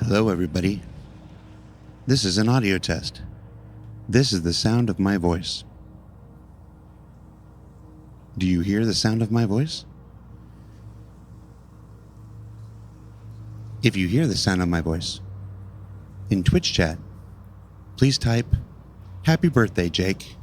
Hello, everybody. This is an audio test. This is the sound of my voice. Do you hear the sound of my voice? If you hear the sound of my voice, in Twitch chat, please type, "Happy birthday, Jake."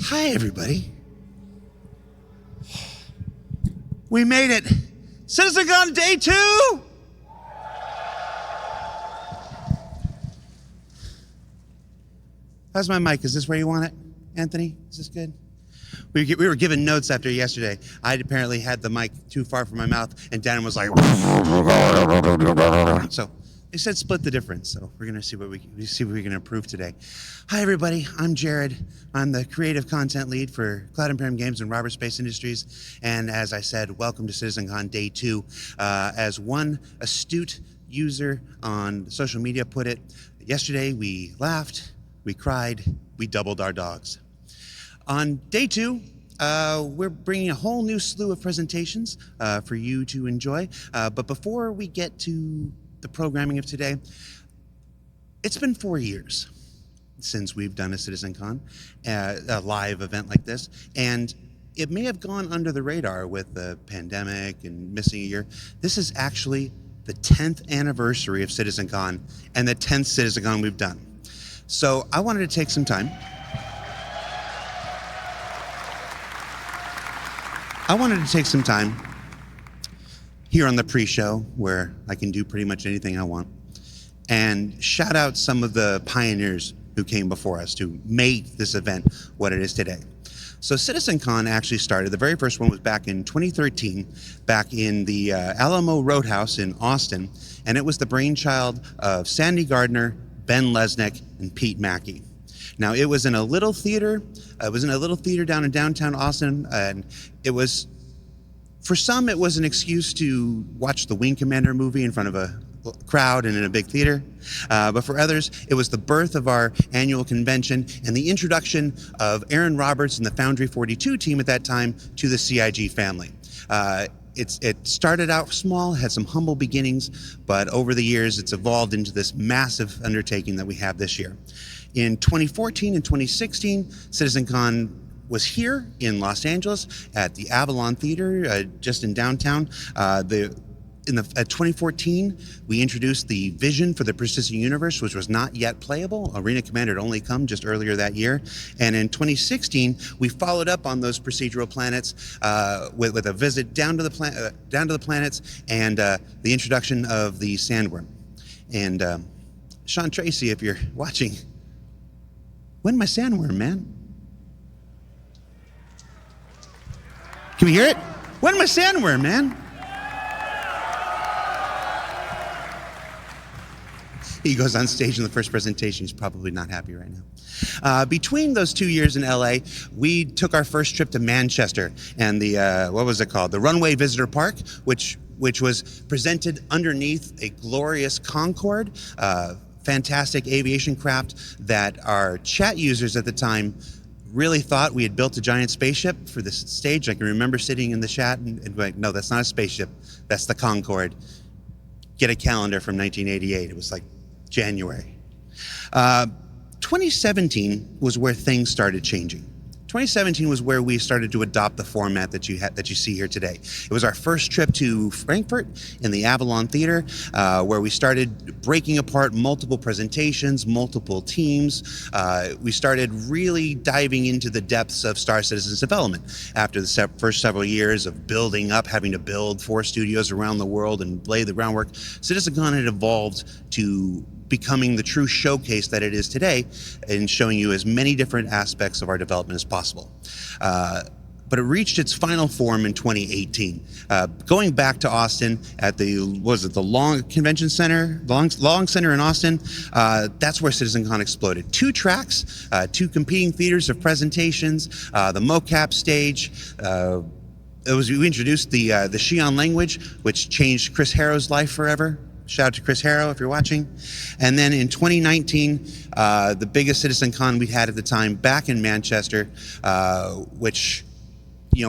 Hi, everybody. We made it. CitizenCon Day 2! How's my mic? Is this where you want it, Anthony? Is this good? We were given notes after yesterday. I apparently had the mic too far from my mouth, and Dan was like, so they said split the difference. So we're gonna see what we can improve today. Hi everybody, I'm Jared. I'm the creative content lead for Cloud Imperium Games and Robert Space Industries. And as I said, welcome to CitizenCon Day 2. As one astute user on social media put it, yesterday we laughed, we cried, we doubled our dogs. On Day 2, we're bringing a whole new slew of presentations for you to enjoy. But before we get to the programming of today, it's been 4 years since we've done a CitizenCon, a live event like this. And it may have gone under the radar with the pandemic and missing a year. This is actually the 10th anniversary of CitizenCon and the 10th CitizenCon we've done. So I wanted to take some time. Here on the pre-show, where I can do pretty much anything I want, and shout out some of the pioneers who came before us to make this event what it is today. So CitizenCon actually started, the very first one was back in 2013, back in the Alamo Roadhouse in Austin, and it was the brainchild of Sandy Gardner, Ben Lesnick, and Pete Mackey. Now, it was in a little theater. Down in downtown Austin, and it was, for some, it was an excuse to watch the Wing Commander movie in front of a crowd and in a big theater. But for others, it was the birth of our annual convention and the introduction of Aaron Roberts and the Foundry 42 team at that time to the CIG family. It started out small, had some humble beginnings, but over the years, it's evolved into this massive undertaking that we have this year. In 2014 and 2016, CitizenCon was here in Los Angeles at the Avalon Theater, just in downtown. At 2014, we introduced the vision for the persistent universe, which was not yet playable. Arena Commander had only come just earlier that year. And in 2016, we followed up on those procedural planets with a visit down to the planets and the introduction of the Sandworm. And Sean Tracy, if you're watching, when my Sandworm, man? Can we hear it? When my Sandworm, man? He goes on stage in the first presentation. He's probably not happy right now. Between those 2 years in LA, we took our first trip to Manchester and the, what was it called? The Runway Visitor Park, which was presented underneath a glorious Concorde, fantastic aviation craft that our chat users at the time really thought we had built a giant spaceship for this stage. I can remember sitting in the chat and like, no, that's not a spaceship. That's the Concorde. Get a calendar from 1988. It was like January. 2017 was where things started changing. 2017 was where we started to adopt the format that you see here today. It was our first trip to Frankfurt in the Avalon Theater, where we started breaking apart multiple presentations, multiple teams. We started really diving into the depths of Star Citizen's development. After the first several years of building up, having to build 4 studios around the world and lay the groundwork, CitizenCon had evolved to becoming the true showcase that it is today and showing you as many different aspects of our development as possible. But it reached its final form in 2018. Going back to Austin at the Long Convention Center, Long Center in Austin, that's where CitizenCon exploded. 2 tracks, 2 competing theaters of presentations, the mocap stage. We introduced the Xi'an language, which changed Chris Harrow's life forever. Shout out to Chris Harrow if you're watching. And then in 2019, the biggest CitizenCon we had at the time back in Manchester, which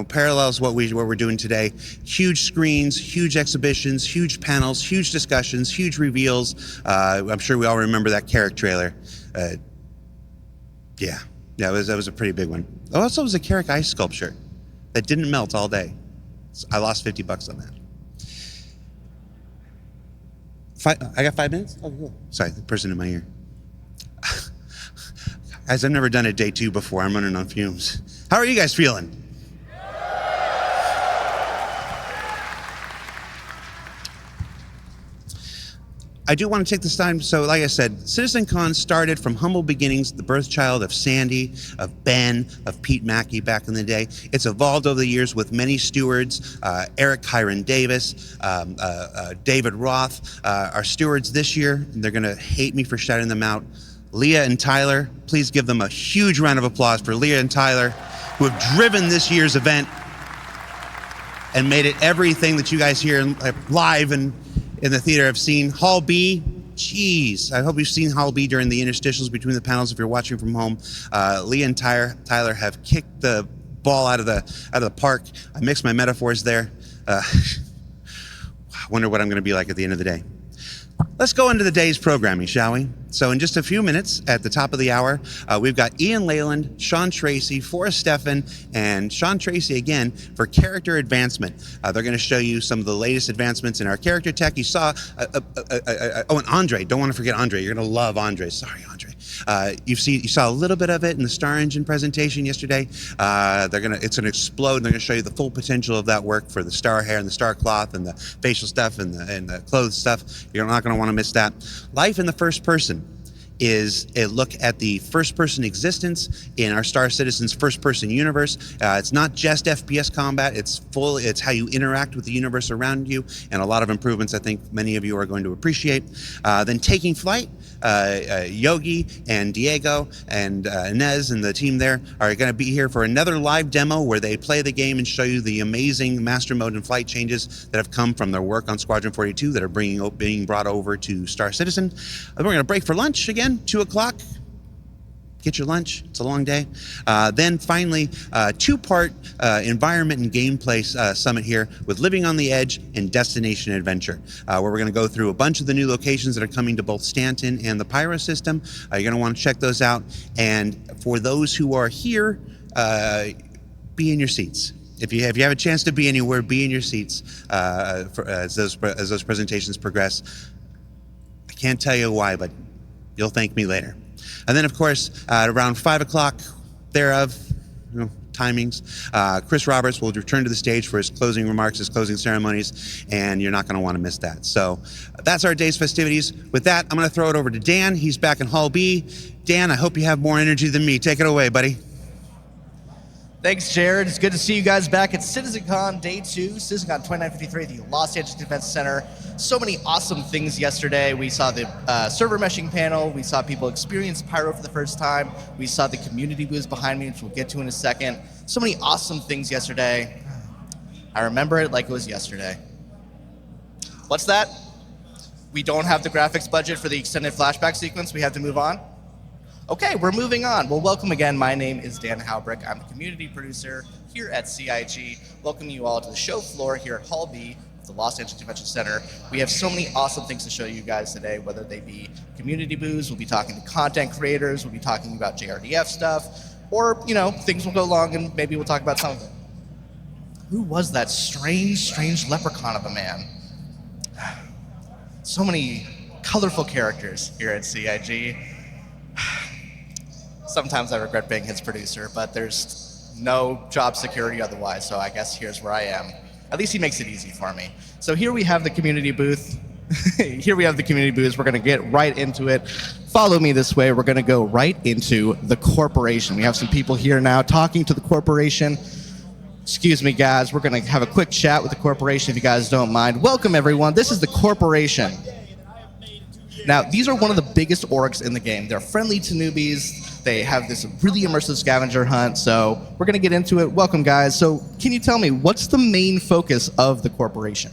parallels what we're doing today. Huge screens, huge exhibitions, huge panels, huge discussions, huge reveals. I'm sure we all remember that Carrick trailer. Yeah, that was a pretty big one. Also, it was a Carrick ice sculpture that didn't melt all day. So I lost $50 on that. I got 5 minutes? Oh, cool. Sorry, the person in my ear. Guys, I've never done a day 2 before. I'm running on fumes. How are you guys feeling? I do want to take this time, so like I said, CitizenCon started from humble beginnings, the birth child of Sandy, of Ben, of Pete Mackey back in the day. It's evolved over the years with many stewards, Eric Hiron Davis, David Roth, our stewards this year. They're gonna hate me for shouting them out. Leah and Tyler, please give them a huge round of applause for Leah and Tyler, who have driven this year's event and made it everything that you guys hear live and in the theater have seen. Hall B, geez, I hope you've seen Hall B during the interstitials between the panels if you're watching from home. Leah and Tyler have kicked the ball out of the park. I mixed my metaphors there. I wonder what I'm gonna be like at the end of the day. Let's go into the day's programming, shall we? So in just a few minutes, at the top of the hour, we've got Ian Leyland, Sean Tracy, Forrest Steffen, and Sean Tracy again for character advancement. They're going to show you some of the latest advancements in our character tech. You saw, oh, and Andre, don't want to forget Andre. You're going to love Andre. Sorry, Andre. You saw a little bit of it in the Star Engine presentation yesterday. It's going to explode, and they're going to show you the full potential of that work for the star hair and the star cloth and the facial stuff and the clothes stuff. You're not going to want to miss that. Life in the first person is a look at the first-person existence in our Star Citizen's first-person universe. It's not just FPS combat, it's how you interact with the universe around you, and a lot of improvements I think many of you are going to appreciate. Then Taking Flight, Yogi and Diego and Inez and the team there are going to be here for another live demo where they play the game and show you the amazing master mode and flight changes that have come from their work on Squadron 42 that are being brought over to Star Citizen. We're going to break for lunch again. 2 o'clock, get your lunch, it's a long day. Then finally, 2-part environment and gameplay summit here with Living on the Edge and Destination Adventure, where we're gonna go through a bunch of the new locations that are coming to both Stanton and the Pyro system. You're gonna wanna check those out. And for those who are here, be in your seats. If you have a chance to be anywhere, be in your seats as those presentations progress. I can't tell you why, but you'll thank me later. And then, of course, at around 5 o'clock thereof, timings, Chris Roberts will return to the stage for his closing remarks, his closing ceremonies, and you're not going to want to miss that. So that's our day's festivities. With that, I'm going to throw it over to Dan. He's back in Hall B. Dan, I hope you have more energy than me. Take it away, buddy. Thanks, Jared. It's good to see you guys back at CitizenCon Day 2, CitizenCon 2953 at the Los Angeles Defense Center. So many awesome things yesterday. We saw the server meshing panel. We saw people experience Pyro for the first time. We saw the community booth behind me, which we'll get to in a second. So many awesome things yesterday. I remember it like it was yesterday. What's that? We don't have the graphics budget for the extended flashback sequence. We have to move on. Okay, we're moving on. Well, welcome again. My name is Dan Halbrick. I'm the community producer here at CIG. Welcome you all to the show floor here at Hall B of the Los Angeles Convention Center. We have so many awesome things to show you guys today, whether they be community booths, we'll be talking to content creators, we'll be talking about JRDF stuff, or, things will go long and maybe we'll talk about some of it. Who was that strange leprechaun of a man? So many colorful characters here at CIG. Sometimes I regret being his producer, but there's no job security otherwise, so I guess here's where I am. At least he makes it easy for me. So here we have the community booth. Here we have the community booths. We're gonna get right into it. Follow me this way. We're gonna go right into the corporation. We have some people here now talking to the corporation. Excuse me, guys. We're gonna have a quick chat with the corporation if you guys don't mind. Welcome, everyone. This is the corporation. Now, these are one of the biggest orgs in the game. They're friendly to newbies. They have this really immersive scavenger hunt, so we're gonna get into it. Welcome, guys. So can you tell me, what's the main focus of the corporation?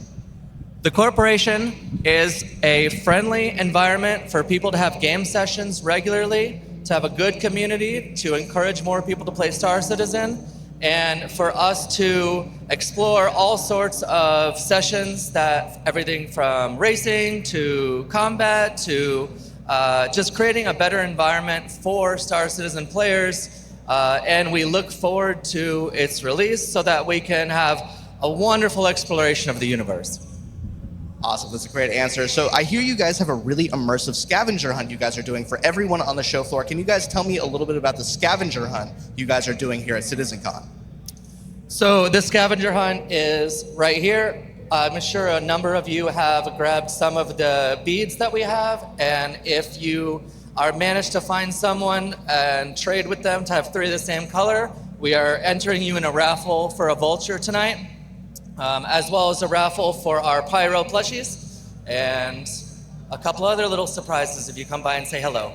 The corporation is a friendly environment for people to have game sessions regularly, to have a good community, to encourage more people to play Star Citizen, and for us to explore all sorts of sessions, that everything from racing to combat to just creating a better environment for Star Citizen players. And we look forward to its release so that we can have a wonderful exploration of the universe. Awesome, that's a great answer. So I hear you guys have a really immersive scavenger hunt you guys are doing for everyone on the show floor. Can you guys tell me a little bit about the scavenger hunt you guys are doing here at CitizenCon? So the scavenger hunt is right here. I'm sure a number of you have grabbed some of the beads that we have, and if you are managed to find someone and trade with them to have 3 of the same color, we are entering you in a raffle for a vulture tonight, as well as a raffle for our pyro plushies, and a couple other little surprises if you come by and say hello.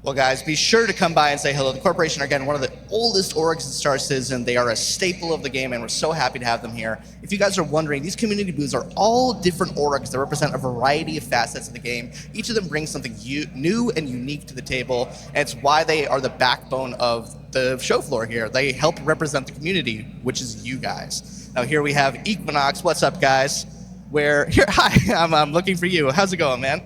Well, guys, be sure to come by and say hello. The Corporation are, again, one of the oldest orgs in Star Citizen. They are a staple of the game, and we're so happy to have them here. If you guys are wondering, these community booths are all different orgs that represent a variety of facets of the game. Each of them brings something new and unique to the table, and it's why they are the backbone of the show floor here. They help represent the community, which is you guys. Now, here we have Equinox. What's up, guys? Hi, I'm looking for you. How's it going, man?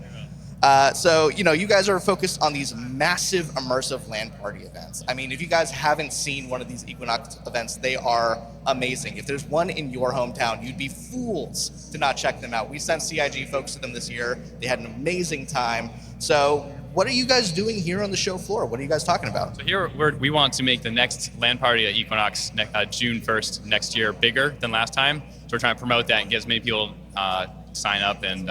So, you guys are focused on these massive immersive LAN party events. I mean, if you guys haven't seen one of these Equinox events, they are amazing. If there's one in your hometown, you'd be fools to not check them out. We sent CIG folks to them this year. They had an amazing time. So what are you guys doing here on the show floor? What are you guys talking about? So here we want to make the next LAN party at Equinox June 1st next year bigger than last time. So we're trying to promote that and get as many people sign up and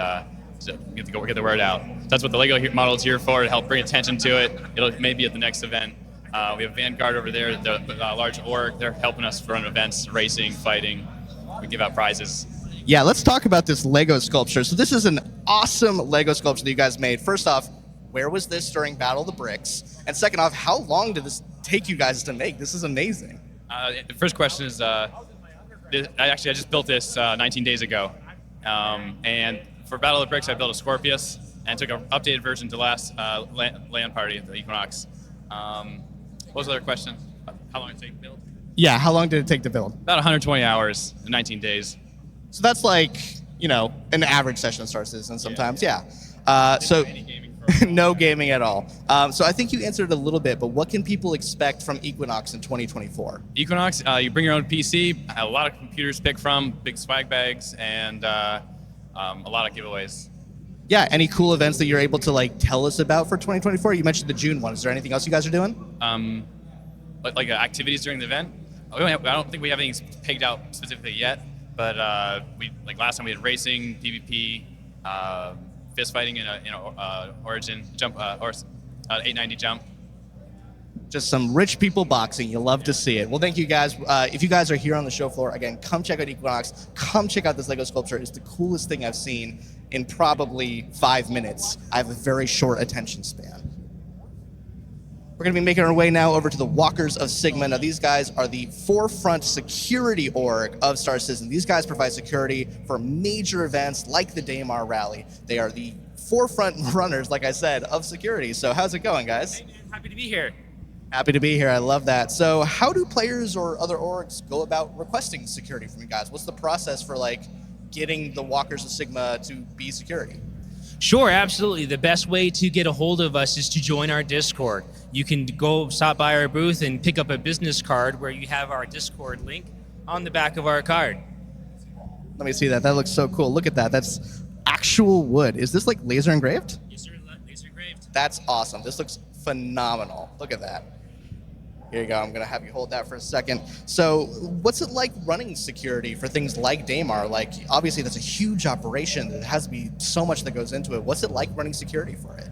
get the word out. That's what the Lego model is here for, to help bring attention to it. It'll maybe at the next event. We have Vanguard over there, the large org. They're helping us run events, racing, fighting. We give out prizes. Yeah, let's talk about this Lego sculpture. So this is an awesome Lego sculpture that you guys made. First off, where was this during Battle of the Bricks? And second off, how long did this take you guys to make? This is amazing. The first question is, I just built this 19 days ago. And for Battle of the Bricks, I built a Scorpius and took an updated version to last LAN party at the Equinox. What was the other question? How long did it take to build? Yeah, how long did it take to build? About 120 hours in 19 days. So that's like, an average session of Star Citizen sometimes, yeah. So Any gaming for no gaming at all. So I think you answered it a little bit, but what can people expect from Equinox in 2024? Equinox, you bring your own PC, a lot of computers to pick from, big swag bags, and a lot of giveaways. Yeah, any cool events that you're able to tell us about for 2024? You mentioned the June one. Is there anything else you guys are doing? Like activities during the event. I don't think we have anything pegged out specifically yet, but last time we had racing, PvP, fist fighting in a Origin jump or 890 jump. Just some rich people boxing. You love to see it. Well, thank you guys. If you guys are here on the show floor, again, come check out Equinox. Come check out this Lego sculpture. It's the coolest thing I've seen in probably 5 minutes. I have a very short attention span. We're going to be making our way now over to the Walkers of Sigma. Now, these guys are the forefront security org of Star Citizen. These guys provide security for major events like the Daymar Rally. They are the forefront runners, like I said, of security. So how's it going, guys? Happy to be here. Happy to be here. I love that. So how do players or other orgs go about requesting security from you guys? What's the process for getting the Walkers of Sigma to be security? Sure, absolutely. The best way to get a hold of us is to join our Discord. You can go stop by our booth and pick up a business card where you have our Discord link on the back of our card. Let me see that. That looks so cool. Look at that. That's actual wood. Is this laser engraved? Yes, sir. Laser engraved. That's awesome. This looks phenomenal. Look at that. Here you go. I'm going to have you hold that for a second. So what's it like running security for things like Daymar? Obviously, that's a huge operation. There has to be so much that goes into it. What's it like running security for it?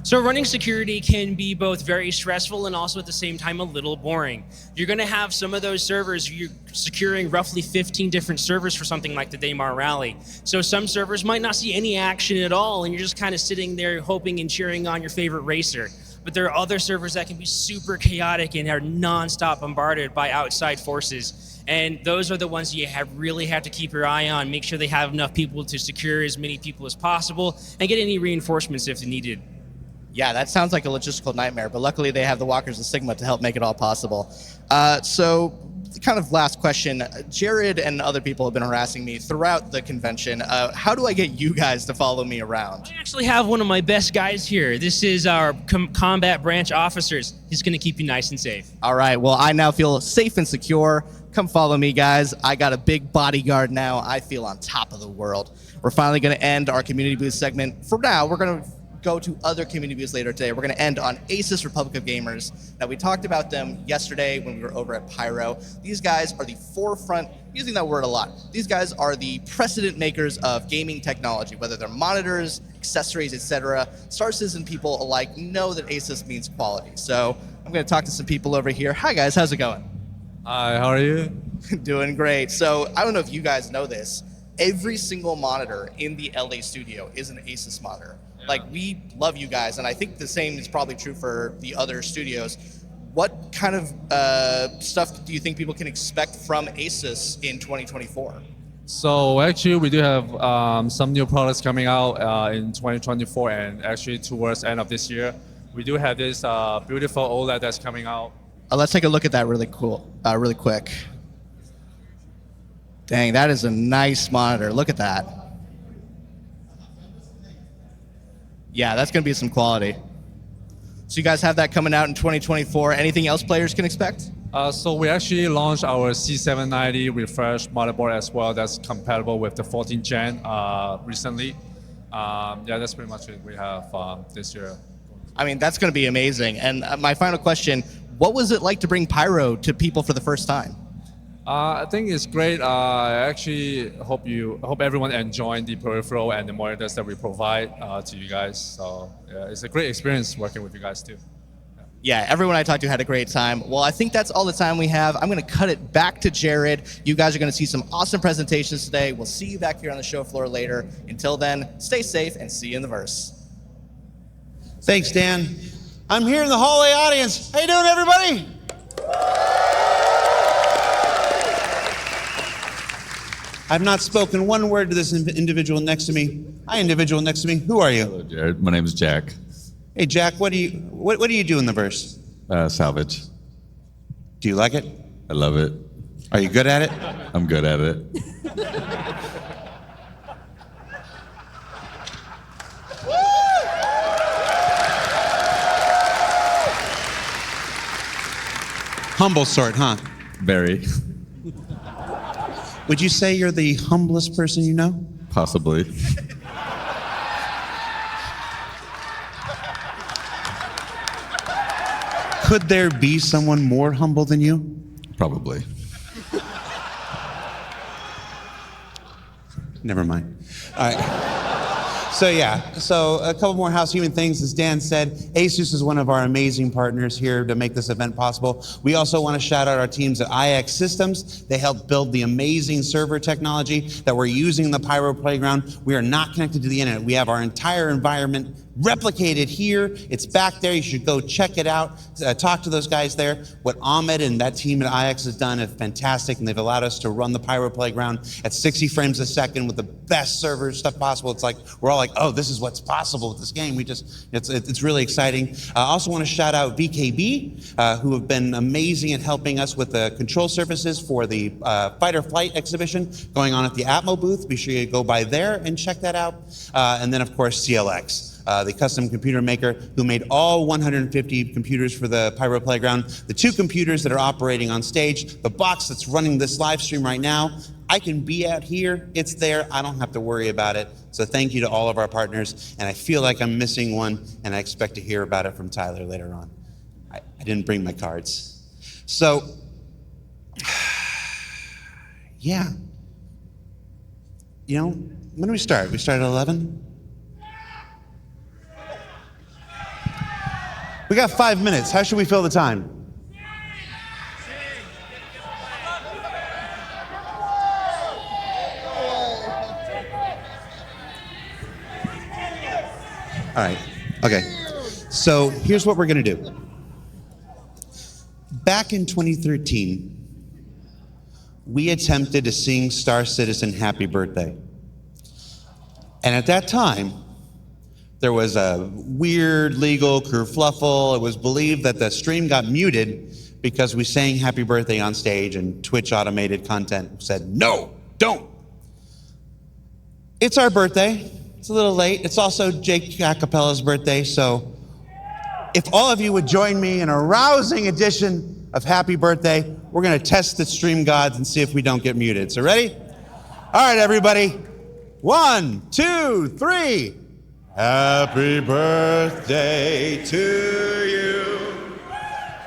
So running security can be both very stressful and also at the same time a little boring. You're going to have some of those servers, you're securing roughly 15 different servers for something like the Daymar Rally. So some servers might not see any action at all, and you're just kind of sitting there hoping and cheering on your favorite racer. But there are other servers that can be super chaotic and are nonstop bombarded by outside forces. And those are the ones you really have to keep your eye on, make sure they have enough people to secure as many people as possible, and get any reinforcements if needed. Yeah, that sounds like a logistical nightmare, but luckily they have the Walkers of Sigma to help make it all possible. So kind of last question. Jared and other people have been harassing me throughout the convention. How do I get you guys to follow me around? I actually have one of my best guys here. This is our combat branch officers. He's going to keep you nice and safe. All right, well, I now feel safe and secure. Come follow me, guys. I got a big bodyguard now. I feel on top of the world. We're finally going to end our community booth segment. For now, we're going to go to other community booths later today. We're going to end on Asus Republic of Gamers. Now, we talked about them yesterday when we were over at Pyro. These guys are the forefront, using that word a lot. These guys are the precedent makers of gaming technology, whether they're monitors, accessories, etc. Star Citizen people alike know that Asus means quality. So I'm going to talk to some people over here. Hi, guys. How's it going? Hi, how are you? Doing great. So I don't know if you guys know this. Every single monitor in the LA studio is an Asus monitor. Yeah. Like, we love you guys, and I think the same is probably true for the other studios. What kind of stuff do you think people can expect from Asus in 2024? So actually, we do have some new products coming out in 2024, and actually towards the end of this year, we do have this beautiful OLED that's coming out. Let's take a look at that really quick. Dang, that is a nice monitor. Look at that. Yeah, that's going to be some quality. So you guys have that coming out in 2024. Anything else players can expect? So we actually launched our C790 refresh motherboard as well. That's compatible with the 14th gen recently. Yeah, that's pretty much it we have this year. I mean, that's going to be amazing. And my final question, what was it like to bring Pyro to people for the first time? I think it's great. I actually hope everyone enjoyed the peripheral and the monitors that we provide to you guys. So yeah, it's a great experience working with you guys too. Yeah, everyone I talked to had a great time. Well, I think that's all the time we have. I'm going to cut it back to Jared. You guys are going to see some awesome presentations today. We'll see you back here on the show floor later. Until then, stay safe and see you in the verse. Thanks, Dan. I'm here in the hallway audience. How you doing, everybody? I've not spoken one word to this individual next to me. Hi, individual next to me. Who are you? Hello, Jared. My name is Jack. Hey, Jack. What do you do in the verse? Salvage. Do you like it? I love it. Are you good at it? I'm good at it. Humble sort, huh? Very. Would you say you're the humblest person you know? Possibly. Could there be someone more humble than you? Probably. Never mind. All right. So a couple more housekeeping things. As Dan said, Asus is one of our amazing partners here to make this event possible. We also want to shout out our teams at IX Systems. They helped build the amazing server technology that we're using in the Pyro Playground. We are not connected to the internet. We have our entire environment replicated here. It's back there. You should go check it out. Talk to those guys there. What Ahmed and that team at IX has done is fantastic, and they've allowed us to run the Pyro Playground at 60 frames a second with the best server stuff possible. It's like we're all like, oh, this is what's possible with this game. It's really exciting. I also want to shout out VKB, who have been amazing at helping us with the control surfaces for the Fight or Flight exhibition going on at the Atmo booth. Be sure you go by there and check that out. And then, of course, CLX. The custom computer maker who made all 150 computers for the Pyro Playground, the 2 computers that are operating on stage, the box that's running this live stream right now. I can be out here, it's there, I don't have to worry about it. So thank you to all of our partners, and I feel like I'm missing one, and I expect to hear about it from Tyler later on. I didn't bring my cards. So, yeah. You know, when do we start? We start at 11? We got 5 minutes. How should we fill the time? All right. Okay. So here's what we're going to do. Back in 2013, we attempted to sing Star Citizen Happy Birthday. And at that time, there was a weird legal kerfluffle. It was believed that the stream got muted because we sang happy birthday on stage and Twitch automated content said, no, don't. It's our birthday. It's a little late. It's also Jake Acapella's birthday, so if all of you would join me in a rousing edition of Happy Birthday, we're gonna test the stream gods and see if we don't get muted. So ready? All right, everybody. 1, 2, 3. Happy birthday to you.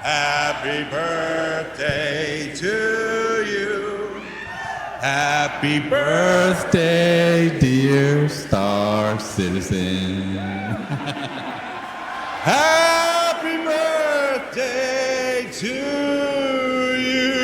Happy birthday to you. Happy Birthday, dear Star Citizen. Happy birthday to you.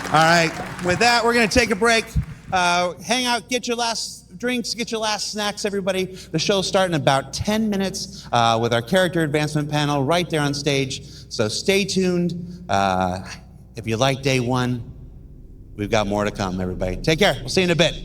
All right, with that, we're going to take a break. Hang out, get your last drinks, get your last snacks, everybody. The show's starting in about 10 minutes with our character advancement panel right there on stage. So stay tuned. If you like day one, we've got more to come, everybody. Take care. We'll see you in a bit.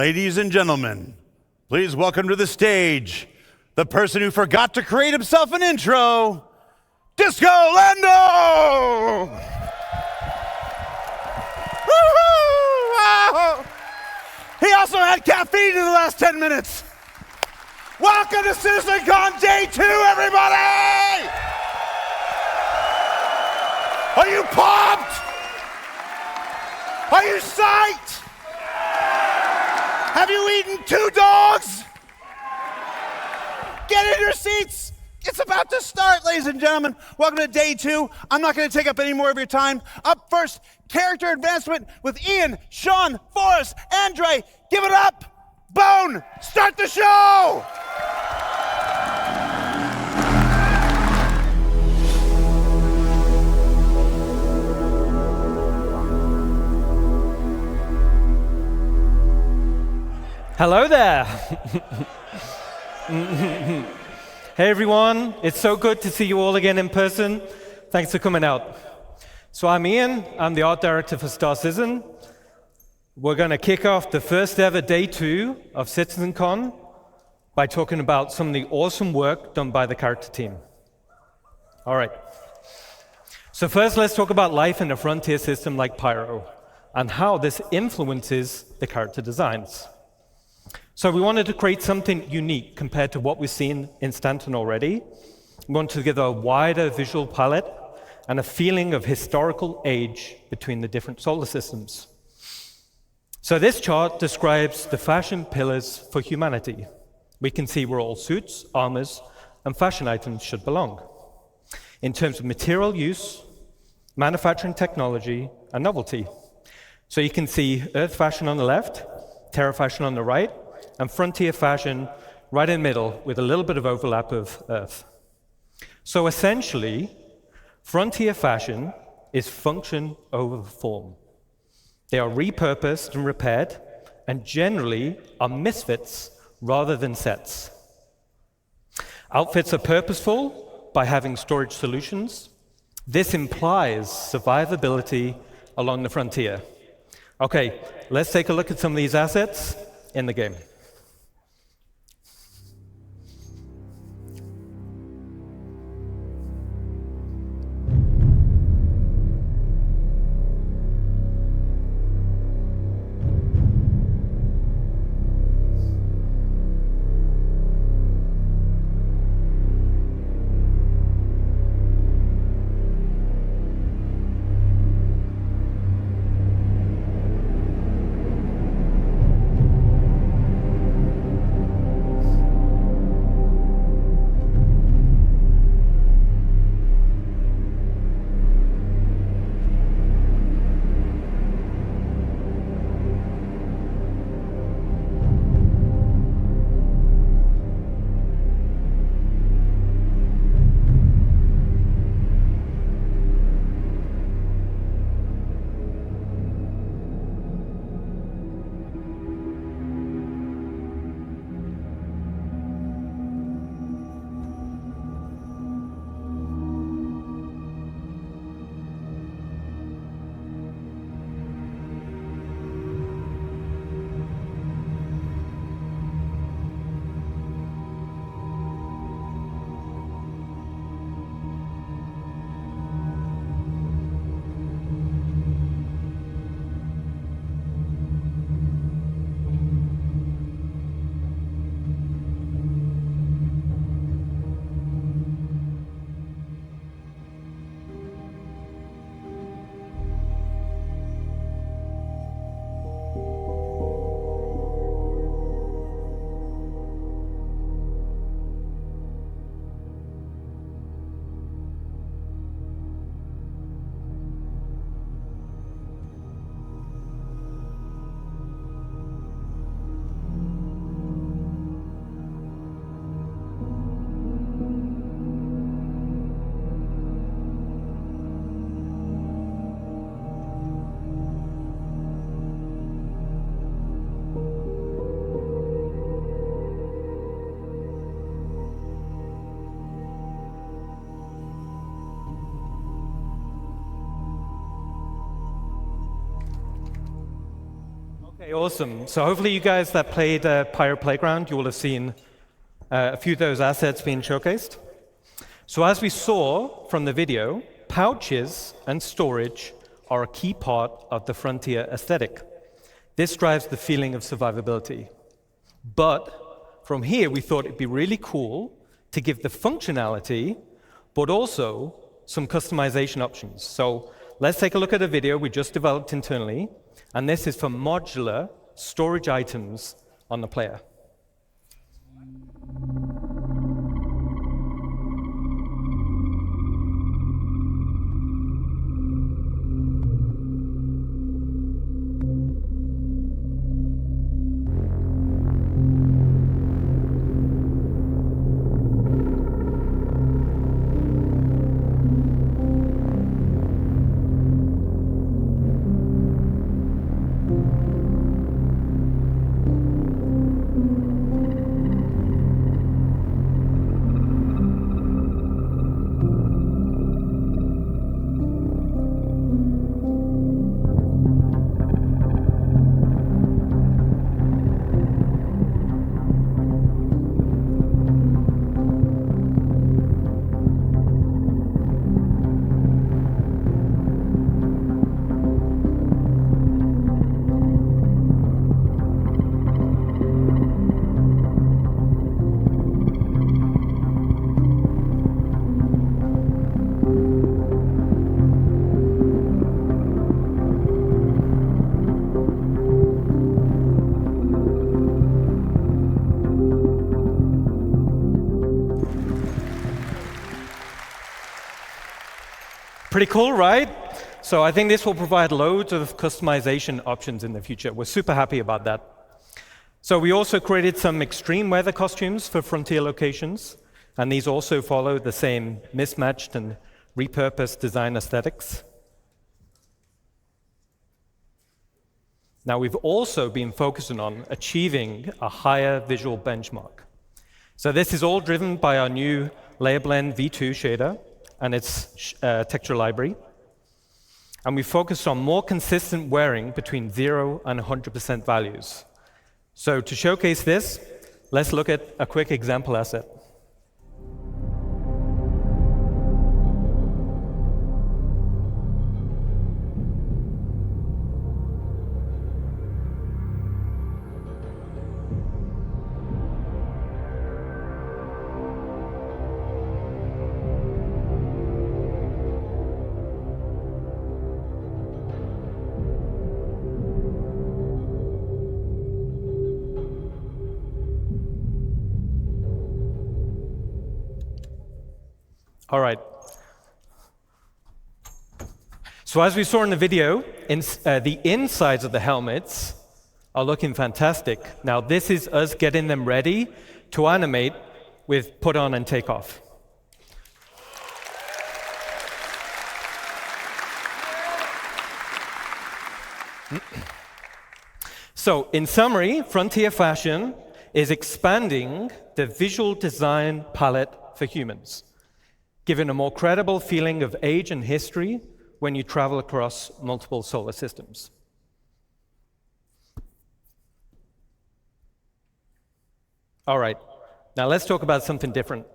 Ladies and gentlemen, please welcome to the stage the person who forgot to create himself an intro, Disco Lando! Woo-hoo! He also had caffeine in the last 10 minutes. Welcome to CitizenCon Day 2, everybody! Are you pumped? Are you psyched? Have you eaten 2 dogs? Get in your seats. It's about to start, ladies and gentlemen. Welcome to Day 2. I'm not going to take up any more of your time. Up first, character advancement with Ian, Sean, Forrest, Andre. Give it up. Bone, start the show. Hello there. Hey everyone, it's so good to see you all again in person. Thanks for coming out. So I'm Ian, I'm the art director for Star Citizen. We're going to kick off the first ever Day 2 of CitizenCon by talking about some of the awesome work done by the character team. All right. So first let's talk about life in a frontier system like Pyro and how this influences the character designs. So we wanted to create something unique compared to what we've seen in Stanton already. We wanted to give a wider visual palette and a feeling of historical age between the different solar systems. So this chart describes the fashion pillars for humanity. We can see where all suits, armors, and fashion items should belong. In terms of material use, manufacturing technology, and novelty. So you can see Earth fashion on the left, Terra fashion on the right, and frontier fashion right in the middle with a little bit of overlap of Earth. So essentially, frontier fashion is function over form. They are repurposed and repaired, and generally are misfits rather than sets. Outfits are purposeful by having storage solutions. This implies survivability along the frontier. Okay, let's take a look at some of these assets in the game. Okay, awesome. So hopefully you guys that played Pirate Playground, you will have seen a few of those assets being showcased. So as we saw from the video, pouches and storage are a key part of the Frontier aesthetic. This drives the feeling of survivability. But from here, we thought it'd be really cool to give the functionality, but also some customization options. So let's take a look at a video we just developed internally, and this is for modular storage items on the player. Pretty cool, right? So I think this will provide loads of customization options in the future. We're super happy about that. So we also created some extreme weather costumes for Frontier locations, and these also follow the same mismatched and repurposed design aesthetics. Now we've also been focusing on achieving a higher visual benchmark. So this is all driven by our new Layer Blend V2 shader and its texture library. And we focused on more consistent wearing between 0 and 100% values. So to showcase this, let's look at a quick example asset. All right. So as we saw in the video, the insides of the helmets are looking fantastic. Now this is us getting them ready to animate with put on and take off. So in summary, Frontier Fashion is expanding the visual design palette for humans, giving a more credible feeling of age and history when you travel across multiple solar systems. All right, now let's talk about something different.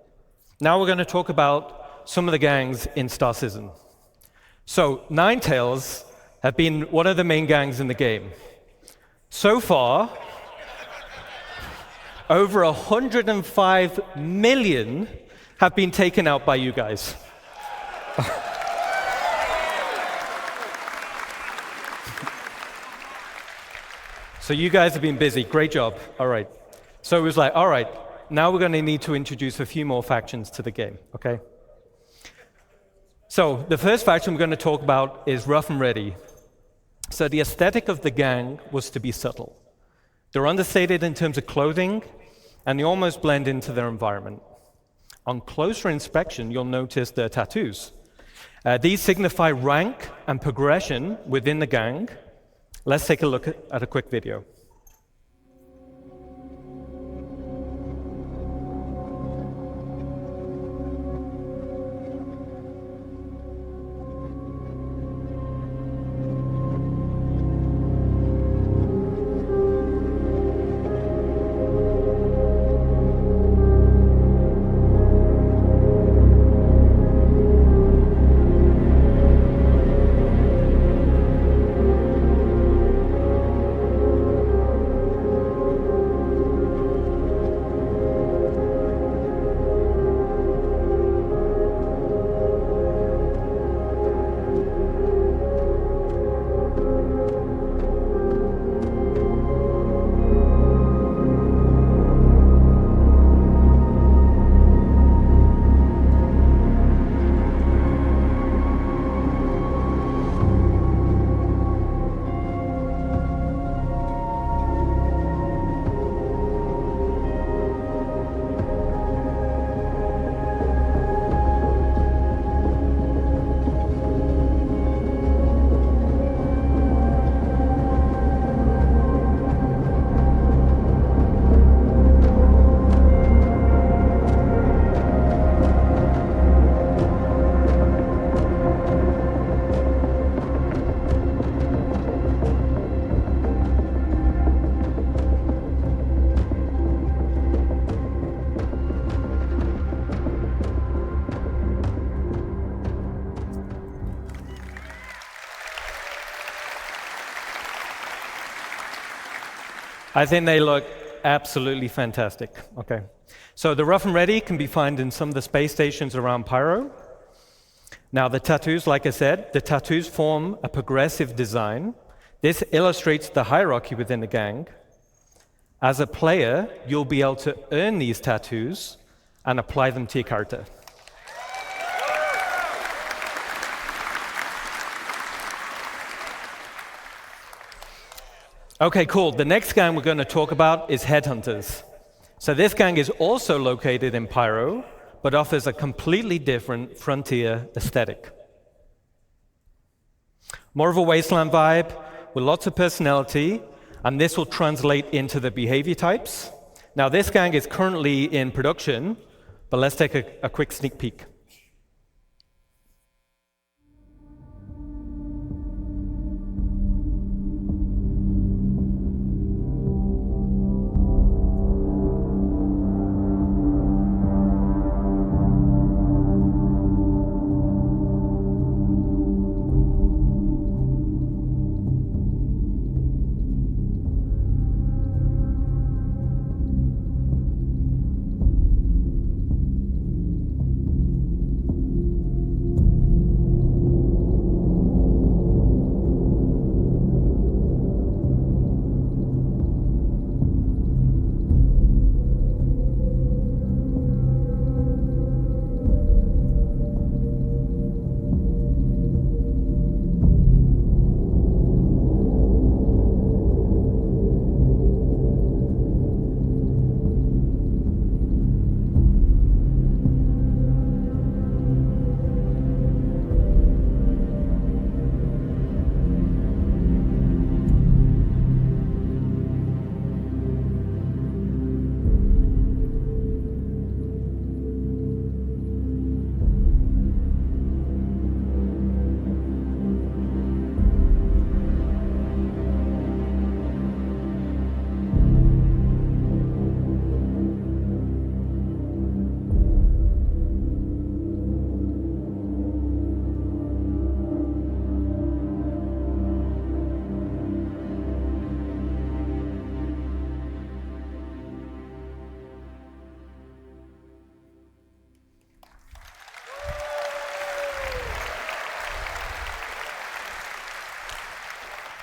Now we're going to talk about some of the gangs in Star Citizen. So Ninetales have been one of the main gangs in the game. So far, over 105 million have been taken out by you guys. So you guys have been busy. Great job. All right. So it was like, all right, now we're going to need to introduce a few more factions to the game, okay? So the first faction we're going to talk about is Rough and Ready. So the aesthetic of the gang was to be subtle. They're understated in terms of clothing, and they almost blend into their environment. On closer inspection, you'll notice their tattoos. These signify rank and progression within the gang. Let's take a look at a quick video. I think they look absolutely fantastic. Okay. So the rough and ready can be found in some of the space stations around Pyro. Now the tattoos, like I said, the tattoos form a progressive design. This illustrates the hierarchy within the gang. As a player, you'll be able to earn these tattoos and apply them to your character. Okay, cool. The next gang we're going to talk about is Headhunters. So this gang is also located in Pyro, but offers a completely different frontier aesthetic. More of a wasteland vibe with lots of personality, and this will translate into the behavior types. Now this gang is currently in production, but let's take a quick sneak peek.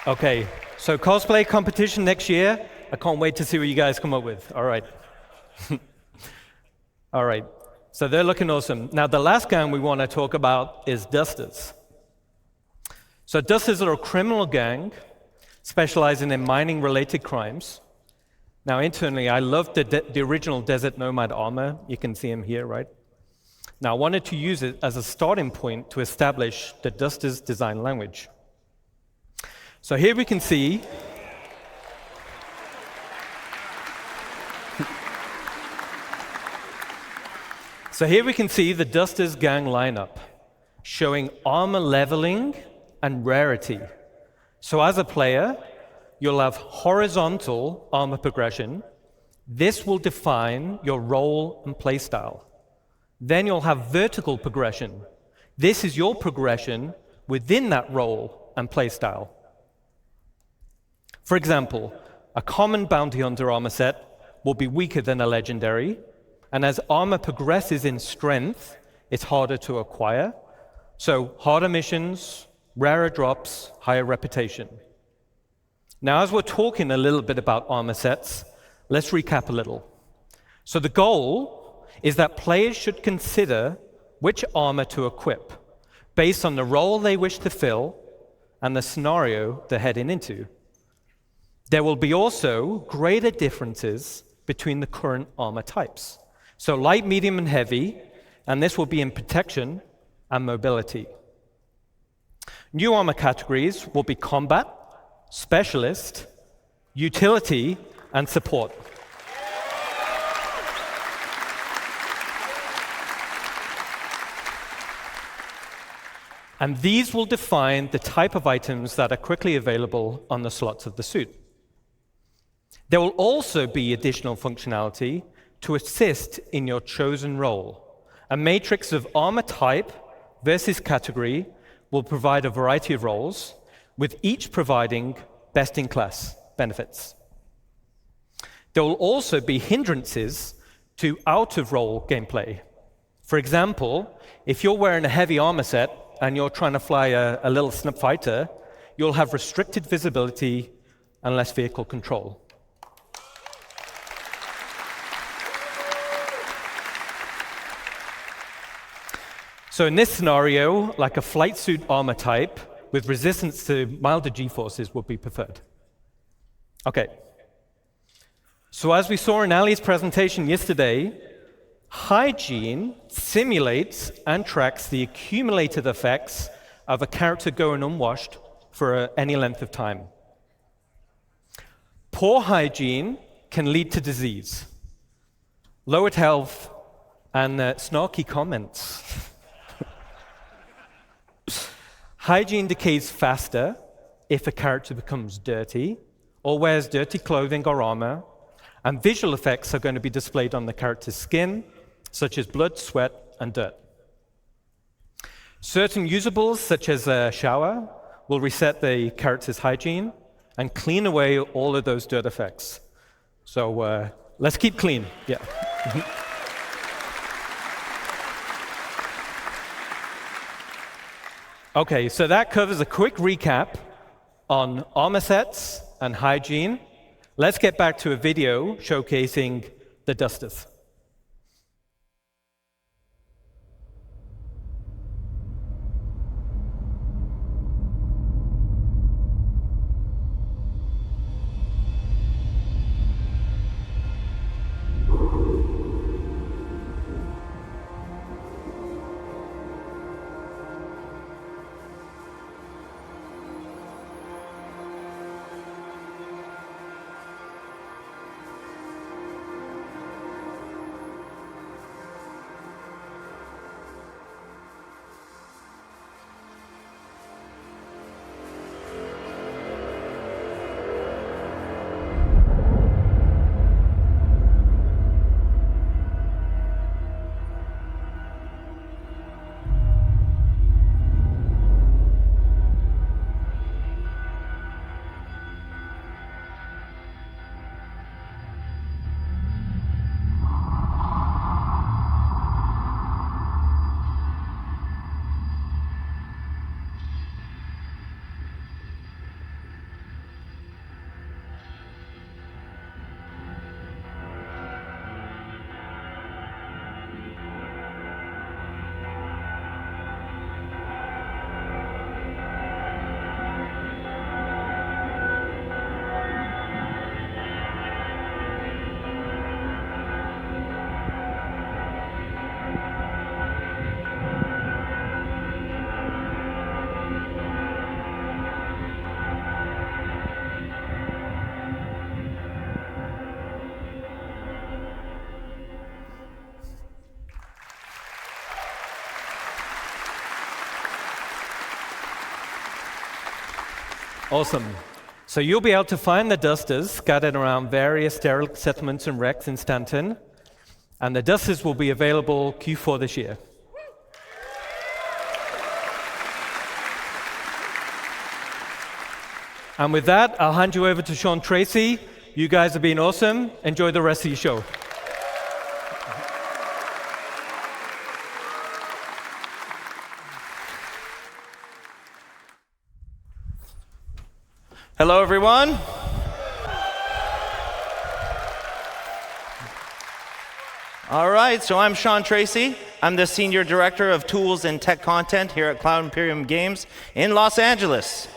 Okay, so cosplay competition next year. I can't wait to see what you guys come up with. All right. All right, so they're looking awesome. Now the last gang we want to talk about is Dusters. So Dusters are a criminal gang specializing in mining-related crimes. Now internally, I love the original Desert Nomad armor. You can see him here, right? Now I wanted to use it as a starting point to establish the Dusters design language. So here we can see the Dusters gang lineup showing armor leveling and rarity. So as a player, you'll have horizontal armor progression. This will define your role and playstyle. Then you'll have vertical progression. This is your progression within that role and playstyle. For example, a common bounty hunter armor set will be weaker than a legendary, and as armor progresses in strength, it's harder to acquire. So harder missions, rarer drops, higher reputation. Now, as we're talking a little bit about armor sets, let's recap a little. So the goal is that players should consider which armor to equip based on the role they wish to fill and the scenario they're heading into. There will be also greater differences between the current armor types. So light, medium, and heavy, and this will be in protection and mobility. New armor categories will be combat, specialist, utility, and support. And these will define the type of items that are quickly available on the slots of the suit. There will also be additional functionality to assist in your chosen role. A matrix of armor type versus category will provide a variety of roles, with each providing best-in-class benefits. There will also be hindrances to out-of-role gameplay. For example, if you're wearing a heavy armor set and you're trying to fly a little snip fighter, you'll have restricted visibility and less vehicle control. So in this scenario, like a flight suit armor type with resistance to milder G-forces would be preferred. Okay. So as we saw in Ali's presentation yesterday, hygiene simulates and tracks the accumulated effects of a character going unwashed for any length of time. Poor hygiene can lead to disease, lowered health, and snarky comments. Hygiene decays faster if a character becomes dirty or wears dirty clothing or armor, and visual effects are going to be displayed on the character's skin, such as blood, sweat, and dirt. Certain usables, such as a shower, will reset the character's hygiene and clean away all of those dirt effects. So let's keep clean. Yeah. Okay, so that covers a quick recap on armor sets and hygiene. Let's get back to a video showcasing the dusters. Awesome. So you'll be able to find the dusters scattered around various derelict settlements and wrecks in Stanton, and the dusters will be available Q4 this year. And with that, I'll hand you over to Sean Tracy. You guys have been awesome. Enjoy the rest of your show. Hello, everyone. All right, so I'm Sean Tracy. I'm the Senior Director of Tools and Tech Content here at Cloud Imperium Games in Los Angeles.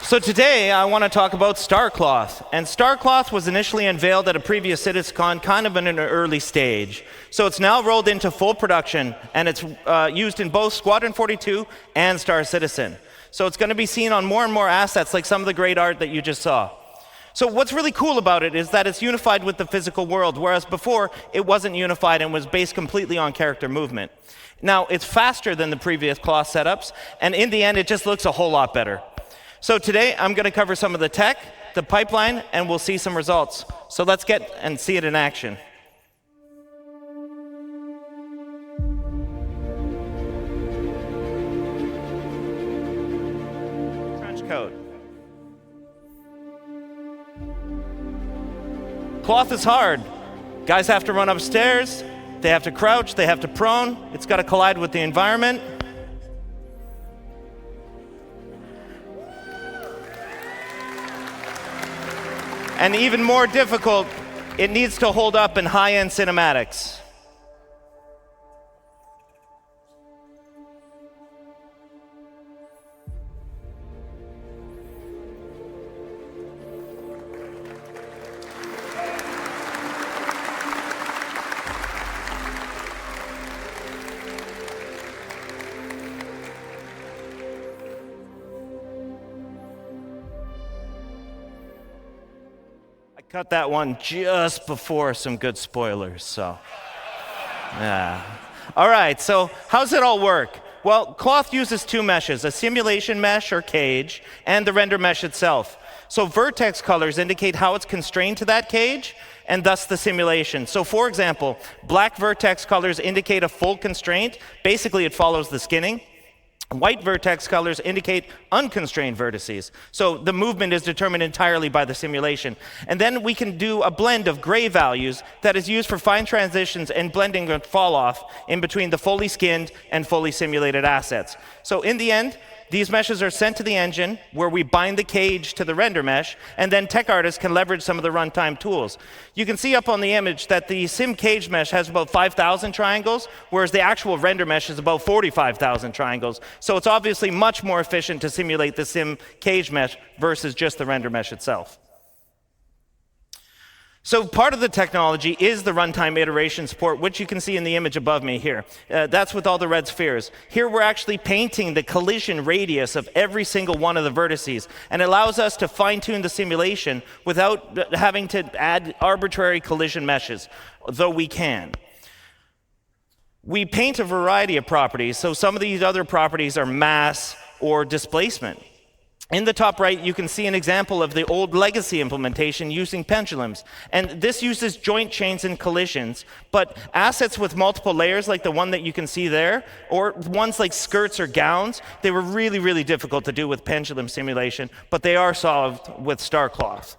So today I want to talk about Starcloth. And Starcloth was initially unveiled at a previous CitizenCon kind of in an early stage. So it's now rolled into full production, and it's used in both Squadron 42 and Star Citizen. So it's going to be seen on more and more assets, like some of the great art that you just saw. So what's really cool about it is that it's unified with the physical world, whereas before it wasn't unified and was based completely on character movement. Now, it's faster than the previous cloth setups, and in the end, it just looks a whole lot better. So today, I'm going to cover some of the tech, the pipeline, and we'll see some results. So let's get and see it in action. Trench coat. Cloth is hard. Guys have to run upstairs, they have to crouch, they have to prone. It's got to collide with the environment. And even more difficult, it needs to hold up in high-end cinematics. Cut that one just before some good spoilers, so yeah. All right, so how's it all work? Well, Cloth uses two meshes, a simulation mesh or cage, and the render mesh itself. So vertex colors indicate how it's constrained to that cage, and thus the simulation. So for example, black vertex colors indicate a full constraint. Basically, it follows the skinning. White vertex colors indicate unconstrained vertices. So the movement is determined entirely by the simulation. And then we can do a blend of gray values that is used for fine transitions and blending and fall off in between the fully skinned and fully simulated assets. So in the end, these meshes are sent to the engine where we bind the cage to the render mesh, and then tech artists can leverage some of the runtime tools. You can see up on the image that the sim cage mesh has about 5,000 triangles, whereas the actual render mesh is about 45,000 triangles. So it's obviously much more efficient to simulate the sim cage mesh versus just the render mesh itself. So part of the technology is the runtime iteration support, which you can see in the image above me here. That's with all the red spheres. Here we're actually painting the collision radius of every single one of the vertices, and it allows us to fine-tune the simulation without having to add arbitrary collision meshes, though we can. We paint a variety of properties, so some of these other properties are mass or displacement. In the top right, you can see an example of the old legacy implementation using pendulums. And this uses joint chains and collisions, but assets with multiple layers like the one that you can see there, or ones like skirts or gowns, they were really, really difficult to do with pendulum simulation, but they are solved with StarCloth.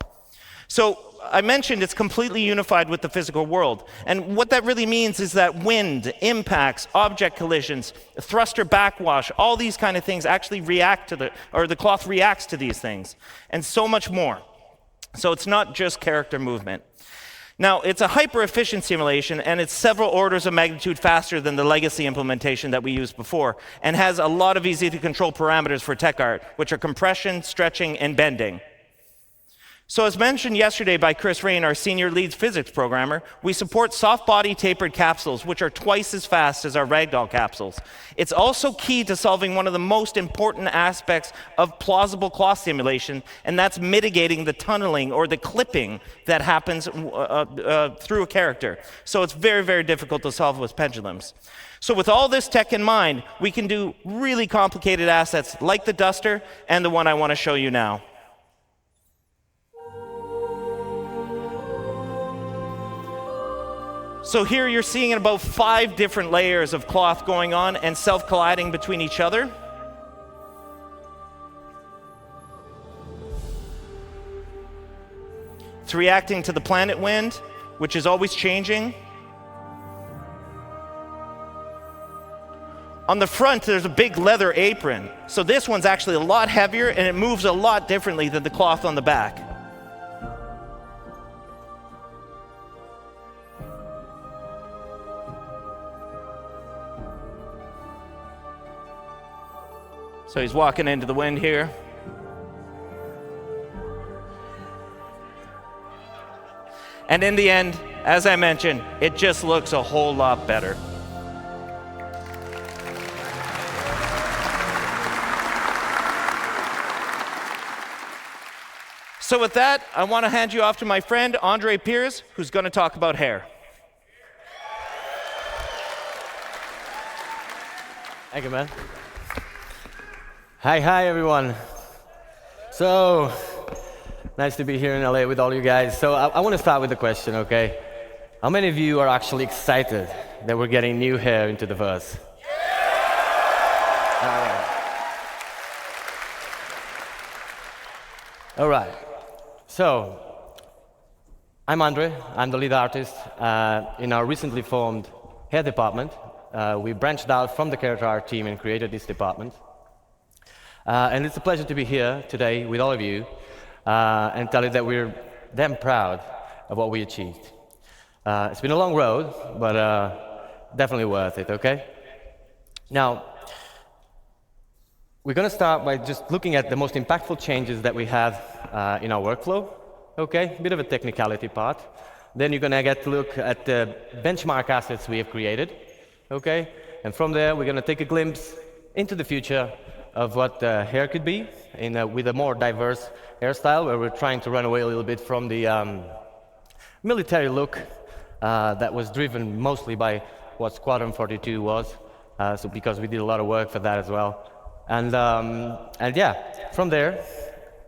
So I mentioned it's completely unified with the physical world. And what that really means is that wind, impacts, object collisions, thruster backwash, all these kind of things actually react to the cloth reacts to these things, and so much more. So it's not just character movement. Now, it's a hyper-efficient simulation, and it's several orders of magnitude faster than the legacy implementation that we used before, and has a lot of easy-to-control parameters for tech art, which are compression, stretching, and bending. So as mentioned yesterday by Chris Rain, our senior lead physics programmer, we support soft body tapered capsules, which are twice as fast as our ragdoll capsules. It's also key to solving one of the most important aspects of plausible cloth simulation, and that's mitigating the tunneling or the clipping that happens through a character. So it's very, very difficult to solve with pendulums. So with all this tech in mind, we can do really complicated assets like the duster and the one I want to show you now. So here you're seeing about 5 different layers of cloth going on and self-colliding between each other. It's reacting to the planet wind, which is always changing. On the front, there's a big leather apron. So this one's actually a lot heavier, and it moves a lot differently than the cloth on the back. So he's walking into the wind here. And in the end, as I mentioned, it just looks a whole lot better. So with that, I want to hand you off to my friend, Andre Piers, who's going to talk about hair. Thank you, man. Hi, everyone. So, nice to be here in LA with all you guys. So, I want to start with a question, okay? How many of you are actually excited that we're getting new hair into the verse? All right. So, I'm Andre. I'm the lead artist in our recently formed hair department. We branched out from the character art team and created this department. And it's a pleasure to be here today with all of you and tell you that we're damn proud of what we achieved. It's been a long road, but definitely worth it, okay? Now, we're going to start by just looking at the most impactful changes that we have in our workflow, okay? A bit of a technicality part. Then you're going to get to look at the benchmark assets we have created, okay? And from there, we're going to take a glimpse into the future of what hair could be with a more diverse hairstyle, where we're trying to run away a little bit from the military look that was driven mostly by what Squadron 42 was, so because we did a lot of work for that as well. And yeah, from there,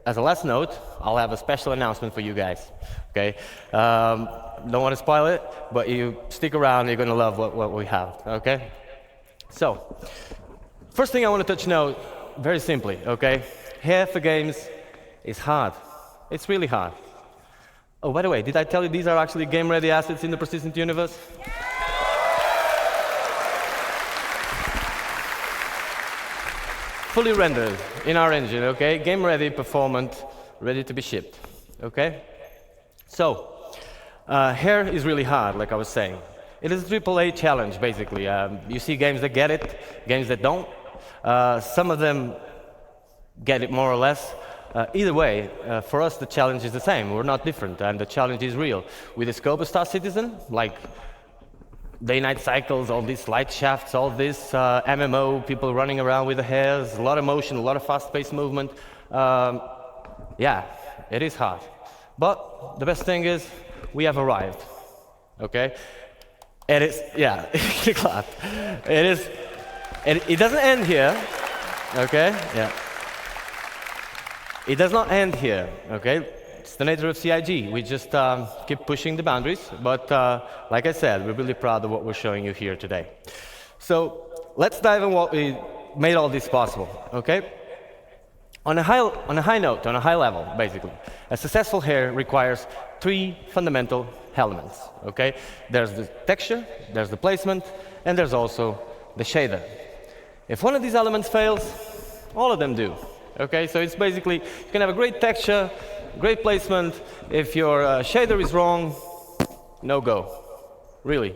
as a last note, I'll have a special announcement for you guys, okay? Don't want to spoil it, but you stick around, you're going to love what we have, okay? So, first thing I want to touch note, very simply, okay? Hair for games is hard. It's really hard. Oh, by the way, did I tell you these are actually game-ready assets in the persistent universe? Fully rendered in our engine, okay? Game-ready, performant, ready to be shipped, okay? So, hair is really hard, like I was saying. It is a AAA challenge, basically. You see games that get it, games that don't. Some of them get it more or less. Either way, for us, the challenge is the same. We're not different, and the challenge is real. With the scope of Star Citizen, like day-night cycles, all these light shafts, all this MMO, people running around with the hairs, a lot of motion, a lot of fast-paced movement. Yeah, it is hard. But the best thing is, we have arrived, okay? It is, yeah, clap. It is, it doesn't end here, okay? Yeah. It does not end here, okay? It's the nature of CIG. We just keep pushing the boundaries, but like I said, we're really proud of what we're showing you here today. So let's dive in what we made all this possible, okay? On a high note, on a high level, basically, a successful hair requires 3 fundamental elements, okay? There's the texture, there's the placement, and there's also the shader. If one of these elements fails, all of them do, okay? So it's basically, you can have a great texture, great placement. If your shader is wrong, no go, really.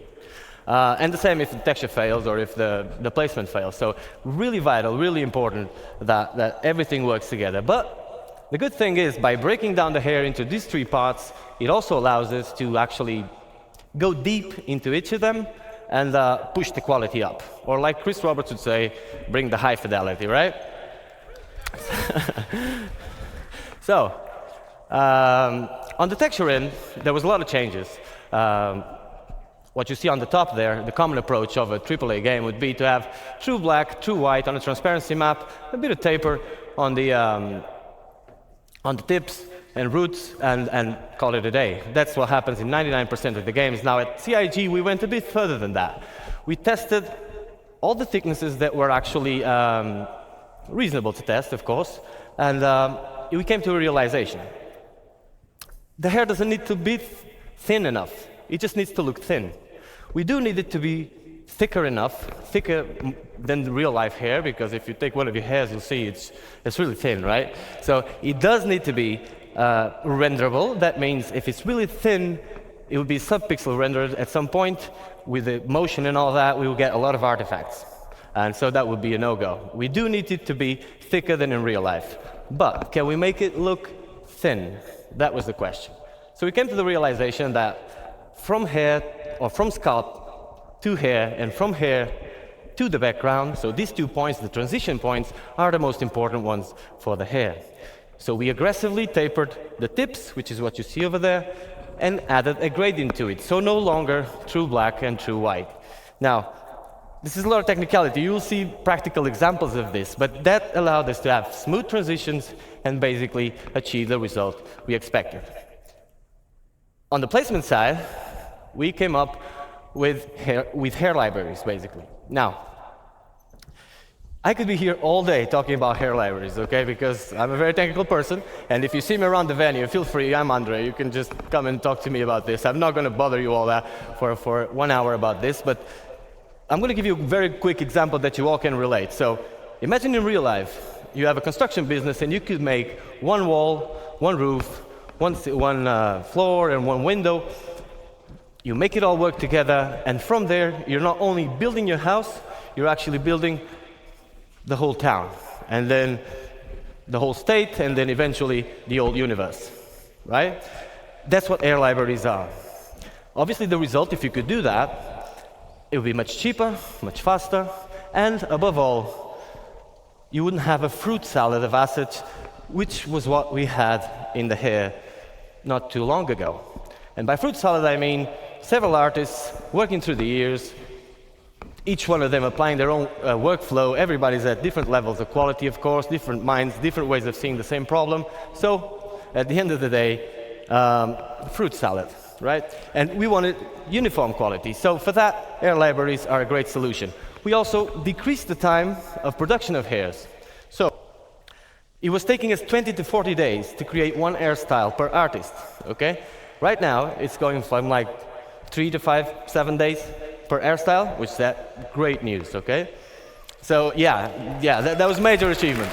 And the same if the texture fails or if the placement fails. So really vital, really important that everything works together. But the good thing is, by breaking down the hair into these 3 parts, it also allows us to actually go deep into each of them and push the quality up. Or like Chris Roberts would say, bring the high fidelity, right? So, on the texture end, there was a lot of changes. What you see on the top there, the common approach of a AAA game would be to have true black, true white on a transparency map, a bit of taper on the tips and roots, and call it a day. That's what happens in 99% of the games. Now at CIG, we went a bit further than that. We tested all the thicknesses that were actually reasonable to test, of course, and we came to a realization. The hair doesn't need to be thin enough. It just needs to look thin. We do need it to be thicker enough, thicker than real-life hair, because if you take one of your hairs, you'll see it's really thin, right? So it does need to be renderable. That means if it's really thin, it will be sub-pixel rendered at some point. With the motion and all that, we will get a lot of artifacts. And so that would be a no-go. We do need it to be thicker than in real life. But can we make it look thin? That was the question. So we came to the realization that from hair, or from scalp to hair, and from hair to the background, so these 2 points, the transition points, are the most important ones for the hair. So we aggressively tapered the tips, which is what you see over there, and added a gradient to it. So no longer true black and true white. Now, this is a lot of technicality. You'll see practical examples of this, but that allowed us to have smooth transitions and basically achieve the result we expected. On the placement side, we came up with hair libraries, basically. Now, I could be here all day talking about hair libraries, okay? Because I'm a very technical person, and if you see me around the venue, feel free, I'm Andre. You can just come and talk to me about this. I'm not going to bother you all that for 1 hour about this, but I'm going to give you a very quick example that you all can relate. So imagine in real life, you have a construction business, and you could make one wall, one roof, one floor, and one window. You make it all work together, and from there, you're not only building your house, you're actually building the whole town, and then the whole state, and then eventually the whole universe, right? That's what air libraries are. Obviously, the result, if you could do that, it would be much cheaper, much faster, and above all, you wouldn't have a fruit salad of assets, which was what we had in the hair not too long ago. And by fruit salad, I mean several artists working through the years, each one of them applying their own workflow. Everybody's at different levels of quality, of course, different minds, different ways of seeing the same problem. So at the end of the day, fruit salad, right? And we wanted uniform quality. So for that, air libraries are a great solution. We also decreased the time of production of hairs. So it was taking us 20 to 40 days to create one hairstyle per artist, okay? Right now, it's going from like 3 to 5, 7 days per hairstyle, which is that great news, okay? So yeah, that was a major achievement.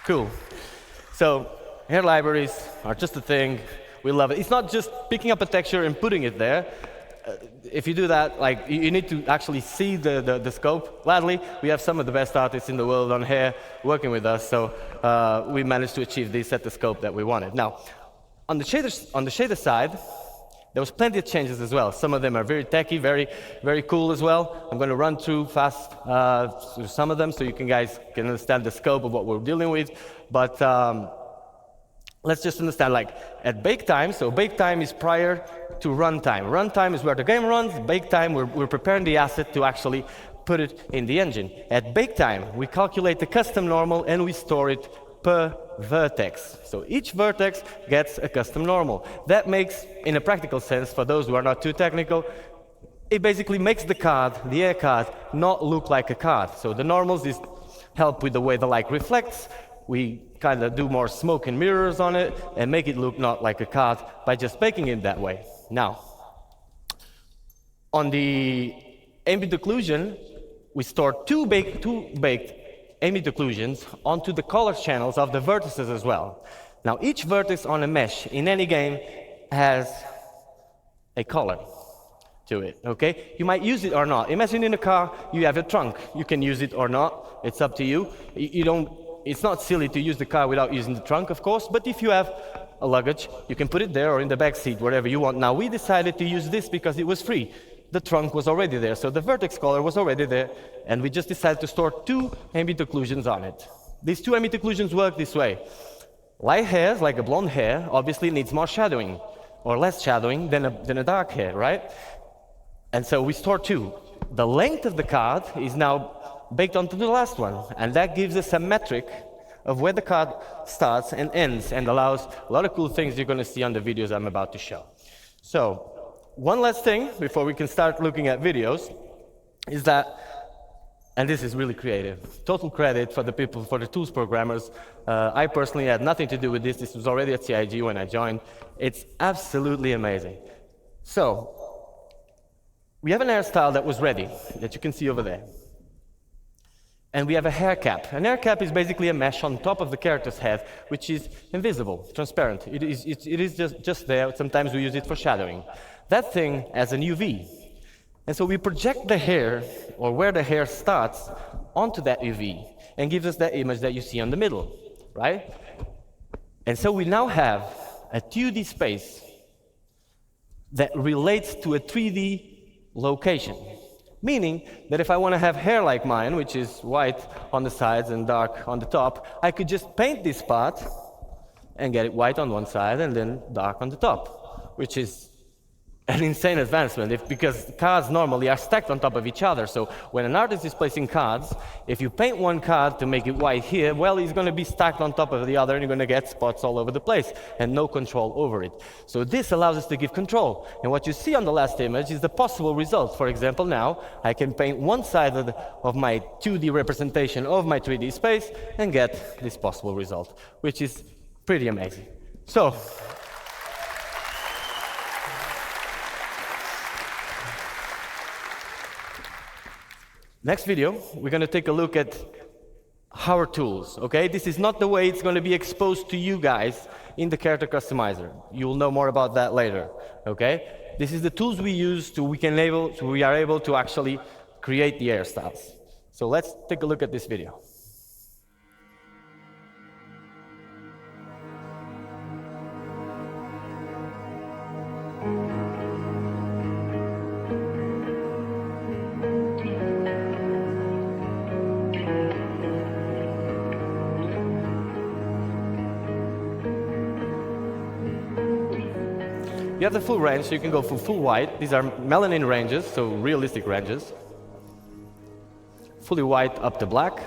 Cool. So hair libraries are just a thing. We love it. It's not just picking up a texture and putting it there. If you do that, like, you need to actually see the scope. Gladly, we have some of the best artists in the world on hair working with us, so we managed to achieve this at the scope that we wanted. Now, on the shader side, there was plenty of changes as well. Some of them are very techy, very, very cool as well. I'm going to run through fast through some of them so you guys can understand the scope of what we're dealing with. But let's just understand, like, at bake time, so bake time is prior to runtime. Runtime is where the game runs. Bake time, we're preparing the asset to actually put it in the engine. At bake time, we calculate the custom normal and we store it per vertex. So each vertex gets a custom normal. That makes, in a practical sense, for those who are not too technical, it basically makes the card, the air card, not look like a card. So the normals is help with the way the light reflects. We kind of do more smoke and mirrors on it and make it look not like a card by just baking it that way. Now, on the ambient occlusion, we store two baked ambient occlusions onto the color channels of the vertices as well. Now, each vertex on a mesh in any game has a color to it, okay? You might use it or not. Imagine in a car, you have a trunk. You can use it or not. It's up to you. It's not silly to use the car without using the trunk, of course, but if you have a luggage, you can put it there or in the back seat, wherever you want. Now, we decided to use this because it was free. The trunk was already there, so the vertex color was already there, and we just decided to store two ambient occlusions on it. These two ambient occlusions work this way. Light hairs, like a blonde hair, obviously needs more shadowing, or less shadowing than a dark hair, right? And so we store two. The length of the card is now baked onto the last one, and that gives us a metric of where the card starts and ends, and allows a lot of cool things you're going to see on the videos I'm about to show. So, one last thing before we can start looking at videos is that, and this is really creative, total credit for the people, for the tools programmers. I personally had nothing to do with this. This was already at CIG when I joined. It's absolutely amazing. So, we have an hairstyle that was ready, that you can see over there. And we have a hair cap. An hair cap is basically a mesh on top of the character's head, which is invisible, transparent. It is just there. Sometimes we use it for shadowing. That thing has an UV. And so we project the hair, or where the hair starts, onto that UV, and gives us that image that you see on the middle, right? And so we now have a 2D space that relates to a 3D location. Meaning that if I want to have hair like mine, which is white on the sides and dark on the top, I could just paint this part and get it white on one side and then dark on the top, which is an insane advancement because cards normally are stacked on top of each other. So when an artist is placing cards, if you paint one card to make it white here, well, it's going to be stacked on top of the other and you're going to get spots all over the place and no control over it. So this allows us to give control. And what you see on the last image is the possible result. For example, now I can paint one side of my 2D representation of my 3D space and get this possible result, which is pretty amazing. So, next video, we're going to take a look at our tools, okay? This is not the way it's going to be exposed to you guys in the character customizer. You'll know more about that later, okay? This is the tools we use we are able to actually create the hairstyles. So let's take a look at this video. You have the full range, so you can go for full white. These are melanin ranges, so realistic ranges. Fully white up to black.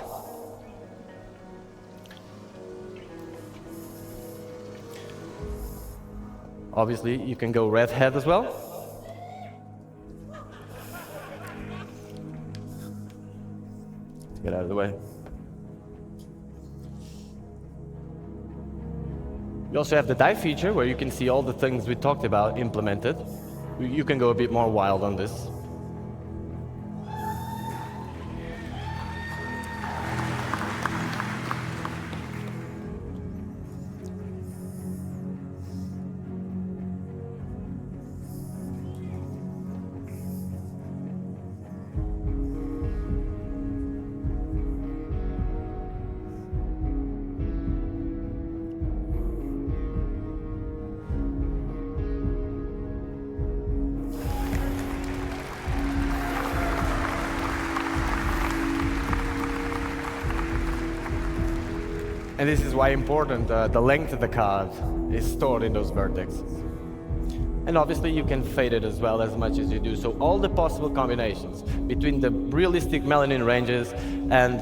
Obviously, you can go redhead as well. Get out of the way. You also have the dye feature where you can see all the things we talked about implemented. You can go a bit more wild on this. And this is why important, the length of the card is stored in those vertexes. And obviously you can fade it as well as much as you do. So all the possible combinations between the realistic melanin ranges and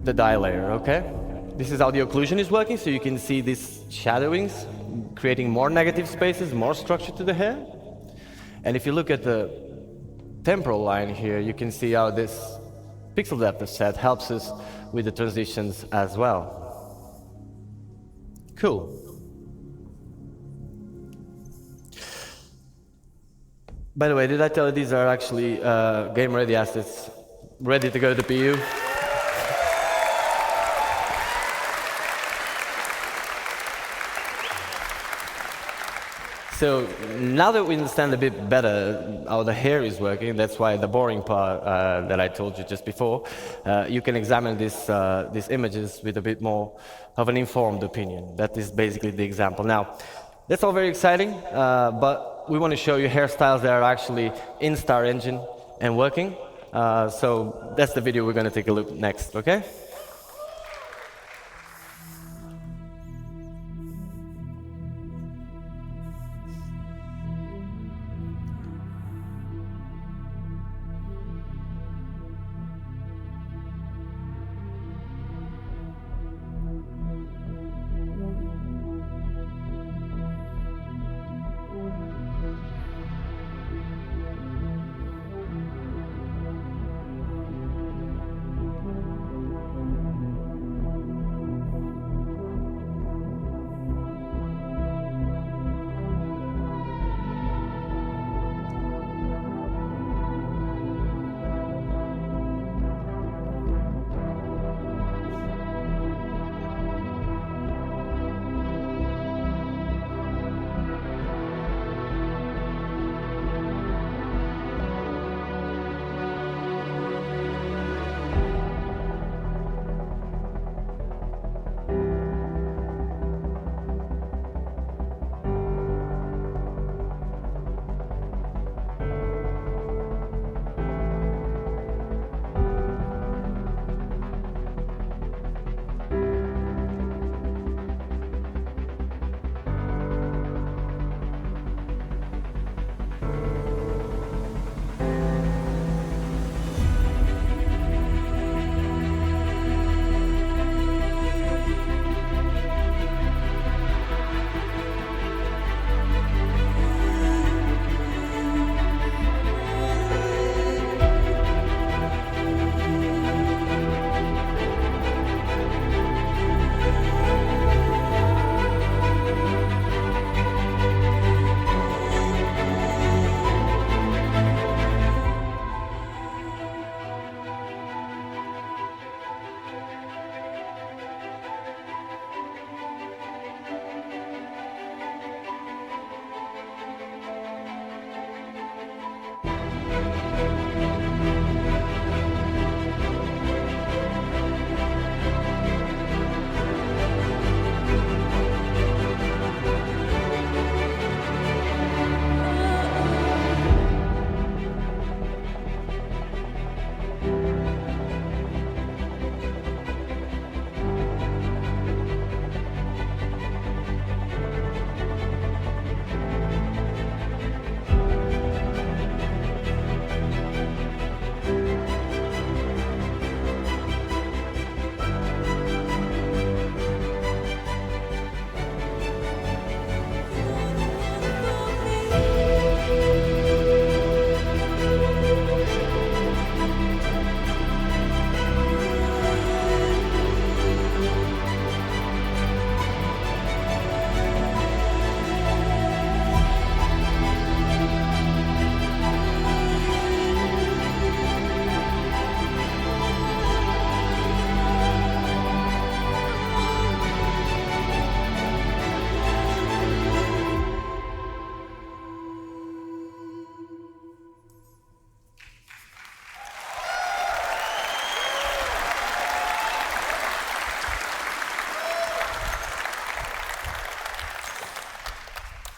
the dye layer, okay? This is how the occlusion is working, so you can see these shadowings, creating more negative spaces, more structure to the hair. And if you look at the temporal line here, you can see how this pixel depth of set helps us with the transitions as well. Cool. By the way, did I tell you these are actually game-ready assets, ready to go to PU? So now that we understand a bit better how the hair is working, that's why the boring part that I told you just before, you can examine these images with a bit more of an informed opinion. That is basically the example. Now, that's all very exciting, but we want to show you hairstyles that are actually in Star Engine and working. So that's the video we're going to take a look next, okay?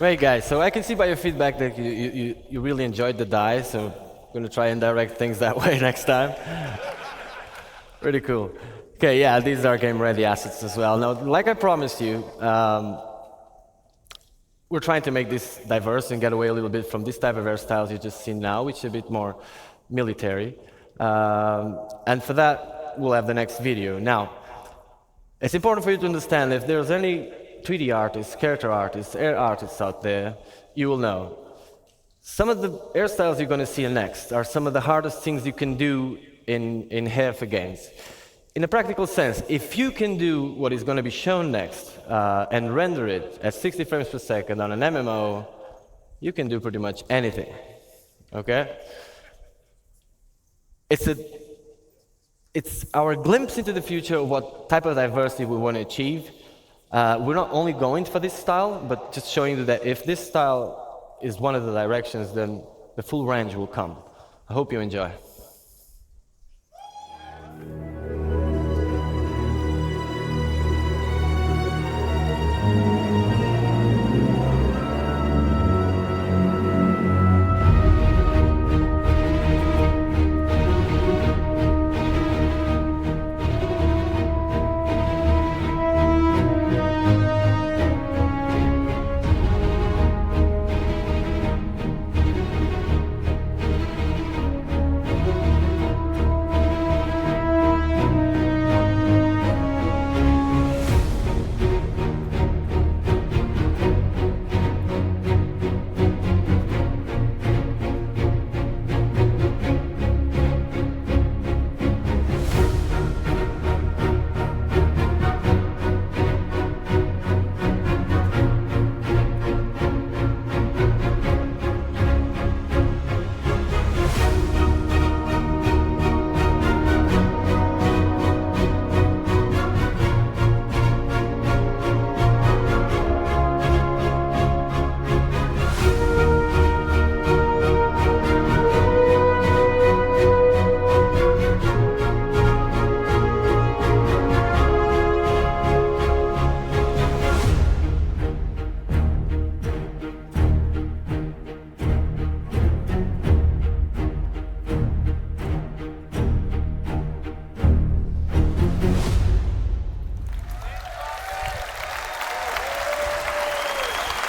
Great, guys. So I can see by your feedback that you really enjoyed the dye, so I'm going to try and direct things that way next time. Pretty cool. Okay, yeah, these are game-ready assets as well. Now, like I promised you, we're trying to make this diverse and get away a little bit from this type of hairstyles you just seen now, which is a bit more military. And for that, we'll have the next video. Now, it's important for you to understand if there's any 3D artists, character artists, air artists out there, you will know. Some of the hairstyles you're going to see next are some of the hardest things you can do in hair for games. In a practical sense, if you can do what is going to be shown next and render it at 60 frames per second on an MMO, you can do pretty much anything. Okay? It's our glimpse into the future of what type of diversity we want to achieve. We're not only going for this style, but just showing you that if this style is one of the directions, then the full range will come. I hope you enjoy.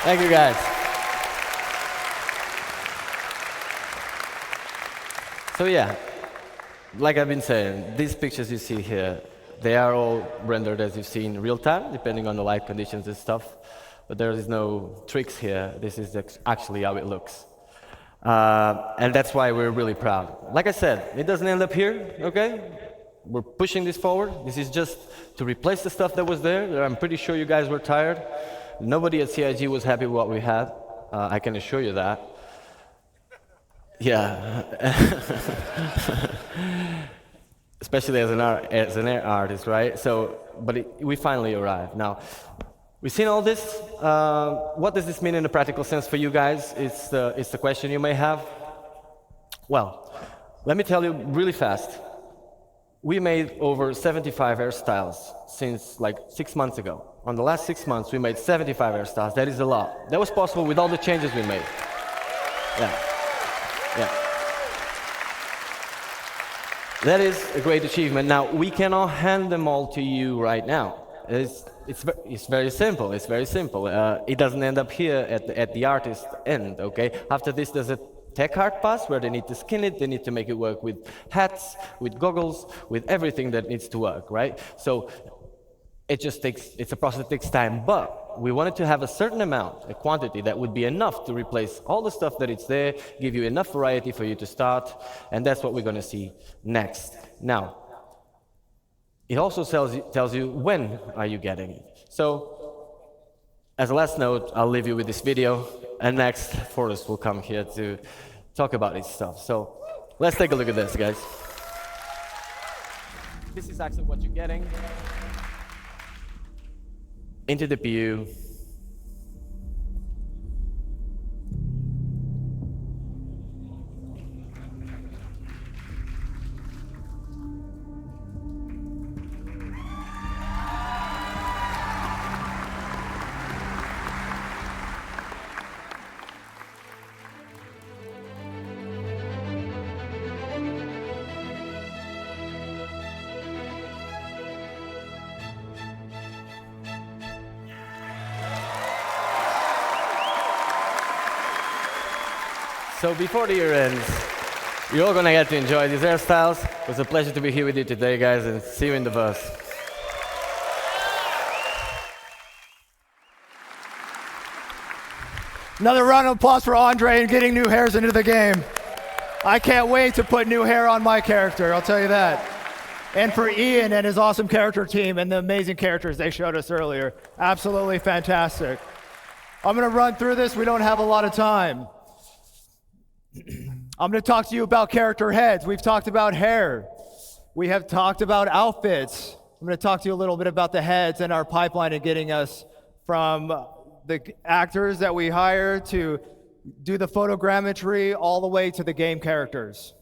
Thank you, guys. So yeah, like I've been saying, these pictures you see here, they are all rendered as you see in real time, depending on the light conditions and stuff. But there is no tricks here. This is actually how it looks. And that's why we're really proud. Like I said, it doesn't end up here, okay? We're pushing this forward. This is just to replace the stuff that was there. I'm pretty sure you guys were tired. Nobody at CIG was happy with what we had. I can assure you that. Yeah. Especially as an air artist, right? So, but we finally arrived. Now, we've seen all this. What does this mean in a practical sense for you guys? It's the question you may have. Well, let me tell you really fast. We made over 75 hairstyles since like 6 months ago. On the last 6 months, we made 75 hairstyles. That is a lot. That was possible with all the changes we made. Yeah. Yeah. That is a great achievement. Now, we cannot hand them all to you right now. It's very simple. It's very simple. It doesn't end up here at the artist end, okay? After this, there's a tech art pass where they need to skin it, they need to make it work with hats, with goggles, with everything that needs to work, right? So it's a process that takes time, but we wanted to have a certain amount, a quantity that would be enough to replace all the stuff that it's there, give you enough variety for you to start, and that's what we're going to see next. Now, it also tells you when are you getting it. So, as a last note, I'll leave you with this video, and next, Forrest will come here to talk about this stuff. So, let's take a look at this, guys. This is actually what you're getting. Into the PU. So before the year ends, you're all gonna get to enjoy these hairstyles. It was a pleasure to be here with you today, guys, and see you in the bus. Another round of applause for Andre and getting new hairs into the game. I can't wait to put new hair on my character, I'll tell you that. And for Ian and his awesome character team and the amazing characters they showed us earlier. Absolutely fantastic. I'm gonna run through this, we don't have a lot of time. I'm gonna talk to you about character heads. We've talked about hair. We have talked about outfits. I'm gonna talk to you a little bit about the heads and our pipeline and getting us from the actors that we hire to do the photogrammetry all the way to the game characters.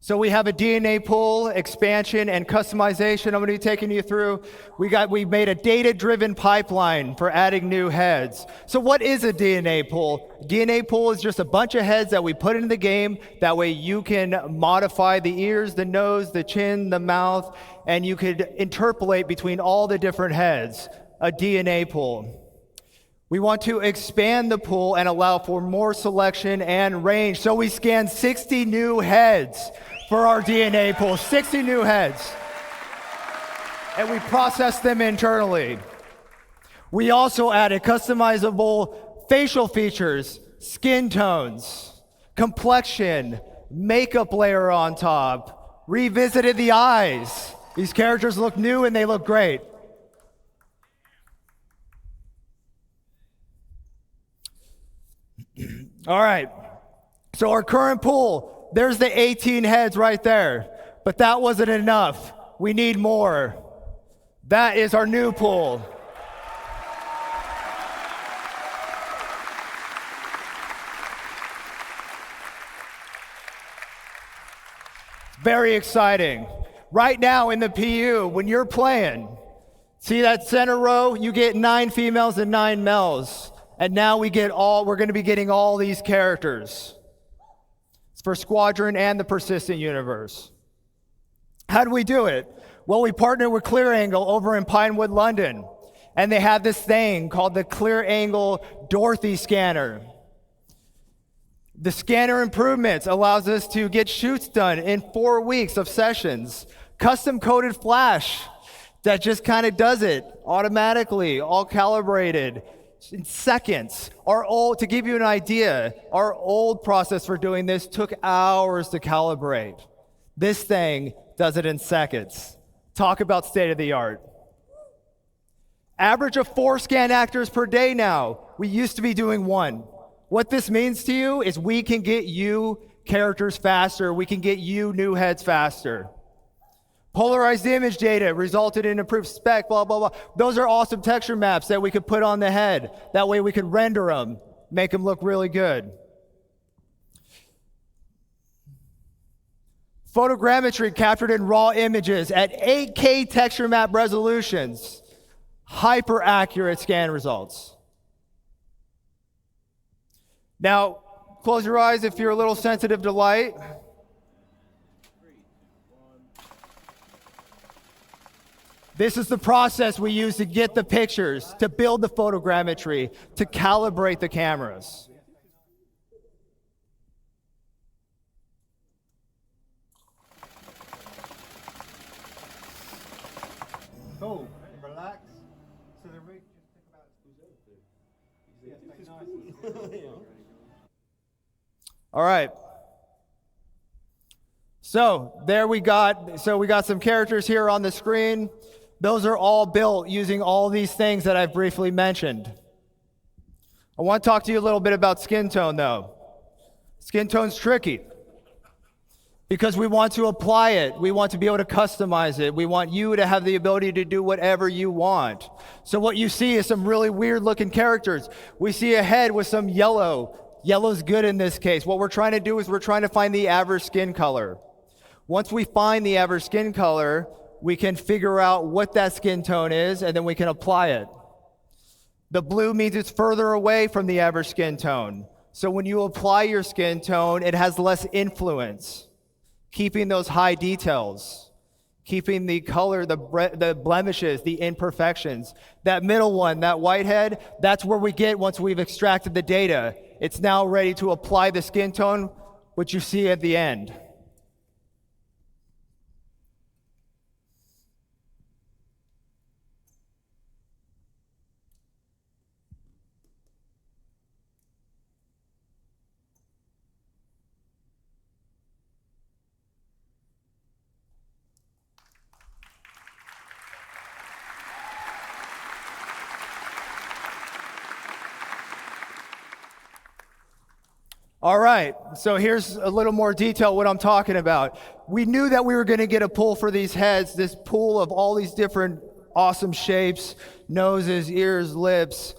So we have a DNA pool, expansion, and customization I'm going to be taking you through. We made a data-driven pipeline for adding new heads. So what is a DNA pool? DNA pool is just a bunch of heads that we put into the game. That way you can modify the ears, the nose, the chin, the mouth, and you could interpolate between all the different heads. A DNA pool. We want to expand the pool and allow for more selection and range. So we scanned 60 new heads for our DNA pool, 60 new heads. And we processed them internally. We also added customizable facial features, skin tones, complexion, makeup layer on top, revisited the eyes. These characters look new and they look great. All right, so our current pool, there's the 18 heads right there, but that wasn't enough. We need more. That is our new pool. Very exciting. Right now in the PU, when you're playing, see that center row? You get 9 females and 9 males. And now we're going to be getting all these characters. It's for Squadron and the Persistent Universe. How do we do it? Well, we partnered with Clear Angle over in Pinewood, London. And they have this thing called the Clear Angle Dorothy Scanner. The scanner improvements allows us to get shoots done in 4 weeks of sessions. Custom coded flash that just kind of does it automatically, all calibrated. In seconds. To give you an idea, our old process for doing this took hours to calibrate. This thing does it in seconds. Talk about state of the art. Average of 4 scan actors per day now. We used to be doing 1. What this means to you is we can get you characters faster. We can get you new heads faster. Polarized image data resulted in improved spec, blah, blah, blah. Those are awesome texture maps that we could put on the head. That way we could render them, make them look really good. Photogrammetry captured in raw images at 8K texture map resolutions. Hyper accurate scan results. Now, close your eyes if you're a little sensitive to light. This is the process we use to get the pictures, to build the photogrammetry, to calibrate the cameras. Cool. Relax. So the rig just think about All right. So we got some characters here on the screen. Those are all built using all these things that I've briefly mentioned. I want to talk to you a little bit about skin tone, though. Skin tone's tricky because we want to apply it. We want to be able to customize it. We want you to have the ability to do whatever you want. So what you see is some really weird-looking characters. We see a head with some yellow. Yellow's good in this case. What we're trying to do is we're trying to find the average skin color. Once we find the average skin color, we can figure out what that skin tone is, and then we can apply it. The blue means it's further away from the average skin tone. So when you apply your skin tone, it has less influence, keeping those high details, keeping the color, the blemishes, the imperfections. That middle one, that white head, that's where we get once we've extracted the data. It's now ready to apply the skin tone, which you see at the end. All right, so here's a little more detail what I'm talking about. We knew that we were going to get a pull for these heads, this pool of all these different awesome shapes, noses, ears, lips.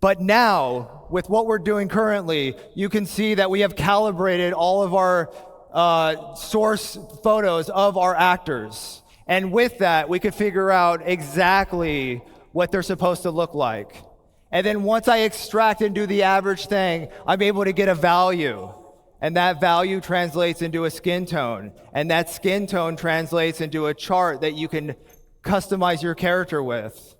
But now, with what we're doing currently, you can see that we have calibrated all of our source photos of our actors. And with that, we could figure out exactly what they're supposed to look like. And then once I extract and do the average thing, I'm able to get a value. And that value translates into a skin tone. And that skin tone translates into a chart that you can customize your character with.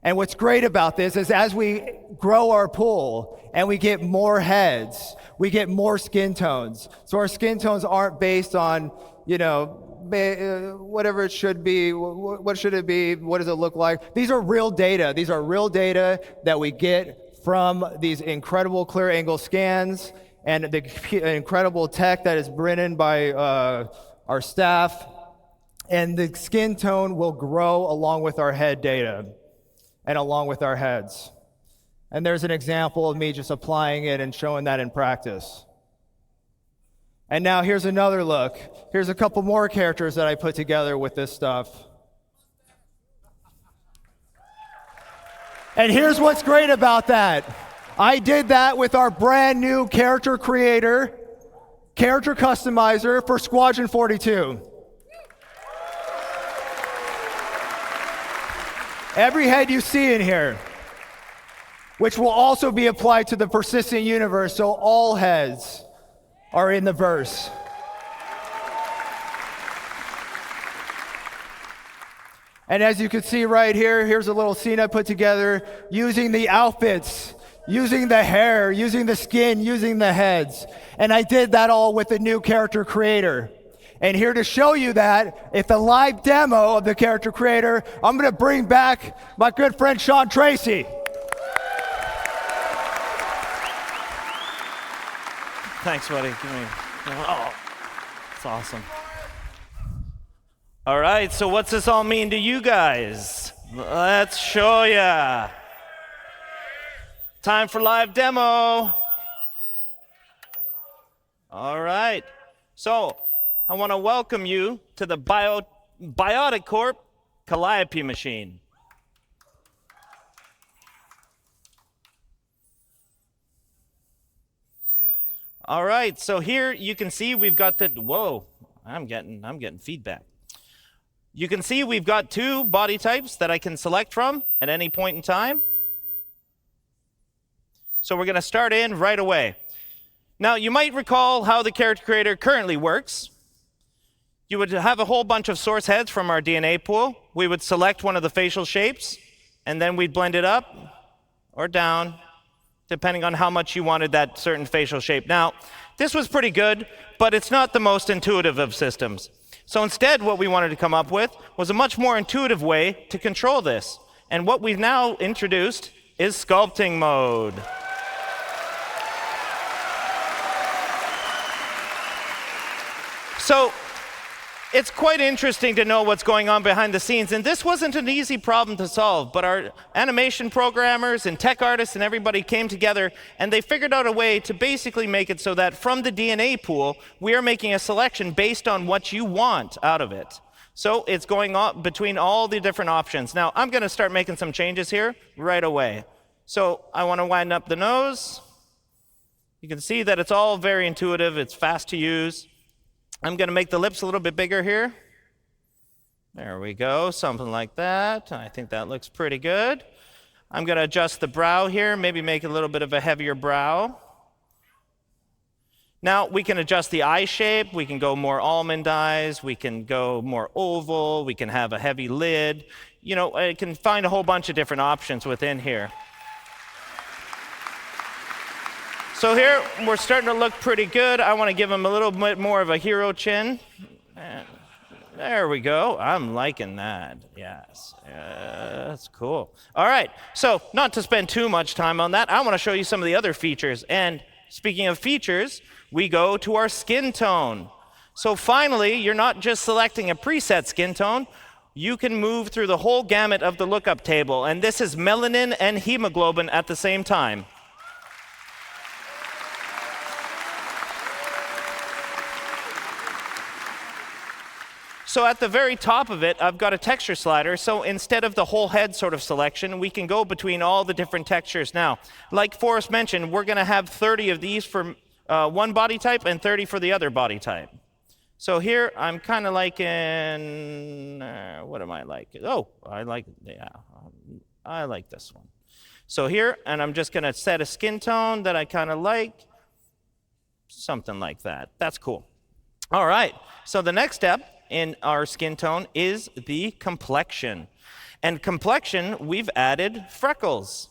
And what's great about this is as we grow our pool and we get more heads, we get more skin tones. So our skin tones aren't based on, you know, whatever it should be, what should it be, what does it look like? These are real data. These are real data that we get from these incredible clear angle scans and the incredible tech that is written by our staff. And the skin tone will grow along with our head data and along with our heads. And there's an example of me just applying it and showing that in practice. And now here's another look. Here's a couple more characters that I put together with this stuff. And here's what's great about that. I did that with our brand new character creator, character customizer for Squadron 42. Every head you see in here, which will also be applied to the persistent universe, so all heads are in the verse. And as you can see right here, here's a little scene I put together using the outfits, using the hair, using the skin, using the heads. And I did that all with the new character creator. And here to show you that, it's a live demo of the character creator, I'm gonna bring back my good friend Sean Tracy. Thanks, buddy. Give me. Oh, it's awesome. All right, so what's this all mean to you guys? Let's show ya. Time for live demo. All right, so I want to welcome you to the Biotic Corp Calliope machine. All right, so here you can see we've got the, whoa, I'm getting feedback. You can see we've got two body types that I can select from at any point in time. So we're gonna start in right away. Now you might recall how the character creator currently works. You would have a whole bunch of source heads from our DNA pool. We would select one of the facial shapes, and then we'd blend it up or down, depending on how much you wanted that certain facial shape. Now, this was pretty good, but it's not the most intuitive of systems. So instead, what we wanted to come up with was a much more intuitive way to control this. And what we've now introduced is sculpting mode. So it's quite interesting to know what's going on behind the scenes, and this wasn't an easy problem to solve, but our animation programmers and tech artists and everybody came together, and they figured out a way to basically make it so that from the DNA pool, we are making a selection based on what you want out of it. So it's going on between all the different options. Now, I'm gonna start making some changes here right away. So I wanna widen up the nose. You can see that it's all very intuitive, it's fast to use. I'm going to make the lips a little bit bigger here. There we go, something like that. I think that looks pretty good. I'm going to adjust the brow here, maybe make a little bit of a heavier brow. Now we can adjust the eye shape. We can go more almond eyes. We can go more oval. We can have a heavy lid. You know, I can find a whole bunch of different options within here. So here, we're starting to look pretty good. I want to give him a little bit more of a hero chin. And there we go. I'm liking that. Yes. That's cool. All right. So not to spend too much time on that, I want to show you some of the other features. And speaking of features, we go to our skin tone. So finally, you're not just selecting a preset skin tone. You can move through the whole gamut of the lookup table. And this is melanin and hemoglobin at the same time. So at the very top of it, I've got a texture slider. So instead of the whole head sort of selection, we can go between all the different textures. Now, like Forrest mentioned, we're going to have 30 of these for one body type and 30 for the other body type. So here, I'm kind of liking, what am I like? Oh, I like this one. So here, and I'm just going to set a skin tone that I kind of like, something like that. That's cool. All right, so the next step in our skin tone is the complexion. And complexion, we've added freckles.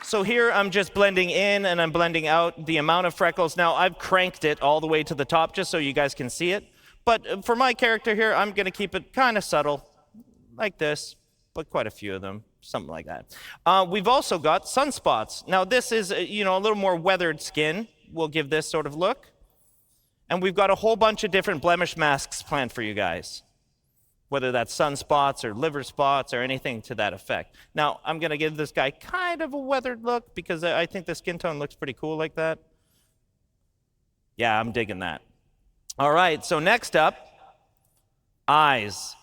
So here I'm just blending in and I'm blending out the amount of freckles. Now I've cranked it all the way to the top just so you guys can see it. But for my character here, I'm going to keep it kind of subtle, like this, but quite a few of them, something like that. We've also got sunspots. Now this is, a little more weathered skin. We'll give this sort of look. And we've got a whole bunch of different blemish masks planned for you guys, whether that's sunspots or liver spots or anything to that effect. Now, I'm going to give this guy kind of a weathered look because I think the skin tone looks pretty cool like that. Yeah, I'm digging that. All right, so next up, eyes.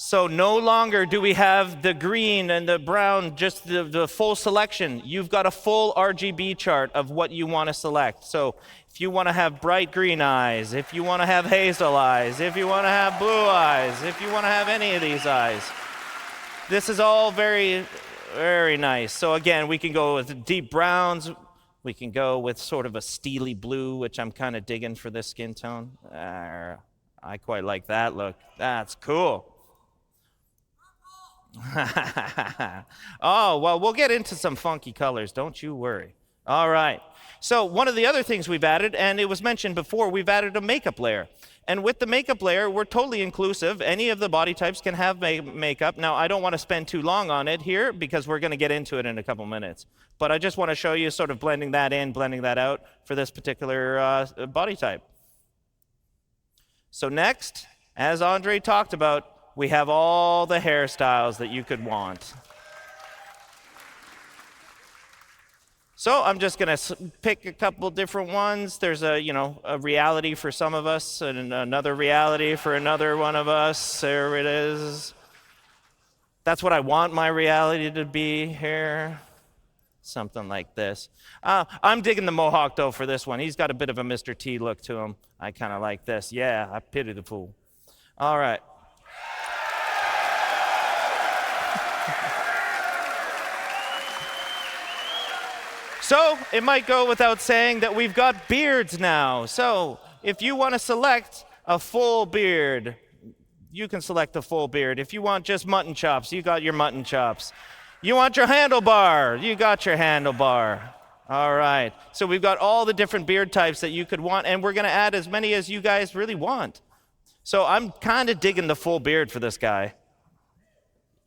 So no longer do we have the green and the brown, just the full selection. You've got a full RGB chart of what you want to select. So if you want to have bright green eyes, if you want to have hazel eyes, if you want to have blue eyes, if you want to have any of these eyes, this is all very, very nice. So again, we can go with deep browns. We can go with sort of a steely blue, which I'm kind of digging for this skin tone. I quite like that look. That's cool. Oh, well, we'll get into some funky colors. Don't you worry. All right. So one of the other things we've added, and it was mentioned before, we've added a makeup layer. And with the makeup layer, we're totally inclusive. Any of the body types can have makeup. Now, I don't want to spend too long on it here because we're going to get into it in a couple minutes. But I just want to show you sort of blending that in, blending that out for this particular body type. So next, as Andre talked about, we have all the hairstyles that you could want. So I'm just going to pick a couple different ones. There's a reality for some of us and another reality for another one of us. There it is. That's what I want my reality to be here. Something like this. I'm digging the mohawk, though, for this one. He's got a bit of a Mr. T look to him. I kind of like this. Yeah, I pity the fool. All right. So it might go without saying that we've got beards now. So if you want to select a full beard, you can select a full beard. If you want just mutton chops, you got your mutton chops. You want your handlebar, you got your handlebar. All right. So we've got all the different beard types that you could want, and we're going to add as many as you guys really want. So I'm kind of digging the full beard for this guy.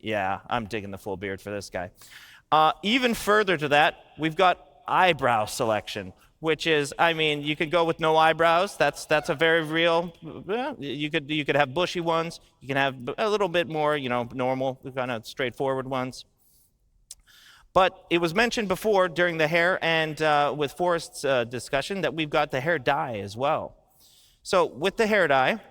Yeah, I'm digging the full beard for this guy. Even further to that, we've got eyebrow selection, which is, you could go with no eyebrows. That's a very real. You could have bushy ones. You can have a little bit more, normal, kind of straightforward ones. But it was mentioned before during the hair and with Forrest's discussion that we've got the hair dye as well. So with the hair dye,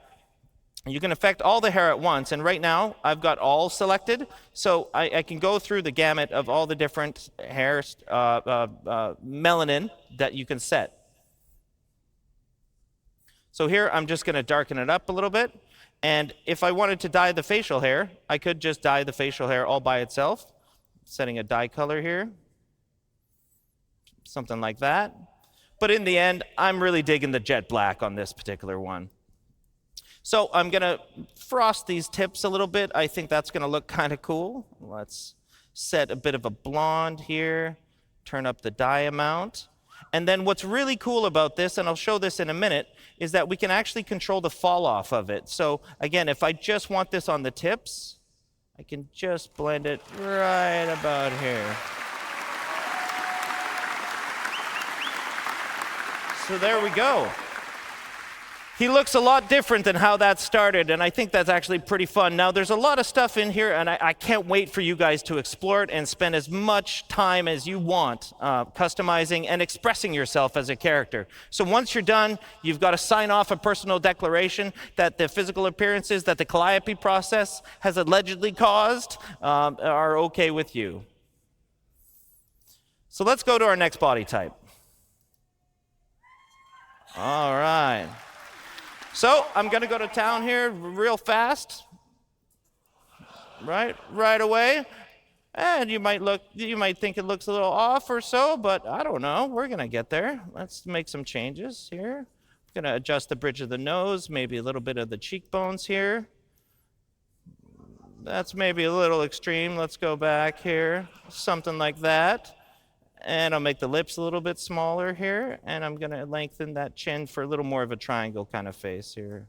you can affect all the hair at once, and right now I've got all selected, so I can go through the gamut of all the different hair melanin that you can set. So here I'm just going to darken it up a little bit, and if I wanted to dye the facial hair, I could just dye the facial hair all by itself, setting a dye color here, something like that. But in the end, I'm really digging the jet black on this particular one. So I'm going to frost these tips a little bit. I think that's going to look kind of cool. Let's set a bit of a blonde here, turn up the dye amount. And then what's really cool about this, and I'll show this in a minute, is that we can actually control the fall off of it. So again, if I just want this on the tips, I can just blend it right about here. So there we go. He looks a lot different than how that started, and I think that's actually pretty fun. Now, there's a lot of stuff in here, and I can't wait for you guys to explore it and spend as much time as you want customizing and expressing yourself as a character. So once you're done, you've got to sign off a personal declaration that the physical appearances that the calliope process has allegedly caused are okay with you. So let's go to our next body type. All right. So I'm going to go to town here real fast, right away. And you might think it looks a little off or so, but I don't know. We're going to get there. Let's make some changes here. I'm going to adjust the bridge of the nose, maybe a little bit of the cheekbones here. That's maybe a little extreme. Let's go back here, something like that. And I'll make the lips a little bit smaller here, and I'm going to lengthen that chin for a little more of a triangle kind of face here.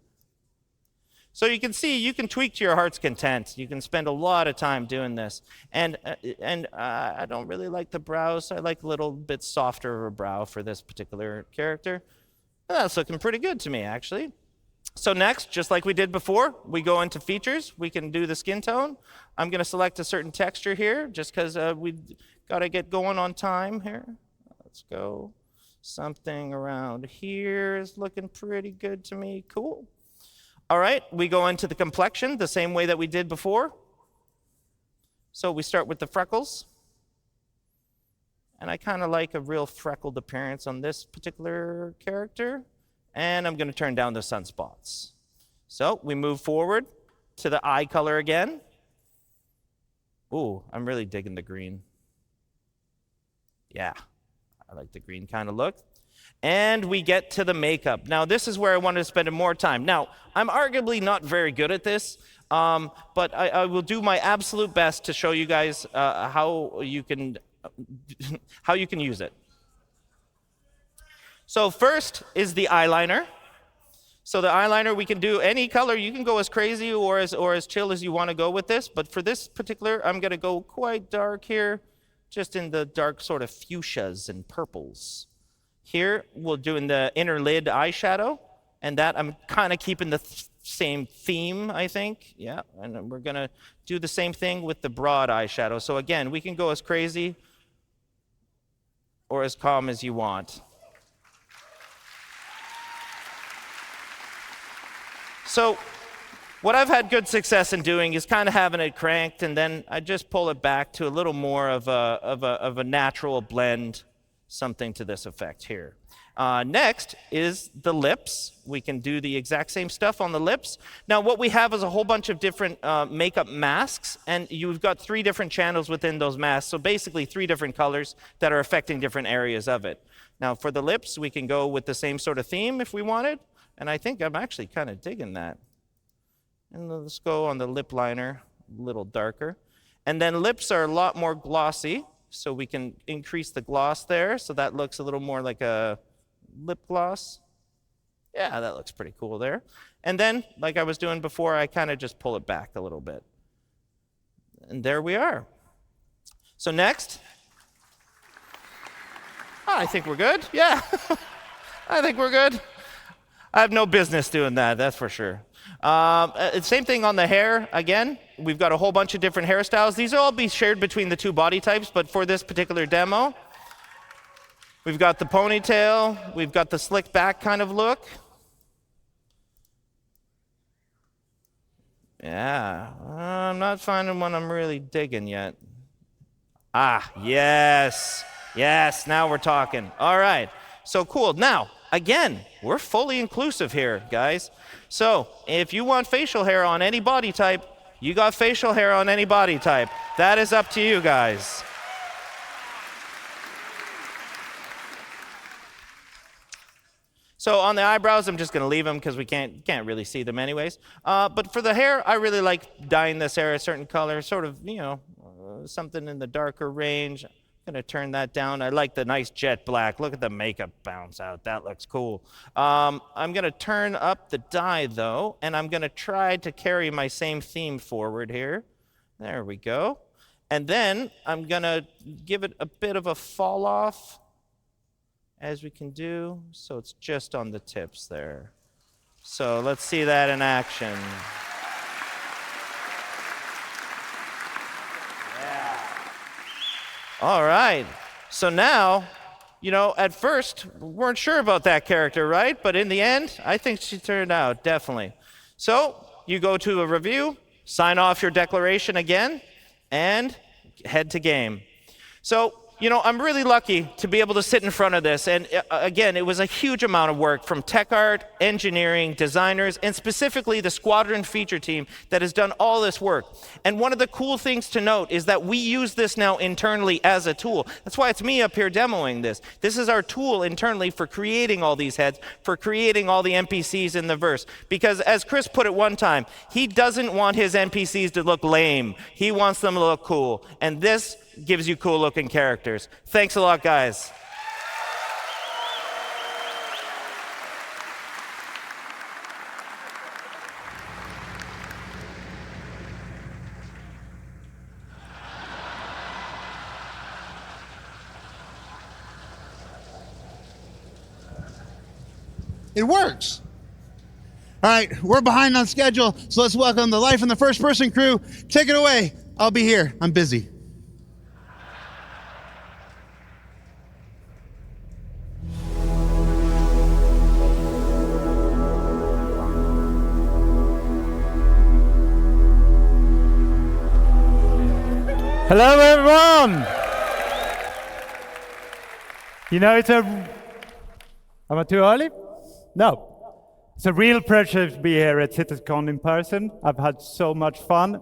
So you can see, you can tweak to your heart's content. You can spend a lot of time doing this. And I don't really like the brows. I like a little bit softer of a brow for this particular character. And that's looking pretty good to me, actually. So next, just like we did before, we go into features. We can do the skin tone. I'm going to select a certain texture here, just because we got to get going on time here. Let's go. Something around here is looking pretty good to me. Cool. All right, we go into the complexion the same way that we did before. So we start with the freckles. And I kind of like a real freckled appearance on this particular character. And I'm going to turn down the sunspots. So we move forward to the eye color again. Ooh, I'm really digging the green. Yeah, I like the green kind of look. And we get to the makeup. Now, this is where I wanted to spend more time. Now, I'm arguably not very good at this, but I will do my absolute best to show you guys how you can use it. So first is the eyeliner. So the eyeliner, we can do any color. You can go as crazy or as chill as you want to go with this. But for this particular, I'm going to go quite dark here, just in the dark sort of fuchsias and purples. Here, we'll do in the inner lid eyeshadow. And that I'm kind of keeping the same theme, I think. Yeah, and we're going to do the same thing with the broad eyeshadow. So again, we can go as crazy or as calm as you want. So what I've had good success in doing is kind of having it cranked, and then I just pull it back to a little more of a natural blend, something to this effect here. Next is the lips. We can do the exact same stuff on the lips. Now what we have is a whole bunch of different makeup masks, and you've got 3 different channels within those masks, so basically 3 different colors that are affecting different areas of it. Now for the lips, we can go with the same sort of theme if we wanted. And I think I'm actually kind of digging that. And let's go on the lip liner, a little darker. And then lips are a lot more glossy, so we can increase the gloss there, so that looks a little more like a lip gloss. Yeah, that looks pretty cool there. And then, like I was doing before, I kind of just pull it back a little bit. And there we are. So next, I think we're good. Yeah, I think we're good. I have no business doing that, that's for sure. Same thing on the hair. Again, we've got a whole bunch of different hairstyles. These will all be shared between the 2 body types, but for this particular demo, we've got the ponytail, we've got the slick back kind of look. Yeah, I'm not finding one I'm really digging yet. Ah, yes, now we're talking. All right, so cool. Now, again, we're fully inclusive here, guys. So if you want facial hair on any body type, you got facial hair on any body type. That is up to you guys. So on the eyebrows, I'm just going to leave them because we can't really see them anyways. But for the hair, I really like dyeing this hair a certain color, sort of, something in the darker range. I'm going to turn that down. I like the nice jet black. Look at the makeup bounce out. That looks cool. I'm going to turn up the dye, though, and I'm going to try to carry my same theme forward here. There we go. And then I'm going to give it a bit of a fall off, as we can do, so it's just on the tips there. So let's see that in action. Yeah. All right, so now, at first, we weren't sure about that character, right? But in the end, I think she turned out, definitely. So you go to a review, sign off your declaration again, and head to game. So, I'm really lucky to be able to sit in front of this. And again, it was a huge amount of work from tech art, engineering, designers, and specifically the squadron feature team that has done all this work. And one of the cool things to note is that we use this now internally as a tool. That's why it's me up here demoing this. This is our tool internally for creating all these heads, for creating all the NPCs in the verse. Because as Chris put it one time, he doesn't want his NPCs to look lame. He wants them to look cool. And this gives you cool looking characters. Thanks a lot, guys. It works. All right, we're behind on schedule, so let's welcome the Life in the First Person crew. Take it away. I'll be here. I'm busy. Hello, everyone. Am I too early? No. It's a real pleasure to be here at CitizenCon in person. I've had so much fun.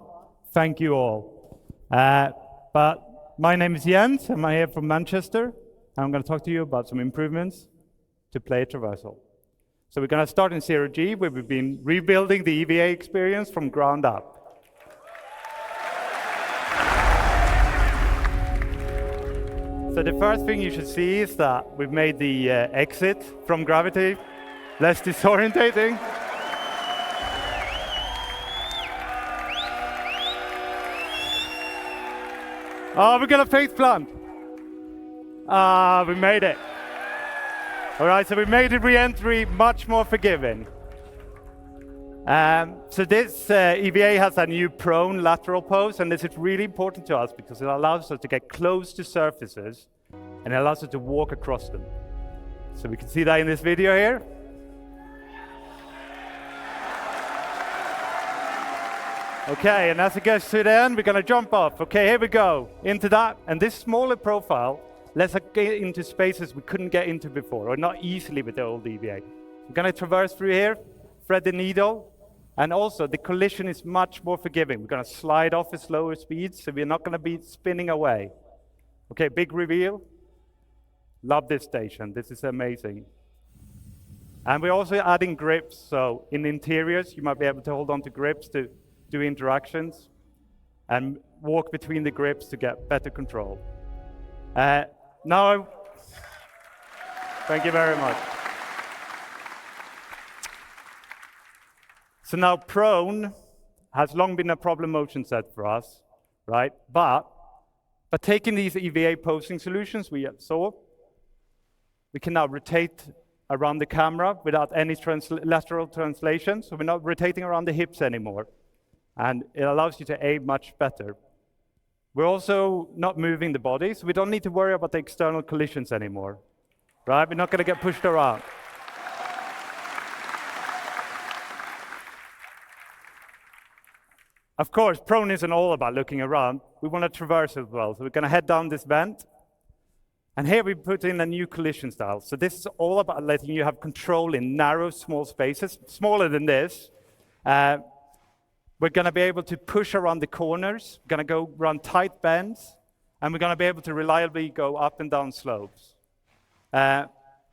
Thank you all. But my name is Jens. I'm here from Manchester. And I'm going to talk to you about some improvements to player traversal. So we're going to start in 0G, where we've been rebuilding the EVA experience from ground up. So the first thing you should see is that we've made the exit from gravity less disorientating. Oh, we're gonna face plant. We made it. All right, so we made the re-entry much more forgiving. So this EVA has a new prone lateral pose, and this is really important to us because it allows us to get close to surfaces, and it allows us to walk across them. So we can see that in this video here. Okay, and as it gets to the end, we're going to jump off. Okay, here we go, into that. And this smaller profile lets us get into spaces we couldn't get into before, or not easily with the old EVA. We're going to traverse through here, thread the needle, and also the collision is much more forgiving. We're going to slide off at slower speeds, so we're not going to be spinning away. Okay, big reveal. Love this station. This is amazing. And we're also adding grips, so in interiors, you might be able to hold on to grips to do interactions and walk between the grips to get better control. Now, thank you very much. So now prone has long been a problem motion set for us, right? But taking these EVA posing solutions we saw, we can now rotate around the camera without any lateral translation, so we're not rotating around the hips anymore. And it allows you to aim much better. We're also not moving the body, so we don't need to worry about the external collisions anymore, right? We're not going to get pushed around. Of course, prone isn't all about looking around. We want to traverse as well, so we're going to head down this vent. And here we put in a new collision style. So this is all about letting you have control in narrow, small spaces, smaller than this. We're going to be able to push around the corners. We're going to go around tight bends. And we're going to be able to reliably go up and down slopes. And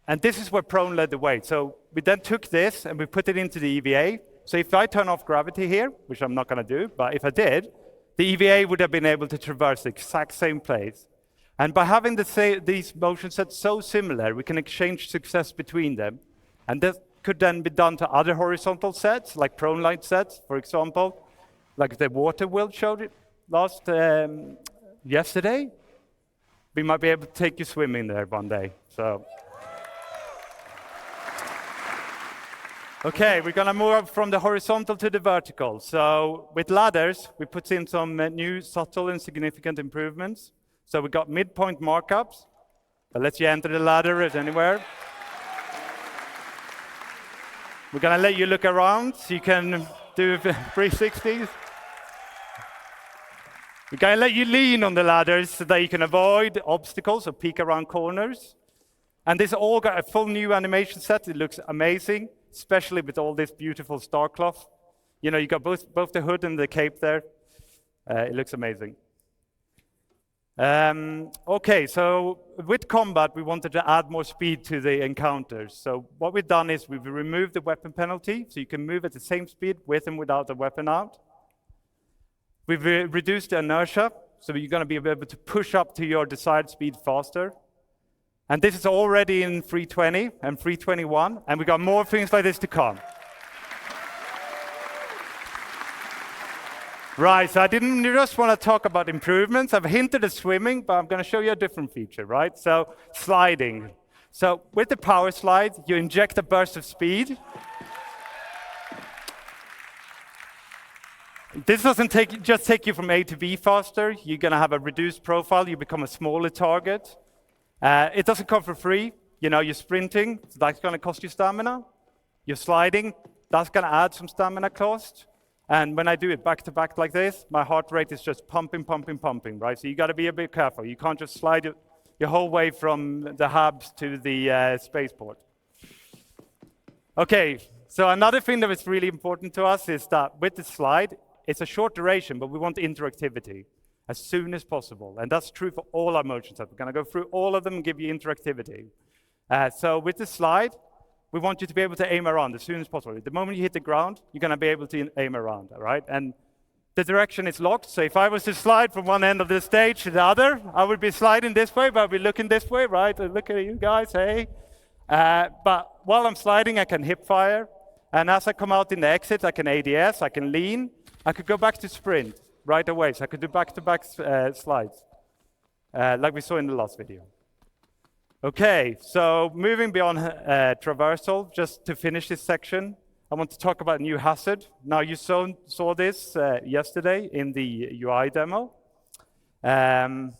And this is where prone led the way. So we then took this and we put it into the EVA. So if I turn off gravity here, which I'm not going to do, but if I did, the EVA would have been able to traverse the exact same place. And by having these motion sets so similar, we can exchange success between them. And that could then be done to other horizontal sets, like prone light sets, for example, like the water wheel showed it yesterday. We might be able to take you swimming there one day. So. Okay, we're going to move from the horizontal to the vertical. So with ladders, we put in some new subtle and significant improvements. So we got midpoint markups that lets you enter the ladder at anywhere. We're going to let you look around so you can do 360s. We're going to let you lean on the ladders so that you can avoid obstacles or peek around corners. And this all got a full new animation set. It looks amazing, especially with all this beautiful star cloth. You know, you got both the hood and the cape there. It looks amazing. Okay, so with combat, we wanted to add more speed to the encounters. So what we've done is we've removed the weapon penalty, so you can move at the same speed with and without the weapon out. We've reduced the inertia, so you're going to be able to push up to your desired speed faster. And this is already in 320 and 321, and we got more things like this to come. Right, so I didn't just want to talk about improvements. I've hinted at swimming, but I'm going to show you a different feature, right? So sliding. So with the power slide, you inject a burst of speed. This doesn't just take you from A to B faster. You're going to have a reduced profile. You become a smaller target. It doesn't come for free. You know, you're sprinting, so that's going to cost you stamina. You're sliding, that's going to add some stamina cost. And when I do it back to back like this, my heart rate is just pumping, pumping, pumping, right? So you got to be a bit careful. You can't just slide your whole way from the hubs to the spaceport. Okay, so another thing that is really important to us is that with the slide, it's a short duration, but we want interactivity as soon as possible. And that's true for all our motion sets. We're going to go through all of them and give you interactivity. So with the slide, we want you to be able to aim around as soon as possible. The moment you hit the ground, you're going to be able to aim around, all right? And the direction is locked. So if I was to slide from one end of the stage to the other, I would be sliding this way, but I'd be looking this way, right? Look at you guys, hey. But while I'm sliding, I can hip fire. And as I come out in the exit, I can ADS, I can lean. I could go back to sprint right away. So I could do back-to-back slides, like we saw in the last video. Okay, so moving beyond traversal, just to finish this section, I want to talk about new hazard. Now, you saw this yesterday in the UI demo. I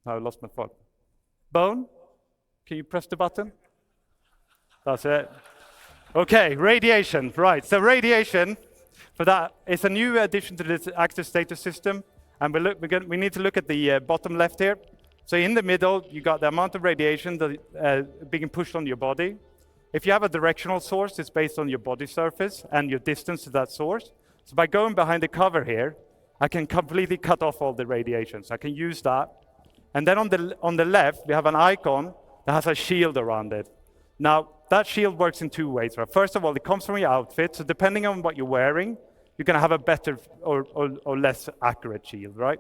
lost my phone. Bone, can you press the button? That's it. Okay, radiation, right. So radiation, for that, is a new addition to this active status system. And we need to look at the bottom left here. So in the middle, you got the amount of radiation that being pushed on your body. If you have a directional source, it's based on your body surface and your distance to that source. So by going behind the cover here, I can completely cut off all the radiation. So I can use that. And then on the left, we have an icon that has a shield around it. Now, that shield works in two ways. Right? First of all, it comes from your outfit. So depending on what you're wearing, you're going to have a better or less accurate shield, right?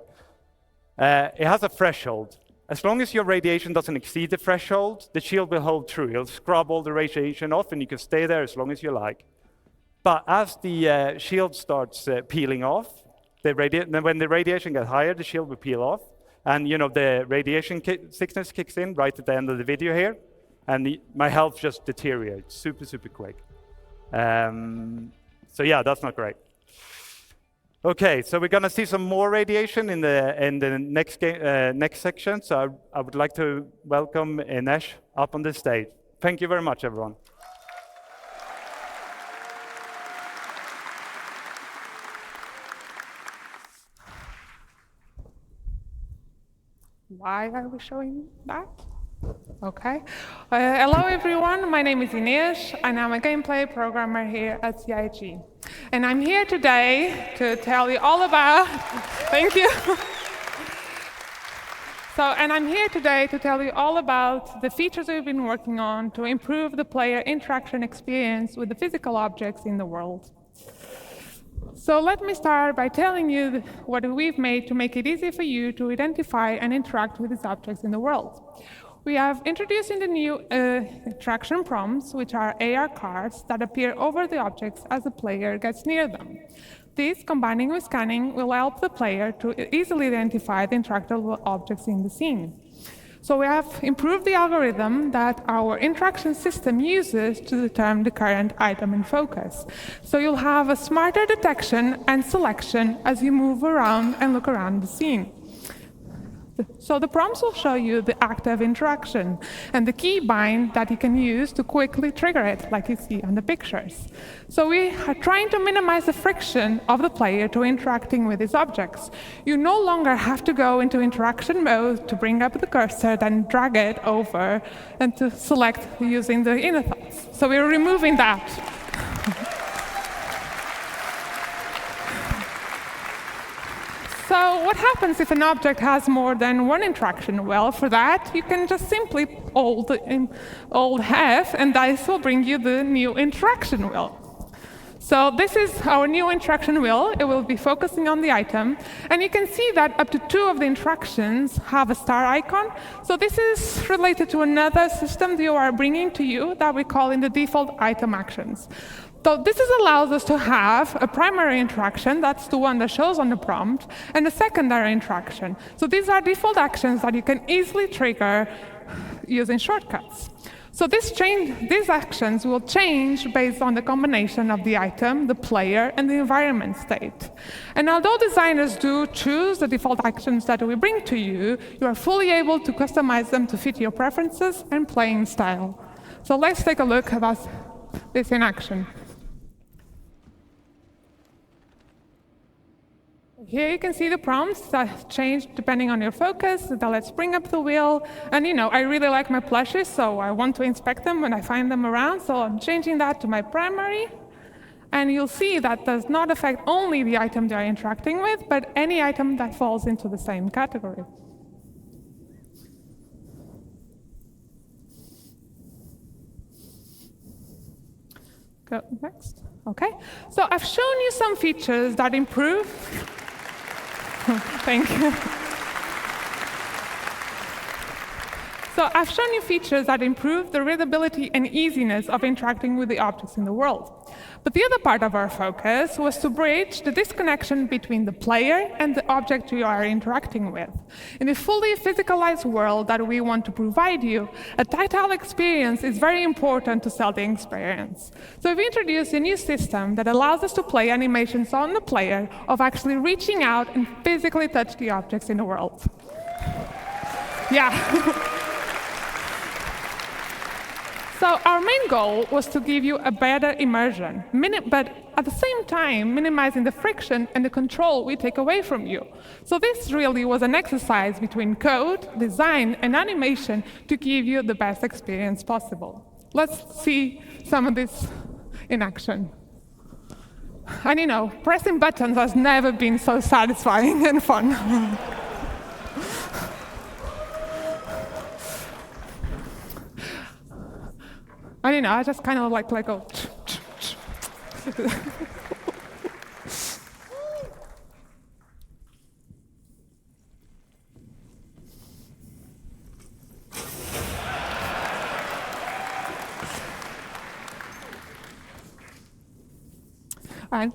It has a threshold. As long as your radiation doesn't exceed the threshold, the shield will hold true. It'll scrub all the radiation off, and you can stay there as long as you like. But as the shield starts peeling off, when the radiation gets higher, the shield will peel off. And you know the radiation sickness kicks in right at the end of the video here, and my health just deteriorates super, super quick. So yeah, that's not great. Okay, so we're going to see some more radiation in the next section. So I would like to welcome Inesh up on the stage. Thank you very much, everyone. Why are we showing that? Okay. Hello, everyone. My name is Inês, and I'm a gameplay programmer here at CIG. And I'm here today to tell you all about, thank you, And I'm here today to tell you all about the features we've been working on to improve the player interaction experience with the physical objects in the world. So let me start by telling you what we've made to make it easy for you to identify and interact with these objects in the world. We have introduced in the new interaction prompts, which are AR cards that appear over the objects as the player gets near them. These, combining with scanning, will help the player to easily identify the interactable objects in the scene. So we have improved the algorithm that our interaction system uses to determine the current item in focus. So you'll have a smarter detection and selection as you move around and look around the scene. So the prompts will show you the active interaction and the key bind that you can use to quickly trigger it, like you see on the pictures. So we are trying to minimize the friction of the player to interacting with these objects. You no longer have to go into interaction mode to bring up the cursor, then drag it over, and to select using the inner thoughts. So we're removing that. So what happens if an object has more than one interaction? Well, for that, you can just simply hold F, and this will bring you the new interaction wheel. So this is our new interaction wheel. It will be focusing on the item. And you can see that up to 2 of the interactions have a star icon. So this is related to another system that you are bringing to you that we call in the default item actions. So this allows us to have a primary interaction, that's the one that shows on the prompt, and a secondary interaction. So these are default actions that you can easily trigger using shortcuts. So these actions will change based on the combination of the item, the player, and the environment state. And although designers do choose the default actions that we bring to you, you are fully able to customize them to fit your preferences and playing style. So let's take a look at this in action. Here you can see the prompts that change depending on your focus. So let's bring up the wheel. And I really like my plushies, so I want to inspect them when I find them around. So I'm changing that to my primary. And you'll see that does not affect only the item they're interacting with, but any item that falls into the same category. Go next. OK. So I've shown you some features that improve. Thank you. So I've shown you features that improve the readability and easiness of interacting with the objects in the world. But the other part of our focus was to bridge the disconnection between the player and the object you are interacting with. In a fully physicalized world that we want to provide you, a tactile experience is very important to sell the experience. So we've introduced a new system that allows us to play animations on the player of actually reaching out and physically touch the objects in the world. Yeah. So our main goal was to give you a better immersion, but at the same time, minimizing the friction and the control we take away from you. So this really was an exercise between code, design, and animation to give you the best experience possible. Let's see some of this in action. And pressing buttons has never been so satisfying and fun. I just kind of like go. And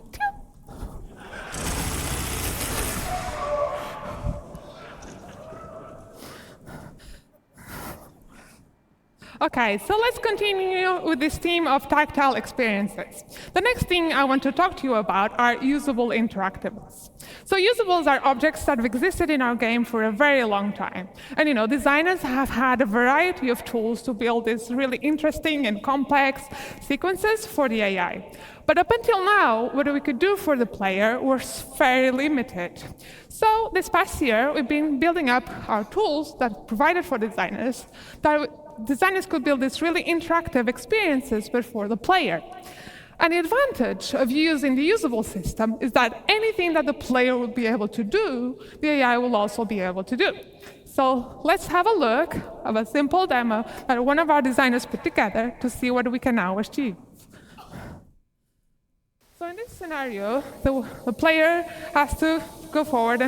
OK, so let's continue with this theme of tactile experiences. The next thing I want to talk to you about are usable interactables. So usables are objects that have existed in our game for a very long time. And designers have had a variety of tools to build these really interesting and complex sequences for the AI. But up until now, what we could do for the player was very limited. So this past year, we've been building up our tools that provided for designers that designers could build these really interactive experiences, but for the player. And the advantage of using the usable system is that anything that the player will be able to do, the AI will also be able to do. So let's have a look of a simple demo that one of our designers put together to see what we can now achieve. So in this scenario, the player has to go forward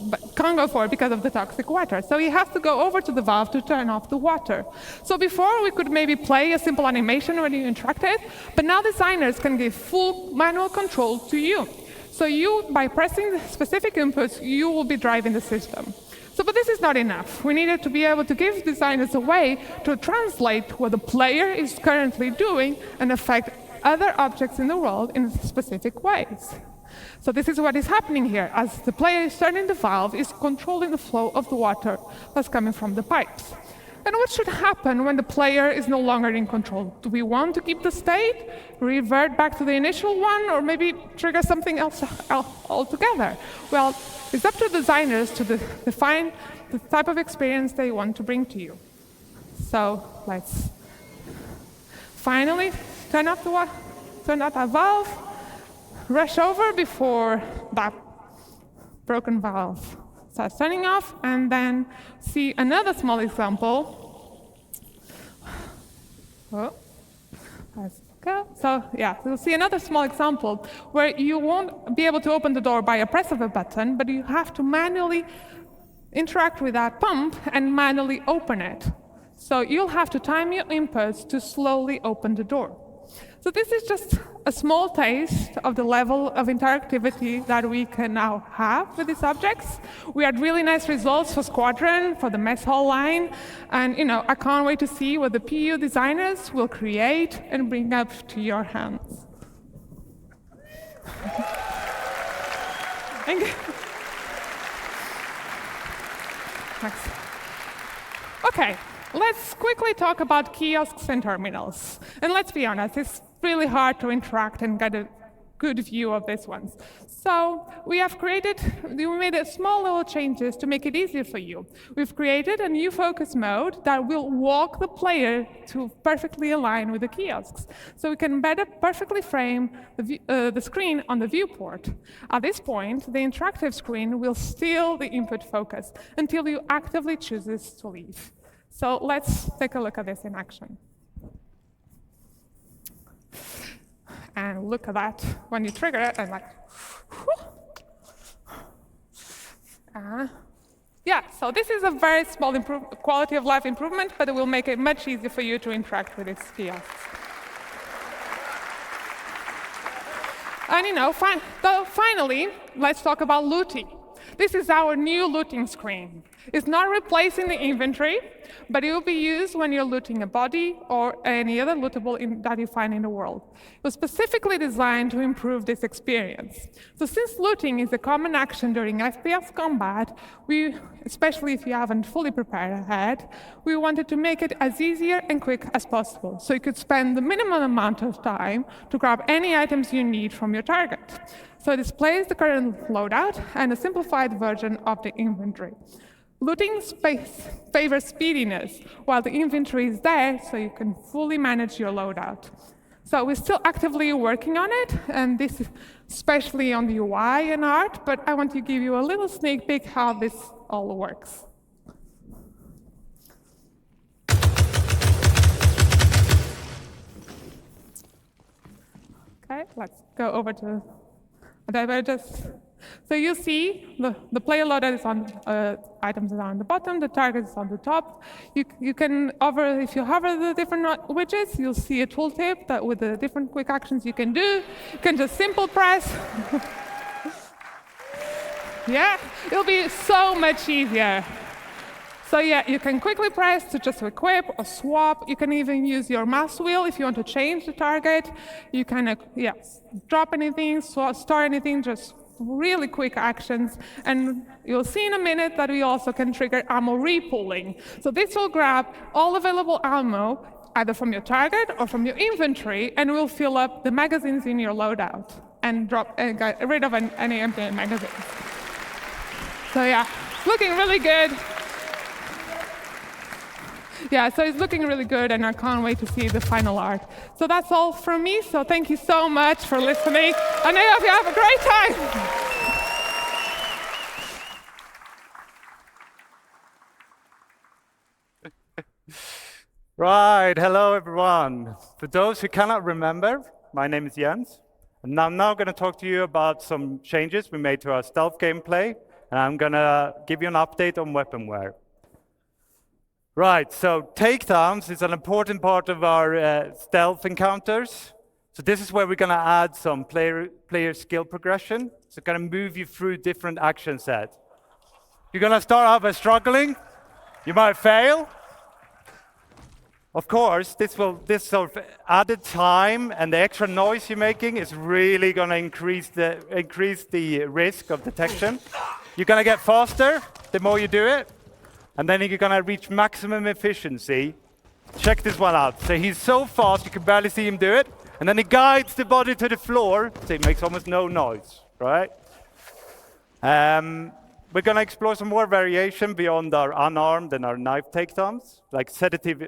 but can't go forward because of the toxic water. So he has to go over to the valve to turn off the water. So before we could maybe play a simple animation when you interacted, but now designers can give full manual control to you. So you, by pressing the specific inputs, you will be driving the system. So, but this is not enough. We needed to be able to give designers a way to translate what the player is currently doing and affect other objects in the world in specific ways. So this is what is happening here. As the player is turning the valve, is controlling the flow of the water that's coming from the pipes. And what should happen when the player is no longer in control? Do we want to keep the state, revert back to the initial one, or maybe trigger something else altogether? Well, it's up to designers to define the type of experience they want to bring to you. So let's finally turn off that valve, rush over before that broken valve starts turning off, and then see another small example. Oh, let's go. So yeah, you'll see another small example where you won't be able to open the door by a press of a button, but you have to manually interact with that pump and manually open it. So you'll have to time your inputs to slowly open the door. So this is just a small taste of the level of interactivity that we can now have with these objects. We had really nice results for Squadron, for the mess hall line, and I can't wait to see what the PU designers will create and bring up to your hands. Thank you. Thanks. Okay. Let's quickly talk about kiosks and terminals. And let's be honest, it's really hard to interact and get a good view of these ones. So we made a small little changes to make it easier for you. We've created a new focus mode that will walk the player to perfectly align with the kiosks. So we can better perfectly frame the screen on the viewport. At this point, the interactive screen will steal the input focus until you actively chooses to leave. So let's take a look at this in action. And look at that. When you trigger it, I'm like, yeah, so this is a very small quality of life improvement, but it will make it much easier for you to interact with these kiosks. And finally, let's talk about looting. This is our new looting screen. It's not replacing the inventory, but it will be used when you're looting a body or any other lootable that you find in the world. It was specifically designed to improve this experience. So since looting is a common action during FPS combat, especially if you haven't fully prepared ahead, we wanted to make it as easier and quick as possible, so you could spend the minimum amount of time to grab any items you need from your target. So it displays the current loadout and a simplified version of the inventory. Looting favors speediness, while the inventory is there so you can fully manage your loadout. So we're still actively working on it, and this is especially on the UI and art, but I want to give you a little sneak peek how this all works. Okay, let's go over to so you see the player loadout is on items are on the bottom, the target is on the top. You can hover, if you hover the different widgets, you'll see a tooltip that with the different quick actions you can do. You can just simple press. Yeah, it'll be so much easier. So yeah, you can quickly press to just equip or swap. You can even use your mouse wheel if you want to change the target. You can drop anything, store anything, just really quick actions. And you'll see in a minute that we also can trigger ammo repooling. So this will grab all available ammo, either from your target or from your inventory, and will fill up the magazines in your loadout and get rid of any empty magazines. So yeah, it's looking really good. Yeah, so it's looking really good, and I can't wait to see the final art. So that's all from me, so thank you so much for listening, and I hope you have a great time. Right, hello everyone. For those who cannot remember, my name is Jens, and I'm now going to talk to you about some changes we made to our stealth gameplay, and I'm going to give you an update on weaponware. Right, so takedowns is an important part of our stealth encounters. So this is where we're going to add some player skill progression. So it's going to move you through different action sets. You're going to start out by struggling. You might fail. Of course, this sort of added time and the extra noise you're making is really going to increase the risk of detection. You're going to get faster the more you do it, and then you're going to reach maximum efficiency. Check this one out. So he's so fast you can barely see him do it, and then he guides the body to the floor, so it makes almost no noise, right? We're going to explore some more variation beyond our unarmed and our knife takedowns, like sedative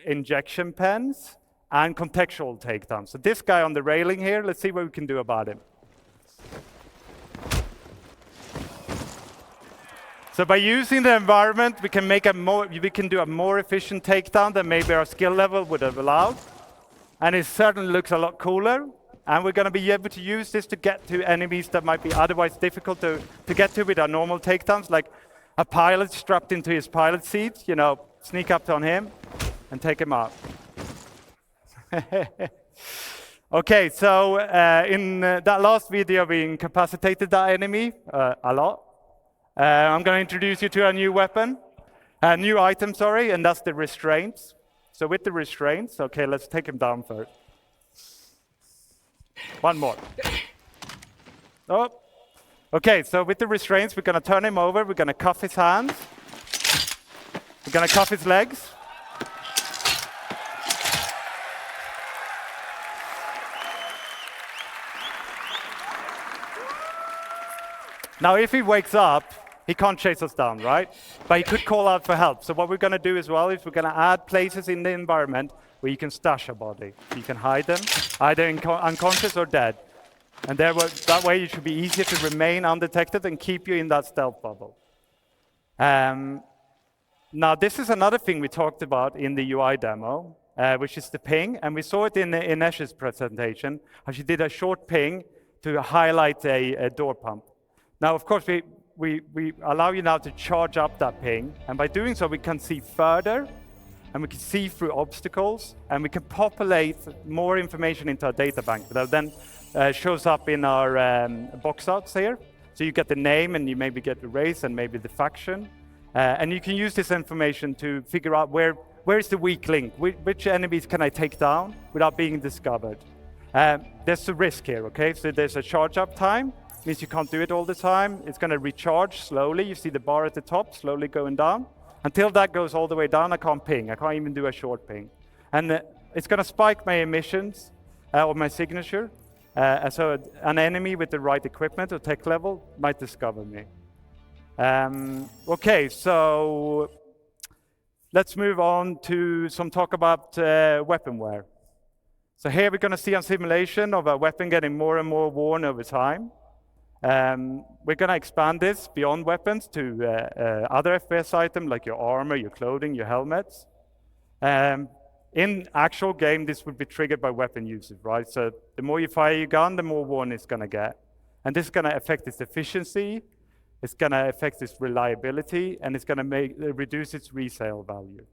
injection pens and contextual takedowns. So this guy on the railing here, let's see what we can do about him. So by using the environment, we can do a more efficient takedown than maybe our skill level would have allowed. And it certainly looks a lot cooler. And we're going to be able to use this to get to enemies that might be otherwise difficult to get to with our normal takedowns, like a pilot strapped into his pilot seat, sneak up on him and take him out. Okay, so in that last video, we incapacitated that enemy a lot. I'm going to introduce you to a new weapon, a new item, sorry, and that's the restraints. So with the restraints, okay, let's take him down first. One more. Oh. Okay, so with the restraints, we're going to turn him over. We're going to cuff his hands. We're going to cuff his legs. Now, if he wakes up, he can't chase us down, right? But he could call out for help. So what we're going to do as well is we're going to add places in the environment where you can stash a body. You can hide them, either unconscious or dead. And that way, it should be easier to remain undetected and keep you in that stealth bubble. Now, this is another thing we talked about in the UI demo, which is the ping. And we saw it in Inesh's presentation, how she did a short ping to highlight a door pump. Now, of course, we allow you now to charge up that ping. And by doing so, we can see further, and we can see through obstacles, and we can populate more information into our data bank that then shows up in our box outs here. So you get the name, and you maybe get the race, and maybe the faction. And you can use this information to figure out where is the weak link, which enemies can I take down without being discovered. There's a risk here, okay? So there's a charge up time. Means you can't do it all the time. It's going to recharge slowly. You see the bar at the top slowly going down. Until that goes all the way down, I can't ping. I can't even do a short ping. And it's going to spike my emissions or my signature. So an enemy with the right equipment or tech level might discover me. Okay, so let's move on to some talk about weaponware. So here we're going to see a simulation of a weapon getting more and more worn over time. We're going to expand this beyond weapons to other FPS items like your armor, your clothing, your helmets. In actual game, this would be triggered by weapon usage, right? So the more you fire your gun, the more worn it's going to get. And this is going to affect its efficiency, it's going to affect its reliability, and it's going to reduce its resale value.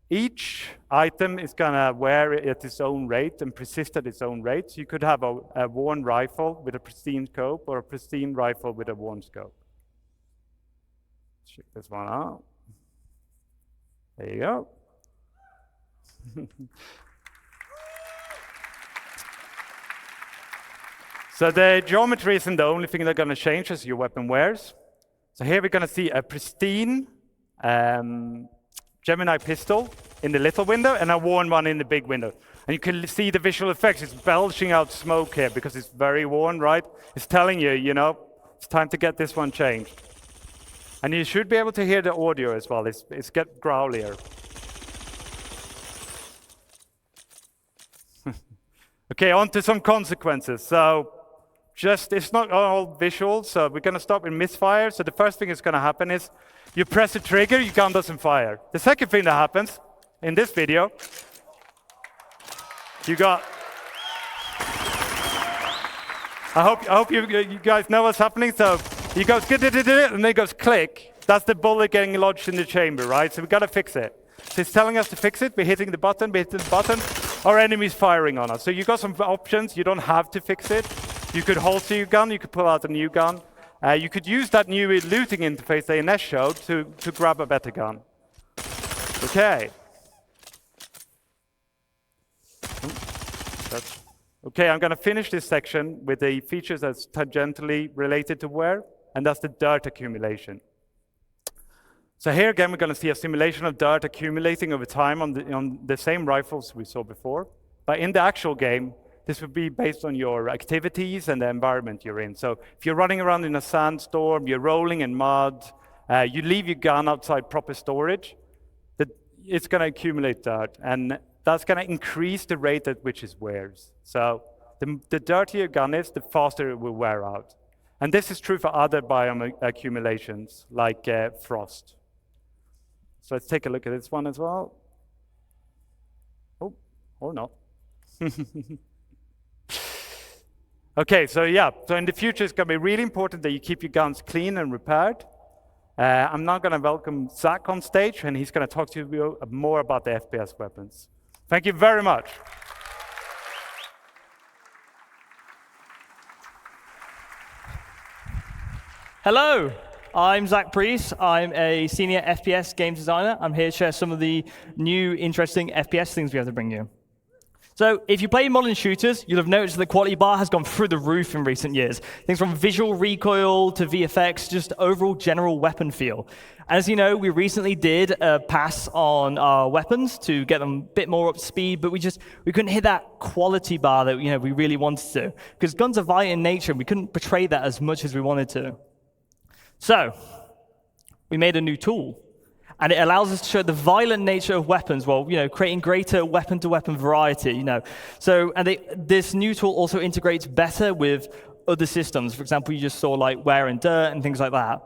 Each item is going to wear at its own rate and persist at its own rate. So you could have a worn rifle with a pristine scope or a pristine rifle with a worn scope. Check this one out. There you go. So the geometry isn't the only thing that's going to change as your weapon wears. So here we're going to see a pristine Gemini pistol in the little window and a worn one in the big window. And you can see the visual effects. It's belching out smoke here because it's very worn, right? It's telling you, it's time to get this one changed. And you should be able to hear the audio as well. It's get growlier. Okay, on to some consequences. So it's not all visual, so we're going to stop with misfire. So the first thing that's going to happen is you press the trigger, your gun doesn't fire. The second thing that happens in this video, you got... I hope you guys know what's happening. So he goes, and then he goes click. That's the bullet getting lodged in the chamber, right? So we've got to fix it. So it's telling us to fix it. We're hitting the button, Our enemy's firing on us. So you've got some options. You don't have to fix it. You could holster your gun. You could pull out a new gun. You could use that new looting interface that Ines showed to grab a better gun. Okay. Okay, I'm going to finish this section with the features that's tangentially related to wear, and that's the dirt accumulation. So here again, we're going to see a simulation of dirt accumulating over time on the same rifles we saw before. But in the actual game, this would be based on your activities and the environment you're in. So if you're running around in a sandstorm, you're rolling in mud, you leave your gun outside proper storage, it's going to accumulate dirt. And that's going to increase the rate at which it wears. So the dirtier your gun is, the faster it will wear out. And this is true for other biome accumulations, like frost. So let's take a look at this one as well. Oh, or not. Okay, so yeah, so in the future it's going to be really important that you keep your guns clean and repaired. I'm now going to welcome Zach on stage, and he's going to talk to you more about the FPS weapons. Thank you very much. Hello, I'm Zach Priest. I'm a senior FPS game designer. I'm here to share some of the new, interesting FPS things we have to bring you. So if you play modern shooters, you'll have noticed the quality bar has gone through the roof in recent years. Things from visual recoil to VFX, just overall general weapon feel. As you know, we recently did a pass on our weapons to get them a bit more up to speed, but we couldn't hit that quality bar that we really wanted to. Because guns are violent in nature, and we couldn't portray that as much as we wanted to. So we made a new tool. And it allows us to show the violent nature of weapons while, creating greater weapon-to-weapon variety, So, this new tool also integrates better with other systems. For example, you just saw like wear and dirt and things like that.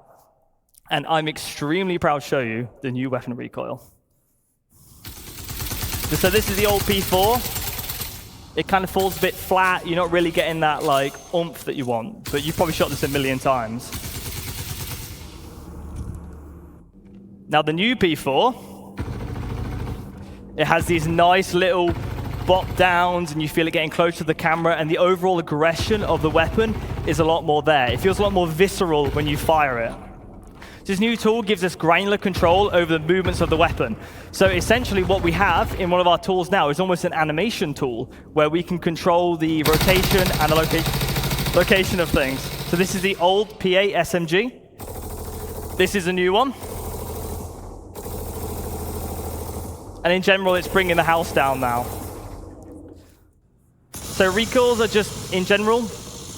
And I'm extremely proud to show you the new weapon recoil. So this is the old P4. It kind of falls a bit flat. You're not really getting that like oomph that you want, but you've probably shot this a million times. Now the new P4, it has these nice little bop downs, and you feel it getting close to the camera, and the overall aggression of the weapon is a lot more there. It feels a lot more visceral when you fire it. This new tool gives us granular control over the movements of the weapon. So essentially what we have in one of our tools now is almost an animation tool where we can control the rotation and the location of things. So this is the old PA SMG. This is a new one. And in general, it's bringing the house down now. So recoils are just, in general,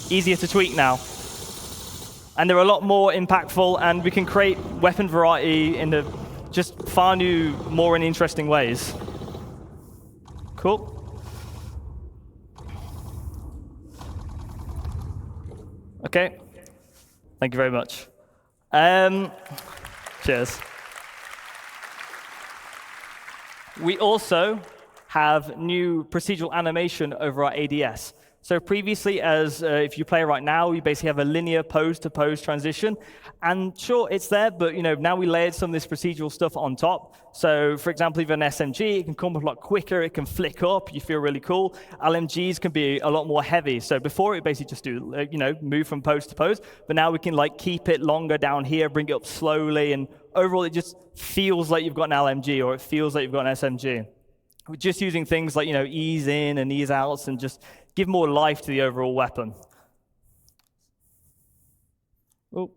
easier to tweak now. And they're a lot more impactful, and we can create weapon variety in just far new, more and interesting ways. Cool. Okay. Thank you very much. Cheers. We also have new procedural animation over our ADS. So previously, if you play right now, you basically have a linear pose-to-pose transition. And sure, it's there, but now we layered some of this procedural stuff on top. So for example, if you have an SMG, it can come up a lot quicker, it can flick up, you feel really cool. LMGs can be a lot more heavy. So before, it basically just do, move from pose to pose, but now we can keep it longer down here, bring it up slowly, and overall, it just feels like you've got an LMG, or it feels like you've got an SMG. We're just using things like, ease in and ease outs, and just give more life to the overall weapon. Oh,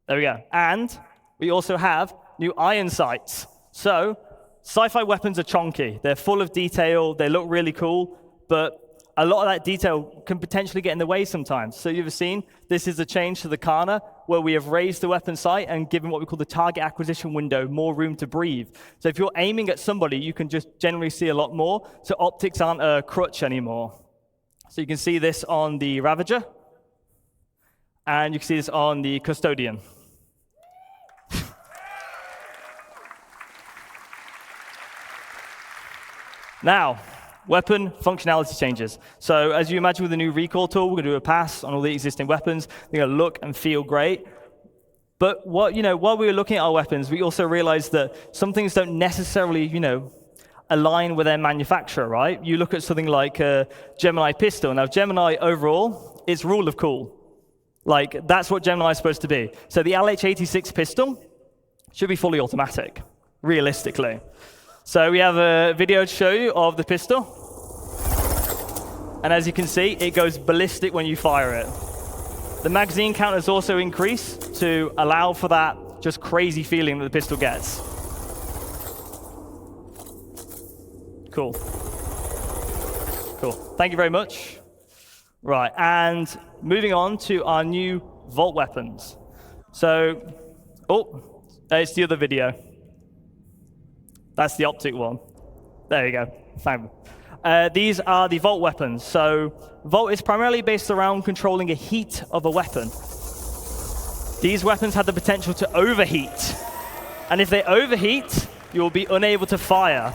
there we go. And we also have new iron sights. So sci-fi weapons are chonky. They're full of detail. They look really cool, but a lot of that detail can potentially get in the way sometimes. So you've seen, this is a change to the Kana, where we have raised the weapon sight and given what we call the target acquisition window more room to breathe. So if you're aiming at somebody, you can just generally see a lot more, so optics aren't a crutch anymore. So you can see this on the Ravager, and you can see this on the Custodian. Now, weapon functionality changes. So as you imagine with the new recall tool, we're going to do a pass on all the existing weapons. They're going to look and feel great. But while we were looking at our weapons, we also realized that some things don't necessarily, align with their manufacturer, right? You look at something like a Gemini pistol. Now, Gemini overall, it's rule of cool. Like, that's what Gemini is supposed to be. So the LH86 pistol should be fully automatic, realistically. So we have a video to show you of the pistol. And as you can see, it goes ballistic when you fire it. The magazine count has also increased to allow for that just crazy feeling that the pistol gets. Cool. Cool. Thank you very much. Right, and moving on to our new Vault weapons. So, it's the other video. That's the optic one. There you go. Thank you. These are the Vault weapons. So Vault is primarily based around controlling a heat of a weapon. These weapons have the potential to overheat. And if they overheat, you will be unable to fire.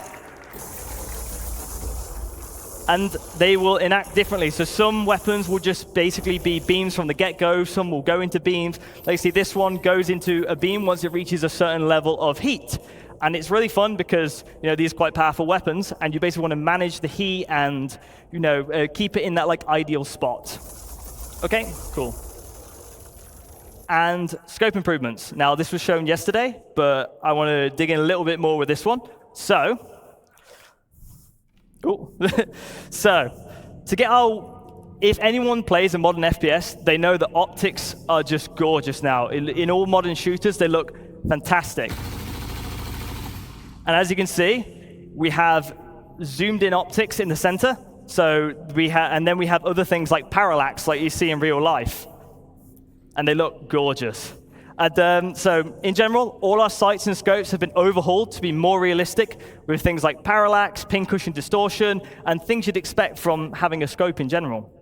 And they will enact differently. So some weapons will just basically be beams from the get-go. Some will go into beams. Like you see, this one goes into a beam once it reaches a certain level of heat. And it's really fun because these are quite powerful weapons, and you basically want to manage the heat and keep it in that ideal spot. Okay, cool. And scope improvements. Now this was shown yesterday, but I want to dig in a little bit more with this one. So, to get if anyone plays a modern FPS, they know the optics are just gorgeous now. In all modern shooters, they look fantastic. And as you can see, we have zoomed in optics in the center. So and then we have other things like parallax, like you see in real life. And they look gorgeous. And so in general, all our sights and scopes have been overhauled to be more realistic with things like parallax, pin cushion distortion, and things you'd expect from having a scope in general.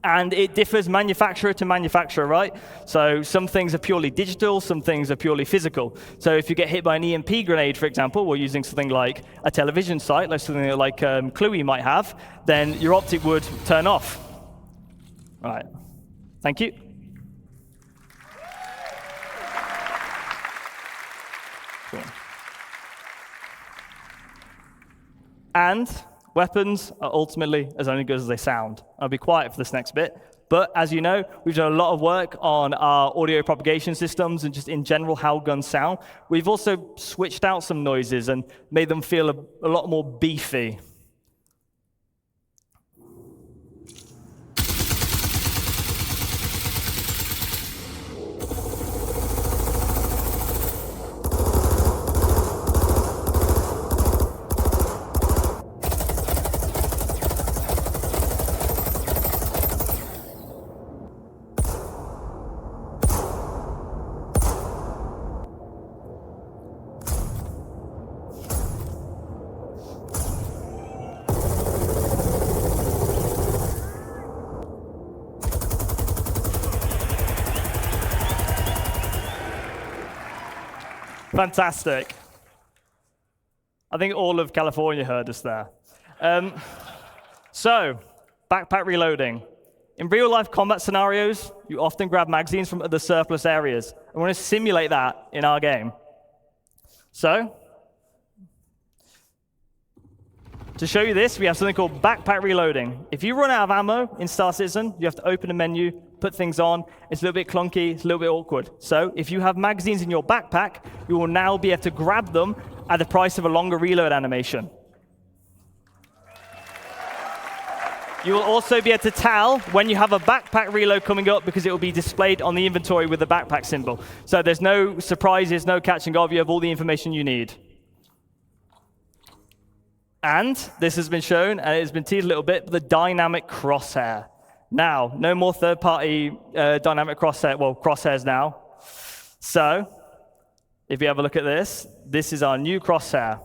And it differs manufacturer to manufacturer, right? So some things are purely digital, some things are purely physical. So if you get hit by an EMP grenade, for example, or using something like a television sight, like something like Cluey might have, then your optic would turn off. All right. Thank you. Cool. And weapons are ultimately as only good as they sound. I'll be quiet for this next bit. But as you know, we've done a lot of work on our audio propagation systems and just in general how guns sound. We've also switched out some noises and made them feel a lot more beefy. Fantastic. I think all of California heard us there. So, backpack reloading. In real-life combat scenarios, you often grab magazines from other surplus areas. I want to simulate that in our game. So, to show you this, we have something called backpack reloading. If you run out of ammo in Star Citizen, you have to open a menu, put things on. It's a little bit clunky, it's a little bit awkward. So if you have magazines in your backpack, you will now be able to grab them at the price of a longer reload animation. You will also be able to tell when you have a backpack reload coming up because it will be displayed on the inventory with the backpack symbol. So there's no surprises, no catching of. You have all the information you need. And this has been shown, and it's been teased a little bit, but the dynamic crosshair. Now, no more third-party dynamic crosshair, well, crosshairs now. So, if you have a look at this, this is our new crosshair.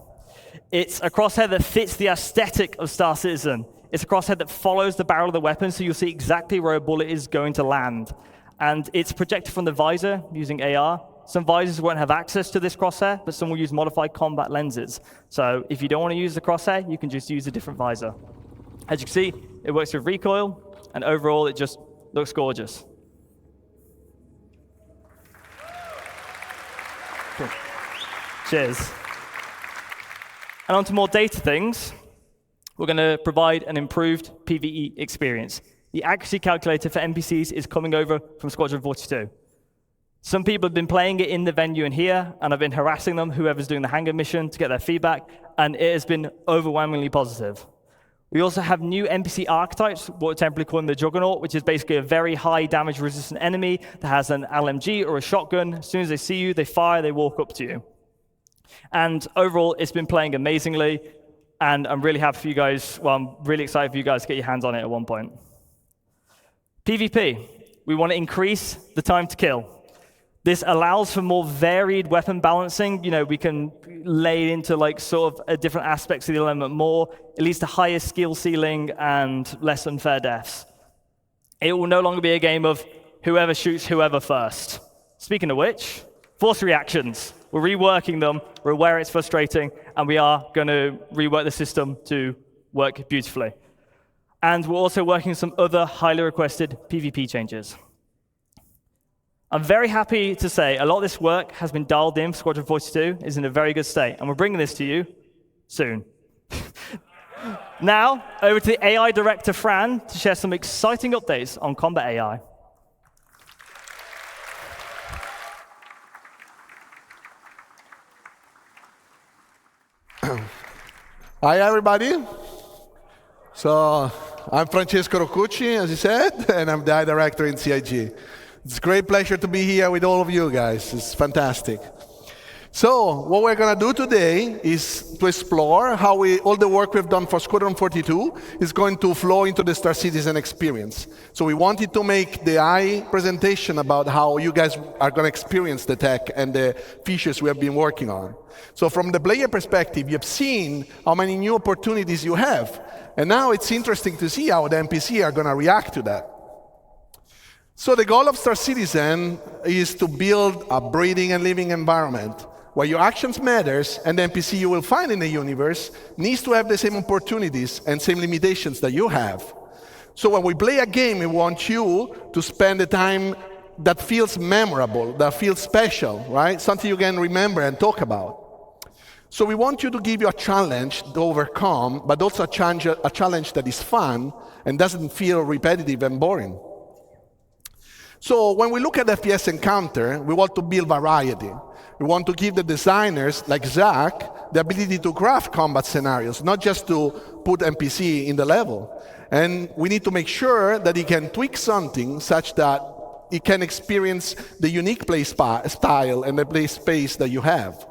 It's a crosshair that fits the aesthetic of Star Citizen. It's a crosshair that follows the barrel of the weapon, so you'll see exactly where a bullet is going to land. And it's projected from the visor using AR. Some visors won't have access to this crosshair, but some will use modified combat lenses. So if you don't want to use the crosshair, you can just use a different visor. As you can see, it works with recoil, and overall, it just looks gorgeous. Cool. Cheers. And on to more data things. We're going to provide an improved PvE experience. The accuracy calculator for NPCs is coming over from Squadron 42. Some people have been playing it in the venue and here, and I've been harassing them, whoever's doing the hangar mission, to get their feedback, and it has been overwhelmingly positive. We also have new NPC archetypes, what we're temporarily calling the Juggernaut, which is basically a very high damage resistant enemy that has an LMG or a shotgun. As soon as they see you, they fire, they walk up to you. And overall, it's been playing amazingly, and I'm really happy for you guys, well, I'm really excited for you guys to get your hands on it at one point. PvP, we want to increase the time to kill. This allows for more varied weapon balancing. You know, we can lay into like sort of different aspects of the element more. It leads to higher skill ceiling and less unfair deaths. It will no longer be a game of whoever shoots whoever first. Speaking of which, force reactions. We're reworking them. We're aware it's frustrating, and we are going to rework the system to work beautifully. And we're also working on some other highly requested PvP changes. I'm very happy to say a lot of this work has been dialed in for Squadron 42, is in a very good state, and we're bringing this to you soon. Now, over to the AI director, Fran, to share some exciting updates on combat AI. Hi, everybody. So I'm Francesco Roccucci, as you said, and I'm the AI director in CIG. It's a great pleasure to be here with all of you guys. It's fantastic. So what we're going to do today is to explore how all the work we've done for Squadron 42 is going to flow into the Star Citizen experience. So we wanted to make the AI presentation about how you guys are going to experience the tech and the features we have been working on. So from the player perspective, you've seen how many new opportunities you have. And now it's interesting to see how the NPC are going to react to that. So the goal of Star Citizen is to build a breathing and living environment where your actions matters, and the NPC you will find in the universe needs to have the same opportunities and same limitations that you have. So when we play a game, we want you to spend the time that feels memorable, that feels special, right? Something you can remember and talk about. So we want you to give you a challenge to overcome, but also a challenge that is fun and doesn't feel repetitive and boring. So when we look at FPS encounter, we want to build variety. We want to give the designers, like Zach, the ability to craft combat scenarios, not just to put NPC in the level. And we need to make sure that he can tweak something such that he can experience the unique play style and the play space that you have.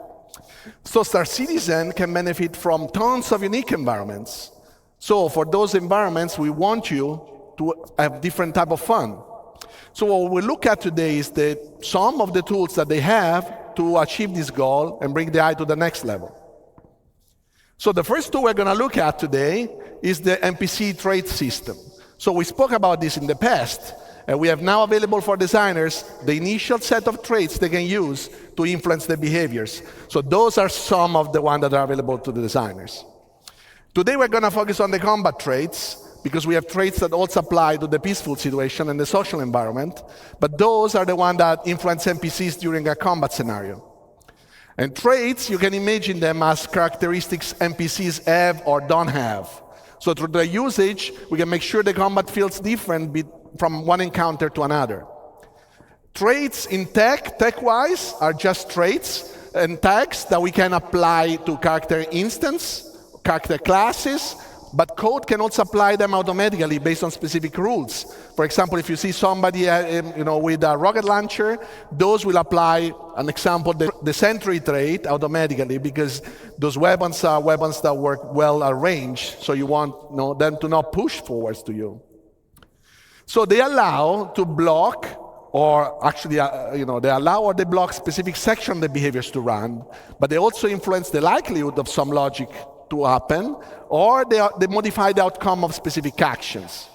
So Star Citizen can benefit from tons of unique environments. So for those environments, we want you to have different type of fun. So what we'll look at today is some of the tools that they have to achieve this goal and bring the AI to the next level. So the first tool we're going to look at today is the NPC trait system. So we spoke about this in the past, and we have now available for designers the initial set of traits they can use to influence the behaviors. So those are some of the ones that are available to the designers. Today we're going to focus on the combat traits, because we have traits that also apply to the peaceful situation and the social environment, but those are the ones that influence NPCs during a combat scenario. And traits, you can imagine them as characteristics NPCs have or don't have. So through the usage, we can make sure the combat feels different from one encounter to another. Traits in tech-wise, are just traits and tags that we can apply to character instance, character classes, but code can also apply them automatically based on specific rules. For example, if you see somebody with a rocket launcher, those will apply, an example, the sentry trait automatically, because those weapons are weapons that work well at range, so you want them to not push forwards to you. So they allow to block, or actually, they allow or they block specific section of the behaviors to run, but they also influence the likelihood of some logic to happen, or they modify the outcome of specific actions.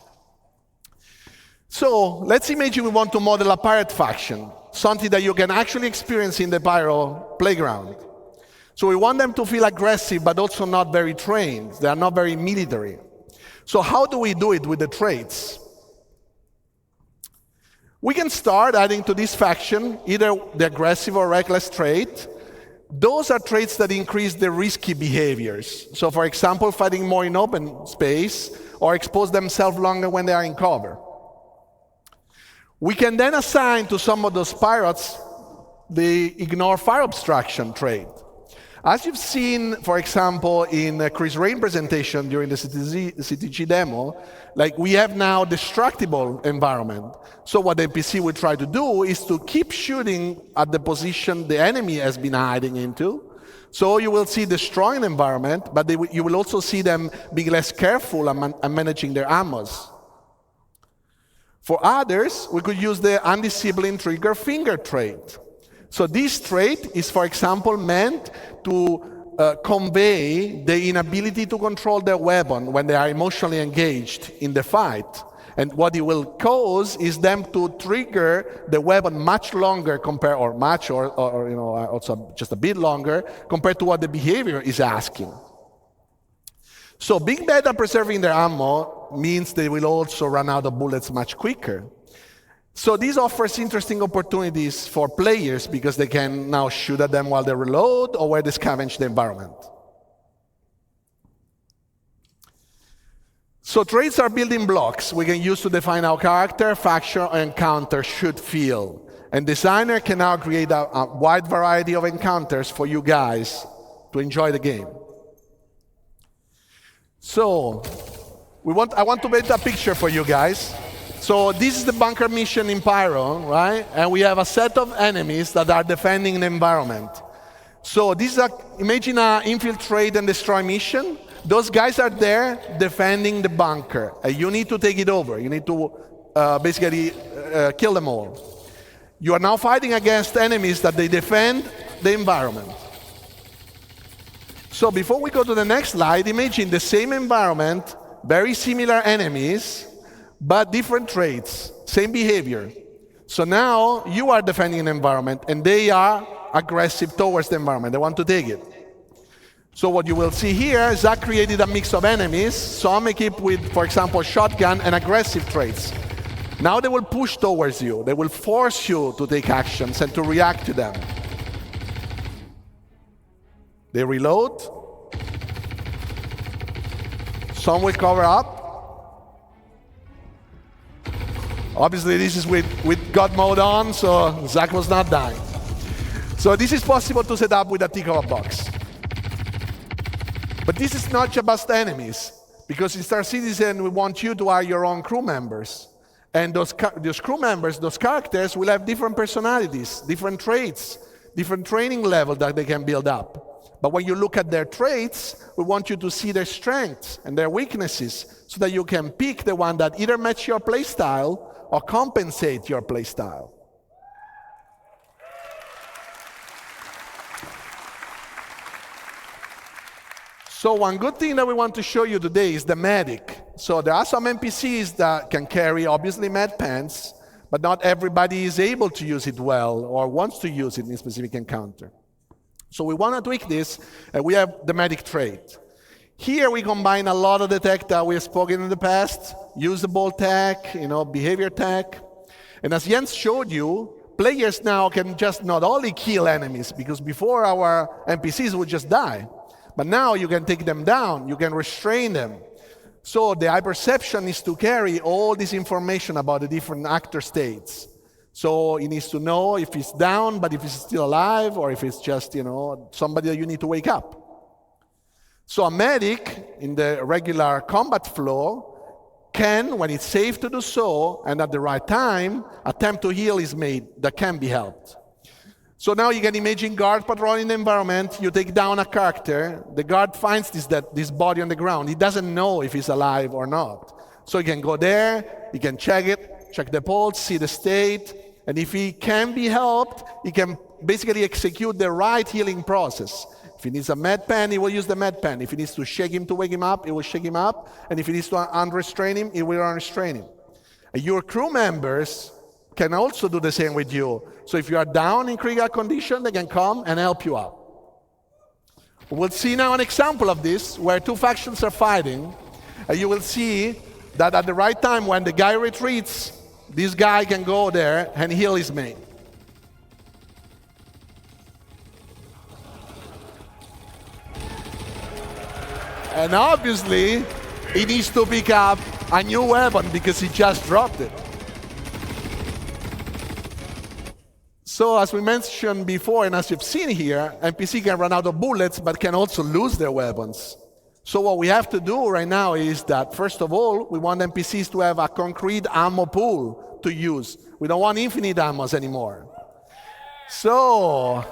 So let's imagine we want to model a pirate faction, something that you can actually experience in the Pyro playground. So we want them to feel aggressive, but also not very trained. They are not very military. So how do we do it with the traits? We can start adding to this faction either the aggressive or reckless trait. Those are traits that increase the risky behaviors. So for example, fighting more in open space or expose themselves longer when they are in cover. We can then assign to some of those pirates the ignore fire obstruction trait. As you've seen, for example, in Chris Rain's presentation during the CTG demo, like we have now destructible environment. So what the NPC will try to do is to keep shooting at the position the enemy has been hiding into. So you will see destroying environment, but you will also see them being less careful and managing their ammos. For others, we could use the undisciplined trigger finger trait. So this trait is, for example, meant to convey the inability to control their weapon when they are emotionally engaged in the fight. And what it will cause is them to trigger the weapon much longer compared, or much, or also just a bit longer compared to what the behavior is asking. So being bad at preserving their ammo means they will also run out of bullets much quicker. So this offers interesting opportunities for players because they can now shoot at them while they reload or while they scavenge the environment. So traits are building blocks we can use to define how character, faction, or encounter should feel. And designer can now create a wide variety of encounters for you guys to enjoy the game. So I want to paint a picture for you guys. So this is the bunker mission in Pyro, right? And we have a set of enemies that are defending the environment. So this is imagine an infiltrate and destroy mission. Those guys are there defending the bunker. You need to take it over. You need to basically kill them all. You are now fighting against enemies that they defend the environment. So before we go to the next slide, imagine the same environment, very similar enemies, but different traits, same behavior. So now you are defending an environment, and they are aggressive towards the environment. They want to take it. So what you will see here is that created a mix of enemies, some equipped with, for example, shotgun and aggressive traits. Now they will push towards you. They will force you to take actions and to react to them. They reload. Some will cover up. Obviously, this is with God mode on, so Zach was not dying. So this is possible to set up with a tick of a box. But this is not just enemies, because in Star Citizen, we want you to hire your own crew members. And those crew members, those characters, will have different personalities, different traits, different training level that they can build up. But when you look at their traits, we want you to see their strengths and their weaknesses so that you can pick the one that either match your playstyle or compensate your playstyle. So one good thing that we want to show you today is the medic. So there are some NPCs that can carry, obviously, med pants, but not everybody is able to use it well or wants to use it in a specific encounter. So we want to tweak this, and we have the medic trait. Here we combine a lot of the tech that we have spoken in the past, usable tech, behavior tech. And as Jens showed you, players now can just not only kill enemies, because before our NPCs would just die, but now you can take them down, you can restrain them. So the hyperception is to carry all this information about the different actor states. So he needs to know if he's down, but if he's still alive, or if it's just, somebody that you need to wake up. So a medic in the regular combat flow can, when it's safe to do so, and at the right time, attempt to heal his mate that can be helped. So now you can imagine guard patrolling the environment, you take down a character, the guard finds this body on the ground. He doesn't know if he's alive or not. So he can go there, he can check it, check the pulse, see the state, and if he can be helped, he can basically execute the right healing process. If he needs a med pen, he will use the med pen. If he needs to shake him to wake him up, he will shake him up. And if he needs to unrestrain him, he will unrestrain him. And your crew members can also do the same with you. So if you are down in critical condition, they can come and help you out. We'll see now an example of this where two factions are fighting. And you will see that at the right time when the guy retreats, this guy can go there and heal his mate. And obviously, he needs to pick up a new weapon because he just dropped it. So as we mentioned before, and as you've seen here, NPC can run out of bullets, but can also lose their weapons. So what we have to do right now is that, first of all, we want NPCs to have a concrete ammo pool to use. We don't want infinite ammos anymore. So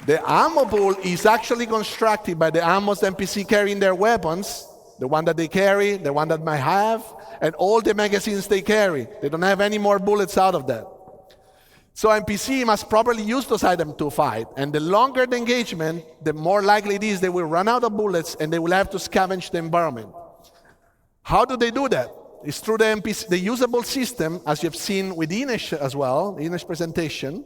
the ammo pool is actually constructed by the ammos the NPC carry in their weapons, the one that they carry, the one that might have, and all the magazines they carry. They don't have any more bullets out of that. So NPC must properly use those items to fight. And the longer the engagement, the more likely it is they will run out of bullets and they will have to scavenge the environment. How do they do that? It's through the NPC, the usable system, as you've seen with Ines as well, the Ines presentation.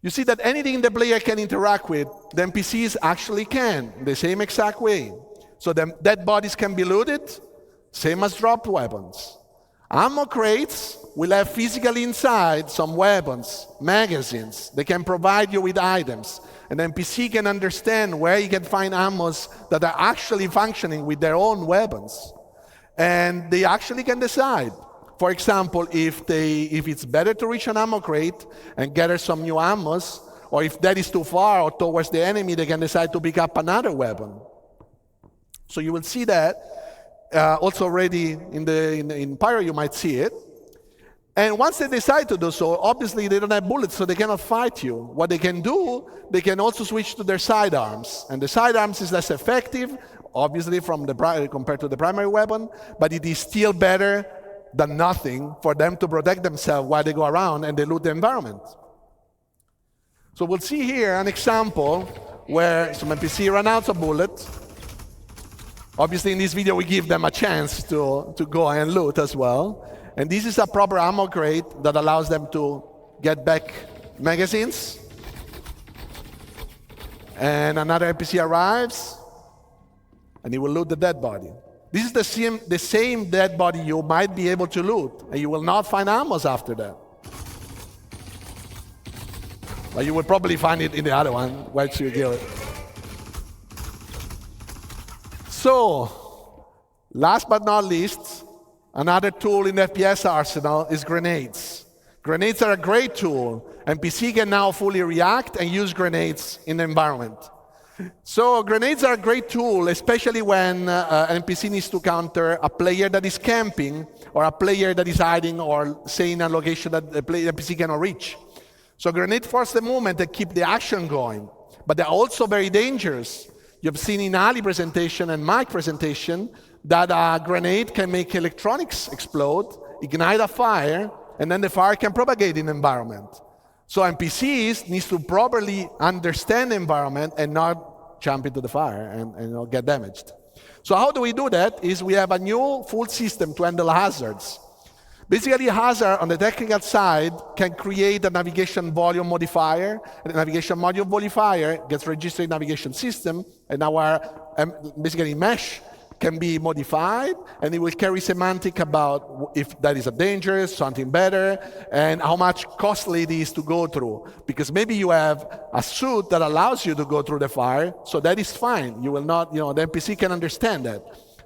You see that anything the player can interact with, the NPCs actually can, in the same exact way. So the dead bodies can be looted, same as dropped weapons. Ammo crates will have physically inside some weapons, magazines. They can provide you with items. And the NPC can understand where you can find ammos that are actually functioning with their own weapons. And they actually can decide. For example, if it's better to reach an ammo crate and gather some new ammos, or if that is too far or towards the enemy, they can decide to pick up another weapon. So you will see that also already in Pyro, you might see it. And once they decide to do so, obviously they don't have bullets, so they cannot fight you. What they can do, they can also switch to their sidearms. And the sidearms is less effective, obviously, compared to the primary weapon, but it is still better than nothing for them to protect themselves while they go around and they loot the environment. So we'll see here an example where some NPC run out of bullets. Obviously, in this video, we give them a chance to go and loot as well. And this is a proper ammo crate that allows them to get back magazines. And another NPC arrives, and he will loot the dead body. This is the same dead body you might be able to loot, and you will not find ammos after that. But you will probably find it in the other one once you kill it. So, last but not least, another tool in the FPS arsenal is grenades. Grenades are a great tool. NPC can now fully react and use grenades in the environment. So grenades are a great tool, especially when an NPC needs to counter a player that is camping or a player that is hiding or say in a location that the NPC cannot reach. So grenades force the movement and keep the action going. But they're also very dangerous. You've seen in Ali's presentation and my presentation that a grenade can make electronics explode, ignite a fire, and then the fire can propagate in the environment. So NPCs need to properly understand the environment and not jump into the fire and get damaged. So how do we do that? Is we have a new full system to handle hazards. Basically, a hazard on the technical side can create a navigation volume modifier. And the navigation module modifier gets registered in the navigation system, and our basically mesh can be modified, and it will carry semantic about if that is a danger, something better, and how much costly it is to go through. Because maybe you have a suit that allows you to go through the fire, so that is fine. You will not, the NPC can understand that.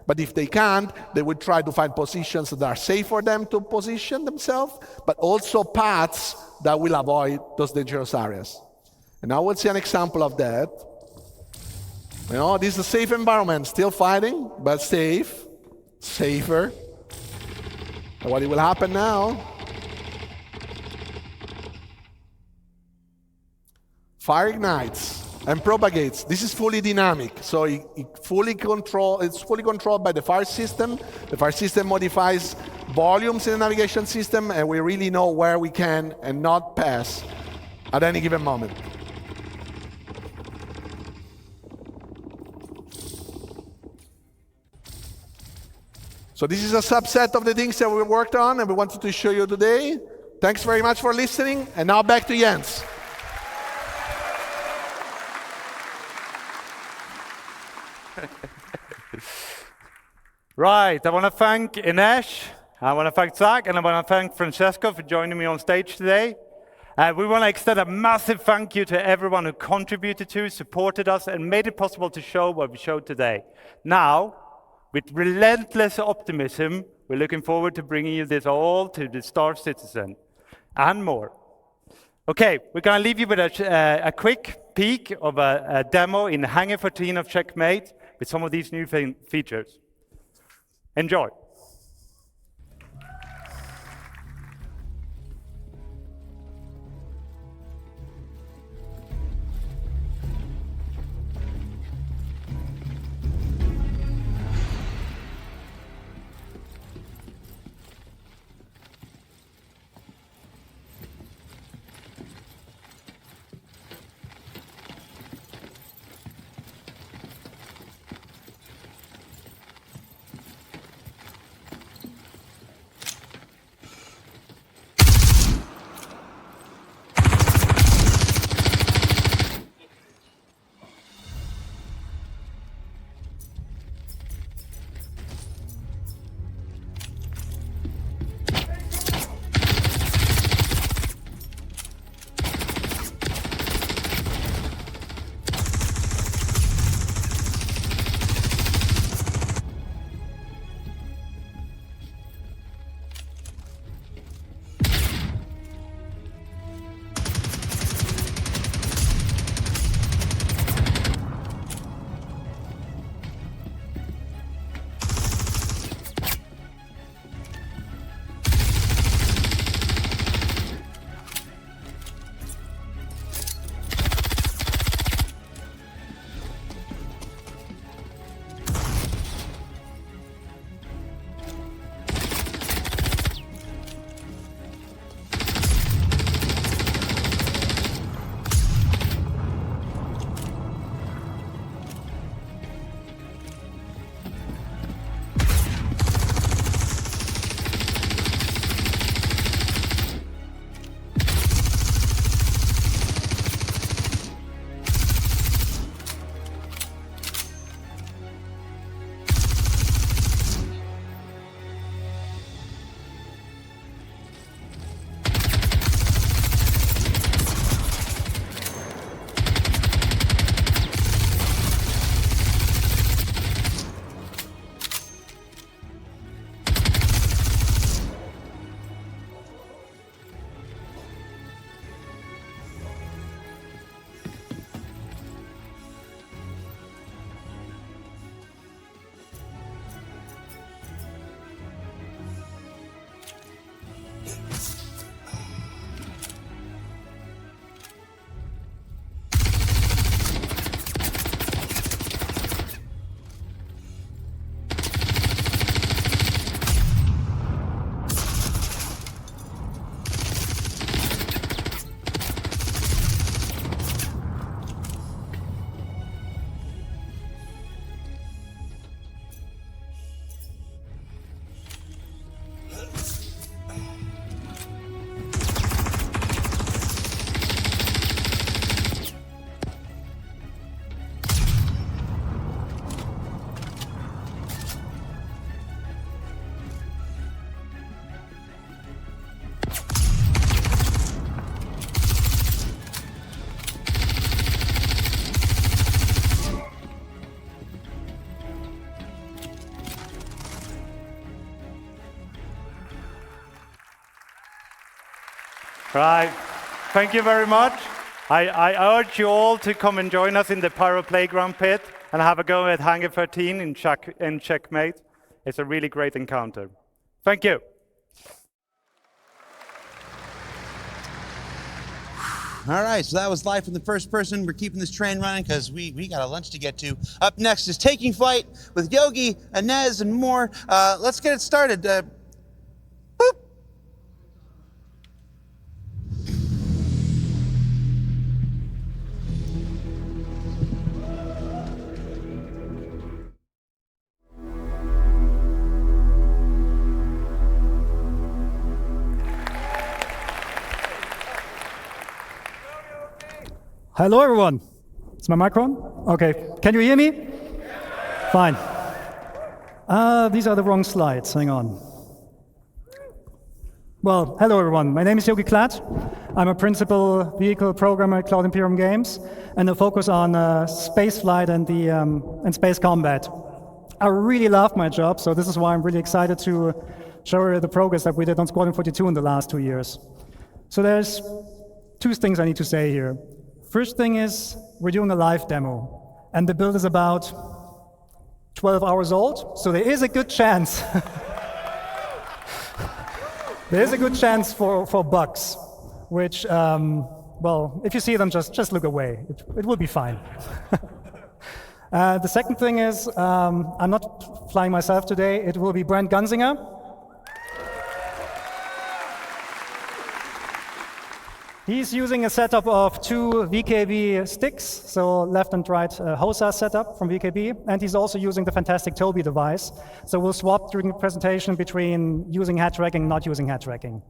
But if they can't, they will try to find positions that are safe for them to position themselves, but also paths that will avoid those dangerous areas. And now we'll see an example of that. This is a safe environment, still fighting, but safe, safer. And what will happen now? Fire ignites and propagates. This is fully dynamic, so it's fully controlled by the fire system. The fire system modifies volumes in the navigation system, and we really know where we can and not pass at any given moment. So this is a subset of the things that we worked on and we wanted to show you today. Thanks very much for listening. And now back to Jens. Right, I want to thank Ines, I want to thank Zach, and I want to thank Francesco for joining me on stage today. We want to extend a massive thank you to everyone who contributed to, supported us, and made it possible to show what we showed today. Now, with relentless optimism, we're looking forward to bringing you this all to the Star Citizen and more. Okay, we're going to leave you with a quick peek of a demo in Hangar 14 of Checkmate with some of these new features. Enjoy. Right. Thank you very much. I urge you all to come and join us in the Pyro Playground pit and have a go at Hangar 13 in Checkmate. It's a really great encounter. Thank you. All right, so that was live from the first person. We're keeping this train running because we got a lunch to get to. Up next is Taking Flight with Yogi, Inez, and more. Let's get it started. Boop. Hello, everyone. Is my mic on? Okay. Can you hear me? Fine. These are the wrong slides. Hang on. Well, hello, everyone. My name is Yogi Klatt. I'm a principal vehicle programmer at Cloud Imperium Games, and I focus on space flight and space combat. I really love my job, so this is why I'm really excited to show you the progress that we did on Squadron 42 in the last 2 years. So there's two things I need to say here. First thing is, we're doing a live demo, and the build is about 12 hours old, so there is a good chance. There is a good chance for bugs, which, well, if you see them, just look away. It will be fine. The second thing is, I'm not flying myself today. It will be Brent Gunzinger. He's using a setup of 2 VKB sticks, so left and right HOSA setup from VKB, and he's also using the fantastic Toby device. So we'll swap during the presentation between using head tracking and not using head tracking.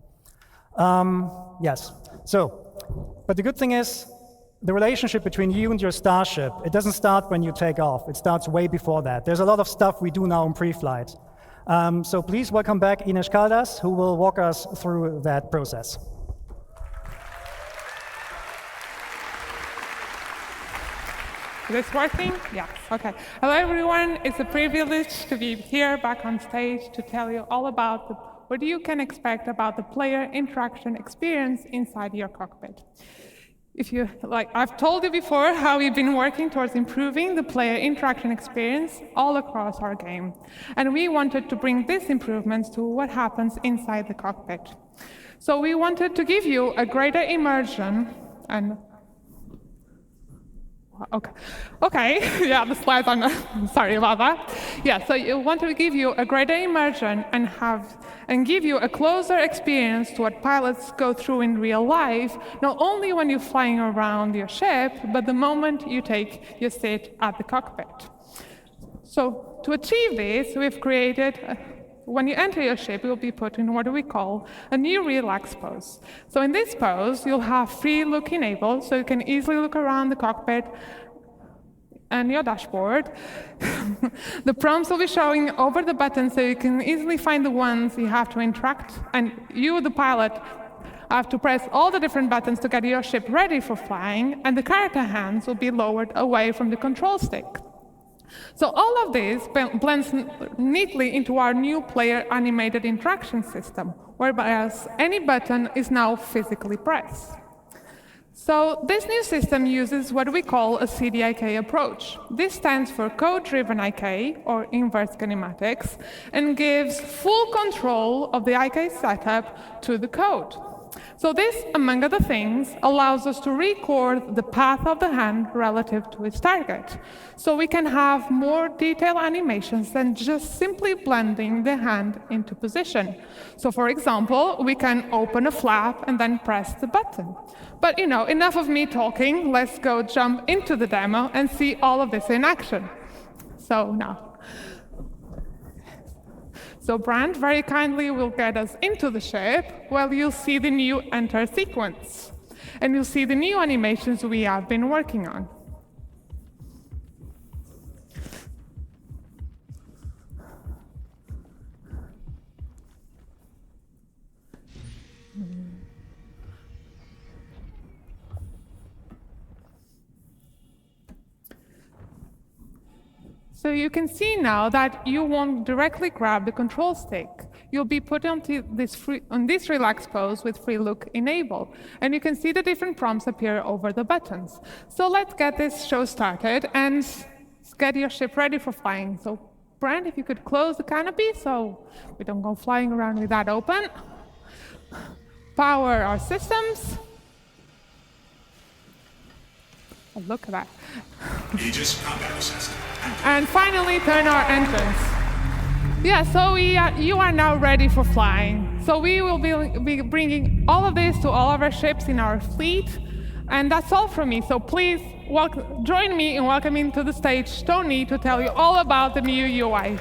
Yes, so, but the good thing is, the relationship between you and your starship, it doesn't start when you take off, it starts way before that. There's a lot of stuff we do now in pre-flight. So please welcome back Ines Caldas, who will walk us through that process. Is this working? Yes, okay. Hello everyone, it's a privilege to be here back on stage to tell you all about what you can expect about the player interaction experience inside your cockpit. If you, like I've told you before, how we've been working towards improving the player interaction experience all across our game. And we wanted to bring these improvements to what happens inside the cockpit. So we wanted to give you a greater immersion and Okay, yeah, the slides are not, sorry about that. Yeah, so you want to give you a greater immersion and give you a closer experience to what pilots go through in real life, not only when you're flying around your ship, but the moment you take your seat at the cockpit. So to achieve this, we've created when you enter your ship, you'll be put in what we call a new relax pose. So in this pose, you'll have free look enabled, so you can easily look around the cockpit and your dashboard. The prompts will be showing over the buttons, so you can easily find the ones you have to interact, and you, the pilot, have to press all the different buttons to get your ship ready for flying, and the character hands will be lowered away from the control stick. So all of this blends neatly into our new player animated interaction system, whereby any button is now physically pressed. So this new system uses what we call a CDIK approach. This stands for code-driven IK, or inverse kinematics, and gives full control of the IK setup to the code. So this, among other things, allows us to record the path of the hand relative to its target. So we can have more detailed animations than just simply blending the hand into position. So for example, we can open a flap and then press the button. But you know, enough of me talking, let's go jump into the demo and see all of this in action. So now. So Brand very kindly will get us into the ship, where you'll see the new enter sequence. And you'll see the new animations we have been working on. So you can see now that you won't directly grab the control stick. You'll be put on this relaxed pose with free look enabled. And you can see the different prompts appear over the buttons. So let's get this show started and get your ship ready for flying. So Brent, if you could close the canopy so we don't go flying around with that open. Power our systems. Oh, look at that. Aegis combat assist. And finally, turn our engines. Yeah, so you are now ready for flying. So we will be bringing all of this to all of our ships in our fleet. And that's all from me. So please join me in welcoming to the stage Tony to tell you all about the new UI.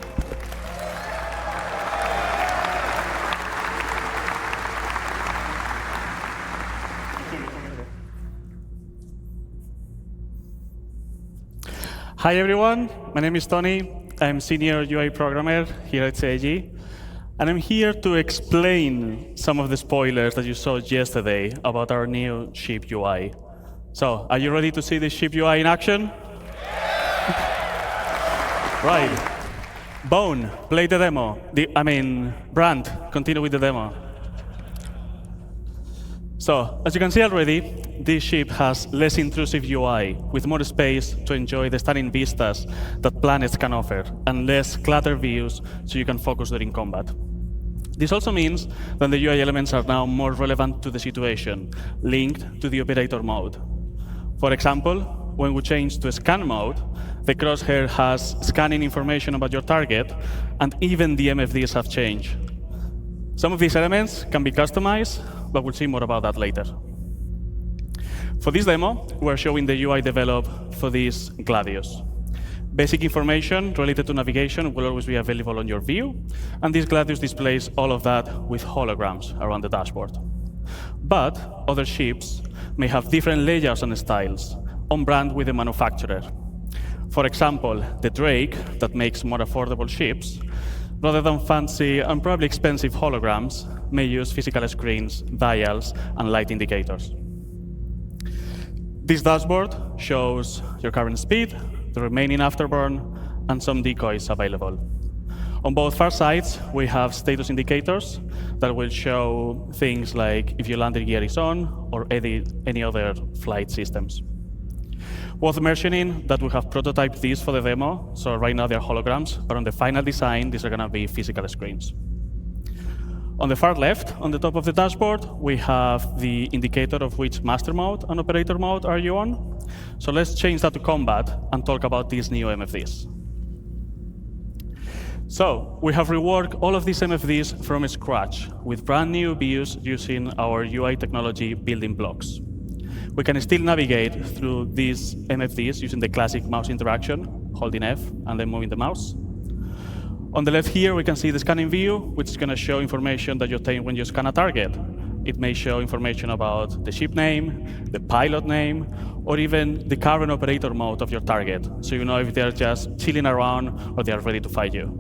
Hi everyone, my name is Tony. I'm senior UI programmer here at CIG. And I'm here to explain some of the spoilers that you saw yesterday about our new ship UI. So, are you ready to see the ship UI in action? Right. Bone, play the demo. Brand, continue with the demo. So, as you can see already, this ship has less intrusive UI, with more space to enjoy the stunning vistas that planets can offer, and less cluttered views so you can focus during combat. This also means that the UI elements are now more relevant to the situation, linked to the operator mode. For example, when we change to scan mode, the crosshair has scanning information about your target, and even the MFDs have changed. Some of these elements can be customized, but we'll see more about that later. For this demo, we're showing the UI developed for this Gladius. Basic information related to navigation will always be available on your view, and this Gladius displays all of that with holograms around the dashboard. But other ships may have different layouts and styles, on brand with the manufacturer. For example, the Drake, that makes more affordable ships, rather than fancy and probably expensive holograms, may use physical screens, dials, and light indicators. This dashboard shows your current speed, the remaining afterburn, and some decoys available. On both far sides, we have status indicators that will show things like if your landing gear is on or any other flight systems. Worth mentioning that we have prototyped these for the demo, so right now they're holograms, but on the final design, these are going to be physical screens. On the far left, on the top of the dashboard, we have the indicator of which master mode and operator mode are you on. So let's change that to combat and talk about these new MFDs. So we have reworked all of these MFDs from scratch with brand new views using our UI technology building blocks. We can still navigate through these MFDs using the classic mouse interaction, holding F and then moving the mouse. On the left here, we can see the scanning view, which is going to show information that you obtain when you scan a target. It may show information about the ship name, the pilot name, or even the current operator mode of your target, so you know if they're just chilling around or they are ready to fight you.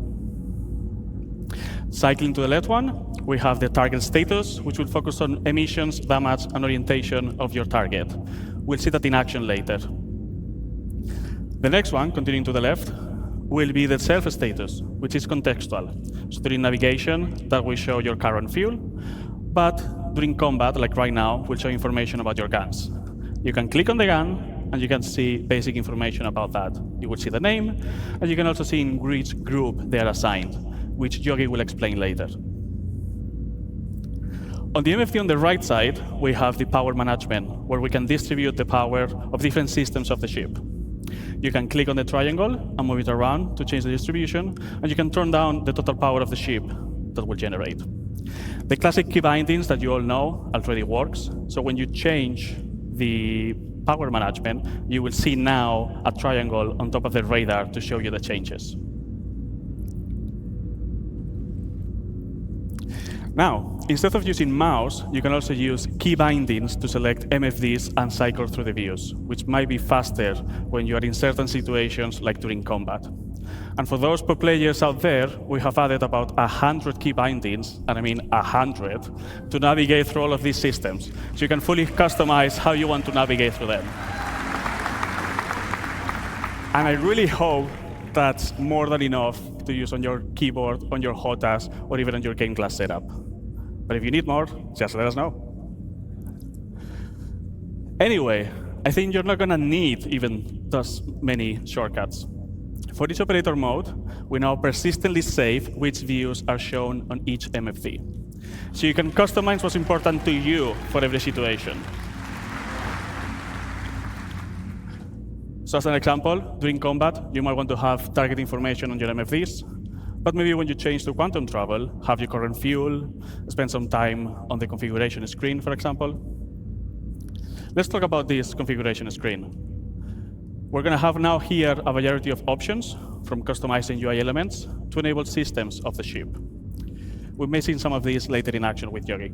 Cycling to the left one, we have the target status, which will focus on emissions, damage, and orientation of your target. We'll see that in action later. The next one, continuing to the left, will be the self-status, which is contextual. So during navigation, that will show your current fuel, but during combat, like right now, will show information about your guns. You can click on the gun, and you can see basic information about that. You will see the name, and you can also see in which group they are assigned, which Yogi will explain later. On the MFD on the right side, we have the power management, where we can distribute the power of different systems of the ship. You can click on the triangle and move it around to change the distribution, and you can turn down the total power of the ship that will generate. The classic key bindings that you all know already works, so when you change the power management, you will see now a triangle on top of the radar to show you the changes. Now, instead of using mouse, you can also use key bindings to select MFDs and cycle through the views, which might be faster when you are in certain situations, like during combat. And for those pro players out there, we have added about 100 key bindings, and I mean 100, to navigate through all of these systems. So you can fully customize how you want to navigate through them. And I really hope that's more than enough to use on your keyboard, on your HOTAS, or even on your game class setup. But if you need more, just let us know. Anyway, I think you're not going to need even those many shortcuts. For each operator mode, we now persistently save which views are shown on each MFD. So you can customize what's important to you for every situation. So as an example, during combat, you might want to have target information on your MFDs, but maybe when you change to quantum travel, have your current fuel, spend some time on the configuration screen, for example. Let's talk about this configuration screen. We're going to have now here a variety of options, from customizing UI elements to enable systems of the ship. We may see some of these later in action with Yogi.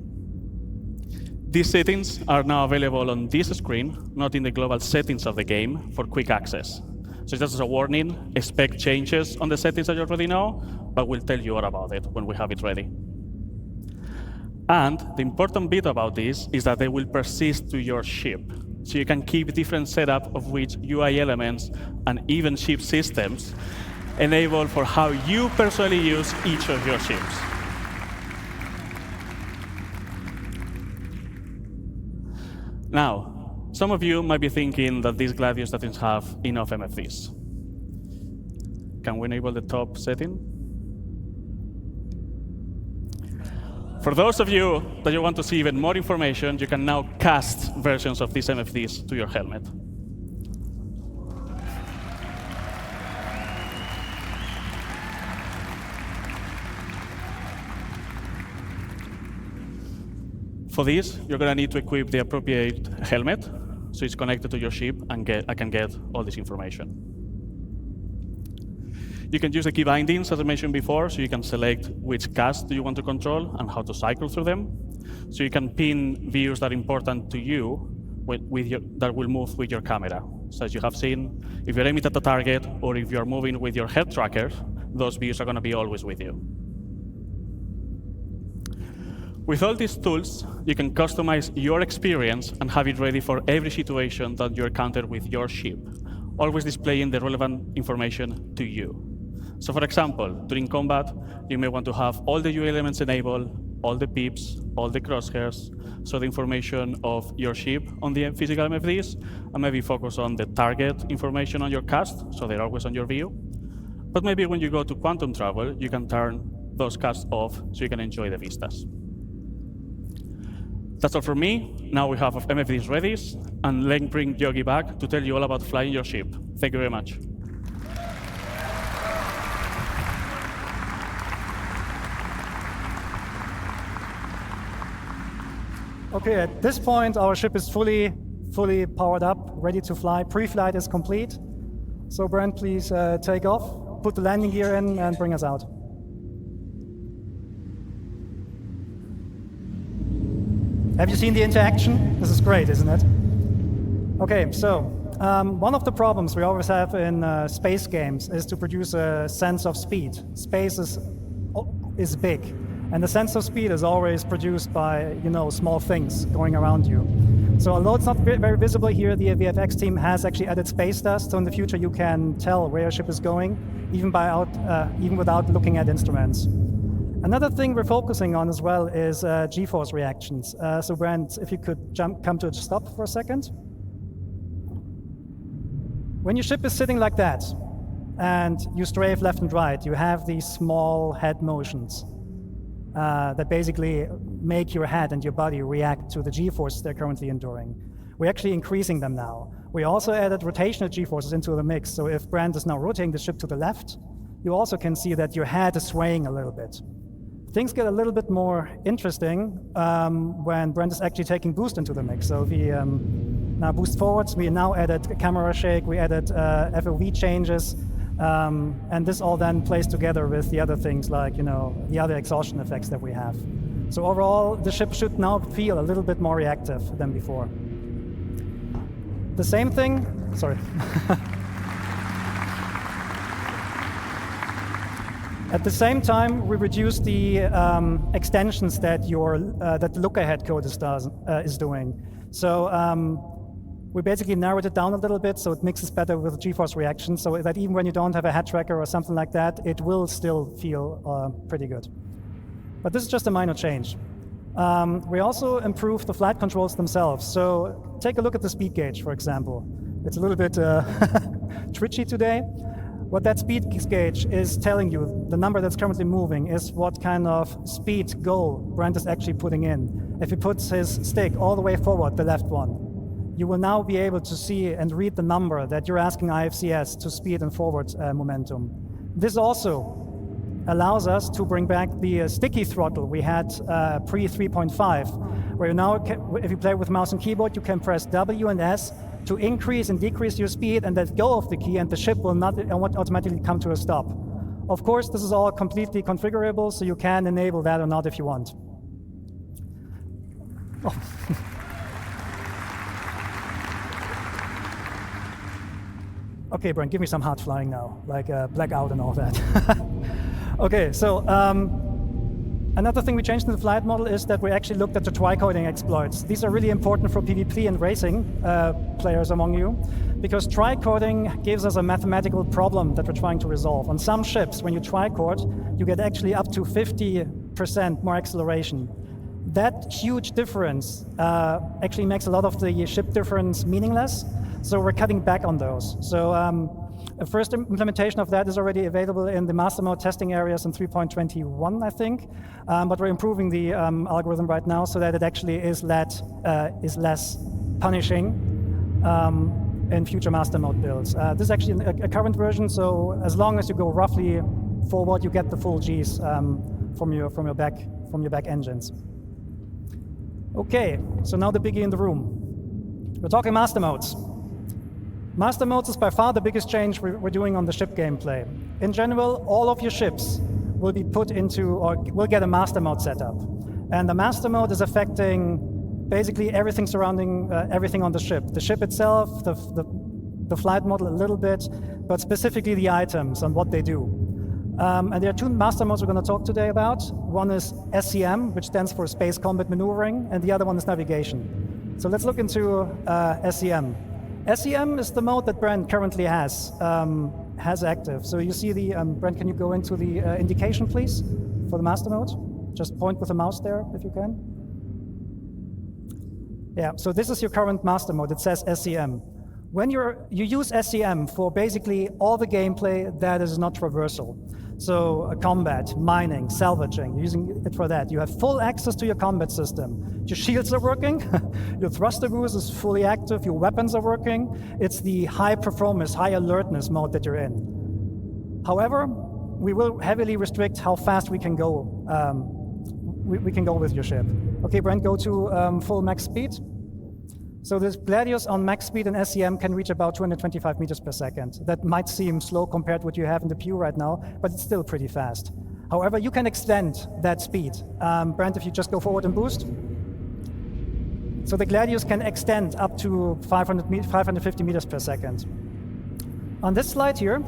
These settings are now available on this screen, not in the global settings of the game, for quick access. So just as a warning, expect changes on the settings that you already know, but we'll tell you all about it when we have it ready. And the important bit about this is that they will persist to your ship. So you can keep different setup of which UI elements and even ship systems enable for how you personally use each of your ships. Now, some of you might be thinking that this Gladius doesn't have enough MFDs. Can we enable the top setting? For those of you that you want to see even more information, you can now cast versions of these MFDs to your helmet. For this, you're going to need to equip the appropriate helmet, so it's connected to your ship and I can get all this information. You can use the key bindings, as I mentioned before, so you can select which cast do you want to control and how to cycle through them. So you can pin views that are important to you that will move with your camera. So as you have seen, if you're aiming at the target or if you're moving with your head tracker, those views are going to be always with you. With all these tools, you can customize your experience and have it ready for every situation that you encounter with your ship, always displaying the relevant information to you. So for example, during combat, you may want to have all the UI elements enabled, all the pips, all the crosshairs, so the information of your ship on the physical MFDs, and maybe focus on the target information on your cast, so they're always on your view. But maybe when you go to quantum travel, you can turn those casts off so you can enjoy the vistas. That's all from me. Now we have MFDs ready, and let's bring Yogi back to tell you all about flying your ship. Thank you very much. Okay, at this point, our ship is fully powered up, ready to fly. Pre-flight is complete. So Brent, please take off, put the landing gear in, and bring us out. Have you seen the interaction? This is great, isn't it? Okay, so one of the problems we always have in space games is to produce a sense of speed. Space is big, and the sense of speed is always produced by small things going around you. So although it's not very visible here, the VFX team has actually added space dust, so in the future you can tell where your ship is going, even without looking at instruments. Another thing we're focusing on as well is G-force reactions. So Brent, if you could come to a stop for a second. When your ship is sitting like that, and you strafe left and right, you have these small head motions that basically make your head and your body react to the G-forces they're currently enduring. We're actually increasing them now. We also added rotational G-forces into the mix, so if Brent is now rotating the ship to the left, you also can see that your head is swaying a little bit. Things get a little bit more interesting when Brent is actually taking boost into the mix. So if we now boost forwards, we now added camera shake, we added FOV changes, and this all then plays together with the other things like the other exhaustion effects that we have. So overall, the ship should now feel a little bit more reactive than before. The same thing, sorry. At the same time, we reduced the extensions that that the look-ahead code is doing. So we basically narrowed it down a little bit so it mixes better with G-force reactions, so that even when you don't have a head tracker or something like that, it will still feel pretty good. But this is just a minor change. We also improved the flight controls themselves. So take a look at the speed gauge, for example. It's a little bit twitchy today. What that speed gauge is telling you, the number that's currently moving, is what kind of speed goal Brent is actually putting in. If he puts his stick all the way forward, the left one, you will now be able to see and read the number that you're asking IFCS to speed and forward momentum. This also allows us to bring back the sticky throttle we had pre 3.5, where now, if you play with mouse and keyboard, you can press W and S to increase and decrease your speed and let go of the key, and the ship will not automatically come to a stop. Of course, this is all completely configurable, so you can enable that or not if you want. Oh. Okay, Brent, give me some hard flying now, like blackout and all that. Okay, so another thing we changed in the flight model is that we actually looked at the tricoding exploits. These are really important for PvP and racing players among you, because tricoding gives us a mathematical problem that we're trying to resolve. On some ships, when you tricode, you get actually up to 50% more acceleration. That huge difference actually makes a lot of the ship difference meaningless, so we're cutting back on those. So a first implementation of that is already available in the master mode testing areas in 3.21, I think, but we're improving the algorithm right now so that it actually is less punishing in future master mode builds. This is actually a current version, so as long as you go roughly forward, you get the full Gs from your back engines. Okay, so now the biggie in the room. We're talking master modes. Master modes is by far the biggest change we're doing on the ship gameplay. In general, all of your ships will be put into, or will get a master mode setup. And the master mode is affecting basically everything surrounding everything on the ship. The ship itself, the flight model a little bit, but specifically the items and what they do. And there are two master modes we're going to talk today about. One is SCM, which stands for Space Combat Maneuvering, and the other one is Navigation. So let's look into SCM. SCM is the mode that Brent currently has active. So you see the, Brent, can you go into the indication, please, for the master mode? Just point with the mouse there, if you can. Yeah, so this is your current master mode. It says SCM. When you use SCM for basically all the gameplay that is not traversal. So combat, mining, salvaging, you're using it for that. You have full access to your combat system. Your shields are working, your thruster boost is fully active, your weapons are working. It's the high performance, high alertness mode that you're in. However, we will heavily restrict how fast we can go. We can go with your ship. Okay, Brent, go to full max speed. So this Gladius on max speed and SCM can reach about 225 meters per second. That might seem slow compared to what you have in the PU right now, but it's still pretty fast. However, you can extend that speed. Brent, if you just go forward and boost. So the Gladius can extend up to 550 meters per second. On this slide here,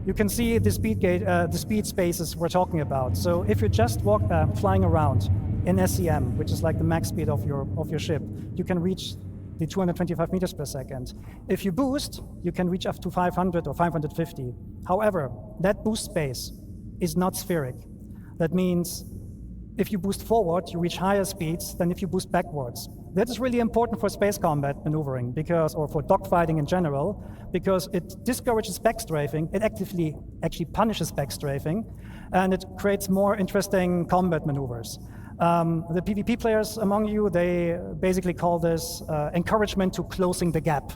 you can see the speed spaces we're talking about. So if you're just flying around in SCM, which is like the max speed of your ship, you can reach the 225 meters per second. If you boost, you can reach up to 500 or 550. However, that boost space is not spheric. That means if you boost forward, you reach higher speeds than if you boost backwards. That is really important for space combat maneuvering, or for dogfighting in general, because it discourages backstrafing. It actively actually punishes backstrafing, and it creates more interesting combat maneuvers. The PvP players among you, they basically call this encouragement to closing the gap,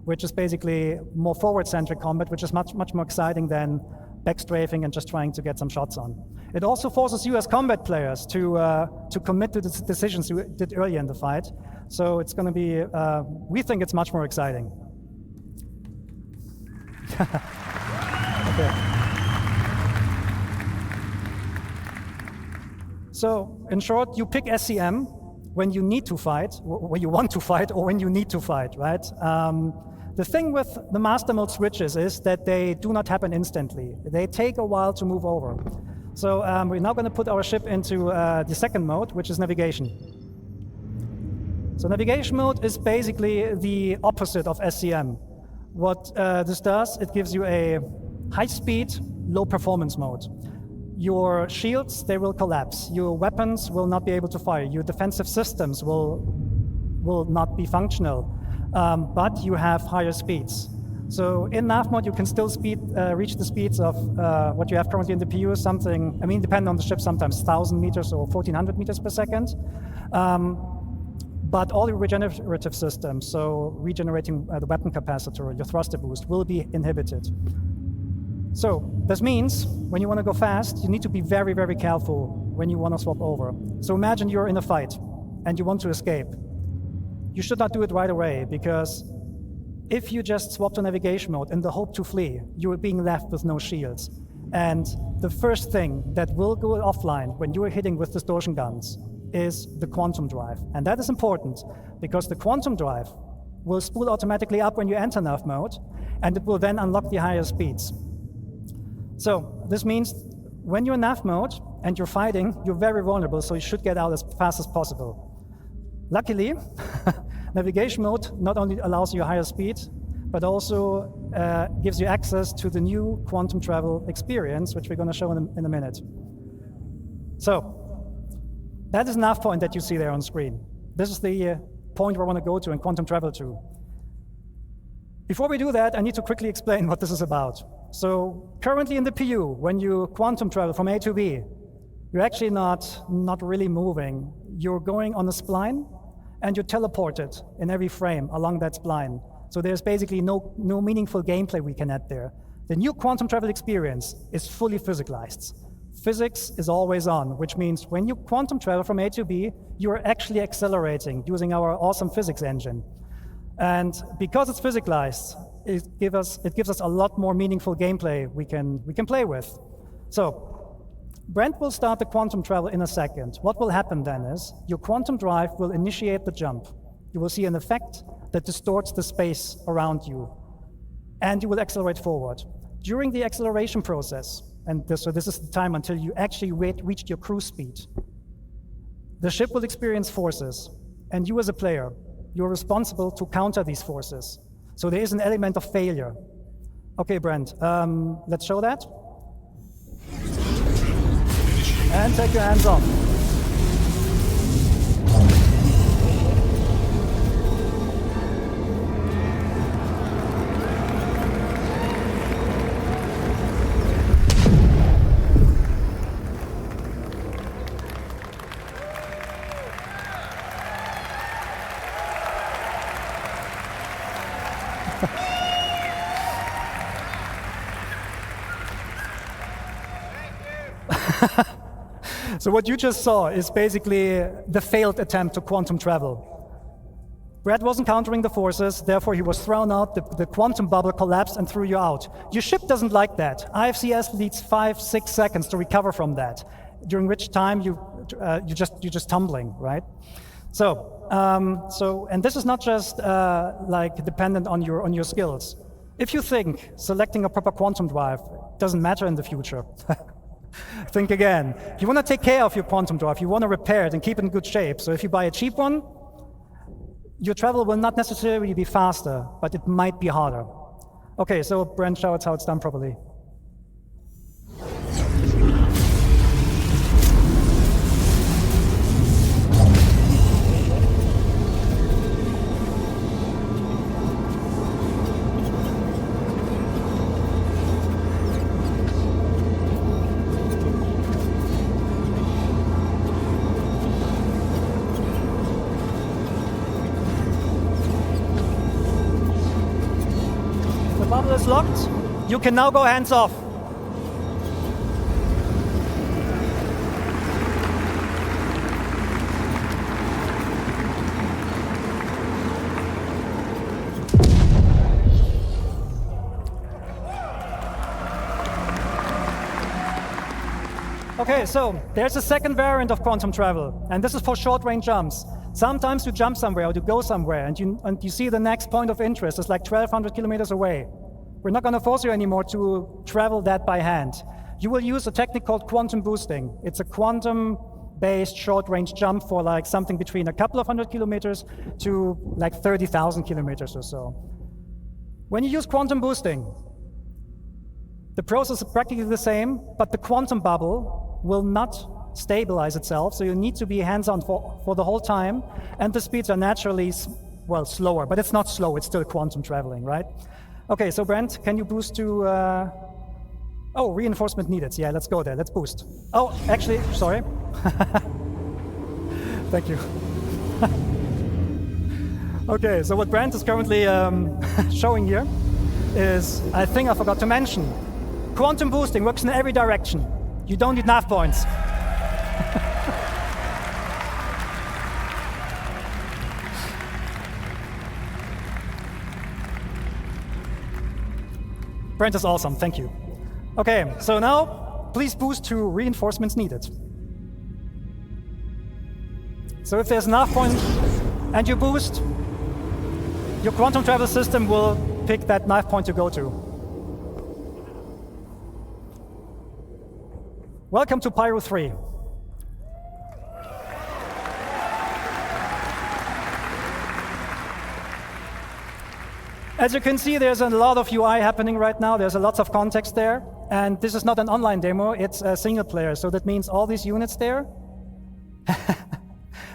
which is basically more forward-centric combat, which is much more exciting than backstrafing and just trying to get some shots on. It also forces you as combat players to commit to the decisions you did earlier in the fight. So it's going to be, we think it's much more exciting. Okay. So in short, you pick SCM when you need to fight, when you want to fight, or when you need to fight, right? The thing with the master mode switches is that they do not happen instantly. They take a while to move over. So we're now going to put our ship into the second mode, which is navigation. So navigation mode is basically the opposite of SCM. What this does, it gives you a high-speed, low-performance mode. Your shields, they will collapse. Your weapons will not be able to fire. Your defensive systems will not be functional. But you have higher speeds. So in nav mode, you can still reach the speeds of what you have currently in the PU, something, I mean, depending on the ship, sometimes 1,000 meters or 1,400 meters per second. But all your regenerative systems, so regenerating the weapon capacitor, your thruster boost, will be inhibited. So this means when you want to go fast, you need to be very, very careful when you want to swap over. So imagine you're in a fight and you want to escape. You should not do it right away, because if you just swap to navigation mode in the hope to flee, you are being left with no shields. And the first thing that will go offline when you are hitting with distortion guns is the quantum drive. And that is important, because the quantum drive will spool automatically up when you enter nav mode, and it will then unlock the higher speeds. So this means when you're in nav mode and you're fighting, you're very vulnerable, so you should get out as fast as possible. Luckily, navigation mode not only allows you higher speed, but also gives you access to the new quantum travel experience, which we're going to show in a minute. So that is nav point that you see there on screen. This is the point where I want to go to and quantum travel to. Before we do that, I need to quickly explain what this is about. So currently in the PU, when you quantum travel from A to B, you're actually not really moving. You're going on a spline, and you're teleported in every frame along that spline. So there's basically no meaningful gameplay we can add there. The new quantum travel experience is fully physicalized. Physics is always on, which means when you quantum travel from A to B, you're actually accelerating using our awesome physics engine. And because it's physicalized, it gives us a lot more meaningful gameplay we can play with. So Brent will start the quantum travel in a second. What will happen then is your quantum drive will initiate the jump. You will see an effect that distorts the space around you, and you will accelerate forward. During the acceleration process, so this is the time until you actually reach your cruise speed, the ship will experience forces, and you as a player, you're responsible to counter these forces. So there is an element of failure. Okay, Brent, let's show that. And take your hands off. So what you just saw is basically the failed attempt to quantum travel. Brad wasn't countering the forces, therefore he was thrown out, the quantum bubble collapsed and threw you out. Your ship doesn't like that. IFCS needs 5-6 seconds to recover from that, during which time you're just tumbling, right? And this is not just like dependent on your skills. If you think selecting a proper quantum drive doesn't matter in the future, think again. You want to take care of your quantum drive. You want to repair it and keep it in good shape. So if you buy a cheap one, your travel will not necessarily be faster, but it might be harder. Okay, so Brent, show us how it's done properly. Bubble is locked. You can now go hands off. Okay, so there's a second variant of quantum travel, and this is for short-range jumps. Sometimes you jump somewhere or you go somewhere, and you see the next point of interest is like 1,200 kilometers away. We're not going to force you anymore to travel that by hand. You will use a technique called quantum boosting. It's a quantum-based short-range jump for like something between a couple of 100 kilometers to like 30,000 kilometers or so. When you use quantum boosting, the process is practically the same, but the quantum bubble will not stabilize itself, so you need to be hands-on for the whole time, and the speeds are naturally, well, slower, but it's not slow, it's still quantum traveling, right? Okay, so Brent, can you boost to, oh, reinforcement needed. Yeah, let's go there, let's boost. Oh, actually, sorry. Thank you. Okay, so what Brent is currently showing here is, I think I forgot to mention, quantum boosting works in every direction. You don't need nav points. Brent is awesome, thank you. Okay, so now please boost to reinforcements needed. So if there's nav point and you boost, your quantum travel system will pick that knife point to go to. Welcome to Pyro 3. As you can see, there's a lot of UI happening right now. There's a lot of context there. And this is not an online demo, it's a single player. So that means all these units there,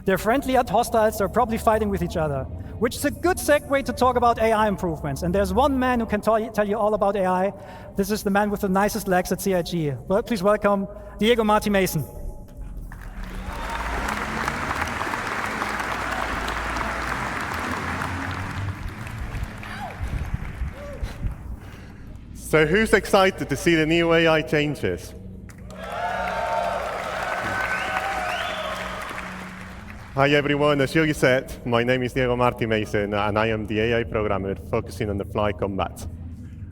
they're friendly and hostiles, they're probably fighting with each other, which is a good segue to talk about AI improvements. And there's one man who can tell you all about AI. This is the man with the nicest legs at CIG. Well, please welcome Diego Marty Mason. So who's excited to see the new AI changes? Hi everyone, as Yogi said, my name is Diego Marty Mason and I am the AI programmer focusing on the fly combat.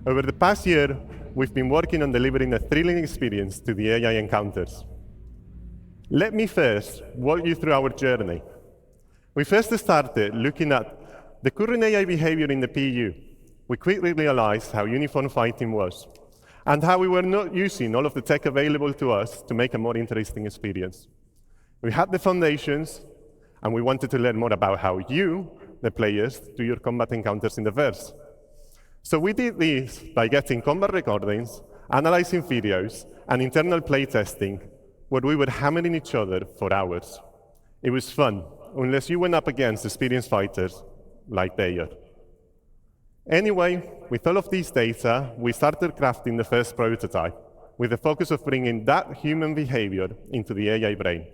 Over the past year, we've been working on delivering a thrilling experience to the AI encounters. Let me first walk you through our journey. We first started looking at the current AI behavior in the PU. We quickly realized how uniform fighting was and how we were not using all of the tech available to us to make a more interesting experience. We had the foundations and we wanted to learn more about how you, the players, do your combat encounters in the verse. So we did this by getting combat recordings, analyzing videos, and internal playtesting, where we were hammering each other for hours. It was fun, unless you went up against experienced fighters like they are. Anyway, with all of these data, we started crafting the first prototype, with the focus of bringing that human behavior into the AI brain.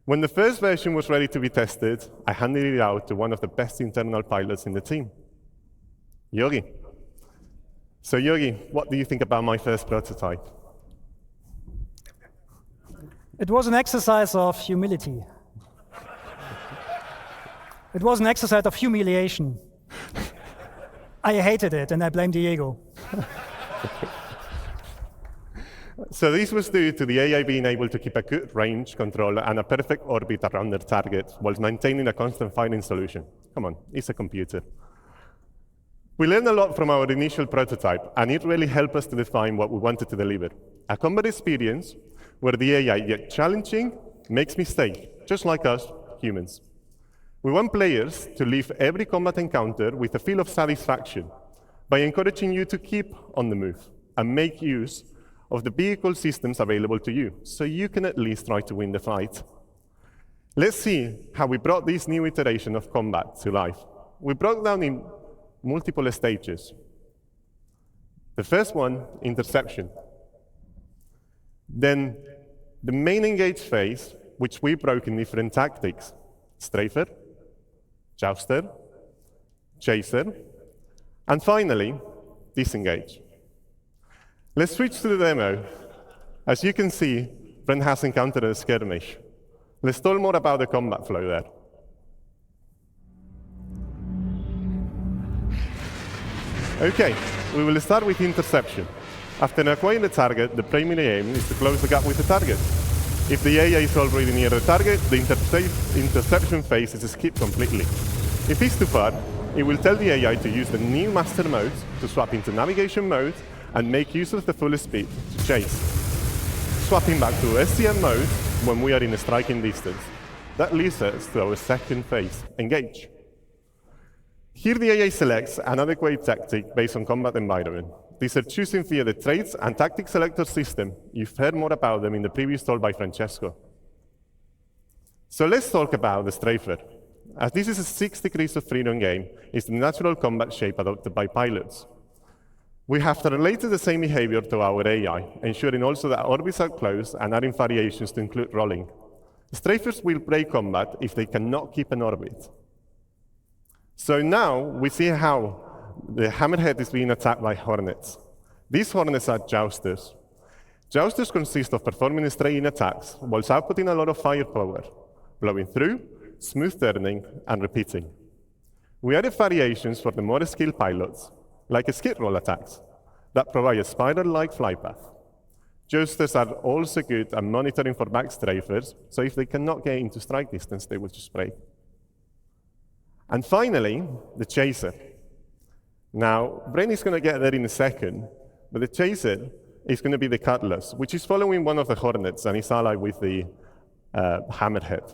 When the first version was ready to be tested, I handed it out to one of the best internal pilots in the team, Yogi. So Yogi, what do you think about my first prototype? It was an exercise of humility. It was an exercise of humiliation. I hated it, and I blame Diego. So this was due to the AI being able to keep a good range control and a perfect orbit around their target while maintaining a constant firing solution. Come on, it's a computer. We learned a lot from our initial prototype, and it really helped us to define what we wanted to deliver. A combat experience where the AI, yet challenging, makes mistakes, just like us, humans. We want players to leave every combat encounter with a feel of satisfaction by encouraging you to keep on the move and make use of the vehicle systems available to you, so you can at least try to win the fight. Let's see how we brought this new iteration of combat to life. We broke down in multiple stages. The first one, interception. Then the main engage phase, which we broke in different tactics: strafer, jouster, chaser, and finally, disengage. Let's switch to the demo. As you can see, Brent has encountered a skirmish. Let's talk more about the combat flow there. Okay, we will start with interception. After acquiring the target, the primary aim is to close the gap with the target. If the AI is already near the target, the interception phase is skipped completely. If it's too far, it will tell the AI to use the new master mode to swap into navigation mode and make use of the full speed to chase. Swapping back to SCM mode when we are in a striking distance. That leads us to our second phase, engage. Here the AI selects an adequate tactic based on combat environment. These are choosing via the traits and tactic selector system. You've heard more about them in the previous talk by Francesco. So let's talk about the strafer. As this is a 6 degrees of freedom game, it's the natural combat shape adopted by pilots. We have related the same behavior to our AI, ensuring also that orbits are closed and adding variations to include rolling. Strafers will break combat if they cannot keep an orbit. So now we see how the Hammerhead is being attacked by Hornets. These Hornets are jousters. Jousters consist of performing straying attacks while outputting a lot of firepower, blowing through, smooth turning, and repeating. We added variations for the more skilled pilots, like skid roll attacks, that provide a spiral-like fly path. Jousters are also good at monitoring for back strafers, so if they cannot get into strike distance, they will just break. And finally, the chaser. Now, Bren is going to get there in a second, but the chaser is going to be the cutlass, which is following one of the hornets and is allied with the hammerhead.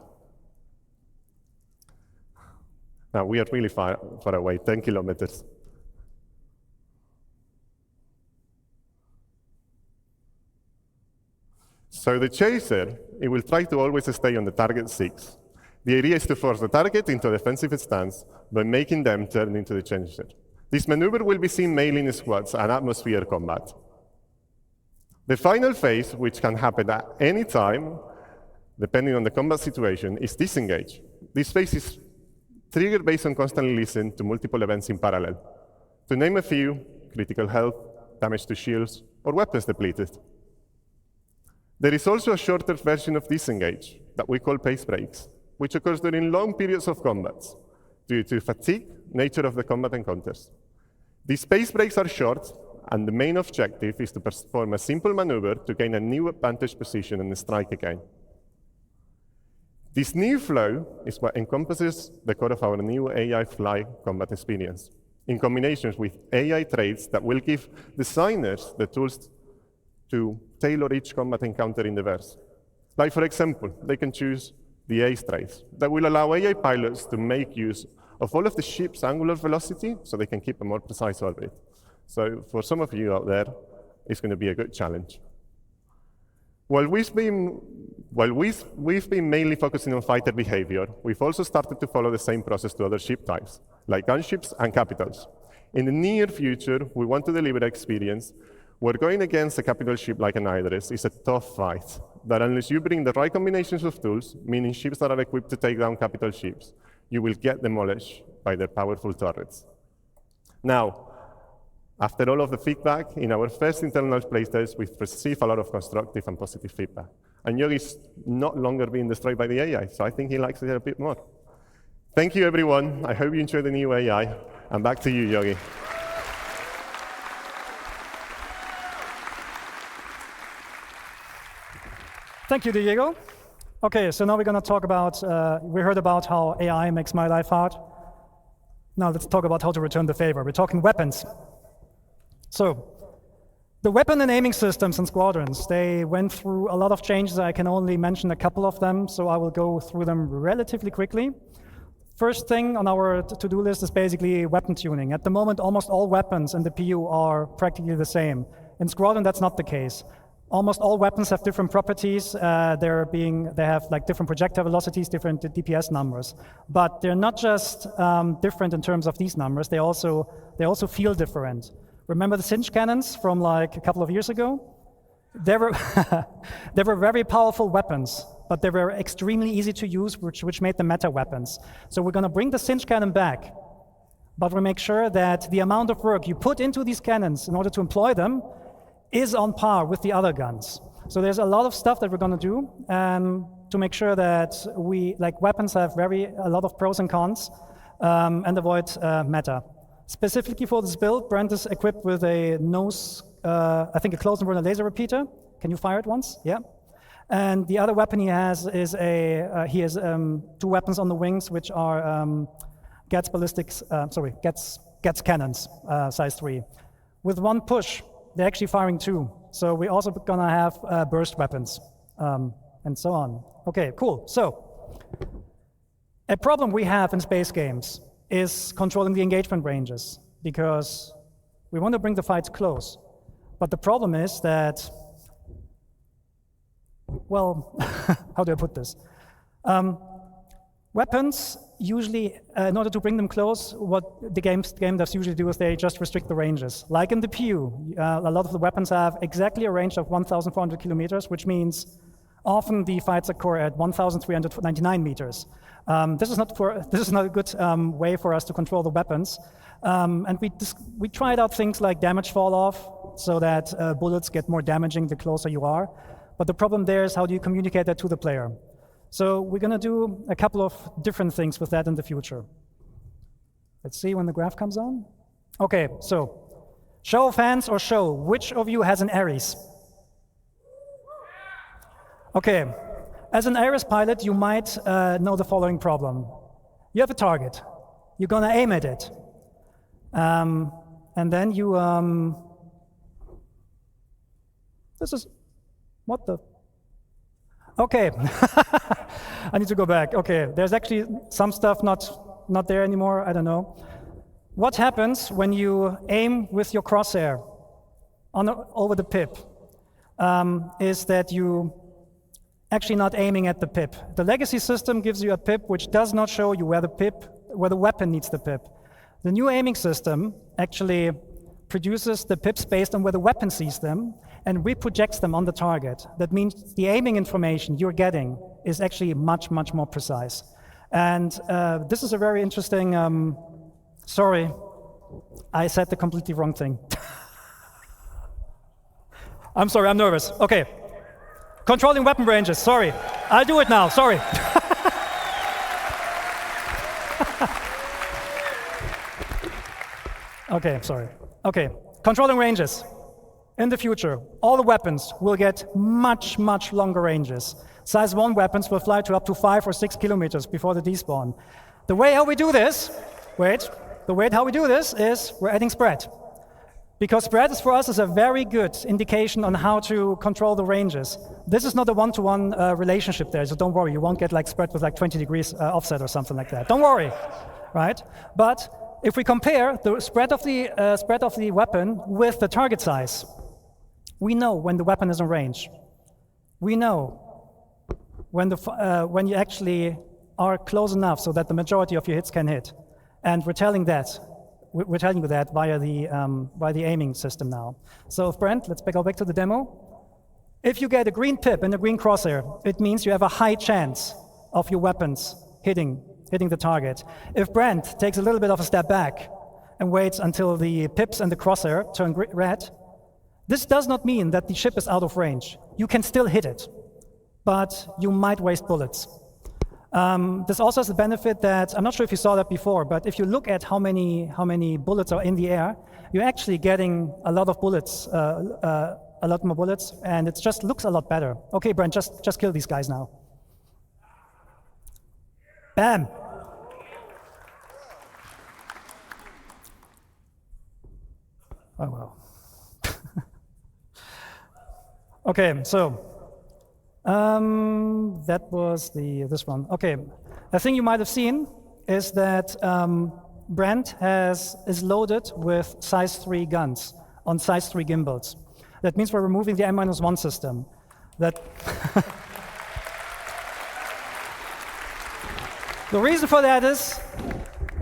Now, we are really far away, 10 kilometers. So the chaser, it will try to always stay on the target 6. The idea is to force the target into a defensive stance by making them turn into the chaser. This maneuver will be seen mainly in squads and atmosphere combat. The final phase, which can happen at any time, depending on the combat situation, is disengage. This phase is triggered based on constantly listening to multiple events in parallel. To name a few, critical health, damage to shields, or weapons depleted. There is also a shorter version of disengage that we call pace breaks, which occurs during long periods of combat due to fatigue, nature of the combat encounters. These pace breaks are short, and the main objective is to perform a simple maneuver to gain a new advantage position and strike again. This new flow is what encompasses the core of our new AI Fly combat experience, in combinations with AI traits that will give designers the tools to tailor each combat encounter in the verse. Like, for example, they can choose the ACE traits that will allow AI pilots to make use of all of the ship's angular velocity so they can keep a more precise orbit. So for some of you out there, it's going to be a good challenge. While we've been mainly focusing on fighter behavior, we've also started to follow the same process to other ship types, like gunships and capitals. In the near future, we want to deliver an experience where going against a capital ship like an Hydrus is a tough fight, that unless you bring the right combinations of tools, meaning ships that are equipped to take down capital ships, you will get demolished by their powerful turrets. Now, after all of the feedback, in our first internal playtest, we've received a lot of constructive and positive feedback. And Yogi's not longer being destroyed by the AI, so I think he likes it a bit more. Thank you, everyone. I hope you enjoy the new AI. And back to you, Yogi. Thank you, Diego. Okay, so now we're going to talk about, we heard about how AI makes my life hard. Now let's talk about how to return the favor. We're talking weapons. So, the weapon and aiming systems in squadrons, they went through a lot of changes. I can only mention a couple of them, so I will go through them relatively quickly. First thing on our to-do list is basically weapon tuning. At the moment, almost all weapons in the PU are practically the same. In Squadron, that's not the case. Almost all weapons have different properties. They have like different projectile velocities, different DPS numbers. But they're not just different in terms of these numbers. They also feel different. Remember the cinch cannons from like a couple of years ago? They were very powerful weapons, but they were extremely easy to use, which made them meta weapons. So we're going to bring the cinch cannon back, but we make sure that the amount of work you put into these cannons in order to employ them is on par with the other guns. So there's a lot of stuff that we're going to do to make sure that weapons have a lot of pros and cons and avoid meta. Specifically for this build, Brent is equipped with a nose, I think a close and runner laser repeater. Can you fire it once? Yeah. And the other weapon he has is he has 2 weapons on the wings, which are Gats cannons, size 3. With 1 push, they're actually firing 2. So we're also gonna have burst weapons and so on. Okay, cool. So a problem we have in space games is controlling the engagement ranges, because we want to bring the fights close. But the problem is that, well, how do I put this? Weapons usually, in order to bring them close, what the game devs usually do is they just restrict the ranges. Like in the PU, a lot of the weapons have exactly a range of 1,400 kilometers, which means often the fights occur at 1,399 meters. This is not a good way for us to control the weapons. And we tried out things like damage fall off, so that bullets get more damaging the closer you are. But the problem there is, how do you communicate that to the player? So we're going to do a couple of different things with that in the future. Let's see when the graph comes on. Okay, so show of hands or show, which of you has an Ares? Okay, as an Ares pilot, you might know the following problem. You have a target. you're going to aim at it. And then you, this is, what the? Okay, I need to go back. Okay, there's actually some stuff not there anymore, I don't know. What happens when you aim with your crosshair over the pip is that you actually not aiming at the pip. The legacy system gives you a pip which does not show you where the weapon needs the pip. The new aiming system actually produces the pips based on where the weapon sees them and reprojects them on the target. That means the aiming information you're getting is actually much, much more precise. And this is a very interesting, sorry, I said the completely wrong thing. I'm sorry, I'm nervous. Okay, controlling weapon ranges, sorry. I'll do it now, sorry. Okay, sorry. Okay, controlling ranges. In the future, all the weapons will get much, much longer ranges. Size 1 weapons will fly to up to 5 or 6 kilometers before the despawn. The way how we do this, how we do this is we're adding spread. Because spread is for us is a very good indication on how to control the ranges. This is not a one-to-one relationship there, so don't worry, you won't get like spread with like 20 degrees offset or something like that. Don't worry, right? But if we compare the spread of the weapon with the target size, we know when the weapon is in range. We know when you actually are close enough so that the majority of your hits can hit. And we're telling you that via the aiming system now. So Brent, let's go back to the demo. If you get a green pip and a green crosshair, it means you have a high chance of your weapons hitting the target. If Brent takes a little bit of a step back and waits until the pips and the crosshair turn red, this does not mean that the ship is out of range. You can still hit it, but you might waste bullets. This also has the benefit that, I'm not sure if you saw that before, but if you look at how many bullets are in the air, you're actually getting a lot of bullets, a lot more bullets, and it just looks a lot better. Okay, Brent, just kill these guys now. Bam! Oh, well. Okay, so that was this one. Okay, a thing you might have seen is that Brent is loaded with size 3 guns on size 3 gimbals. That means we're removing the M-1 system. The reason for that is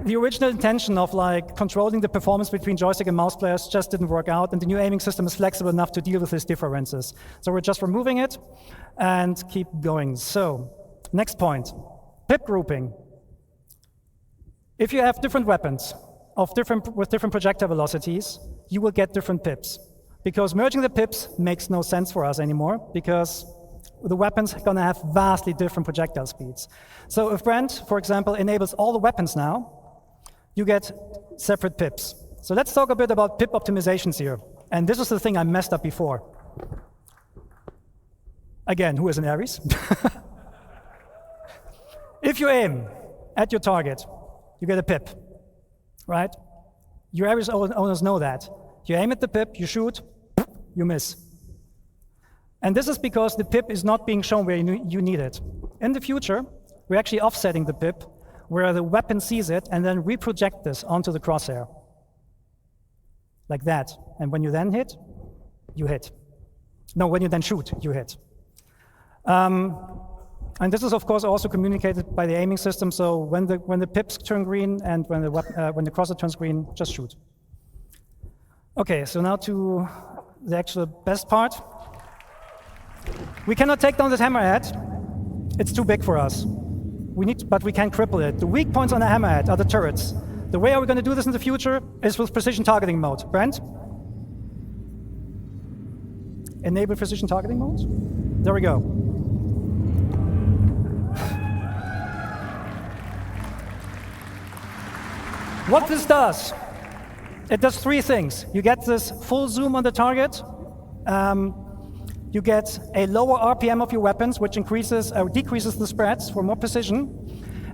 the original intention of like controlling the performance between joystick and mouse players just didn't work out, and the new aiming system is flexible enough to deal with these differences. So we're just removing it and keep going. So next point, pip grouping. If you have different weapons with different projectile velocities, you will get different pips. Because merging the pips makes no sense for us anymore, because the weapons are going to have vastly different projectile speeds. So if Brent, for example, enables all the weapons now, you get separate pips. So let's talk a bit about pip optimizations here. And this is the thing I messed up before. Again, who is an Aries? If you aim at your target, you get a pip, right? Your Aries owners know that. You aim at the pip, you shoot, you miss. And this is because the pip is not being shown where you need it. In the future, we're actually offsetting the pip where the weapon sees it and then reproject this onto the crosshair. Like that. And when you then hit, you hit. No, when you then shoot, you hit. And this is, of course, also communicated by the aiming system. So when the pips turn green and when the crosshair turns green, just shoot. Okay, so now to the actual best part. We cannot take down this hammerhead. It's too big for us. But we can cripple it. The weak points on the hammerhead are the turrets. The way we're going to do this in the future is with precision targeting mode. Brent? Enable precision targeting mode. There we go. What this does, it does 3 things. You get this full zoom on the target. You get a lower RPM of your weapons, which increases or decreases the spreads for more precision.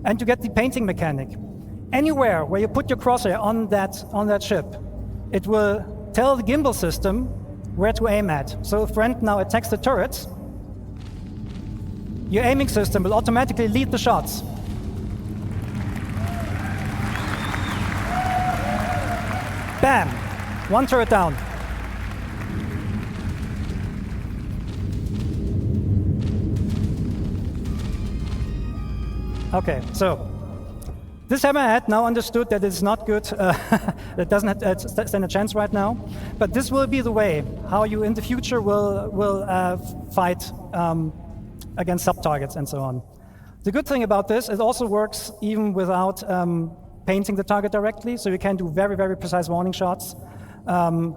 And you get the painting mechanic. anywhere where you put your crosshair on that ship, it will tell the gimbal system where to aim at. So if Brent now attacks the turrets, your aiming system will automatically lead the shots. Bam! One turret down. Okay, so this hammerhead now understood that it's not good, it doesn't stand a chance right now, but this will be the way how you in the future will fight against sub-targets and so on. The good thing about this, it also works even without painting the target directly, so you can do very, very precise warning shots, and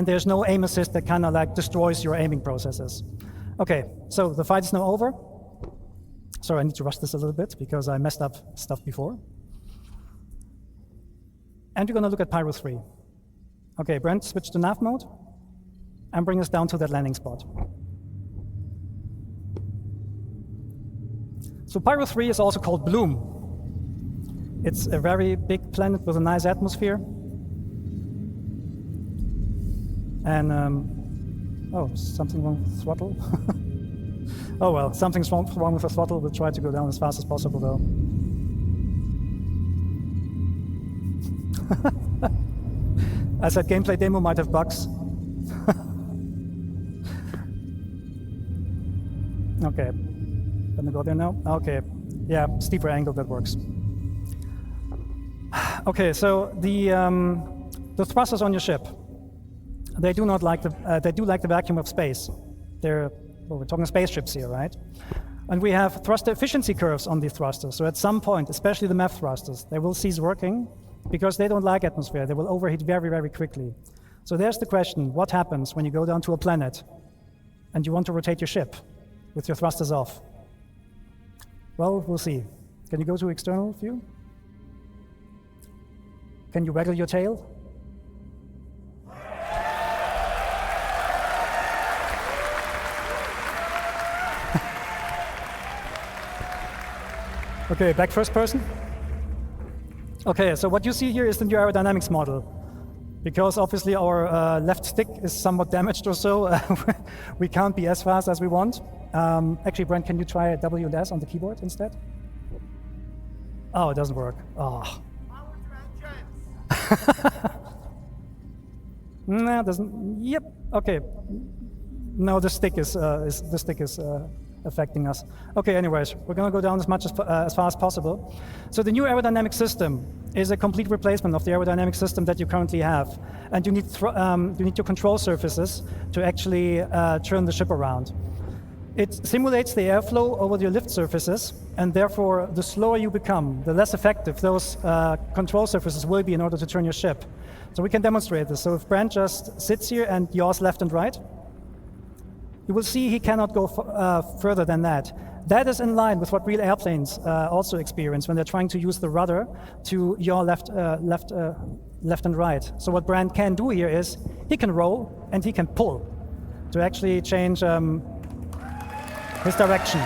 there's no aim assist that kind of like destroys your aiming processes. Okay, so the fight is now over. Sorry, I need to rush this a little bit because I messed up stuff before. And we're going to look at Pyro 3. Okay, Brent, switch to nav mode and bring us down to that landing spot. So Pyro 3 is also called Bloom. It's a very big planet with a nice atmosphere. And, oh, something wrong with the throttle. Oh well, something's wrong with the throttle. We'll try to go down as fast as possible though. I said gameplay demo might have bugs. Okay, let me go there now. Okay, yeah, steeper angle, that works. Okay, so the thrusters on your ship, they do like the vacuum of space. Well, we're talking spaceships here, right? And we have thruster efficiency curves on these thrusters. So at some point, especially the MEF thrusters, they will cease working because they don't like atmosphere. They will overheat very, very quickly. So there's the question, what happens when you go down to a planet and you want to rotate your ship with your thrusters off? Well, we'll see. Can you go to external view? Can you waggle your tail? Okay, back first person. Okay, so what you see here is the new aerodynamics model. Because obviously our left stick is somewhat damaged or so, we can't be as fast as we want. Actually, Brent, can you try W and S on the keyboard instead? Oh, it doesn't work. Oh. No, it doesn't. Yep. Okay. No, the stick is affecting us. Okay, anyways, we're going to go down as far as possible. So the new aerodynamic system is a complete replacement of the aerodynamic system that you currently have. And you need your control surfaces to actually turn the ship around. It simulates the airflow over your lift surfaces, and therefore the slower you become, the less effective those control surfaces will be in order to turn your ship. So we can demonstrate this. So if Brent just sits here and yaws left and right, you will see he cannot go further than that. That is in line with what real airplanes also experience when they're trying to use the rudder to yaw left and right. So what Brent can do here is he can roll and he can pull to actually change his direction.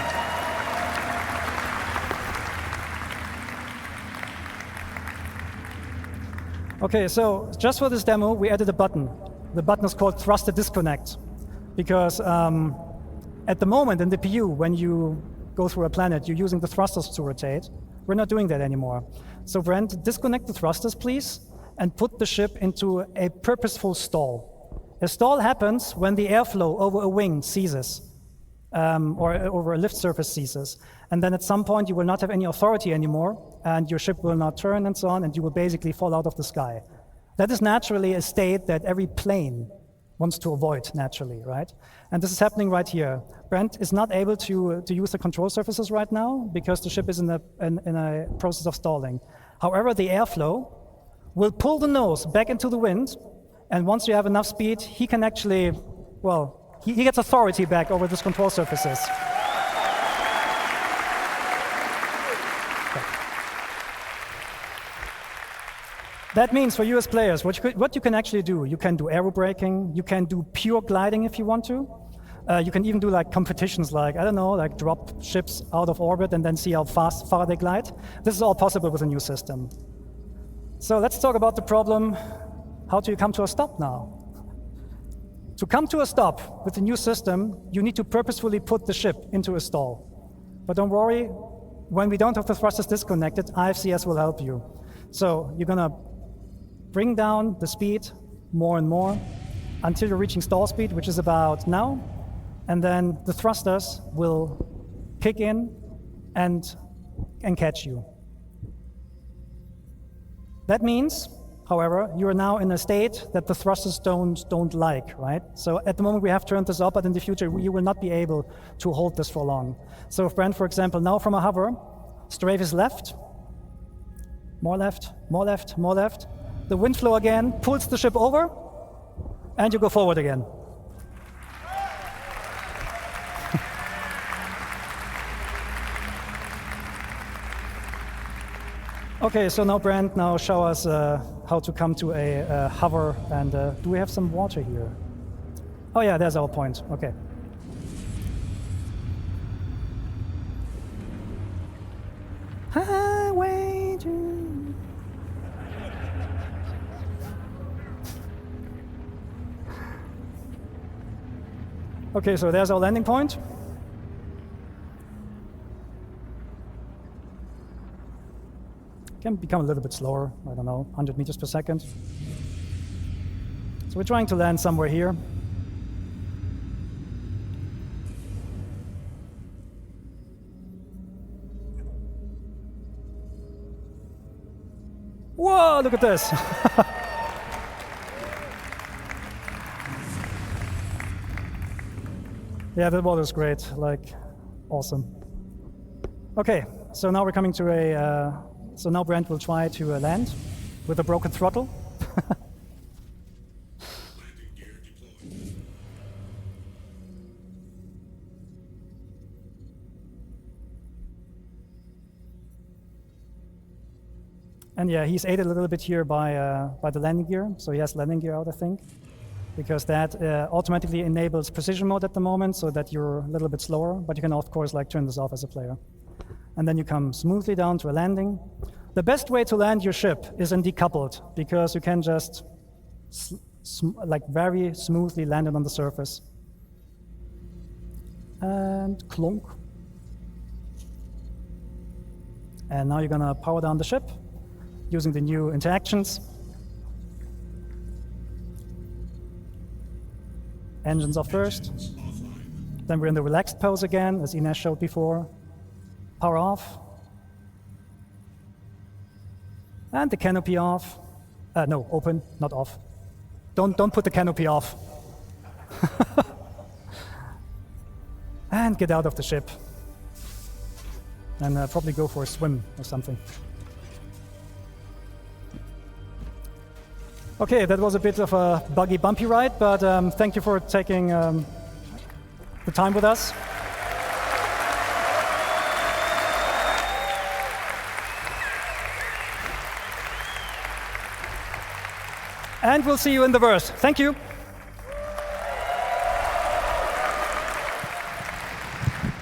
Okay, so just for this demo, we added a button. The button is called Thruster Disconnect. Because at the moment in the PU, when you go through a planet, you're using the thrusters to rotate. We're not doing that anymore. So Brent, disconnect the thrusters, please, and put the ship into a purposeful stall. A stall happens when the airflow over a wing ceases, or over a lift surface ceases. And then at some point, you will not have any authority anymore, and your ship will not turn and so on, and you will basically fall out of the sky. That is naturally a state that every plane wants to avoid naturally, right? And this is happening right here. Brent is not able to use the control surfaces right now because the ship is in a process of stalling. However, the airflow will pull the nose back into the wind, and once you have enough speed, he can actually, well, he gets authority back over these control surfaces. That means for you as players, what you can actually do, you can do aerobraking, you can do pure gliding if you want to. You can even do like competitions, like, I don't know, like drop ships out of orbit and then see how far they glide. This is all possible with a new system. So let's talk about the problem. How do you come to a stop now? To come to a stop with the new system, you need to purposefully put the ship into a stall. But don't worry, when we don't have the thrusters disconnected, IFCS will help you. So you're gonna bring down the speed more and more until you're reaching stall speed, which is about now. And then the thrusters will kick in and catch you. That means, however, you are now in a state that the thrusters don't like, right? So at the moment we have turned this up, but in the future you will not be able to hold this for long. So if Brent, for example, now from a hover, strafe is left, more left, more left, more left. The wind flow again pulls the ship over, and you go forward again. Okay, so now Brent, now show us how to come to a hover, and do we have some water here? Oh yeah, there's our point, okay. Highway to... Okay, so there's our landing point. Can become a little bit slower, I don't know, 100 meters per second. So we're trying to land somewhere here. Whoa, look at this. Yeah, that water is great, like, awesome. Okay, so now we're coming to a, so now Brent will try to land with a broken throttle. And yeah, he's aided a little bit here by the landing gear. So he has landing gear out, I think, because that automatically enables precision mode at the moment, so that you're a little bit slower. But you can of course like turn this off as a player. And then you come smoothly down to a landing. The best way to land your ship is in decoupled, because you can just like very smoothly land it on the surface. And clunk. And now you're gonna power down the ship using the new interactions. Engines off first. Then we're in the relaxed pose again, as Ines showed before. Power off. And the canopy off. No, open, not off. Don't put the canopy off. And get out of the ship. And probably go for a swim or something. Okay, that was a bit of a buggy, bumpy ride, but thank you for taking the time with us. And we'll see you in the verse. Thank you.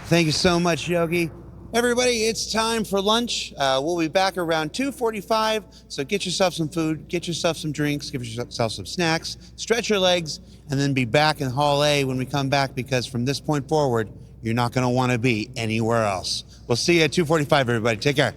Thank you so much, Yogi. Everybody, it's time for lunch. We'll be back around 2:45, so get yourself some food, get yourself some drinks, give yourself some snacks, stretch your legs, and then be back in Hall A when we come back, because from this point forward, you're not going to want to be anywhere else. We'll see you at 2:45, everybody. Take care.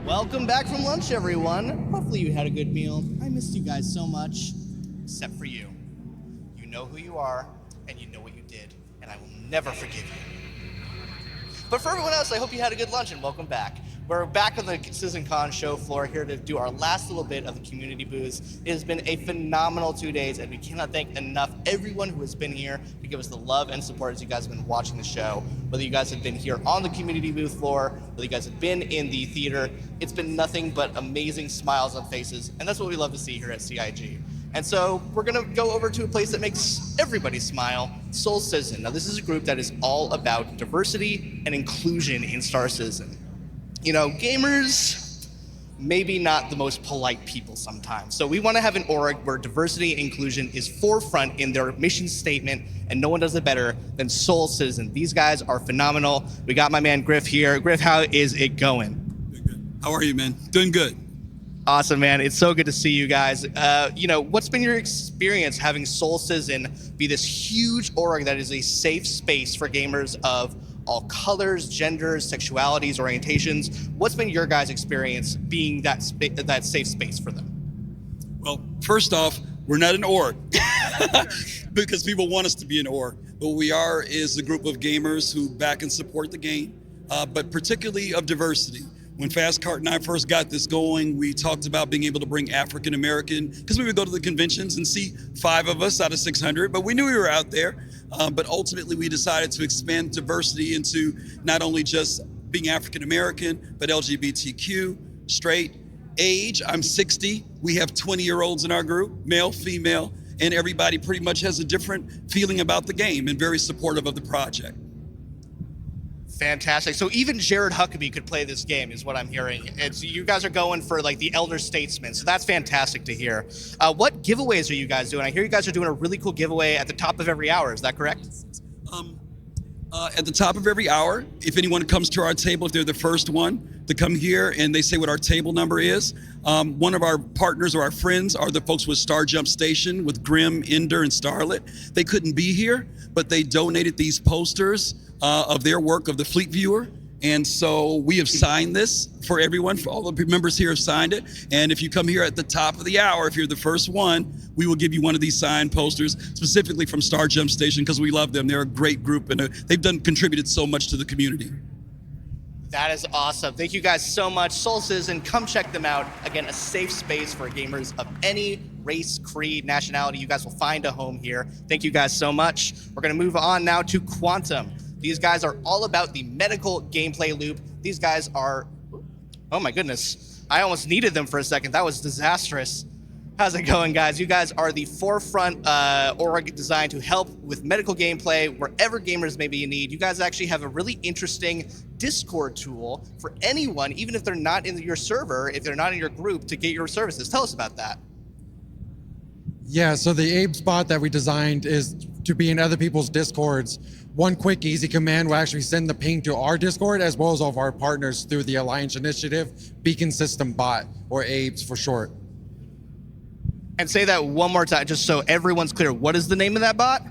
Welcome back from lunch, everyone. Hopefully you had a good meal. I missed you guys so much, except for you. You know who you are, and you know what you did, and I will never forgive you. But for everyone else, I hope you had a good lunch, and welcome back. We're back on the CitizenCon show floor here to do our last little bit of the community booths. It has been a phenomenal 2 days, and we cannot thank enough everyone who has been here to give us the love and support as you guys have been watching the show. Whether you guys have been here on the community booth floor, whether you guys have been in the theater, it's been nothing but amazing smiles on faces, and that's what we love to see here at CIG. And so we're gonna go over to a place that makes everybody smile, Soul Citizen. Now this is a group that is all about diversity and inclusion in Star Citizen. You know, gamers, maybe not the most polite people sometimes. So we want to have an org where diversity and inclusion is forefront in their mission statement, and no one does it better than Soul Citizen. These guys are phenomenal. We got my man Griff here. Griff, how is it going? How are you, man? Doing good. Awesome, man. It's so good to see you guys. You know, what's been your experience having Soul Citizen be this huge org that is a safe space for gamers of all colors, genders, sexualities, orientations? What's been your guys' experience being that safe space for them? Well, first off, we're not an org because people want us to be an org. What we are is a group of gamers who back and support the game, but particularly of diversity. When Fast Cart and I first got this going, we talked about being able to bring African American, because we would go to the conventions and see 5 of us out of 600, but we knew we were out there. But ultimately, we decided to expand diversity into not only just being African American, but LGBTQ, straight, age. I'm 60. We have 20-year-olds in our group, male, female, and everybody pretty much has a different feeling about the game and very supportive of the project. Fantastic. So even Jared Huckabee could play this game, is what I'm hearing. It's, you guys are going for like the elder statesman, so that's fantastic to hear. What giveaways are you guys doing? I hear you guys are doing a really cool giveaway at the top of every hour. Is that correct? At the top of every hour, if anyone comes to our table, if they're the first one to come here and they say what our table number is, one of our partners or our friends are the folks with Star Jump Station with Grim, Ender, and Starlet. They couldn't be here, but they donated these posters of their work of the Fleet Viewer. And so we have signed this for everyone, for all the members here have signed it. And if you come here at the top of the hour, if you're the first one, we will give you one of these signed posters, specifically from Star Jump Station, because we love them. They're a great group, and they've contributed so much to the community. That is awesome. Thank you guys so much. Soul Citizen, come check them out. Again, a safe space for gamers of any race, creed, nationality. You guys will find a home here. Thank you guys so much. We're going to move on now to Quantum. These guys are all about the medical gameplay loop. These guys are, oh my goodness. I almost needed them for a second. That was disastrous. How's it going, guys? You guys are the forefront org designed to help with medical gameplay wherever gamers may be in need. You guys actually have a really interesting Discord tool for anyone, even if they're not in your server, if they're not in your group, to get your services. Tell us about that. Yeah, so the Abe bot that we designed is to be in other people's Discords. One quick, easy command will actually send the ping to our Discord as well as all of our partners through the Alliance Initiative Beacon System Bot, or ABES for short. And say that one more time, just so everyone's clear. What is the name of that bot?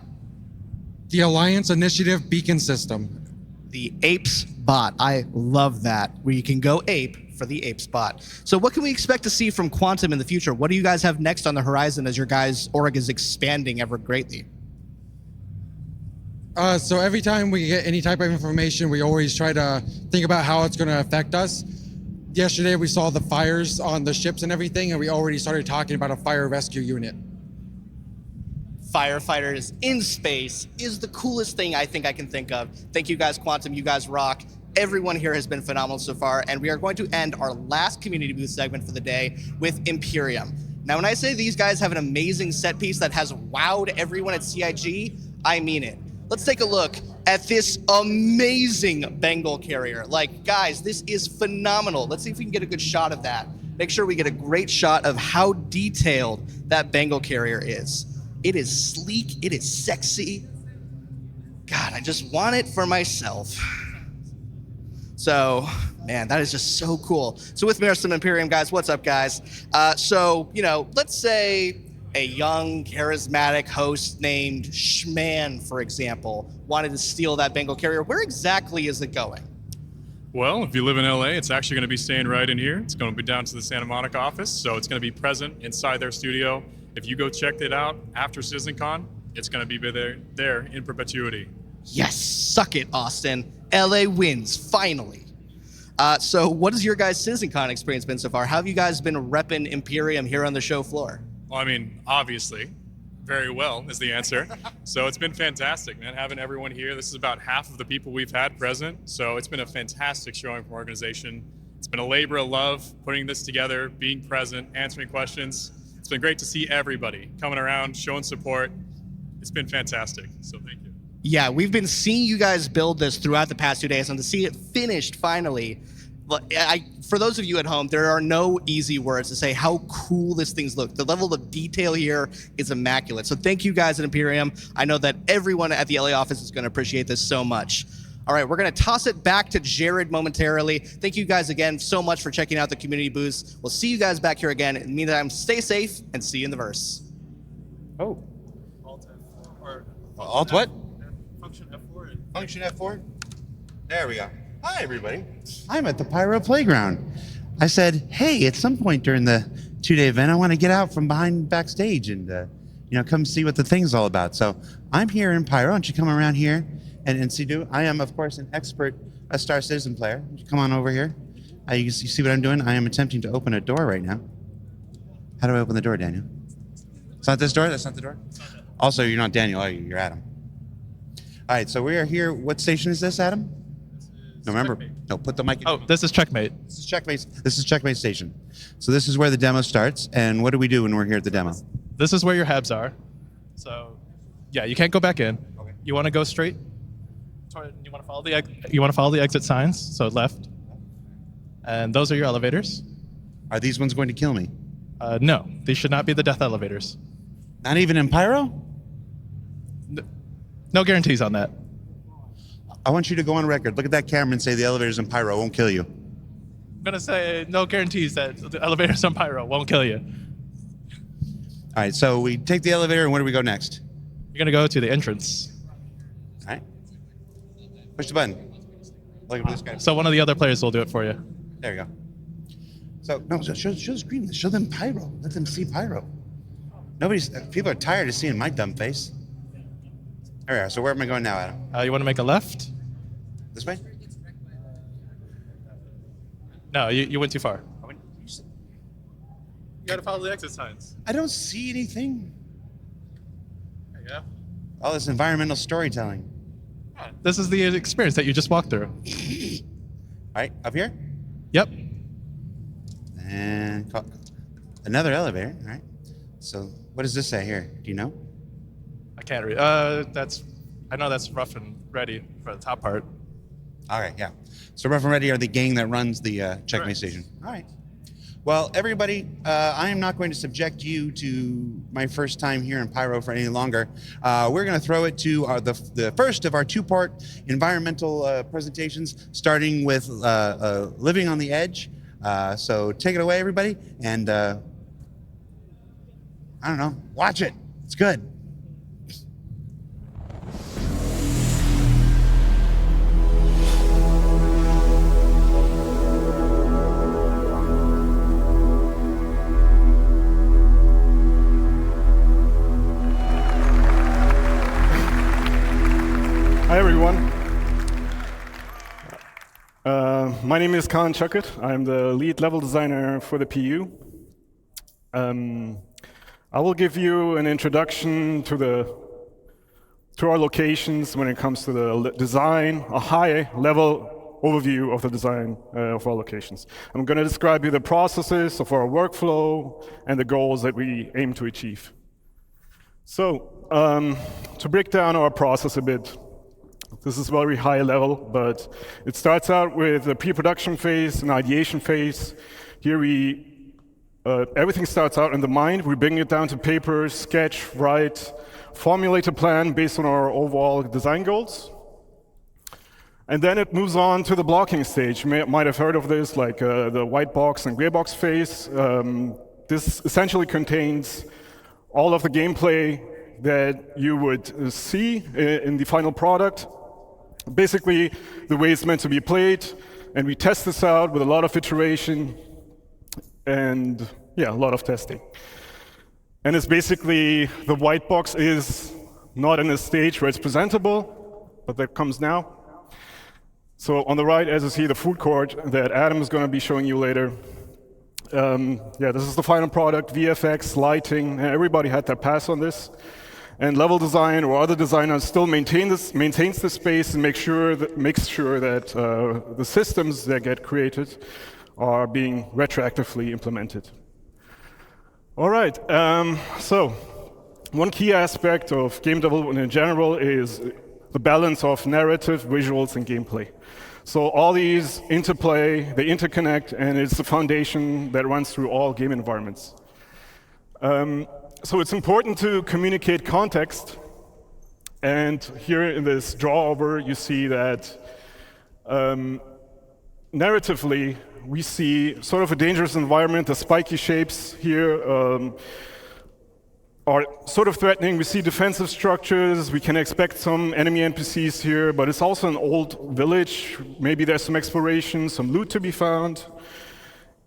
The Alliance Initiative Beacon System. The APES bot. I love that. Where you can go ape for the APES bot. So what can we expect to see from Quantum in the future? What do you guys have next on the horizon as your guys' org is expanding ever greatly? So every time we get any type of information, we always try to think about how it's going to affect us. Yesterday, we saw the fires on the ships and everything, and we already started talking about a fire rescue unit. Firefighters in space is the coolest thing I think I can think of. Thank you guys, Quantum. You guys rock. Everyone here has been phenomenal so far, and we are going to end our last community booth segment for the day with Imperium. Now, when I say these guys have an amazing set piece that has wowed everyone at CIG, I mean it. Let's take a look at this amazing Bengal carrier. Like, guys, this is phenomenal. Let's see if we can get a good shot of that. Make sure we get a great shot of how detailed that Bengal carrier is. It is sleek, it is sexy. God, I just want it for myself. So, man, that is just so cool. So with me are some Imperium guys. What's up, guys? So, you know, let's say a young, charismatic host named Schman, for example, wanted to steal that Bengal carrier. Where exactly is it going? Well, if you live in LA, it's actually going to be staying right in here. It's going to be down to the Santa Monica office, so it's going to be present inside their studio. If you go check it out after CitizenCon, it's going to be there in perpetuity. Yes, suck it, Austin. LA wins, finally. So what has your guys' CitizenCon experience been so far? How have you guys been repping Imperium here on the show floor? Well, I mean, obviously, very well is the answer. So it's been fantastic, man, having everyone here. This is about half of the people we've had present. So it's been a fantastic showing from our organization. It's been a labor of love putting this together, being present, answering questions. It's been great to see everybody coming around, showing support. It's been fantastic. So thank you. Yeah, we've been seeing you guys build this throughout the past 2 days, and to see it finished finally, for those of you at home, there are no easy words to say how cool this thing's look. The level of detail here is immaculate. So thank you guys at Imperium. I know that everyone at the LA office is going to appreciate this so much. All right, we're going to toss it back to Jared momentarily. Thank you guys again so much for checking out the community booths. We'll see you guys back here again. In the meantime, stay safe and see you in the verse. Oh. Alt what? Function F4. Function F4? There we go. Hi, everybody. I'm at the Pyro Playground. I said, hey, at some point during the 2-day event, I want to get out from behind backstage and, come see what the thing's all about. So I'm here in Pyro. Why don't you come around here and see? I am, of course, an expert Star Citizen player. Come on over here. You see what I'm doing? I am attempting to open a door right now. How do I open the door, Daniel? It's not this door? That's not the door? Also, you're not Daniel, are you? You're Adam. All right, so we are here. What station is this, Adam? No, remember. No, put the mic in. Oh, this is Checkmate. This is Checkmate. This is Checkmate Station. So this is where the demo starts. And what do we do when we're here at the demo? This is where your habs are. So, yeah, you can't go back in. Okay. You want to go straight? You want to follow the exit signs. So left. And those are your elevators. Are these ones going to kill me? No, these should not be the death elevators. Not even in Pyro? No guarantees on that. I want you to go on record. Look at that camera and say the elevators in Pyro won't kill you. I'm going to say no guarantees that the elevators on Pyro won't kill you. All right, so we take the elevator, and where do we go next? You're going to go to the entrance. All right. Push the button. Look at this guy. So one of the other players will do it for you. There you go. So, no, show the screen. Show them Pyro. Let them see Pyro. People are tired of seeing my dumb face. There we are. So where am I going now, Adam? You want to make a left? This way? No, you went too far. You got to follow the exit signs. I don't see anything. There you go. All this environmental storytelling. Yeah, this is the experience that you just walked through. All right, up here? Yep. And another elevator. All right. So what does this say here? Do you know? I can't read. I know that's Rough and Ready for the top part. All right, yeah. So Rough and Ready are the gang that runs the Checkmate Station. All right. Well, everybody, I am not going to subject you to my first time here in Pyro for any longer. We're going to throw it to the first of our two-part environmental presentations, starting with Living on the Edge. So take it away, everybody, and I don't know, watch it. It's good. Hi, everyone. My name is Khan Chakut. I'm the lead level designer for the PU. I will give you an introduction to our locations when it comes to the design, a high-level overview of the design of our locations. I'm going to describe you the processes of our workflow and the goals that we aim to achieve. So, to break down our process a bit, this is very high level, but it starts out with a pre-production phase, an ideation phase. Here everything starts out in the mind. We bring it down to paper, sketch, write, formulate a plan based on our overall design goals. And then it moves on to the blocking stage. You might have heard of this, like the white box and gray box phase. This essentially contains all of the gameplay that you would see in the final product. Basically, the way it's meant to be played And we test this out with a lot of iteration and yeah, a lot of testing. And it's basically the white box is not in a stage where it's presentable, but that comes now. So on the right, as you see, the food court that Adam is going to be showing you later. Yeah, this is the final product, VFX, lighting, and everybody had their pass on this. And level design or other designers still maintains the space and makes sure that the systems that get created are being retroactively implemented. All right, so one key aspect of game development in general is the balance of narrative, visuals, and gameplay. So all these interplay, they interconnect, and it's the foundation that runs through all game environments. So it's important to communicate context. And here in this draw-over, you see that narratively, we see sort of a dangerous environment. The spiky shapes here are sort of threatening. We see defensive structures. We can expect some enemy NPCs here, but it's also an old village. Maybe there's some exploration, some loot to be found.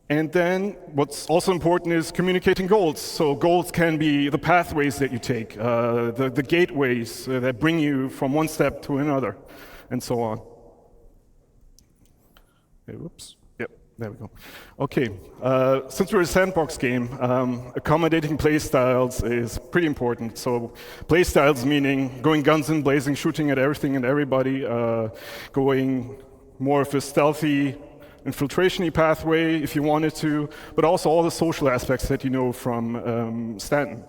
And then what's also important is communicating goals. So goals can be the pathways that you take, the gateways that bring you from one step to another, and so on. Okay, whoops. Yep, there we go. Okay, since we're a sandbox game, accommodating playstyles is pretty important. So playstyles meaning going guns in blazing, shooting at everything and everybody, going more of a stealthy, infiltration-y pathway if you wanted to, but also all the social aspects that you know from Stanton.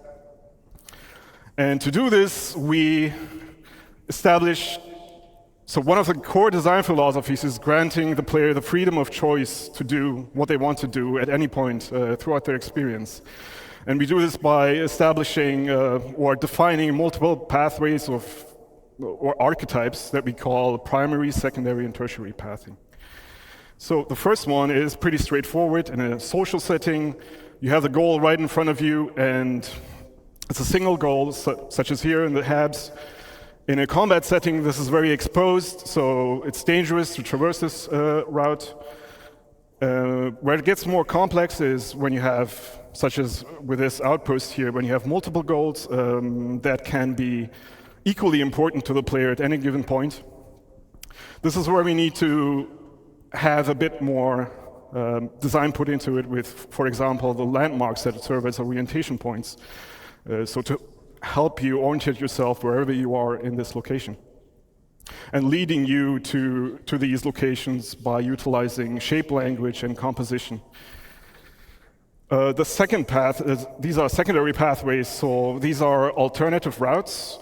And to do this, we established, so one of the core design philosophies is granting the player the freedom of choice to do what they want to do at any point throughout their experience. And we do this by establishing or defining multiple pathways or archetypes that we call primary, secondary, and tertiary pathing. So the first one is pretty straightforward. In a social setting, you have the goal right in front of you, and it's a single goal, such as here in the Habs. In a combat setting, this is very exposed, so it's dangerous to traverse this route. Where it gets more complex is when you have, such as with this outpost here, when you have multiple goals that can be equally important to the player at any given point. This is where we need to have a bit more design put into it with, for example, the landmarks that serve as orientation points. So to help you orientate yourself wherever you are in this location. And leading you to these locations by utilizing shape language and composition. The second path is, these are secondary pathways, so these are alternative routes.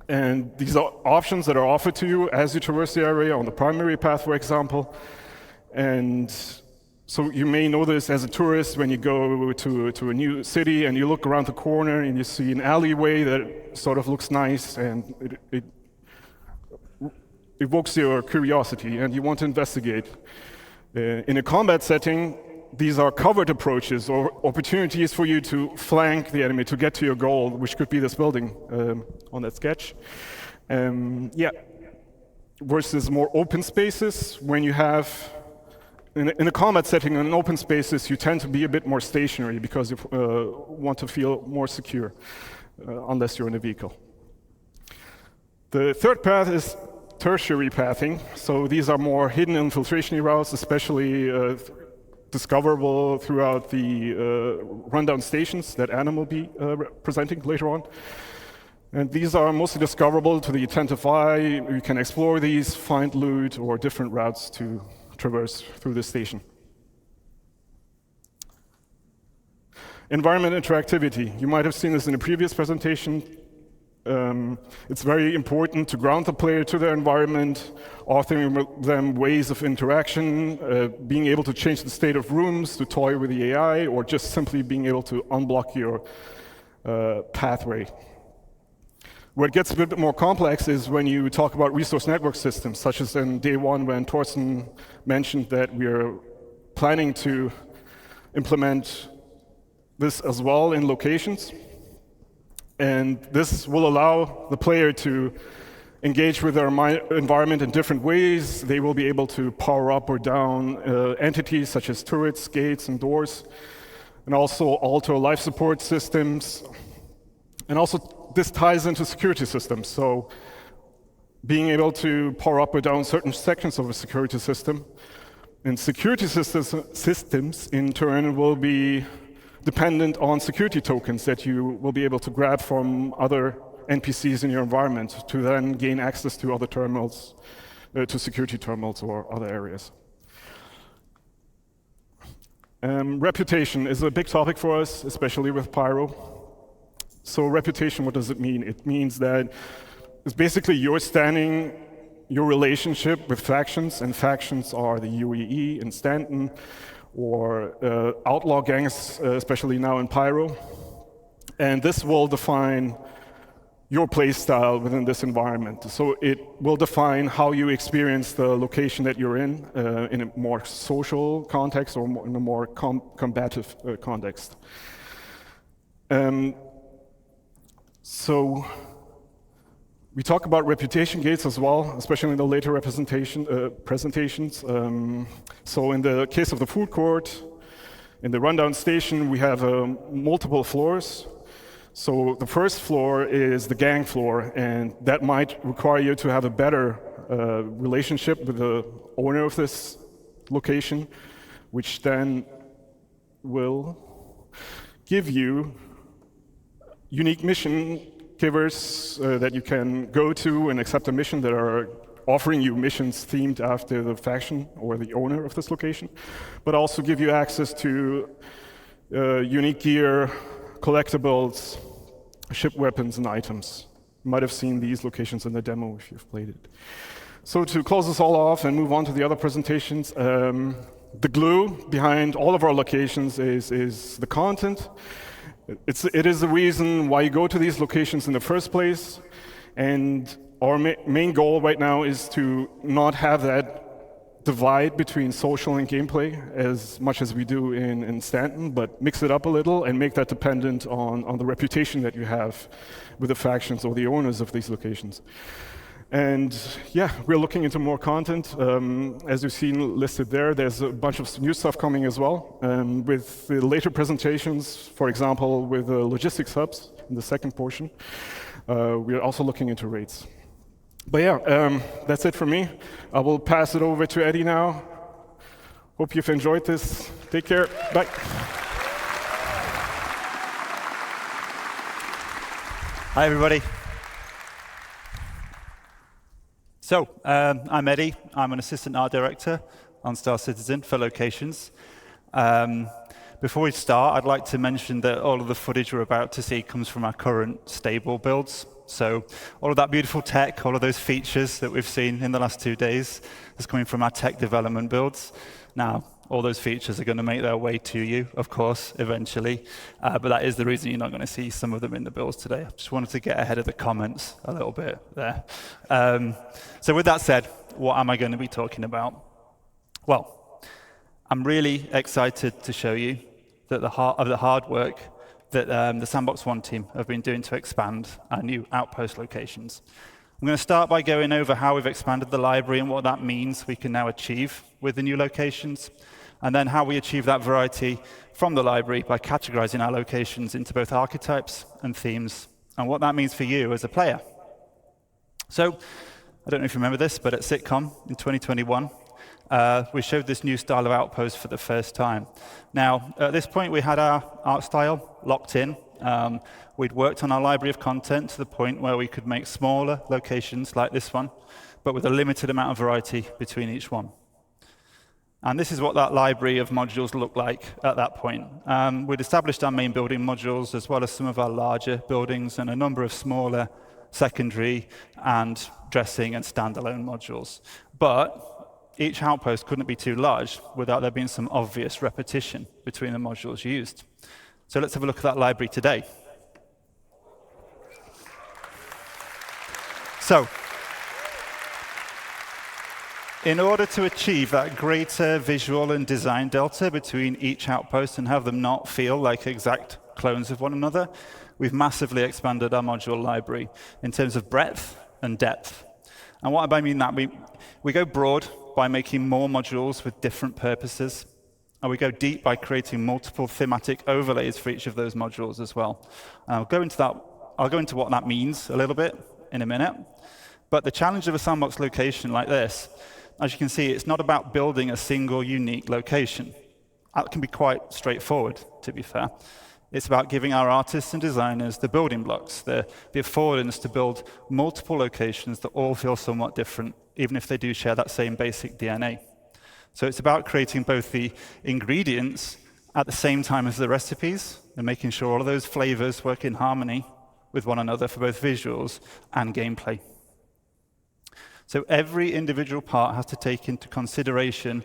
And these are options that are offered to you as you traverse the area on the primary path, for example. And so you may know this as a tourist when you go to a new city and you look around the corner and you see an alleyway that sort of looks nice and it evokes your curiosity and you want to investigate. In a combat setting, these are covered approaches or opportunities for you to flank the enemy to get to your goal, which could be this building on that sketch. Yeah. Versus more open spaces, when you have, in a combat setting, in open spaces, you tend to be a bit more stationary because you want to feel more secure, unless you're in a vehicle. The third path is tertiary pathing. So these are more hidden infiltration routes, especially discoverable throughout the rundown stations that Adam will be presenting later on. And these are mostly discoverable to the attentive eye. You can explore these, find loot, or different routes to traverse through the station. Environment interactivity. You might have seen this in a previous presentation. It's very important to ground the player to their environment, offering them ways of interaction, being able to change the state of rooms, to toy with the AI, or just simply being able to unblock your pathway. Where it gets a bit more complex is when you talk about resource network systems, such as in day one when Torsten mentioned that we are planning to implement this as well in locations. And this will allow the player to engage with their environment in different ways. They will be able to power up or down entities such as turrets, gates, and doors, and also alter life support systems. And also, this ties into security systems. So being able to power up or down certain sections of a security system. And security systems, in turn, will be dependent on security tokens that you will be able to grab from other NPCs in your environment to then gain access to other terminals, to security terminals or other areas. Reputation is a big topic for us, especially with Pyro. So reputation, what does it mean? It means that it's basically your standing, your relationship with factions, and factions are the UEE in Stanton, or outlaw gangs, especially now in Pyro. And this will define your play style within this environment. So it will define how you experience the location that you're in a more social context or in a more combative context. So we talk about reputation gates as well, especially in the later presentations. So in the case of the food court, in the rundown station, we have multiple floors. So the first floor is the gang floor, and that might require you to have a better relationship with the owner of this location, which then will give you unique mission givers that you can go to and accept a mission that are offering you missions themed after the faction or the owner of this location, but also give you access to unique gear, collectibles, ship weapons, and items. You might have seen these locations in the demo if you've played it. So to close this all off and move on to the other presentations, the glue behind all of our locations is the content. It is the reason why you go to these locations in the first place, and our main goal right now is to not have that divide between social and gameplay as much as we do in Stanton, but mix it up a little and make that dependent on the reputation that you have with the factions or the owners of these locations. And yeah, we're looking into more content. As you've seen listed there, there's a bunch of new stuff coming as well. With the later presentations, for example, with the logistics hubs in the second portion, we're also looking into rates. But yeah, that's it for me. I will pass it over to Eddie now. Hope you've enjoyed this. Take care. Bye. Hi, everybody. So, I'm Eddie. I'm an assistant art director on Star Citizen for locations. Before we start, I'd like to mention that all of the footage we're about to see comes from our current stable builds. So all of that beautiful tech, all of those features that we've seen in the last 2 days is coming from our tech development builds. Now, all those features are going to make their way to you, of course, eventually. But that is the reason you're not going to see some of them in the builds today. I just wanted to get ahead of the comments a little bit there. So with that said, what am I going to be talking about? Well, I'm really excited to show you that the hard work that the Sandbox One team have been doing to expand our new outpost locations. I'm going to start by going over how we've expanded the library and what that means we can now achieve with the new locations, and then how we achieve that variety from the library by categorizing our locations into both archetypes and themes, and what that means for you as a player. So, I don't know if you remember this, but at CitizenCon in 2021, we showed this new style of outpost for the first time. Now, at this point, we had our art style locked in. We'd worked on our library of content to the point where we could make smaller locations like this one, but with a limited amount of variety between each one. And this is what that library of modules looked like at that point. We'd established our main building modules, as well as some of our larger buildings and a number of smaller secondary and dressing and standalone modules. But each outpost couldn't be too large without there being some obvious repetition between the modules used. So let's have a look at that library today. So, in order to achieve that greater visual and design delta between each outpost and have them not feel like exact clones of one another, we've massively expanded our module library in terms of breadth and depth. And what I mean that, we go broad by making more modules with different purposes, and we go deep by creating multiple thematic overlays for each of those modules as well. And I'll go into what that means a little bit in a minute. But the challenge of a sandbox location like this, as you can see, it's not about building a single unique location. That can be quite straightforward, to be fair. It's about giving our artists and designers the building blocks, the affordance to build multiple locations that all feel somewhat different, even if they do share that same basic DNA. So it's about creating both the ingredients at the same time as the recipes, and making sure all of those flavors work in harmony with one another for both visuals and gameplay. So every individual part has to take into consideration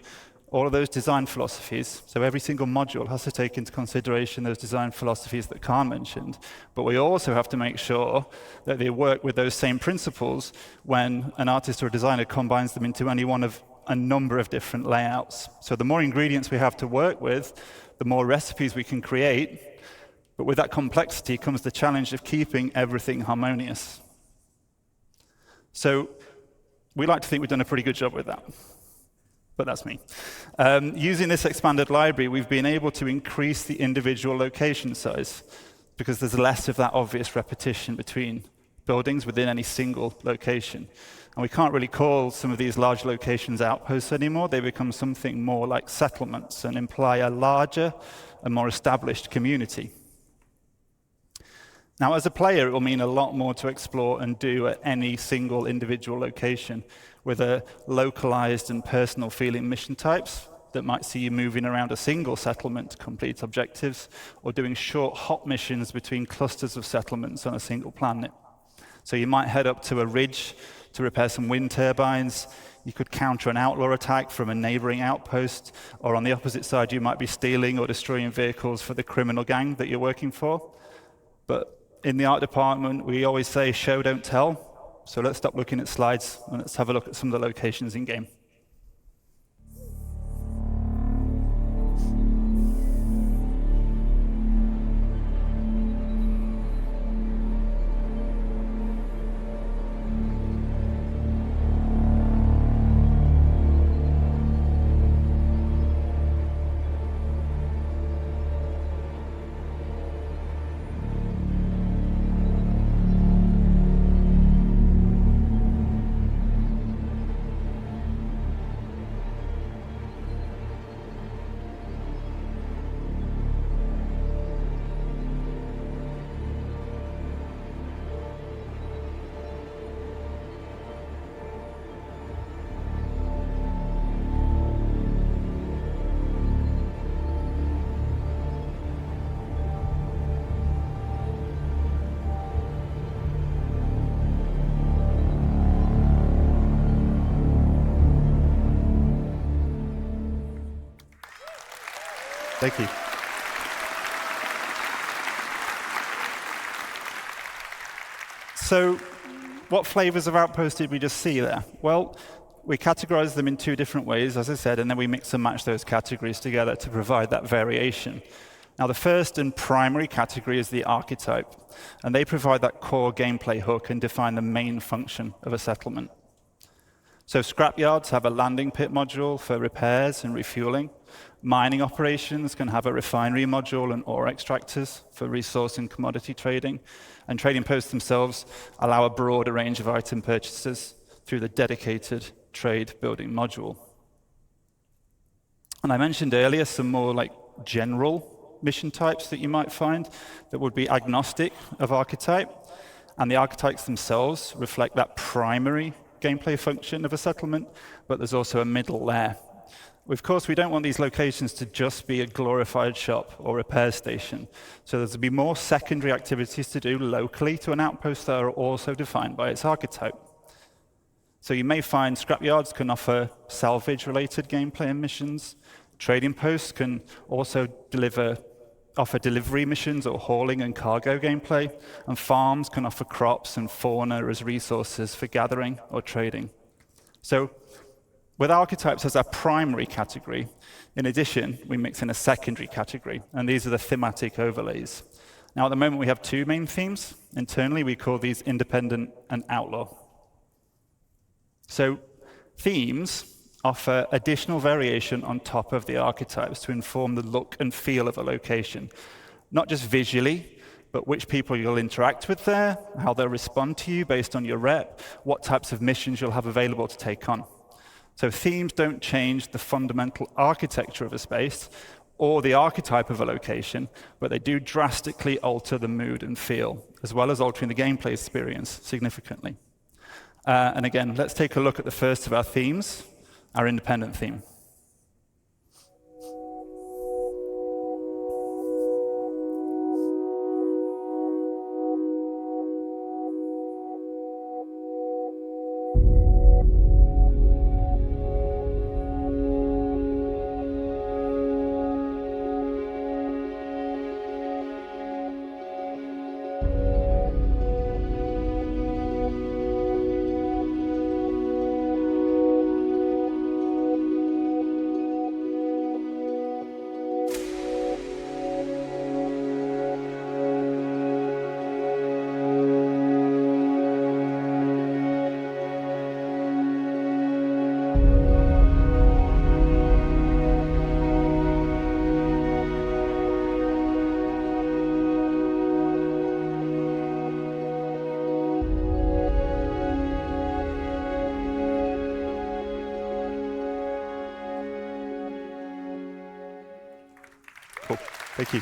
all of those design philosophies. So every single module has to take into consideration those design philosophies that Khan mentioned. But we also have to make sure that they work with those same principles when an artist or a designer combines them into any one of a number of different layouts. So the more ingredients we have to work with, the more recipes we can create. But with that complexity comes the challenge of keeping everything harmonious. So we like to think we've done a pretty good job with that. But that's me. Using this expanded library, we've been able to increase the individual location size because there's less of that obvious repetition between buildings within any single location. And we can't really call some of these large locations outposts anymore. They become something more like settlements and imply a larger and more established community. Now, as a player, it will mean a lot more to explore and do at any single individual location with a localized and personal feeling mission types that might see you moving around a single settlement to complete objectives or doing short hop missions between clusters of settlements on a single planet. So you might head up to a ridge to repair some wind turbines. You could counter an outlaw attack from a neighboring outpost, or on the opposite side, you might be stealing or destroying vehicles for the criminal gang that you're working for. But in the art department, we always say, show, don't tell. So let's stop looking at slides and let's have a look at some of the locations in game. Thank you. So what flavors of outpost did we just see there? Well, we categorize them in two different ways, as I said, and then we mix and match those categories together to provide that variation. Now, the first and primary category is the archetype, and they provide that core gameplay hook and define the main function of a settlement. So scrapyards have a landing pit module for repairs and refueling. Mining operations can have a refinery module and ore extractors for resource and commodity trading. And trading posts themselves allow a broader range of item purchases through the dedicated trade building module. And I mentioned earlier some more like general mission types that you might find that would be agnostic of archetype. And the archetypes themselves reflect that primary gameplay function of a settlement, but there's also a middle layer. Of course, we don't want these locations to just be a glorified shop or repair station. So there's to be more secondary activities to do locally to an outpost that are also defined by its archetype. So you may find scrapyards can offer salvage-related gameplay and missions. Trading posts can also offer delivery missions or hauling and cargo gameplay. And farms can offer crops and fauna as resources for gathering or trading. So with archetypes as our primary category, in addition, we mix in a secondary category, and these are the thematic overlays. Now, at the moment, we have two main themes. Internally, we call these independent and outlaw. So themes offer additional variation on top of the archetypes to inform the look and feel of a location, not just visually, but which people you'll interact with there, how they'll respond to you based on your rep, what types of missions you'll have available to take on. So themes don't change the fundamental architecture of a space or the archetype of a location, but they do drastically alter the mood and feel, as well as altering the gameplay experience significantly. And again, let's take a look at the first of our themes, our independent theme. Cool. Thank you.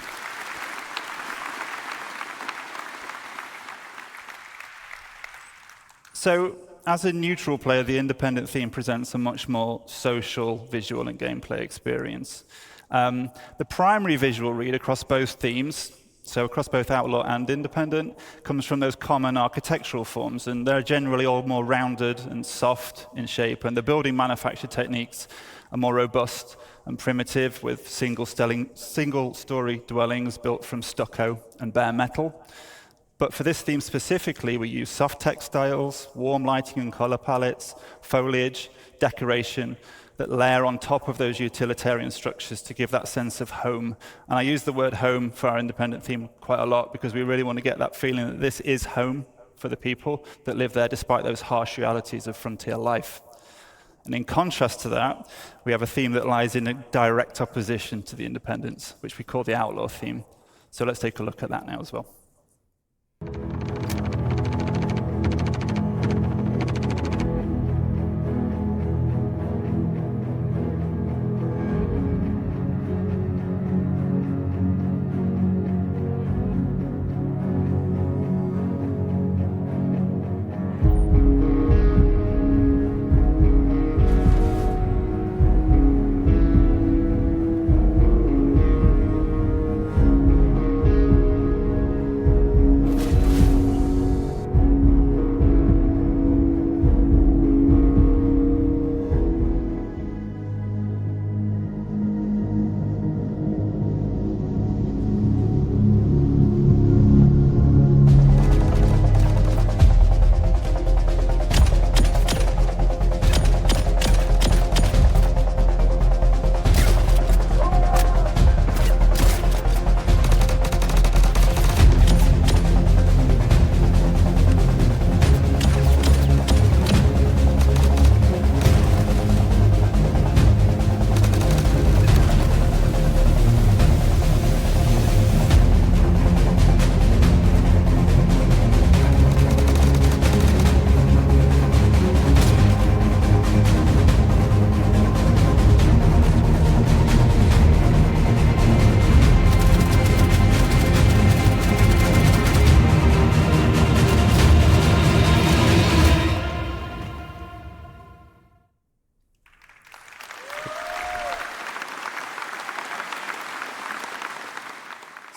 So, as a neutral player, the independent theme presents a much more social, visual, and gameplay experience. The primary visual read across both themes, so across both Outlaw and Independent, comes from those common architectural forms, and they're generally all more rounded and soft in shape, and the building manufacture techniques are more robust and primitive, with single-story dwellings built from stucco and bare metal. But for this theme specifically, we use soft textiles, warm lighting and color palettes, foliage, decoration that layer on top of those utilitarian structures to give that sense of home. And I use the word home for our independent theme quite a lot because we really want to get that feeling that this is home for the people that live there despite those harsh realities of frontier life. And in contrast to that, we have a theme that lies in a direct opposition to the independence, which we call the Outlaw theme. So let's take a look at that now as well.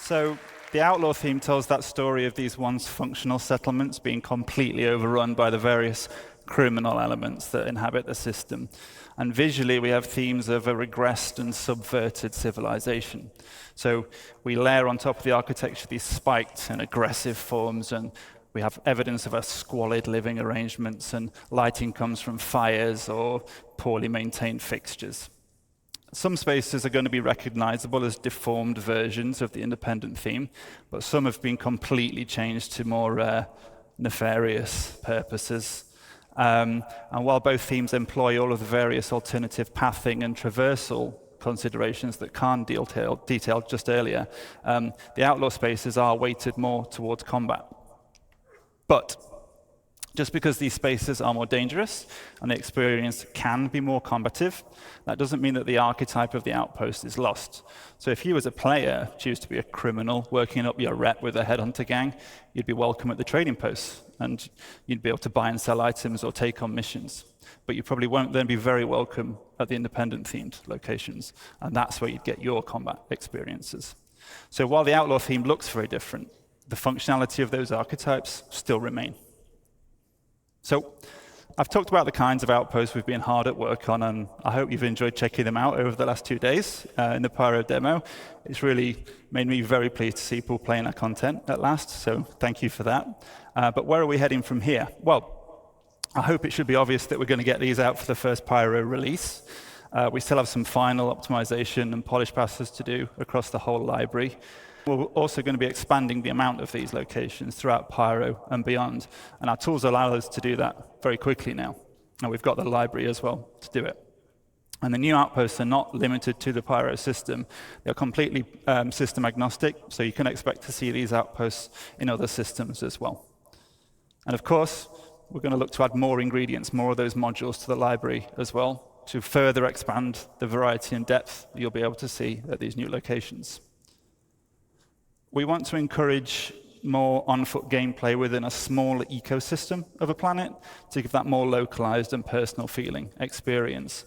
So the Outlaw theme tells that story of these once functional settlements being completely overrun by the various criminal elements that inhabit the system. And visually, we have themes of a regressed and subverted civilization. So we layer on top of the architecture these spiked and aggressive forms, and we have evidence of a squalid living arrangements, and lighting comes from fires or poorly maintained fixtures. Some spaces are going to be recognizable as deformed versions of the independent theme, but some have been completely changed to more nefarious purposes. And while both themes employ all of the various alternative pathing and traversal considerations that Khan detailed just earlier, the outlaw spaces are weighted more towards combat. But just because these spaces are more dangerous and the experience can be more combative, that doesn't mean that the archetype of the outpost is lost. So if you as a player choose to be a criminal working up your rep with a headhunter gang, you'd be welcome at the trading posts and you'd be able to buy and sell items or take on missions. But you probably won't then be very welcome at the independent themed locations, and that's where you'd get your combat experiences. So while the outlaw theme looks very different, the functionality of those archetypes still remain. So I've talked about the kinds of outposts we've been hard at work on, and I hope you've enjoyed checking them out over the last 2 days in the Pyro demo. It's really made me very pleased to see people playing our content at last, so thank you for that. But where are we heading from here? Well, I hope it should be obvious that we're going to get these out for the first Pyro release. We still have some final optimization and polish passes to do across the whole library. We're also going to be expanding the amount of these locations throughout Pyro and beyond, and our tools allow us to do that very quickly now. And we've got the library as well to do it. And the new outposts are not limited to the Pyro system. They're completely system agnostic, so you can expect to see these outposts in other systems as well. And of course, we're going to look to add more ingredients, more of those modules to the library as well, to further expand the variety and depth that you'll be able to see at these new locations. We want to encourage more on-foot gameplay within a small ecosystem of a planet to give that more localized and personal feeling experience.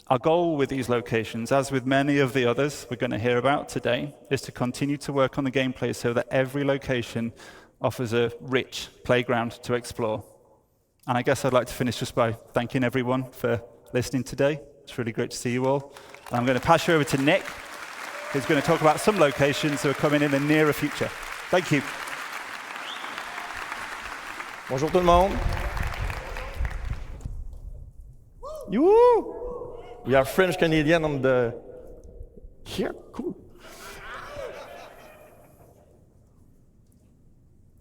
Our goal with these locations, as with many of the others we're going to hear about today, is to continue to work on the gameplay so that every location offers a rich playground to explore. And I guess I'd like to finish just by thanking everyone for listening today. It's really great to see you all. And I'm going to pass you over to Nick, who's going to talk about some locations that are coming in the nearer future. Thank you. Bonjour tout le monde. You. We are French Canadian on the here. Cool.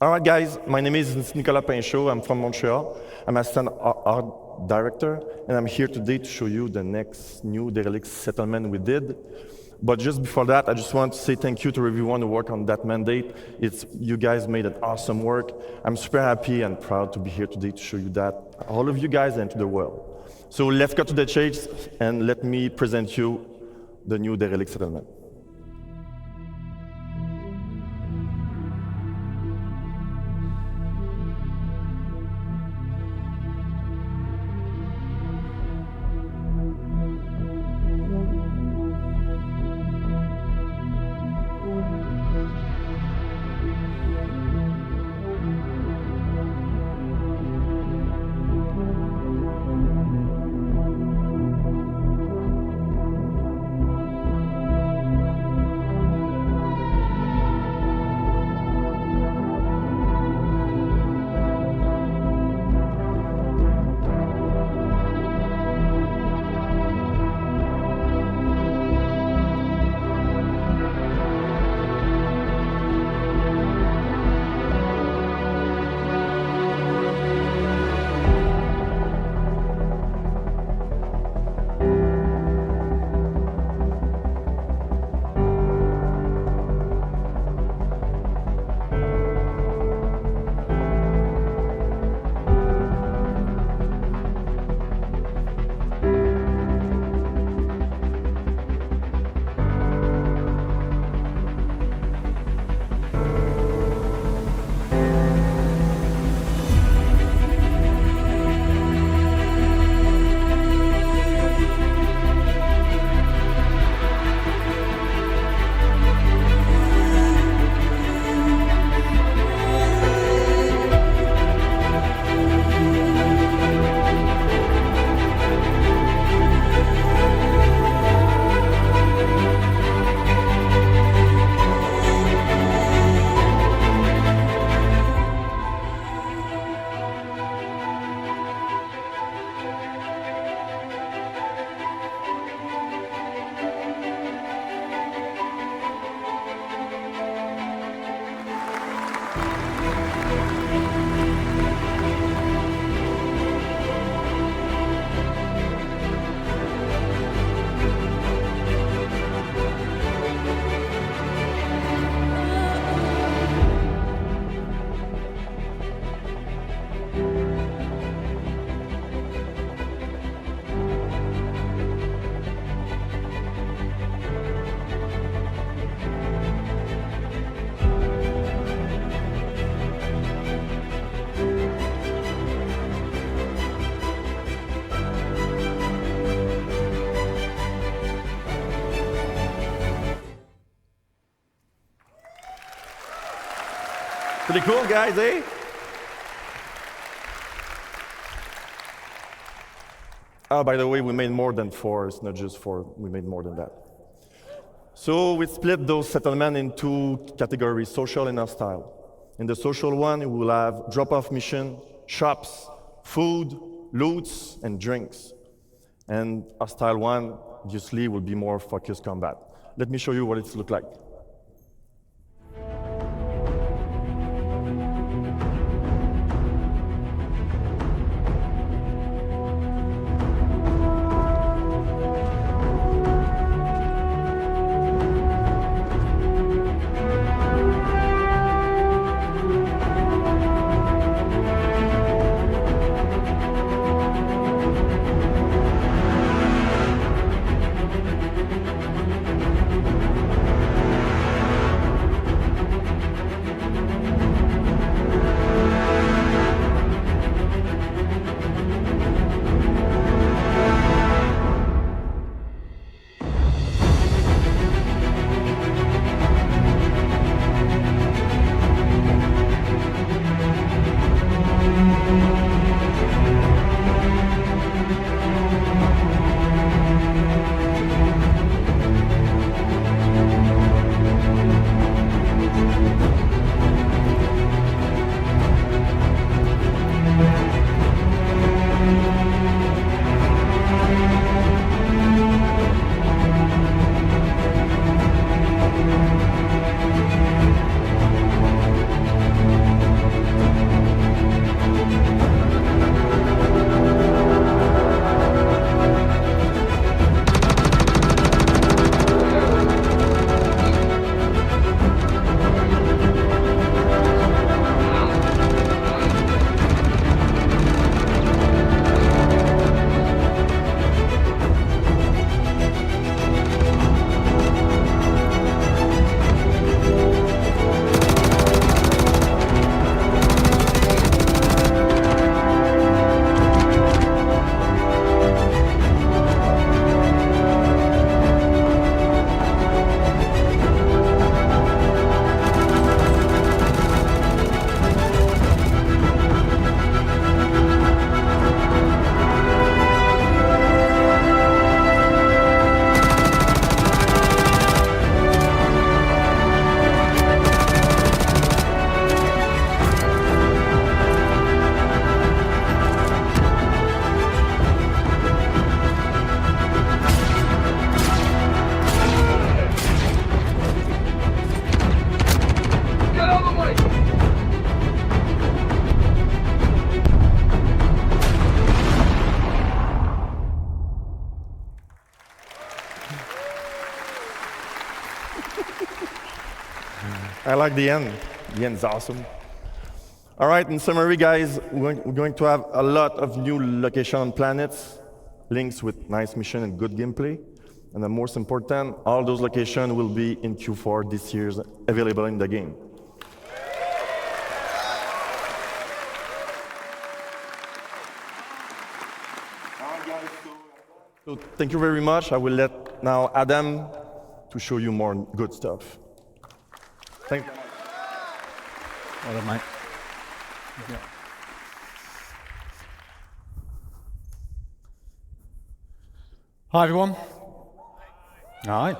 All right, guys. My name is Nicolas Pinchot. I'm from Montreal. I'm assistant art director, and I'm here today to show you the next new derelict settlement we did. But just before that, I just want to say thank you to everyone who worked on that mandate. You guys made an awesome work. I'm super happy and proud to be here today to show you that, all of you guys and to the world. So let's cut to the chase and let me present you the new derelict settlement. Pretty cool, guys, eh? Oh, by the way, we made more than 4. It's not just 4. We made more than that. So we split those settlements into categories, social and hostile. In the social one, we will have drop-off mission, shops, food, loots, and drinks. And hostile one, obviously, will be more focused combat. Let me show you what it looks like. I like the end. The end's awesome. All right, in summary, guys, we're going to have a lot of new location on planets, links with nice mission and good gameplay. And the most important, all those locations will be in Q4 this year, available in the game. So thank you very much. I will let now Adam to show you more good stuff. Thank you. Well done, mate. Yeah. Hi, everyone. All right.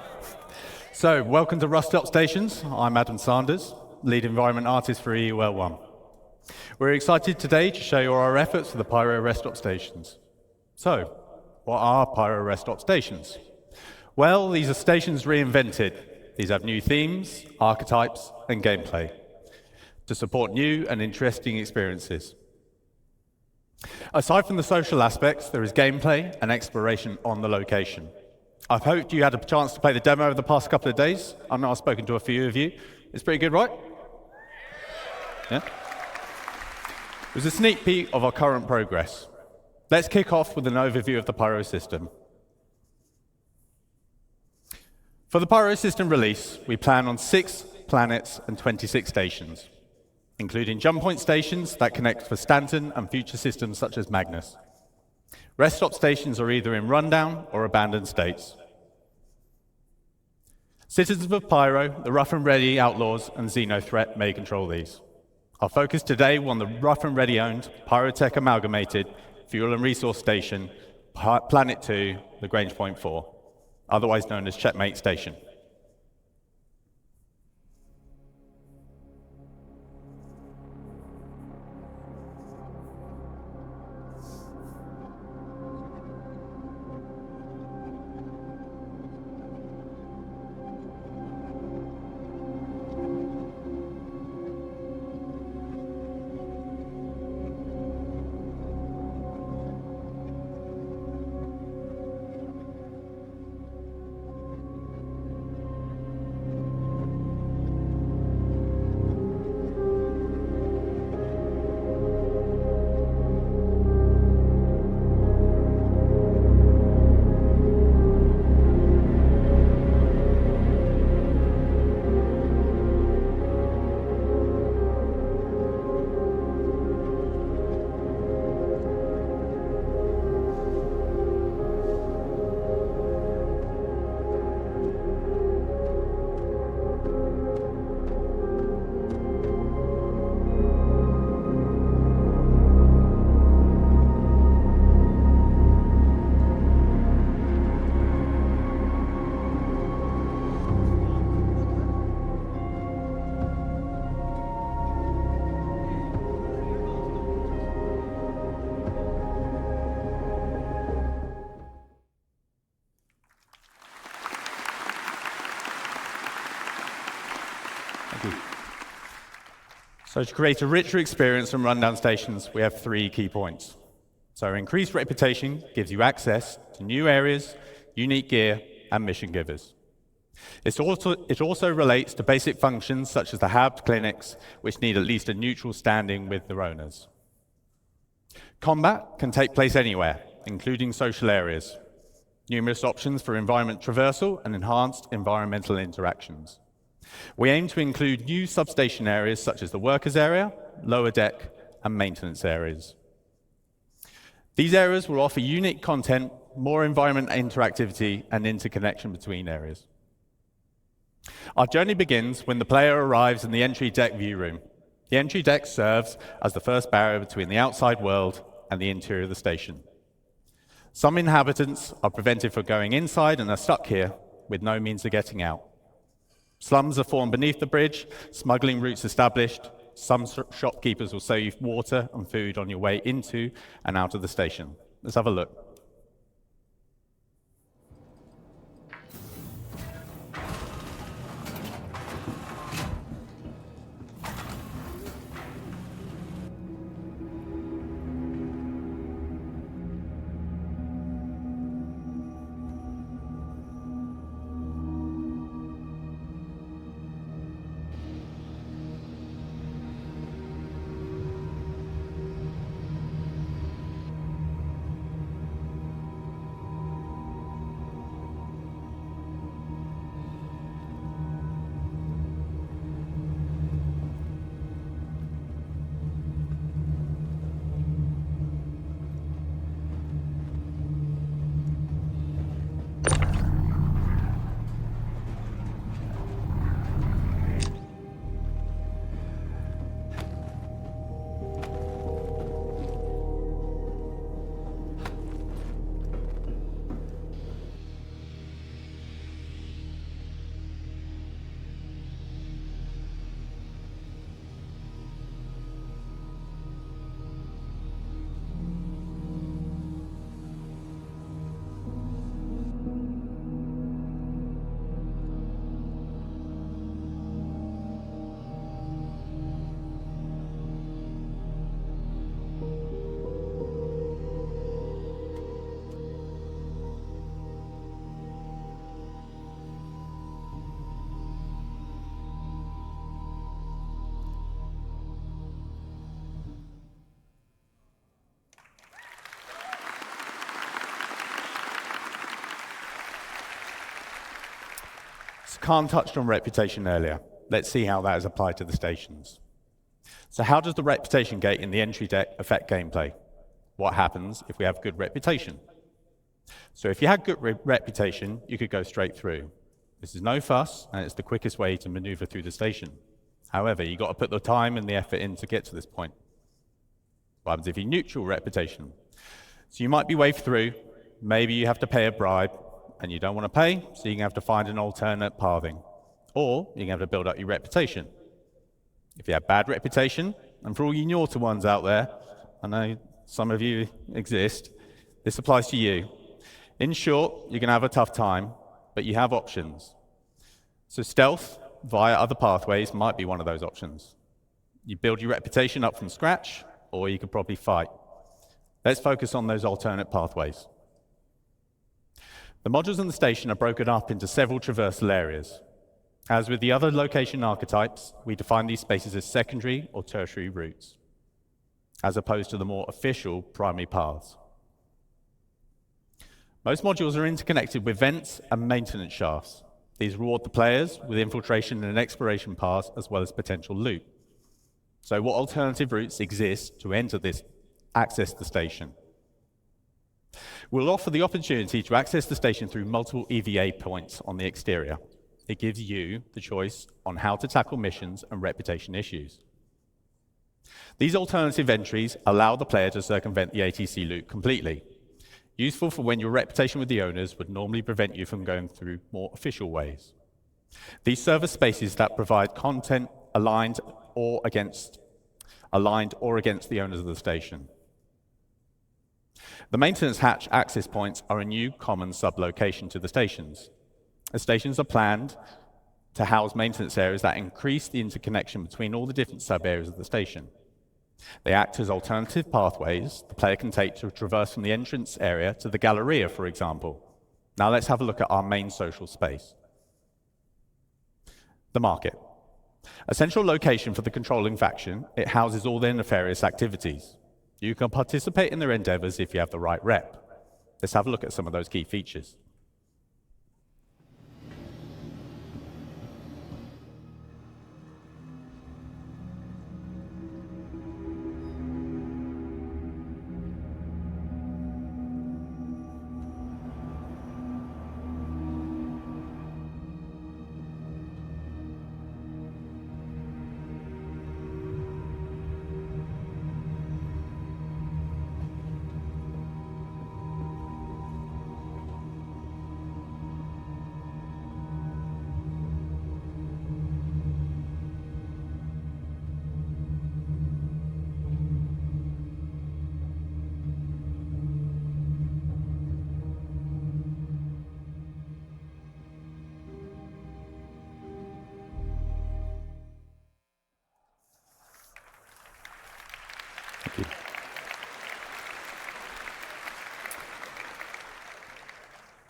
So, welcome to Rust Stop Stations. I'm Adam Sanders, lead environment artist for EUL1. We're excited today to show you our efforts for the Pyro Rest Stop Stations. So, what are Pyro Rest Stop Stations? Well, these are stations reinvented. These have new themes, archetypes, and gameplay to support new and interesting experiences. Aside from the social aspects, there is gameplay and exploration on the location. I've hoped you had a chance to play the demo over the past couple of days. I know I've spoken to a few of you. It's pretty good, right? Yeah? It was a sneak peek of our current progress. Let's kick off with an overview of the Pyro system. For the Pyro system release, we plan on 6 planets and 26 stations, including jump point stations that connect for Stanton and future systems such as Magnus. Rest stop stations are either in rundown or abandoned states. Citizens of Pyro, the rough and ready outlaws, and Xeno threat may control these. Our focus today will on the rough and ready owned Pyrotech Amalgamated Fuel and Resource Station, Planet 2, Lagrange Point 4, otherwise known as Checkmate Station. So to create a richer experience from rundown stations, we have 3 key points. So increased reputation gives you access to new areas, unique gear, and mission givers. It also relates to basic functions such as the hubs, clinics, which need at least a neutral standing with their owners. Combat can take place anywhere, including social areas. Numerous options for environment traversal and enhanced environmental interactions. We aim to include new substation areas such as the workers area, lower deck, and maintenance areas. These areas will offer unique content, more environment interactivity, and interconnection between areas. Our journey begins when the player arrives in the entry deck view room. The entry deck serves as the first barrier between the outside world and the interior of the station. Some inhabitants are prevented from going inside and are stuck here with no means of getting out. Slums are formed beneath the bridge, smuggling routes established. Some shopkeepers will sell you water and food on your way into and out of the station. Let's have a look. Khan touched on reputation earlier. Let's see how that is applied to the stations. So how does the reputation gate in the entry deck affect gameplay? What happens if we have good reputation? So if you had good reputation, you could go straight through. This is no fuss, and it's the quickest way to maneuver through the station. However, you've got to put the time and the effort in to get to this point. What happens if you neutral reputation? So you might be waved through, maybe you have to pay a bribe, and you don't want to pay, so you're going to have to find an alternate pathing. Or you're going to have to build up your reputation. If you have bad reputation, and for all you naughty ones out there, I know some of you exist, this applies to you. In short, you're going to have a tough time, but you have options. So stealth via other pathways might be one of those options. You build your reputation up from scratch, or you could probably fight. Let's focus on those alternate pathways. The modules in the station are broken up into several traversal areas. As with the other location archetypes, we define these spaces as secondary or tertiary routes, as opposed to the more official primary paths. Most modules are interconnected with vents and maintenance shafts. These reward the players with infiltration and exploration paths, as well as potential loot. So what alternative routes exist to access the station? We'll offer the opportunity to access the station through multiple EVA points on the exterior. It gives you the choice on how to tackle missions and reputation issues. These alternative entries allow the player to circumvent the ATC loop completely, useful for when your reputation with the owners would normally prevent you from going through more official ways. These server spaces that provide content aligned or against the owners of the station. The maintenance hatch access points are a new common sublocation to the stations. The stations are planned to house maintenance areas that increase the interconnection between all the different sub-areas of the station. They act as alternative pathways the player can take to traverse from the entrance area to the Galleria, for example. Now let's have a look at our main social space. The market. A central location for the controlling faction, it houses all their nefarious activities. You can participate in their endeavors if you have the right rep. Let's have a look at some of those key features.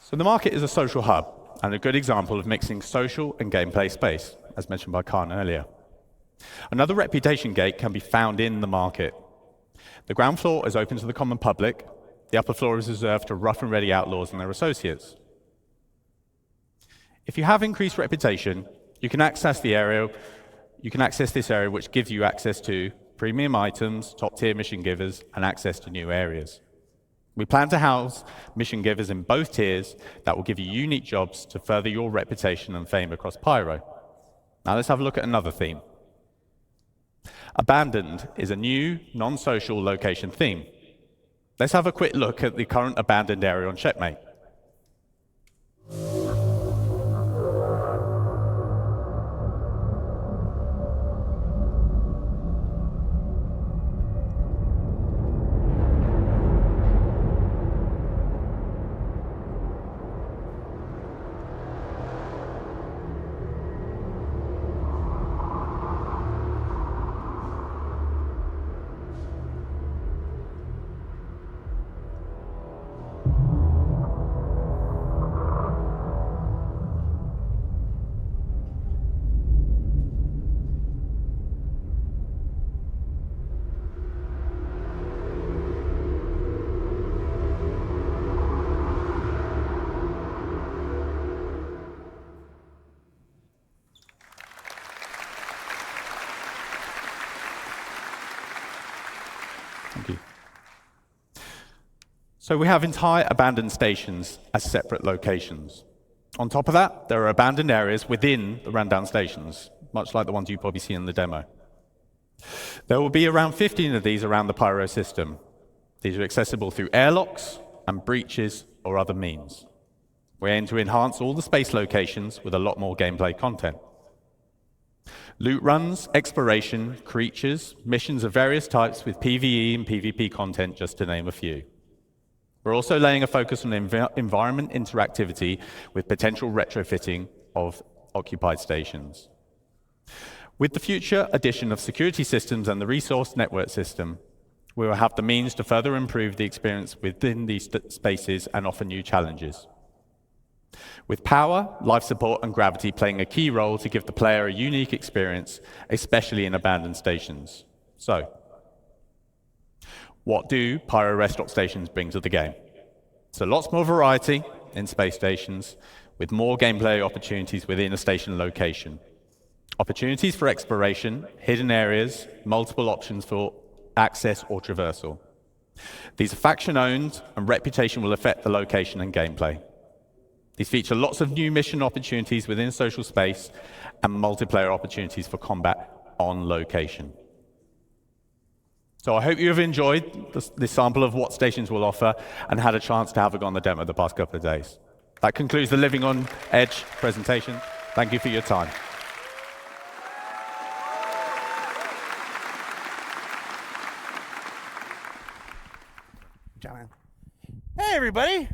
So the market is a social hub and a good example of mixing social and gameplay space, as mentioned by Khan earlier. Another reputation gate can be found in the market. The ground floor is open to the common public. The upper floor is reserved to rough and ready outlaws and their associates. If you have increased reputation, you can access this area which gives you access to premium items, top-tier mission givers, and access to new areas. We plan to house mission givers in both tiers that will give you unique jobs to further your reputation and fame across Pyro. Now let's have a look at another theme. Abandoned is a new, non-social location theme. Let's have a quick look at the current abandoned area on Checkmate. Thank you. So we have entire abandoned stations as separate locations. On top of that, there are abandoned areas within the rundown stations. much like the ones you probably see in the demo. There will be around 15 of these around the Pyro system. These are accessible through airlocks and breaches or other means. We aim to enhance all the space locations with a lot more gameplay content. Loot runs, exploration, creatures, missions of various types with PvE and PvP content, just to name a few. We're also laying a focus on environment interactivity with potential retrofitting of occupied stations. With the future addition of security systems and the resource network system, we will have the means to further improve the experience within these spaces and offer new challenges. With power, life support, and gravity playing a key role to give the player a unique experience, especially in abandoned stations. So, what do Pyro rest stop stations bring to the game? So lots more variety in space stations, with more gameplay opportunities within a station location. Opportunities for exploration, hidden areas, multiple options for access or traversal. These are faction-owned, and reputation will affect the location and gameplay. These feature lots of new mission opportunities within social space and multiplayer opportunities for combat on location. So I hope you have enjoyed this sample of what stations will offer and had a chance to have a go on the demo the past couple of days. That concludes the Living on Edge presentation. Thank you for your time. Hey, everybody.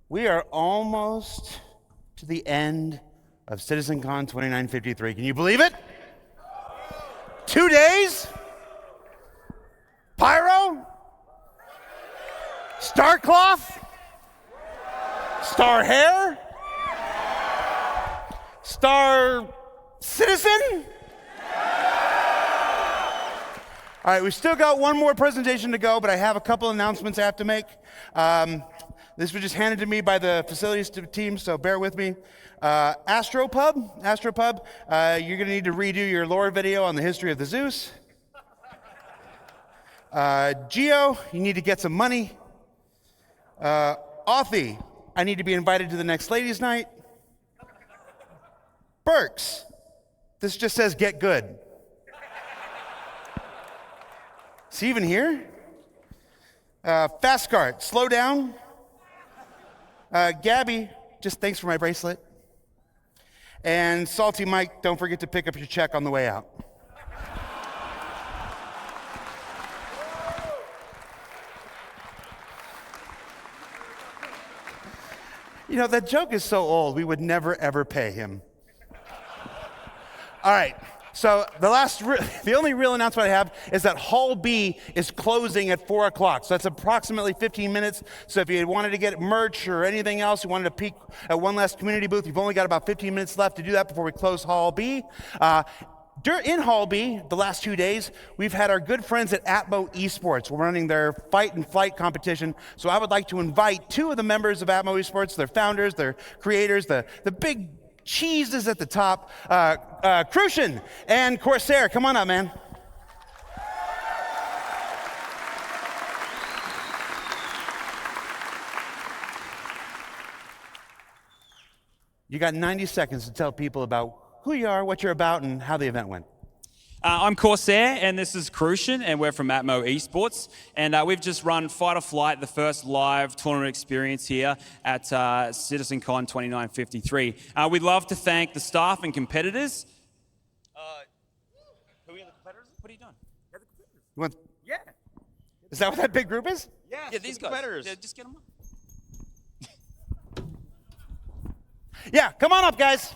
We are almost to the end of CitizenCon 2953. Can you believe it? 2 days? Pyro? Star cloth? Star hair? Star citizen? All right, we still got one more presentation to go, but I have a couple announcements I have to make. This was just handed to me by the facilities team, so bear with me. Astropub, you're gonna need to redo your lore video on the history of the Zeus. Geo, you need to get some money. Authy, I need to be invited to the next ladies' night. Burks, this just says get good. Is he even here? Fastcart, slow down. Gabby, just thanks for my bracelet. And Salty Mike, don't forget to pick up your check on the way out. You know, that joke is so old, we would never, ever pay him. All right. So the only real announcement I have is that Hall B is closing at 4 o'clock. So that's approximately 15 minutes. So if you wanted to get merch or anything else, you wanted to peek at one last community booth, you've only got about 15 minutes left to do that before we close Hall B. In Hall B, the last 2 days, we've had our good friends at Atmo Esports. We're running their fight and flight competition. So I would like to invite 2 of the members of Atmo Esports, their founders, their creators, the big cheeses at the top, Crucian and Corsair. Come on up, man. You got 90 seconds to tell people about who you are, what you're about, and how the event went. I'm Corsair, and this is Crucian, and we're from Atmo Esports. And we've just run Fight or Flight, the first live tournament experience here at CitizenCon 2953. We'd love to thank the staff and competitors. Who are the competitors? What are you doing? You want? Yeah. Is that what that big group is? Yeah, these guys. Competitors. Yeah, just get them up. Yeah, come on up, guys.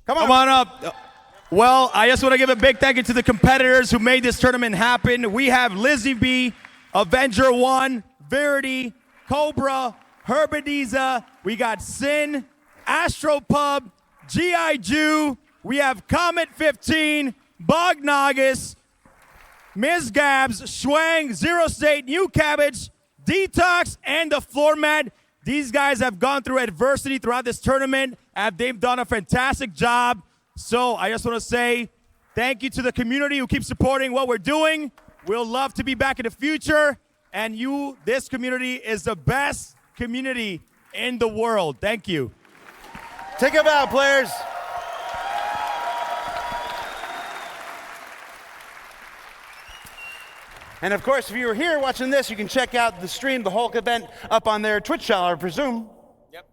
Come on up. Well, I just want to give a big thank you to the competitors who made this tournament happen. We have Lizzie B, Avenger 1, Verity, Cobra, Herbadiza. We got Sin, Astropub, G.I. Jew. We have Comet 15, Bognagus, Ms. Gabs, Schwang, Zero State, New Cabbage, Detox, and the Floor Mat. These guys have gone through adversity throughout this tournament, and they've done a fantastic job. So I just want to say thank you to the community who keeps supporting what we're doing. We'll love to be back in the future. And this community is the best community in the world. Thank you. Take a bow, players. And of course, if you were here watching this, you can check out the stream, the Hulk event, up on their Twitch channel, I presume. Yep.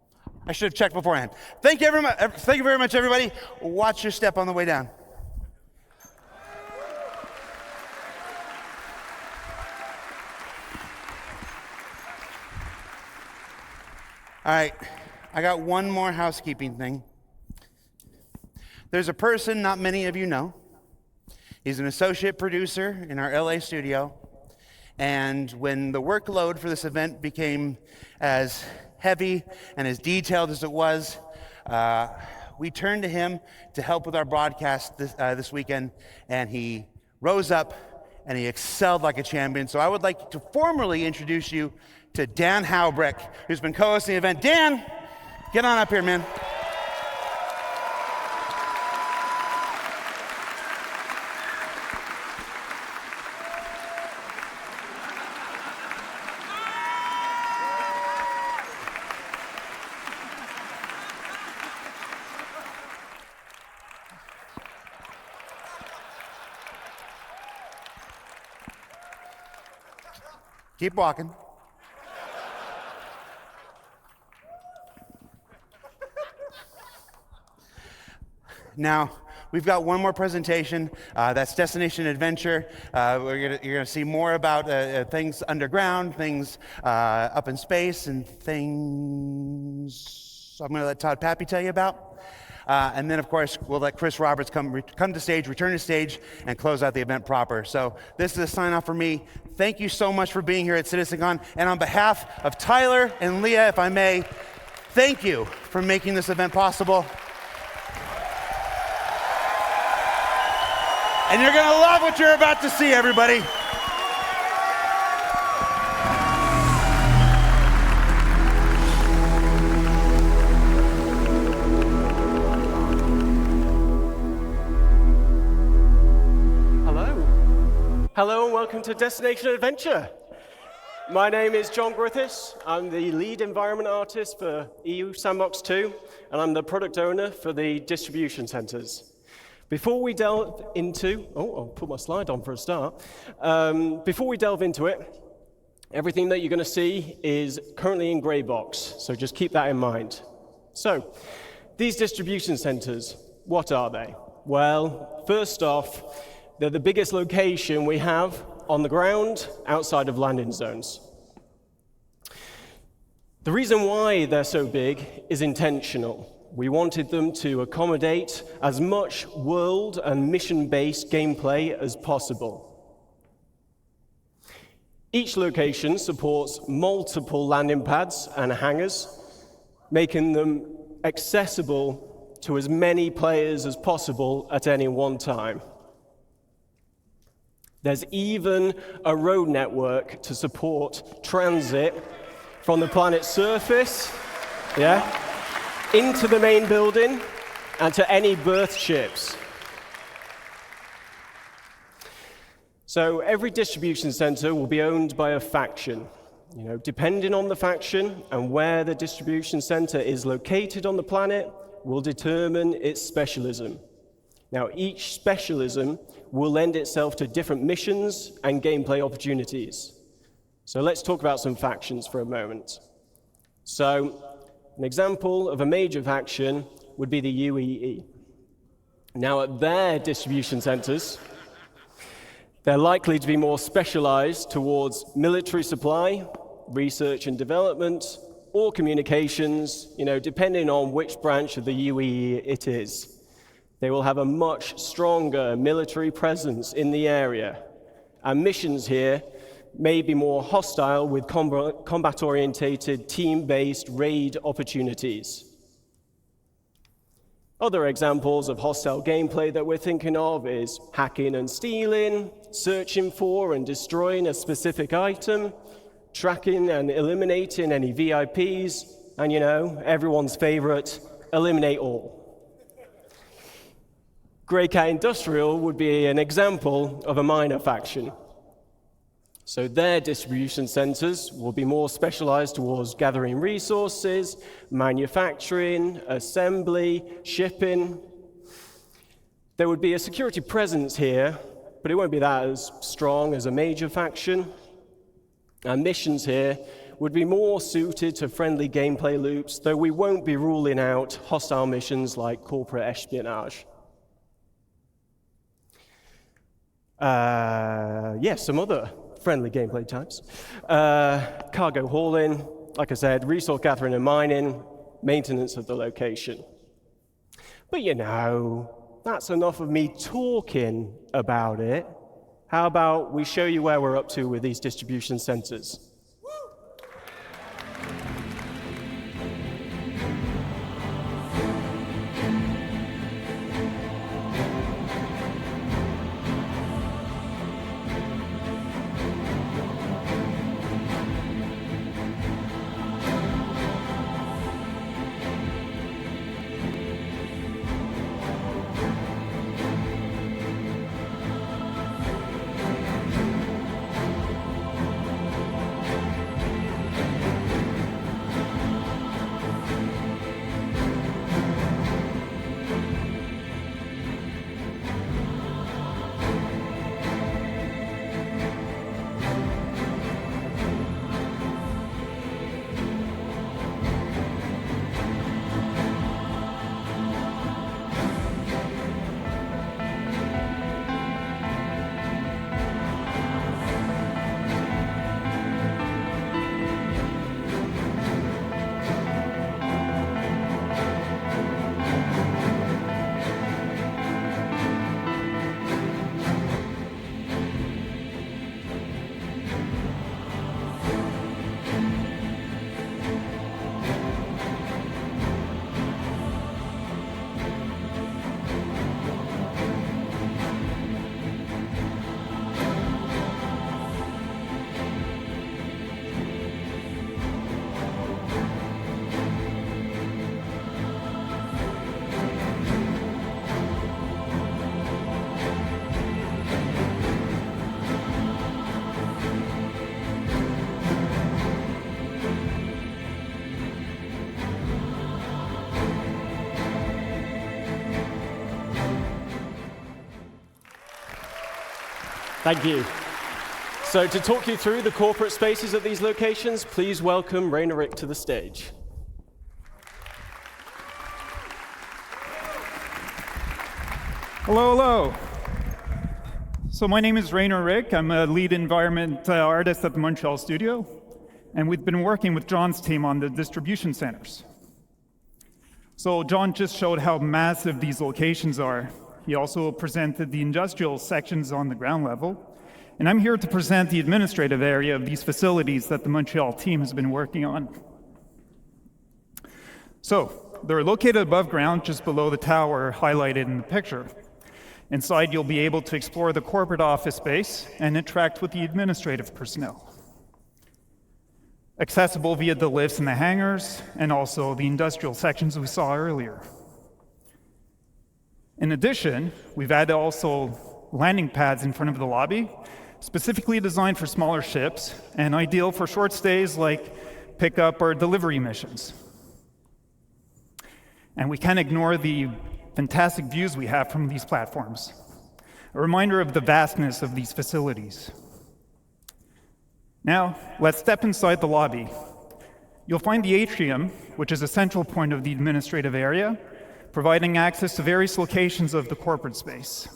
I should have checked beforehand. Thank you very much, everybody. Watch your step on the way down. All right, I got one more housekeeping thing. There's a person not many of you know. He's an associate producer in our LA studio. And when the workload for this event became as heavy and as detailed as it was, we turned to him to help with our broadcast this weekend, and he rose up and he excelled like a champion. So I would like to formally introduce you to Dan Howbrick, who's been co-hosting the event. Dan, get on up here, man. Keep walking. Now, we've got one more presentation. That's Destination Adventure. You're gonna see more about things underground, things up in space, and things I'm gonna let Todd Pappy tell you about. And then, of course, we'll let Chris Roberts come to stage, return to stage, and close out the event proper. So this is a sign-off for me. Thank you so much for being here at CitizenCon. And on behalf of Tyler and Leah, if I may, thank you for making this event possible. And you're going to love what you're about to see, everybody. Hello and welcome to Destination Adventure. My name is John Griffiths. I'm the lead environment artist for EU Sandbox 2, and I'm the product owner for the distribution centers. Before we delve into, I'll put my slide on for a start. Before we delve into it, everything that you're going to see is currently in gray box, so just keep that in mind. So, these distribution centers, what are they? Well, first off, they're the biggest location we have on the ground outside of landing zones. The reason why they're so big is intentional. We wanted them to accommodate as much world and mission-based gameplay as possible. Each location supports multiple landing pads and hangars, making them accessible to as many players as possible at any one time. There's even a road network to support transit from the planet's surface, into the main building and to any berth ships. So every distribution center will be owned by a faction. Depending on the faction and where the distribution center is located on the planet will determine its specialism. Now, each specialism will lend itself to different missions and gameplay opportunities. So let's talk about some factions for a moment. So, an example of a major faction would be the UEE. Now, at their distribution centers, they're likely to be more specialized towards military supply, research and development, or communications, depending on which branch of the UEE it is. They will have a much stronger military presence in the area, and missions here may be more hostile with combat-orientated, team-based raid opportunities. Other examples of hostile gameplay that we're thinking of is hacking and stealing, searching for and destroying a specific item, tracking and eliminating any VIPs, and everyone's favorite, eliminate all. Grey Cat Industrial would be an example of a minor faction. So their distribution centers will be more specialized towards gathering resources, manufacturing, assembly, shipping. There would be a security presence here, but it won't be that as strong as a major faction. Our missions here would be more suited to friendly gameplay loops, though we won't be ruling out hostile missions like corporate espionage. Some other friendly gameplay types. Cargo hauling, like I said, resource gathering and mining, maintenance of the location. But you know, that's enough of me talking about it. How about we show you where we're up to with these distribution centers? Thank you. So to talk you through the corporate spaces at these locations, please welcome Rainer Rick to the stage. Hello, hello. So my name is Rainer Rick. I'm a lead environment artist at the Montreal studio, and we've been working with John's team on the distribution centers. So John just showed how massive these locations are. He also presented the industrial sections on the ground level, and I'm here to present the administrative area of these facilities that the Montreal team has been working on. So they're located above ground, just below the tower highlighted in the picture. Inside, you'll be able to explore the corporate office space and interact with the administrative personnel. Accessible via the lifts and the hangars, and also the industrial sections we saw earlier. In addition, we've added also landing pads in front of the lobby, specifically designed for smaller ships and ideal for short stays like pickup or delivery missions. And we can't ignore the fantastic views we have from these platforms, a reminder of the vastness of these facilities. Now, let's step inside the lobby. You'll find the atrium, which is a central point of the administrative area, providing access to various locations of the corporate space.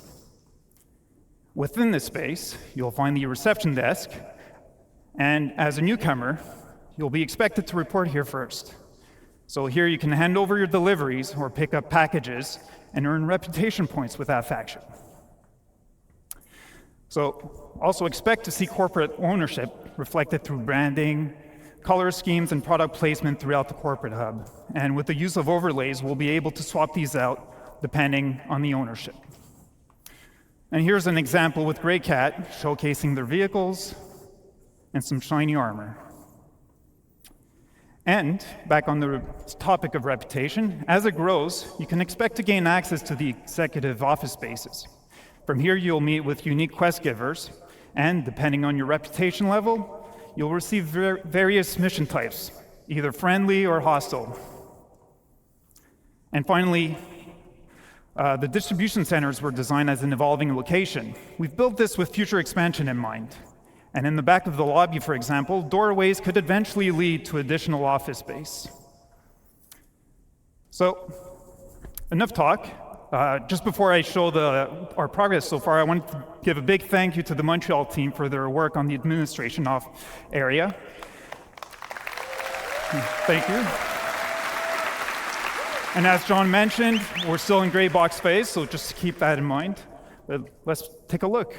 Within this space, you'll find the reception desk, and as a newcomer, you'll be expected to report here first. So here you can hand over your deliveries or pick up packages and earn reputation points with that faction. So also expect to see corporate ownership reflected through branding, color schemes, and product placement throughout the corporate hub. And with the use of overlays, we'll be able to swap these out depending on the ownership. And here's an example with Grey Cat showcasing their vehicles and some shiny armor. And back on the topic of reputation, as it grows, you can expect to gain access to the executive office spaces. From here, you'll meet with unique quest givers And depending on your reputation level, you'll receive various mission types, either friendly or hostile. And finally, the distribution centers were designed as an evolving location. We've built this with future expansion in mind. And in the back of the lobby, for example, doorways could eventually lead to additional office space. So, enough talk. Just before I show our progress so far, I want to give a big thank you to the Montreal team for their work on the administration area. Thank you. And as John mentioned, we're still in gray box phase, so just keep that in mind. But let's take a look.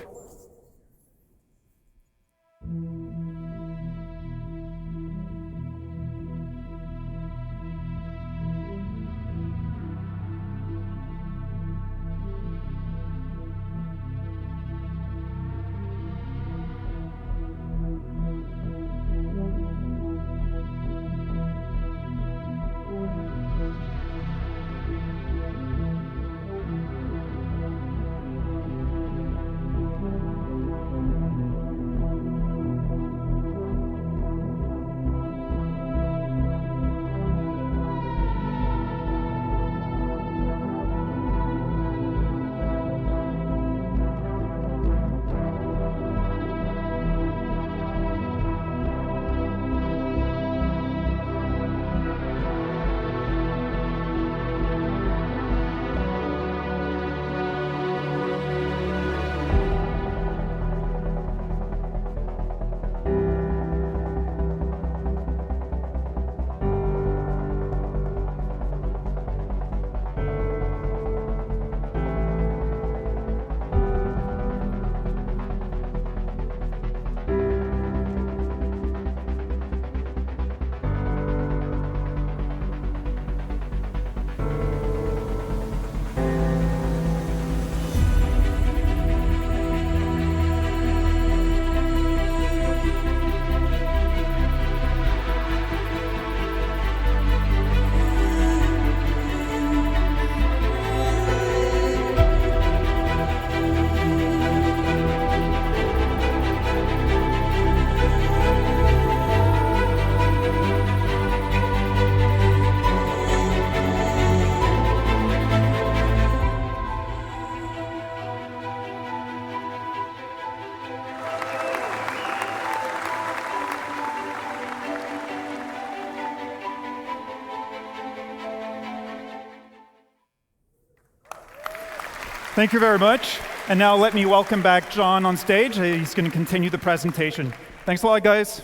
Thank you very much. And now let me welcome back John on stage. He's going to continue the presentation. Thanks a lot, guys.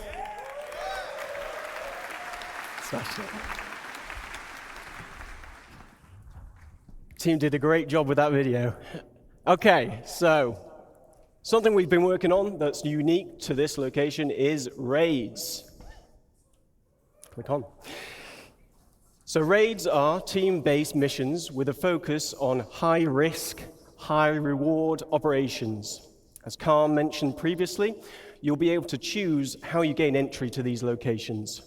Team did a great job with that video. Okay, so something we've been working on that's unique to this location is raids. Click on. So raids are team-based missions with a focus on high-risk, high-reward operations. As Carl mentioned previously, you'll be able to choose how you gain entry to these locations.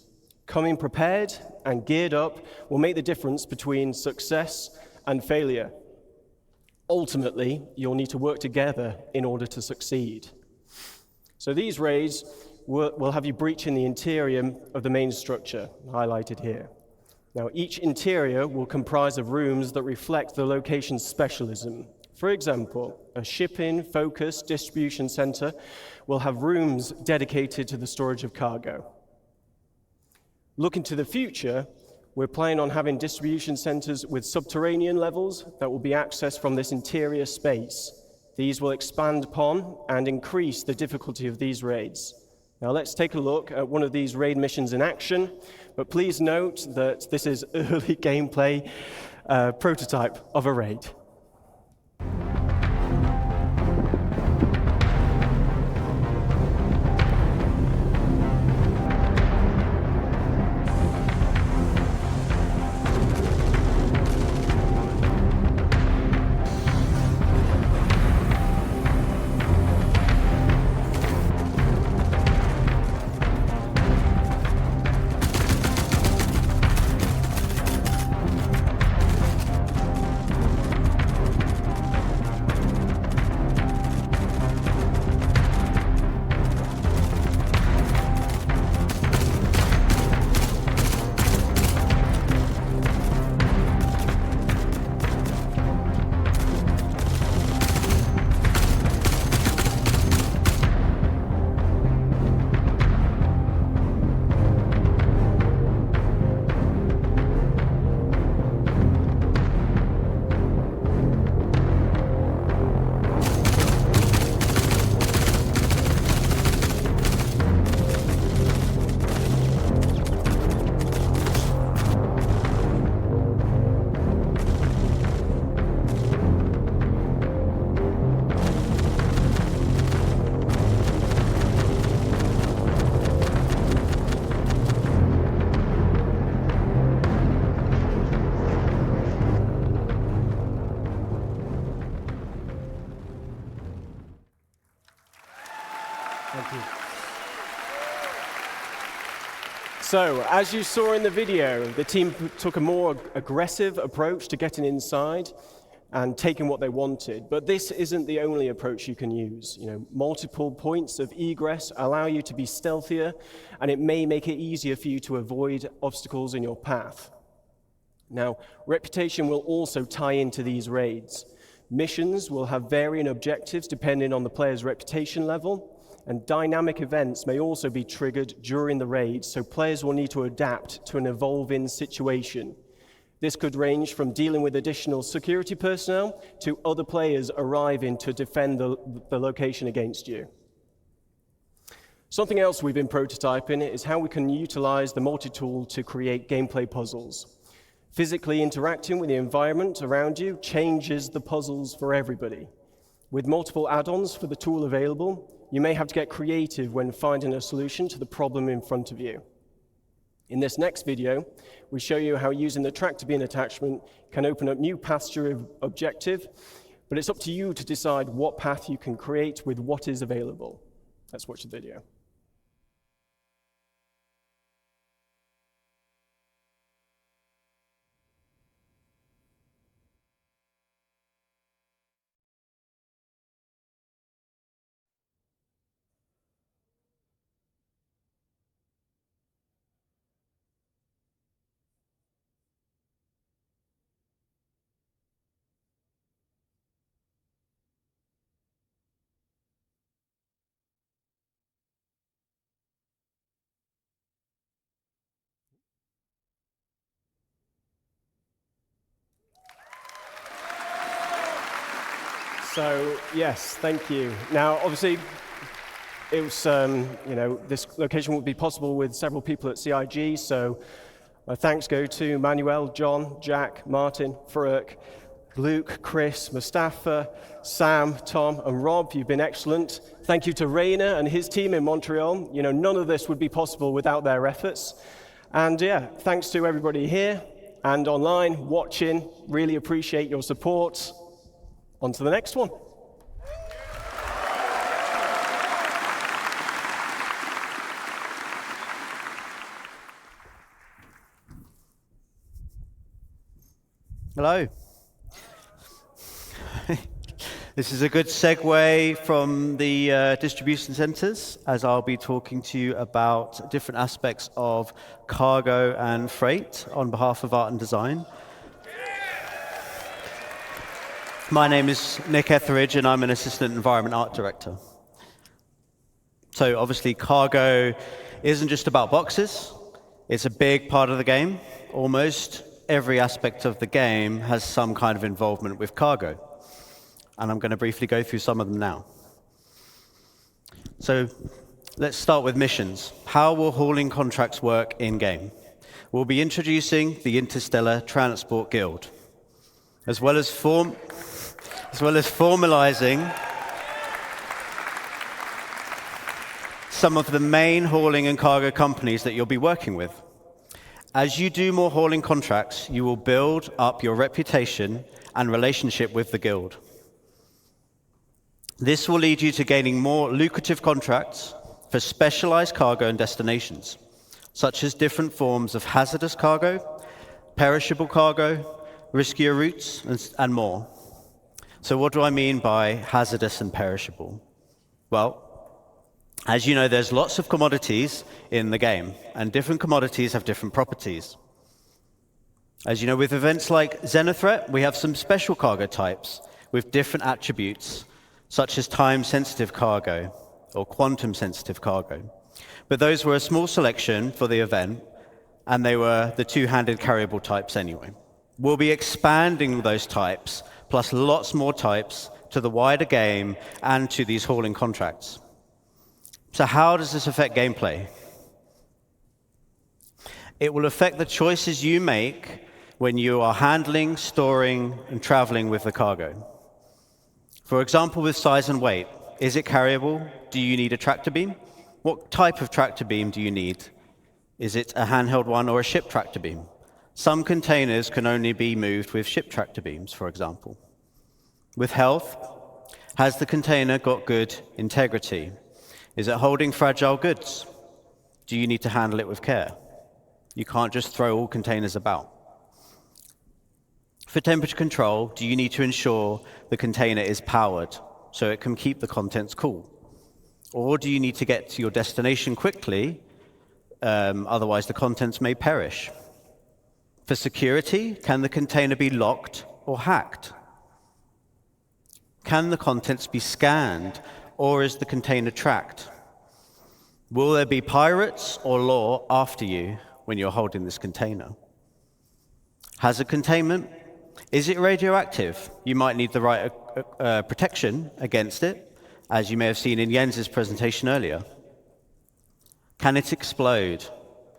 Coming prepared and geared up will make the difference between success and failure. Ultimately, you'll need to work together in order to succeed. So these raids will have you breaching the interior of the main structure, highlighted here. Now, each interior will comprise of rooms that reflect the location's specialism. For example, a shipping-focused distribution center will have rooms dedicated to the storage of cargo. Looking to the future, we're planning on having distribution centers with subterranean levels that will be accessed from this interior space. These will expand upon and increase the difficulty of these raids. Now let's take a look at one of these raid missions in action, but please note that this is early gameplay prototype of a raid. Thank you. So, as you saw in the video, the team took a more aggressive approach to getting inside and taking what they wanted. But this isn't the only approach you can use. Multiple points of egress allow you to be stealthier, and it may make it easier for you to avoid obstacles in your path. Now, reputation will also tie into these raids. Missions will have varying objectives depending on the player's reputation level, and dynamic events may also be triggered during the raid, so players will need to adapt to an evolving situation. This could range from dealing with additional security personnel to other players arriving to defend the location against you. Something else we've been prototyping is how we can utilize the multi-tool to create gameplay puzzles. Physically interacting with the environment around you changes the puzzles for everybody. With multiple add-ons for the tool available, you may have to get creative when finding a solution to the problem in front of you. In this next video, we show you how using the tractor beam attachment can open up new paths to your objective, but it's up to you to decide what path you can create with what is available. Let's watch the video. So, yes, thank you. Now, obviously, it was, this location would be possible with several people at CIG, so thanks go to Manuel, John, Jack, Martin, Farouk, Luke, Chris, Mustafa, Sam, Tom, and Rob. You've been excellent. Thank you to Rainer and his team in Montreal. None of this would be possible without their efforts. And yeah, thanks to everybody here and online watching. Really appreciate your support. On to the next one. Hello. This is a good segue from the distribution centers, as I'll be talking to you about different aspects of cargo and freight on behalf of Art and Design. My name is Nick Etheridge, and I'm an Assistant Environment Art Director. So obviously, cargo isn't just about boxes. It's a big part of the game. Almost every aspect of the game has some kind of involvement with cargo. And I'm going to briefly go through some of them now. So let's start with missions. How will hauling contracts work in-game? We'll be introducing the Interstellar Transport Guild, as well as formalizing some of the main hauling and cargo companies that you'll be working with. As you do more hauling contracts, you will build up your reputation and relationship with the guild. This will lead you to gaining more lucrative contracts for specialized cargo and destinations, such as different forms of hazardous cargo, perishable cargo, riskier routes, and more. So what do I mean by hazardous and perishable? Well, as you know, there's lots of commodities in the game, and different commodities have different properties. As you know, with events like Xenothreat, we have some special cargo types with different attributes, such as time-sensitive cargo or quantum-sensitive cargo. But those were a small selection for the event, and they were the two-handed carryable types anyway. We'll be expanding those types, plus lots more types, to the wider game and to these hauling contracts. So how does this affect gameplay? It will affect the choices you make when you are handling, storing, and traveling with the cargo. For example, with size and weight. Is it carryable? Do you need a tractor beam? What type of tractor beam do you need? Is it a handheld one or a ship tractor beam? Some containers can only be moved with ship tractor beams, for example. With health, has the container got good integrity? Is it holding fragile goods? Do you need to handle it with care? You can't just throw all containers about. For temperature control, do you need to ensure the container is powered so it can keep the contents cool? Or do you need to get to your destination quickly, otherwise the contents may perish? For security, can the container be locked or hacked? Can the contents be scanned, or is the container tracked? Will there be pirates or law after you when you're holding this container? Hazard containment. Is it radioactive? You might need the right protection against it, as you may have seen in Jens's presentation earlier. Can it explode?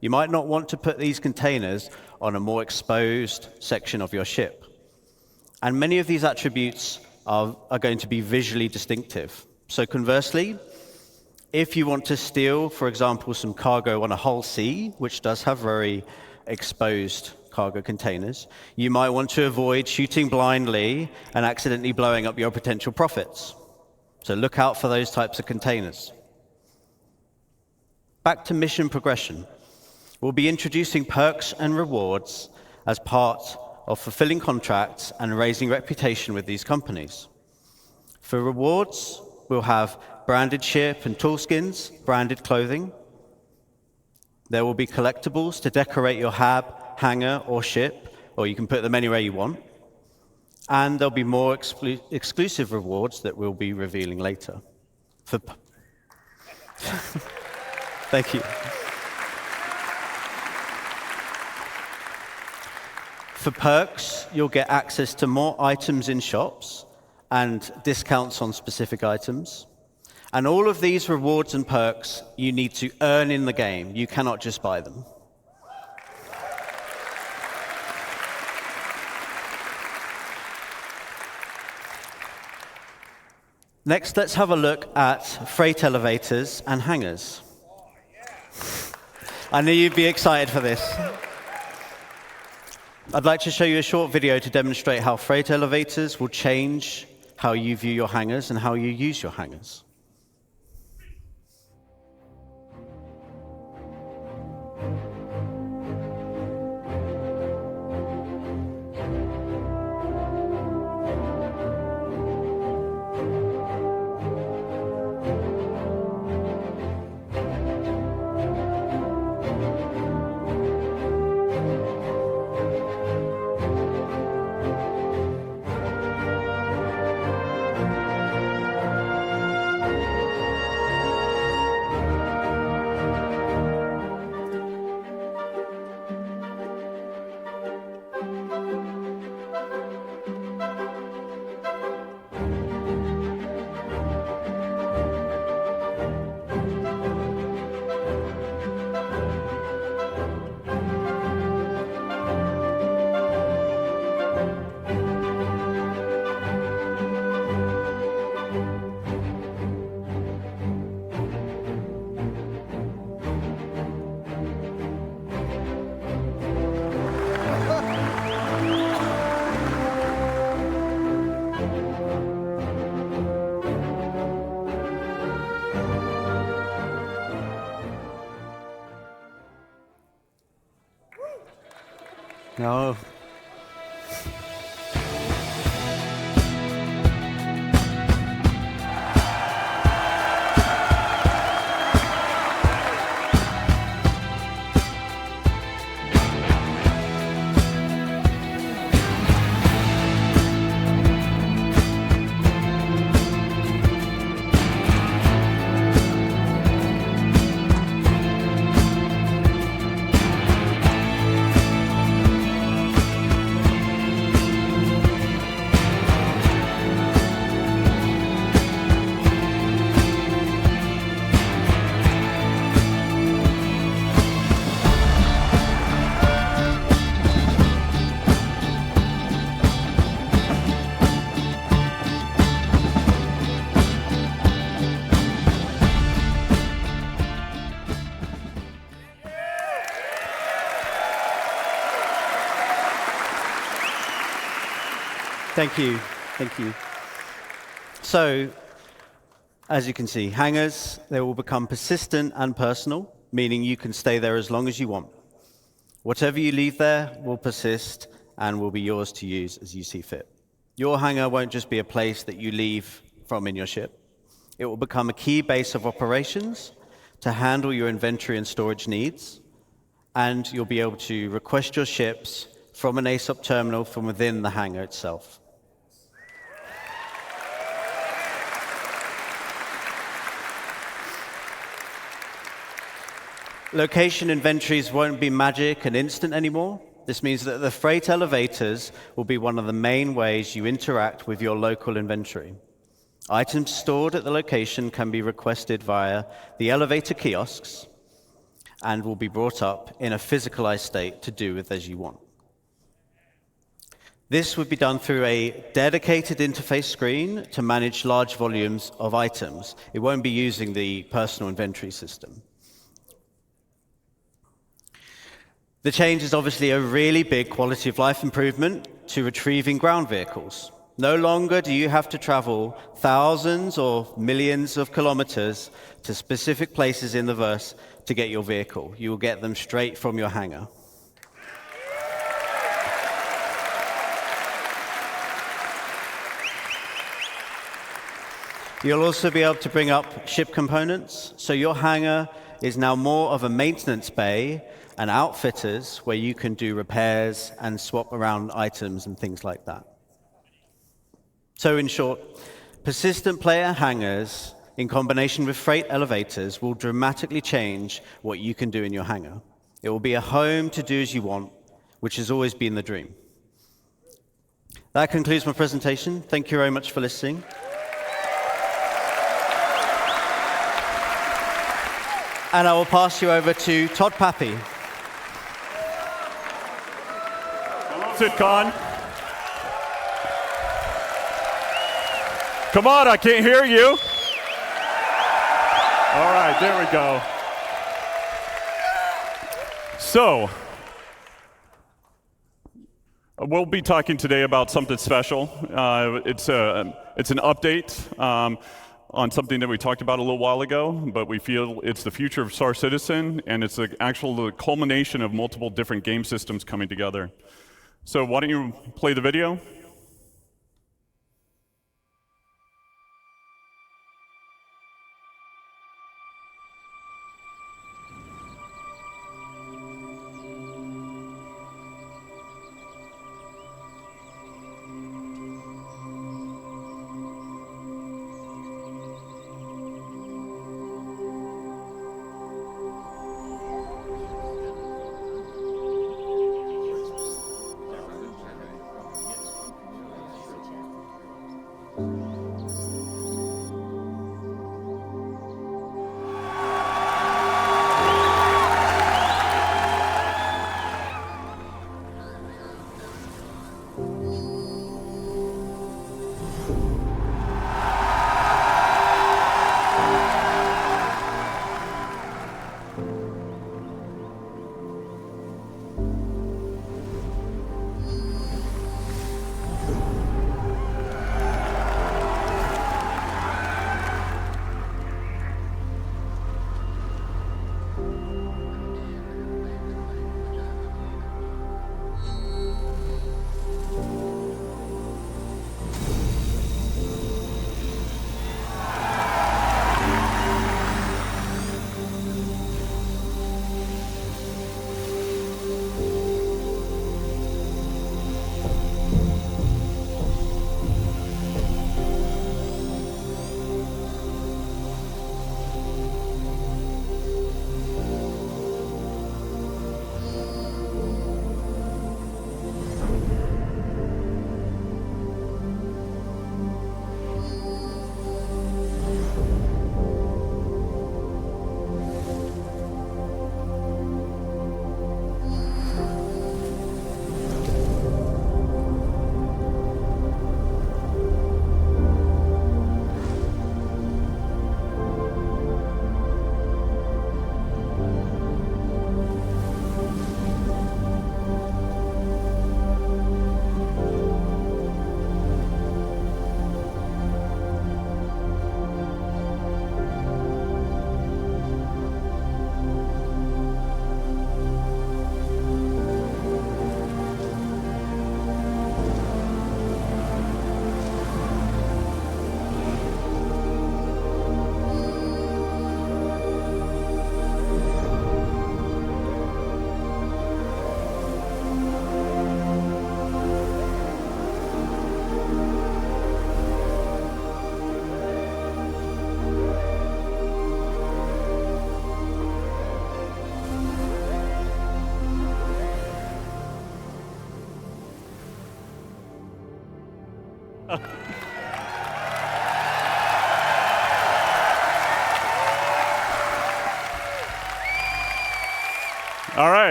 You might not want to put these containers on a more exposed section of your ship. And many of these attributes are going to be visually distinctive. So conversely, if you want to steal, for example, some cargo on a hull C, which does have very exposed cargo containers, you might want to avoid shooting blindly and accidentally blowing up your potential profits. So look out for those types of containers. Back to mission progression. We'll be introducing perks and rewards as part of fulfilling contracts and raising reputation with these companies. For rewards, we'll have branded ship and tool skins, branded clothing. There will be collectibles to decorate your hab, hangar, or ship, or you can put them anywhere you want. And there'll be more exclusive rewards that we'll be revealing later. Thank you. For perks, you'll get access to more items in shops and discounts on specific items. And all of these rewards and perks you need to earn in the game. You cannot just buy them. Next, let's have a look at freight elevators and hangars. I knew you'd be excited for this. I'd like to show you a short video to demonstrate how freight elevators will change how you view your hangars and how you use your hangars. No. Thank you. Thank you. So, As you can see, hangars, they will become persistent and personal, meaning you can stay there as long as you want. Whatever you leave there will persist and will be yours to use as you see fit. Your hangar won't just be a place that you leave from in your ship. It will become a key base of operations to handle your inventory and storage needs, and you'll be able to request your ships from an ASOP terminal from within the hangar itself. Location inventories won't be magic and instant anymore. This means that the freight elevators will be one of the main ways you interact with your local inventory. Items stored at the location can be requested via the elevator kiosks and will be brought up in a physicalized state to do with as you want. This would be done through a dedicated interface screen to manage large volumes of items. It won't be using the personal inventory system. The change is obviously a really big quality of life improvement to retrieving ground vehicles. No longer do you have to travel thousands or millions of kilometers to specific places in the verse to get your vehicle. You will get them straight from your hangar. You'll also be able to bring up ship components, so your hangar is now more of a maintenance bay and outfitters where you can do repairs and swap around items and things like that. So in short, persistent player hangars in combination with freight elevators will dramatically change what you can do in your hangar. It will be a home to do as you want, which has always been the dream. That concludes my presentation. Thank you very much for listening. And I will pass you over to Todd Pappy. CitizenCon. Come on, I can't hear you. All right, there we go. So, we'll be talking today about something special. It's an update on something that we talked about a little while ago, but we feel it's the future of Star Citizen, and it's the culmination of multiple different game systems coming together. So why don't you play the video?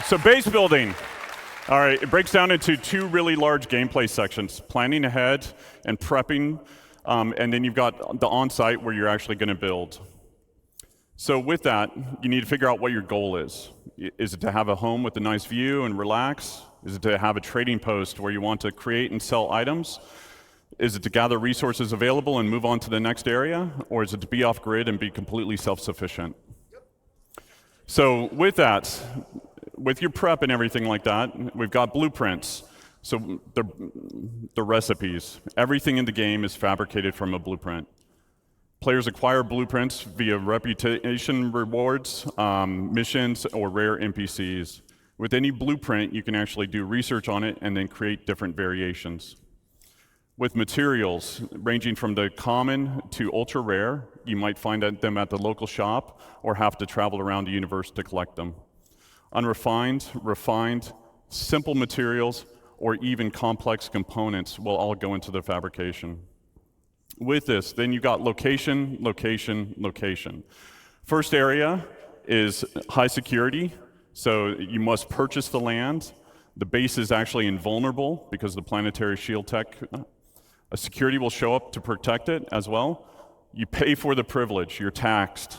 So base building. All right, it breaks down into two really large gameplay sections, planning ahead and prepping, and then you've got the on-site where you're actually going to build. So with that, you need to figure out what your goal is. Is it to have a home with a nice view and relax? Is it to have a trading post where you want to create and sell items? Is it to gather resources available and move on to the next area? Or is it to be off-grid and be completely self-sufficient? So with that, with your prep and everything like that, we've got blueprints. So the recipes. Everything in the game is fabricated from a blueprint. Players acquire blueprints via reputation rewards, missions, or rare NPCs. With any blueprint, you can actually do research on it and then create different variations. With materials, ranging from the common to ultra rare, you might find them at the local shop or have to travel around the universe to collect them. Unrefined, refined, simple materials, or even complex components will all go into the fabrication. With this, then you've got location, location, location. First area is high security, so you must purchase the land. The base is actually invulnerable because of the planetary shield tech. A security will show up to protect it as well. You pay for the privilege, you're taxed.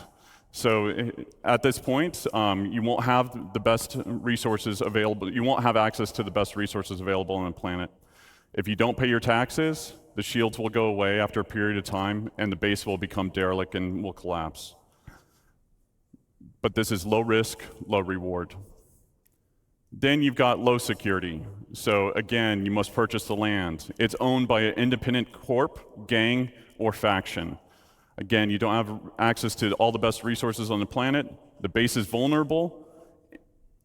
So at this point, you won't have the best resources available. You won't have access to the best resources available on the planet. If you don't pay your taxes, the shields will go away after a period of time, and the base will become derelict and will collapse. But this is low risk, low reward. Then you've got low security. So again, you must purchase the land. It's owned by an independent corp, gang, or faction. Again, you don't have access to all the best resources on the planet. The base is vulnerable.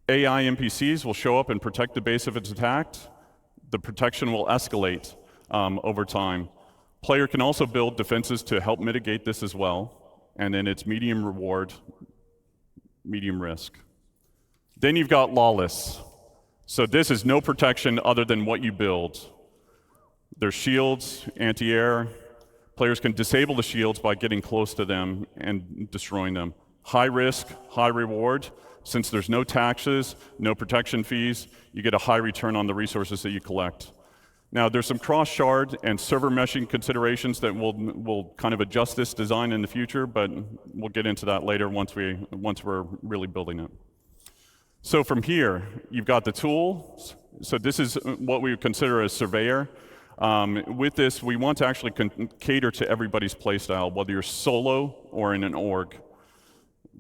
AI NPCs will show up and protect the base if it's attacked. The protection will escalate over time. Player can also build defenses to help mitigate this as well. And then it's medium reward, medium risk. Then you've got lawless. So this is no protection other than what you build. There's shields, anti-air. Players can disable the shields by getting close to them and destroying them. High risk, high reward. Since there's no taxes, no protection fees, you get a high return on the resources that you collect. Now, there's some cross-shard and server meshing considerations that will kind of adjust this design in the future, but we'll get into that later once we're really building it. So from here, you've got the tools. So this is what we would consider a surveyor. With this, we want to actually cater to everybody's playstyle, whether you're solo or in an org.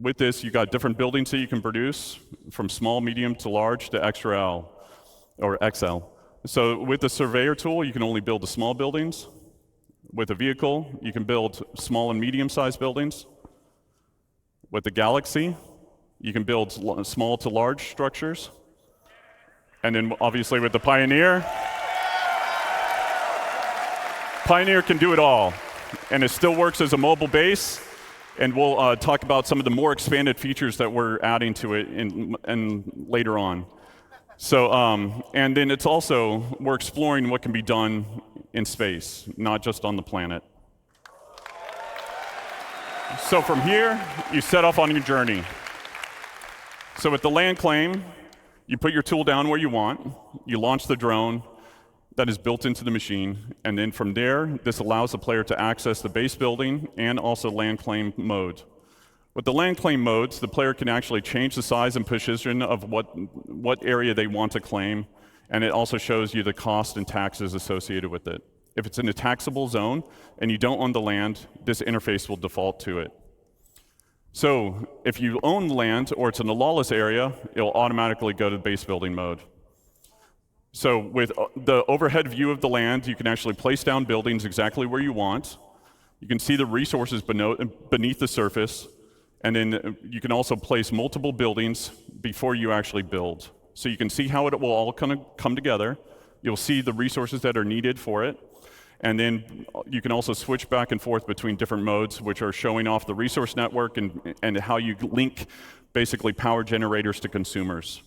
With this, you've got different buildings that you can produce, from small, medium to large to XL or XL. So with the surveyor tool, you can only build the small buildings. With a vehicle, you can build small and medium-sized buildings. With the Galaxy, you can build small to large structures. And then obviously with the Pioneer, Pioneer can do it all. And it still works as a mobile base. And we'll talk about some of the more expanded features that we're adding to it in later on. So, and then it's also, we're exploring what can be done in space, not just on the planet. So from here, you set off on your journey. So with the land claim, you put your tool down where you want, you launch the drone that is built into the machine, and then from there, this allows the player to access the base building and also land claim mode. With the land claim modes, the player can actually change the size and position of what area they want to claim, and it also shows you the cost and taxes associated with it. If it's in a taxable zone and you don't own the land, this interface will default to it. So if you own land or it's in a lawless area, it'll automatically go to base building mode. So with the overhead view of the land, you can actually place down buildings exactly where you want. You can see the resources beneath the surface. And then you can also place multiple buildings before you actually build. So you can see how it will all come together. You'll see the resources that are needed for it. And then you can also switch back and forth between different modes, which are showing off the resource network and how you link basically power generators to consumers.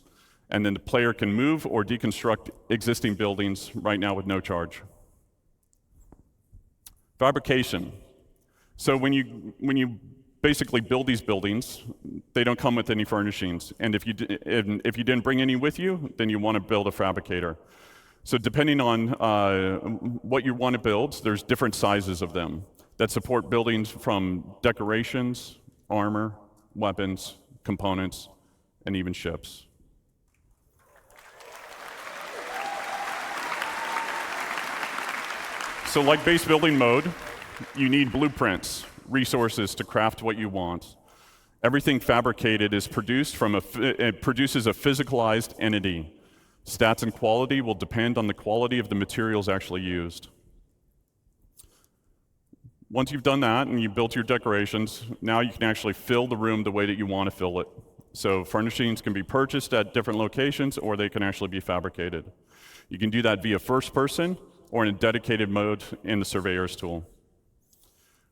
And then the player can move or deconstruct existing buildings right now with no charge. Fabrication. So when you basically build these buildings. They don't come with any furnishings. And if you didn't bring any with you, then you want to build a fabricator. So depending on what you want to build, there's different sizes of them that support buildings from decorations, armor, weapons, components, and even ships. So like base building mode, you need blueprints, resources to craft what you want. Everything fabricated is produced from it produces a physicalized entity. Stats and quality will depend on the quality of the materials actually used. Once you've done that and you've built your decorations, now you can actually fill the room the way that you want to fill it. So furnishings can be purchased at different locations, or they can actually be fabricated. You can do that via first person or in a dedicated mode in the Surveyor's tool.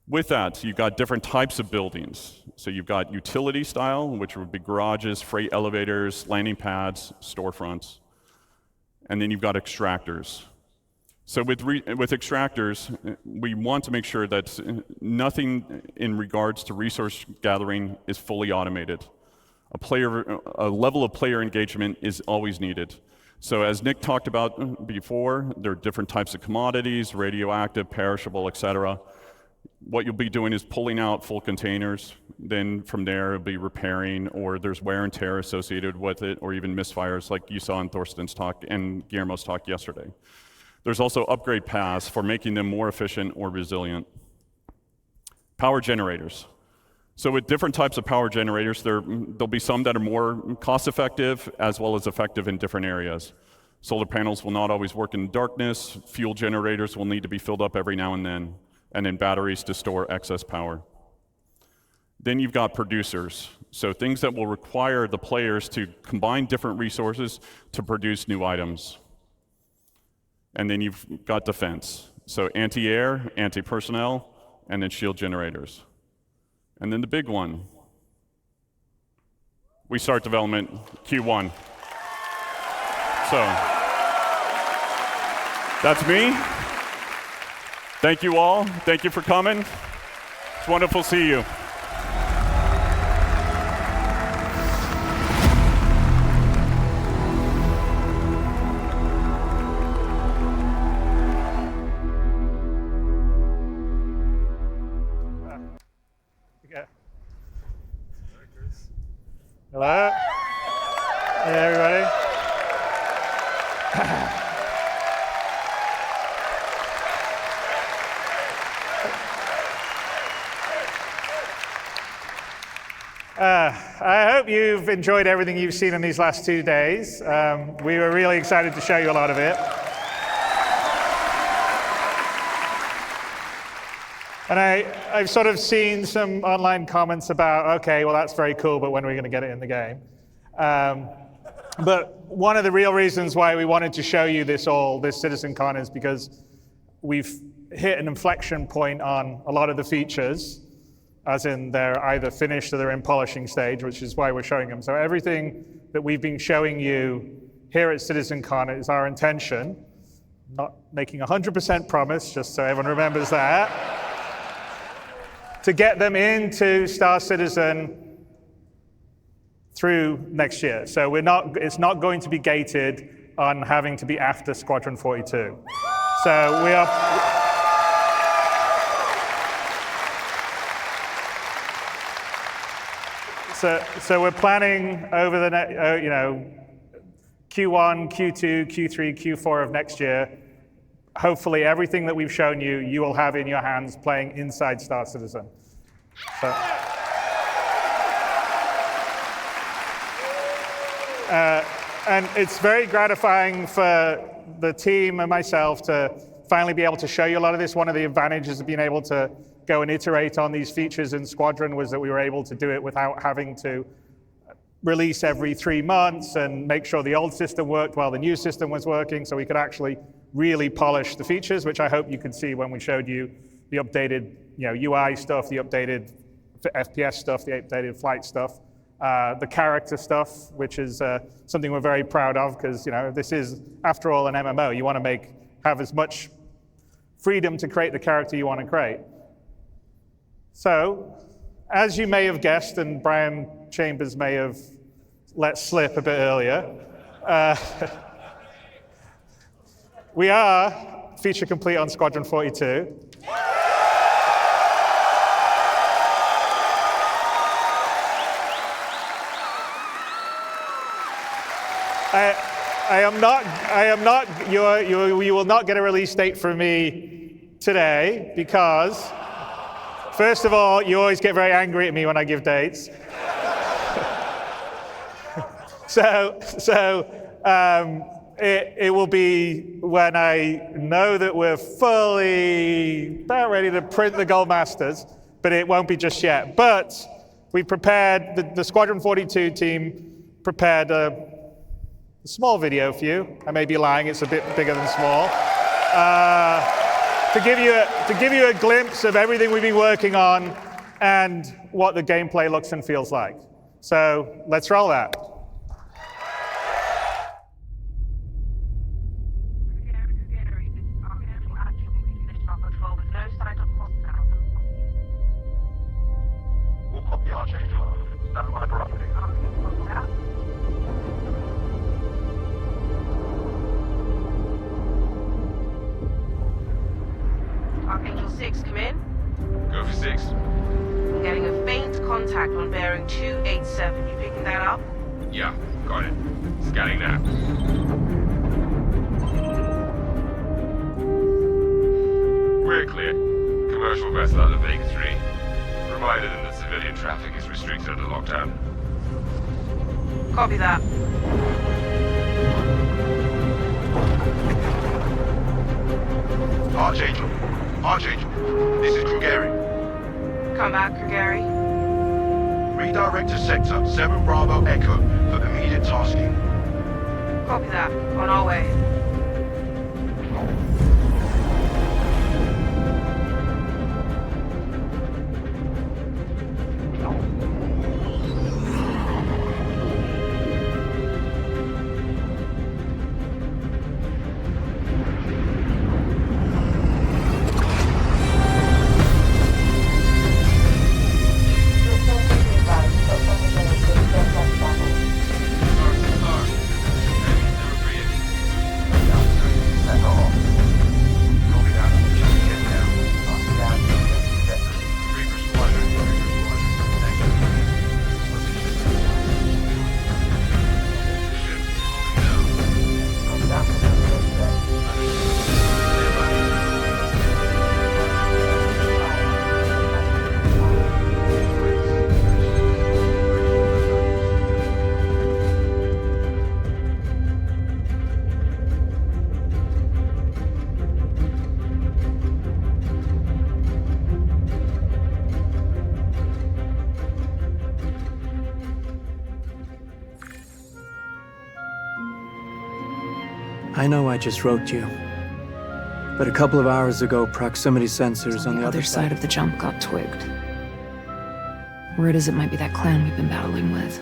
With that, you've got different types of buildings. So you've got utility style, which would be garages, freight elevators, landing pads, storefronts. And then you've got extractors. So with extractors, we want to make sure that nothing in regards to resource gathering is fully automated. A level of player engagement is always needed. So as Nick talked about before, there are different types of commodities, radioactive, perishable, etc. What you'll be doing is pulling out full containers. Then from there, it'll be repairing, or there's wear and tear associated with it, or even misfires like you saw in Thorsten's talk and Guillermo's talk yesterday. There's also upgrade paths for making them more efficient or resilient. Power generators. So with different types of power generators, there'll be some that are more cost-effective as well as effective in different areas. Solar panels will not always work in darkness. Fuel generators will need to be filled up every now and then batteries to store excess power. Then you've got producers. So things that will require the players to combine different resources to produce new items. And then you've got defense. So anti-air, anti-personnel, and then shield generators. And then the big one. We start development Q1. So that's me. Thank you all. Thank you for coming. It's wonderful to see you. Hello. Hey, everybody. I hope you've enjoyed everything you've seen in these last 2 days. We were really excited to show you a lot of it. And I've sort of seen some online comments about, okay, well, that's very cool, but when are we going to get it in the game? But one of the real reasons why we wanted to show you this CitizenCon is because we've hit an inflection point on a lot of the features, as in they're either finished or they're in polishing stage, which is why we're showing them. So everything that we've been showing you here at CitizenCon is our intention, not making 100% promise, just so everyone remembers that, to get them into Star Citizen through next year. So it's not going to be gated on having to be after Squadron 42. So we are. So we're planning over the Q1, Q2, Q3, Q4 of next year. Hopefully everything that we've shown you, you will have in your hands playing inside Star Citizen. So, and it's very gratifying for the team and myself to finally be able to show you a lot of this. One of the advantages of being able to go and iterate on these features in Squadron was that we were able to do it without having to release every 3 months and make sure the old system worked while the new system was working, so we could actually really polish the features, which I hope you could see when we showed you the updated UI stuff, the updated FPS stuff, the updated flight stuff, the character stuff, which is something we're very proud of, because this is, after all, an MMO. You want to have as much freedom to create the character you want to create. So as you may have guessed, and Brian Chambers may have let slip a bit earlier, we are feature complete on Squadron 42. You will not get a release date from me today because, first of all, you always get very angry at me when I give dates. It will be when I know that we're fully about ready to print the Gold Masters, but it won't be just yet. But we prepared, the Squadron 42 team prepared a small video for you. I may be lying, it's a bit bigger than small. To give you a glimpse of everything we've been working on and what the gameplay looks and feels like. So let's roll that. Archangel 6, come in. Go for 6. I'm getting a faint contact on bearing 287. You picking that up? Yeah, got it. Scanning now. We're clear. Commercial vessel out of Vega 3. Provided that civilian traffic is restricted under lockdown. Copy that. Archangel. Archangel, this is Krugeri. Come back, Krugeri. Redirect to sector 7 Bravo Echo for immediate tasking. Copy that. On our way. I know I just wrote you, but a couple of hours ago, proximity sensors on the other side of the jump got twigged. Word is it might be that clan we've been battling with.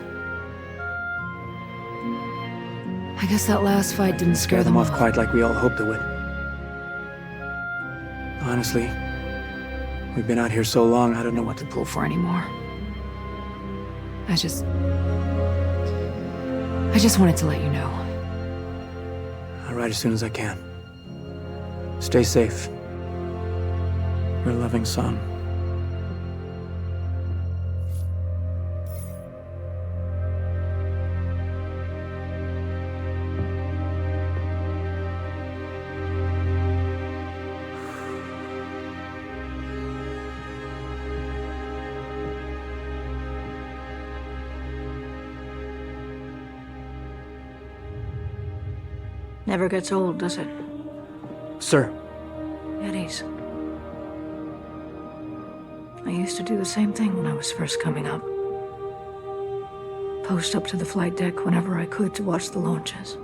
I guess that last fight didn't scare them off quite like we all hoped it would. Honestly, we've been out here so long, I don't know what to pull for anymore. I just wanted to let you know. I'll write as soon as I can. Stay safe. Your loving son. Never gets old, does it? Sir. Eddies. I used to do the same thing when I was first coming up. Post up to the flight deck whenever I could to watch the launches.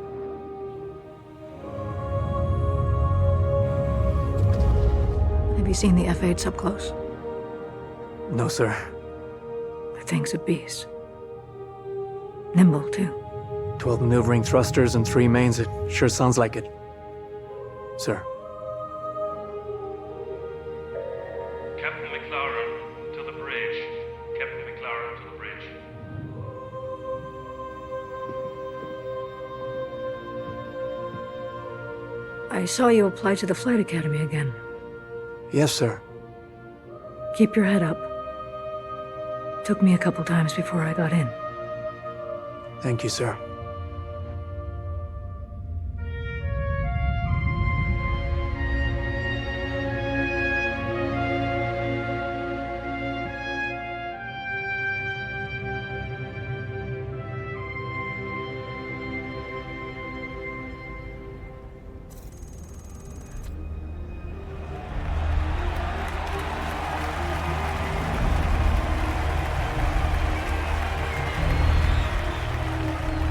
Have you seen the F-8s up close? No, sir. The thing's a beast. Nimble, too. 12 maneuvering thrusters and 3 mains. It sure sounds like it. Sir. Captain McLaren, to the bridge. are under the bridge. I saw you apply to the Flight Academy again. Yes, sir. Keep your head up. Took me a couple times before I got in. Thank you, sir.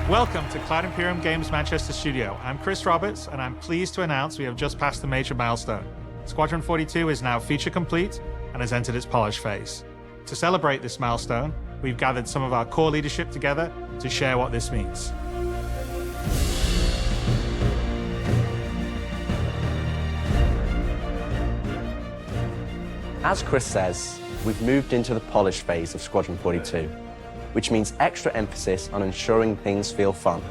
Welcome to Cloud Imperium Games Manchester Studio. I'm Chris Roberts, and I'm pleased to announce we have just passed a major milestone. Squadron 42 is now feature complete and has entered its polish phase. To celebrate this milestone, we've gathered some of our core leadership together to share what this means. As Chris says, we've moved into the polish phase of Squadron 42, which means extra emphasis on ensuring things feel fun.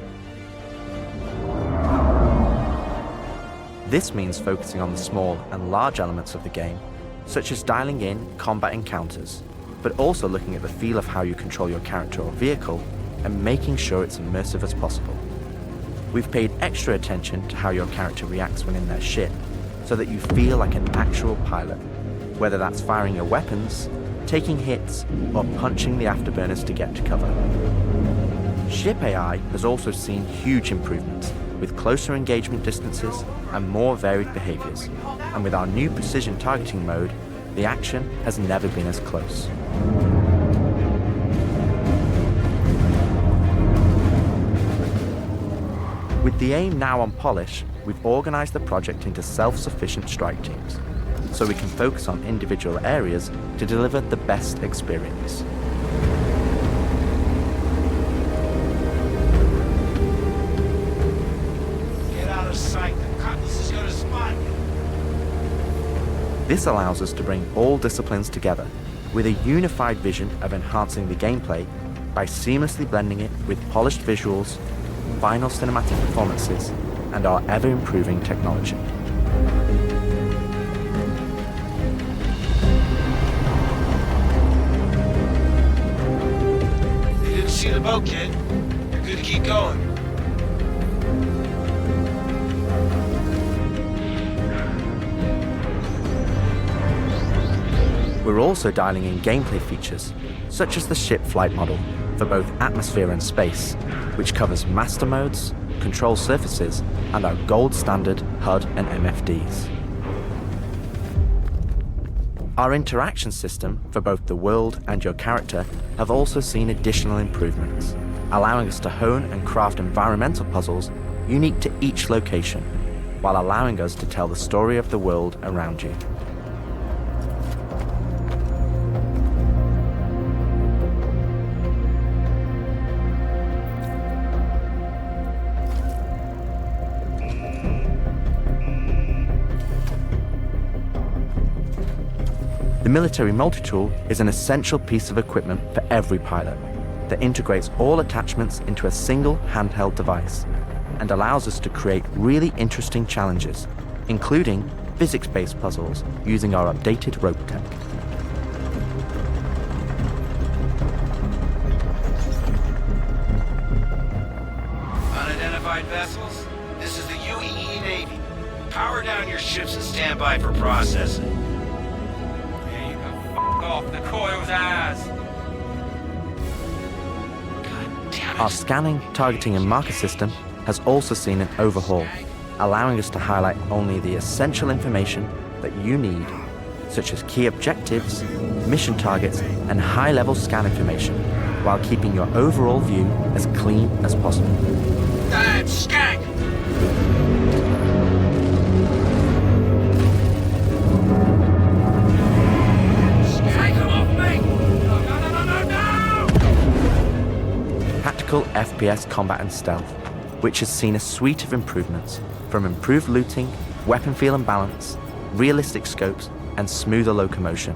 This means focusing on the small and large elements of the game, such as dialing in combat encounters, but also looking at the feel of how you control your character or vehicle and making sure it's immersive as possible. We've paid extra attention to how your character reacts when in their ship, so that you feel like an actual pilot, whether that's firing your weapons, taking hits, or punching the afterburners to get to cover. Ship AI has also seen huge improvements, with closer engagement distances and more varied behaviors. And with our new precision targeting mode, the action has never been as close. With the aim now on polish, we've organized the project into self-sufficient strike teams, so we can focus on individual areas to deliver the best experience. Get out of sight, the cutlass is gonna spot you. This allows us to bring all disciplines together with a unified vision of enhancing the gameplay by seamlessly blending it with polished visuals, final cinematic performances, and our ever-improving technology. See the boat, kid. You're good to keep going. We're also dialing in gameplay features, such as the ship flight model for both atmosphere and space, which covers master modes, control surfaces, and our gold standard HUD and MFDs. Our interaction system for both the world and your character have also seen additional improvements, allowing us to hone and craft environmental puzzles unique to each location, while allowing us to tell the story of the world around you. The military multi-tool is an essential piece of equipment for every pilot that integrates all attachments into a single handheld device and allows us to create really interesting challenges, including physics-based puzzles using our updated rope tech. Unidentified vessels, this is the UEE Navy. Power down your ships and stand by for processing. Off the coil's ass. Our scanning, targeting, and marker system has also seen an overhaul, allowing us to highlight only the essential information that you need, such as key objectives, mission targets, and high-level scan information, while keeping your overall view as clean as possible. Damn skank! Tactical FPS combat and stealth, which has seen a suite of improvements, from improved looting, weapon feel and balance, realistic scopes, and smoother locomotion.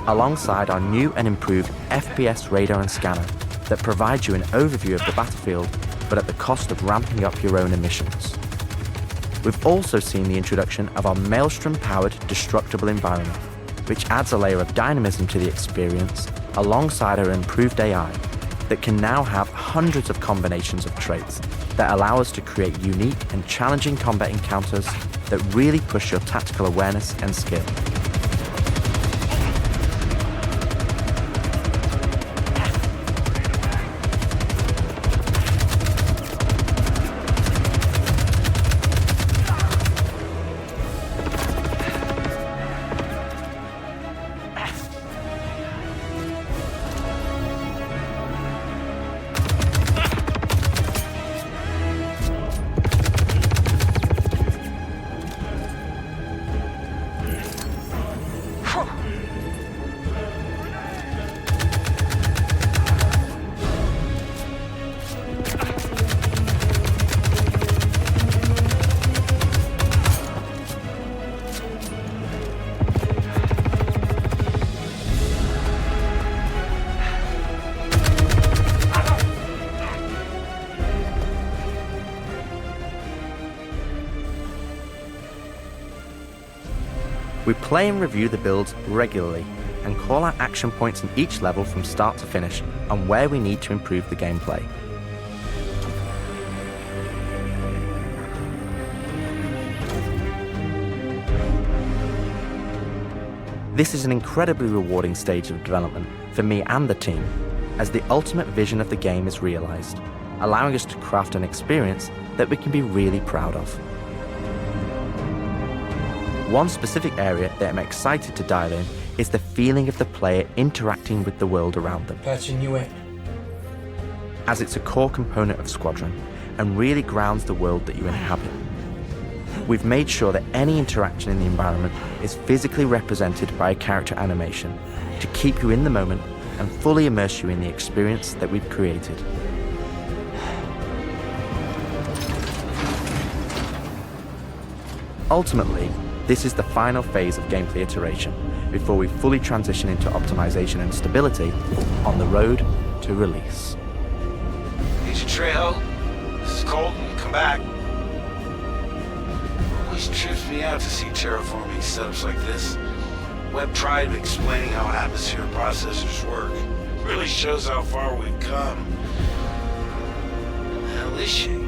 alongside our new and improved FPS radar and scanner that provides you an overview of the battlefield, but at the cost of ramping up your own emissions. We've also seen the introduction of our Maelstrom-powered destructible environment, which adds a layer of dynamism to the experience alongside our improved AI that can now have hundreds of combinations of traits that allow us to create unique and challenging combat encounters that really push your tactical awareness and skill. We play and review the builds regularly and call out action points in each level from start to finish on where we need to improve the gameplay. This is an incredibly rewarding stage of development for me and the team, as the ultimate vision of the game is realized, allowing us to craft an experience that we can be really proud of. One specific area that I'm excited to dial in is the feeling of the player interacting with the world around them. Patching you in. As it's a core component of Squadron and really grounds the world that you inhabit. We've made sure that any interaction in the environment is physically represented by a character animation to keep you in the moment and fully immerse you in the experience that we've created. Ultimately, this is the final phase of gameplay iteration before we fully transition into optimization and stability on the road to release. Agent Trejo, this is Colton. Come back. Always trips me out to see terraforming setups like this. Webb tried explaining how atmosphere processors work. Really shows how far we've come. Hell is she?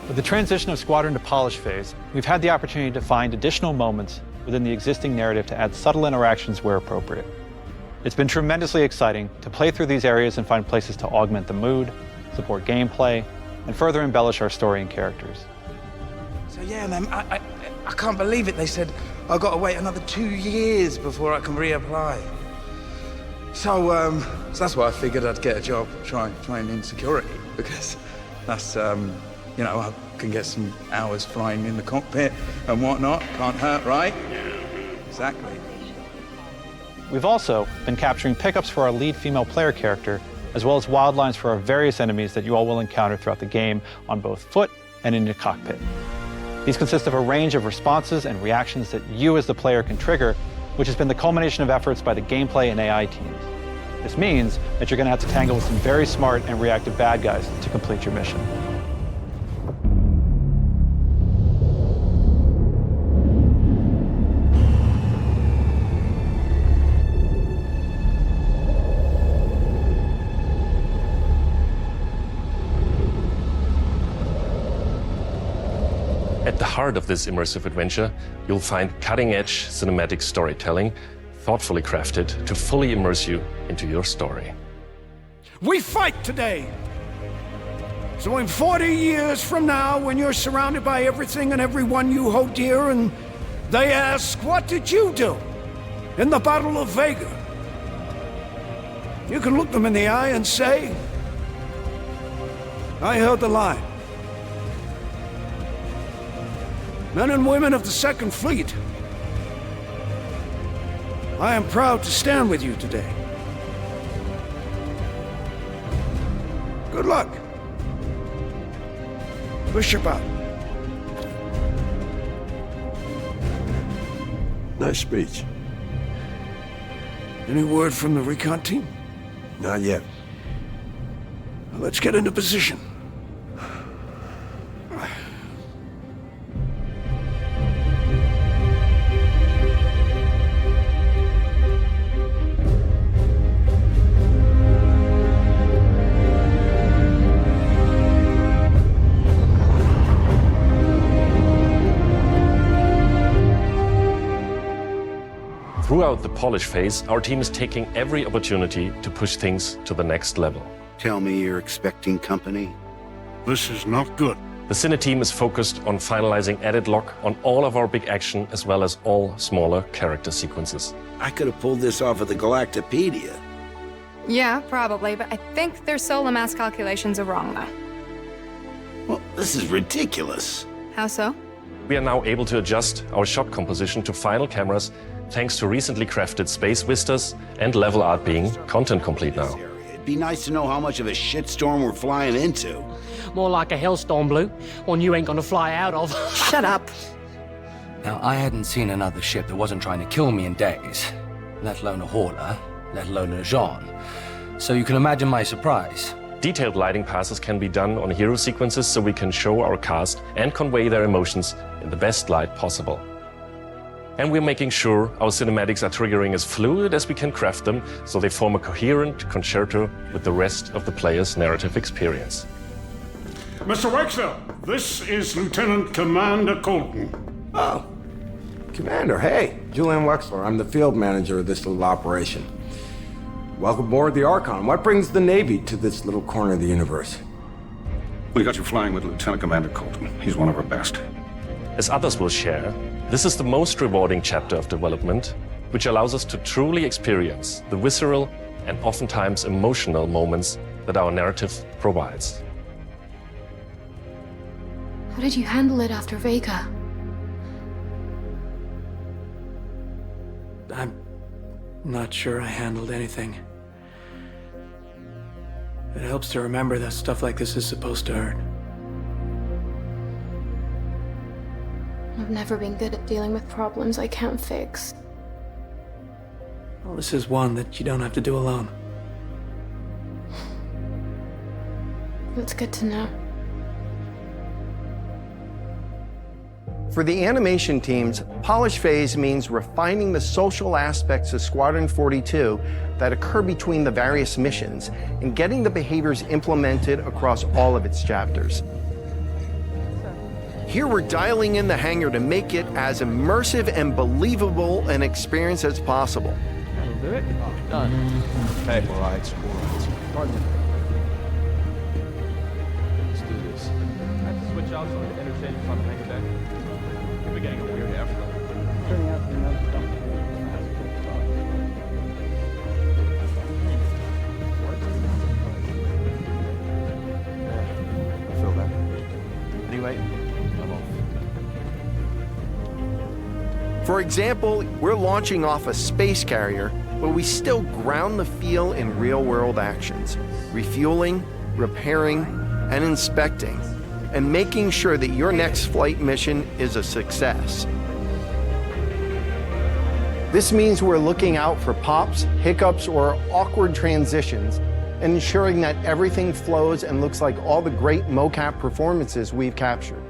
With the transition of Squadron to polish phase, we've had the opportunity to find additional moments within the existing narrative to add subtle interactions where appropriate. It's been tremendously exciting to play through these areas and find places to augment the mood, support gameplay, and further embellish our story and characters. So yeah, man, I can't believe it. They said I've got to wait another 2 years before I can reapply. So that's why I figured I'd get a job trying in security, because that's you know, I can get some hours flying in the cockpit and whatnot. Can't hurt, right? Exactly. We've also been capturing pickups for our lead female player character, as well as wild lines for our various enemies that you all will encounter throughout the game on both foot and in your cockpit. These consist of a range of responses and reactions that you as the player can trigger, which has been the culmination of efforts by the gameplay and AI teams. This means that you're going to have to tangle with some very smart and reactive bad guys to complete your mission. At the heart of this immersive adventure, you'll find cutting-edge cinematic storytelling, thoughtfully crafted to fully immerse you into your story. We fight today. So in 40 years from now, when you're surrounded by everything and everyone you hold dear, and they ask, what did you do in the Battle of Vega? You can look them in the eye and say, I held the line. Men and women of the Second Fleet, I am proud to stand with you today. Good luck. Push about. Nice speech. Any word from the recon team? Not yet. Let's get into position. Throughout the polish phase, our team is taking every opportunity to push things to the next level. Tell me you're expecting company? This is not good. The Cine team is focused on finalizing edit lock on all of our big action as well as all smaller character sequences. I could have pulled this off of the Galactopedia. Yeah, probably, but I think their solar mass calculations are wrong, though. Well, this is ridiculous. How so? We are now able to adjust our shot composition to final cameras thanks to recently crafted space vistas and level art being content complete now. It'd be nice to know how much of a shitstorm we're flying into. More like a hellstorm, Blue. One you ain't gonna fly out of. Shut up. Now, I hadn't seen another ship that wasn't trying to kill me in days, let alone a hauler, let alone a Jean. So you can imagine my surprise. Detailed lighting passes can be done on hero sequences so we can show our cast and convey their emotions in the best light possible. And we're making sure our cinematics are triggering as fluid as we can craft them so they form a coherent concerto with the rest of the player's narrative experience. Mr. Wexler, this is Lieutenant Commander Colton. Oh, Commander, hey. Julian Wexler, I'm the field manager of this little operation. Welcome aboard the Archon. What brings the Navy to this little corner of the universe? We got you flying with Lieutenant Commander Colton. He's one of our best. As others will share, this is the most rewarding chapter of development, which allows us to truly experience the visceral and oftentimes emotional moments that our narrative provides. How did you handle it after Vega? I'm not sure I handled anything. It helps to remember that stuff like this is supposed to hurt. I've never been good at dealing with problems I can't fix. Well, this is one that you don't have to do alone. That's good to know. For the animation teams, polish phase means refining the social aspects of Squadron 42 that occur between the various missions and getting the behaviors implemented across all of its chapters. Here we're dialing in the hangar to make it as immersive and believable an experience as possible. That'll do it. Done. Okay. All right. Let's do this. I have to switch out so the interchange front hangar deck. We're getting a weird airflow. Turning out to be another stuff. I feel that. Anyway. For example, we're launching off a space carrier, but we still ground the feel in real-world actions, refueling, repairing, and inspecting, and making sure that your next flight mission is a success. This means we're looking out for pops, hiccups, or awkward transitions, and ensuring that everything flows and looks like all the great mocap performances we've captured.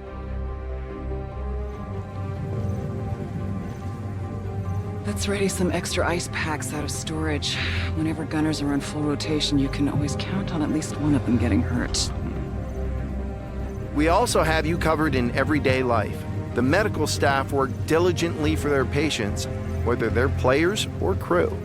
Let's ready some extra ice packs out of storage. Whenever gunners are on full rotation, you can always count on at least one of them getting hurt. We also have you covered in everyday life. The medical staff work diligently for their patients, whether they're players or crew.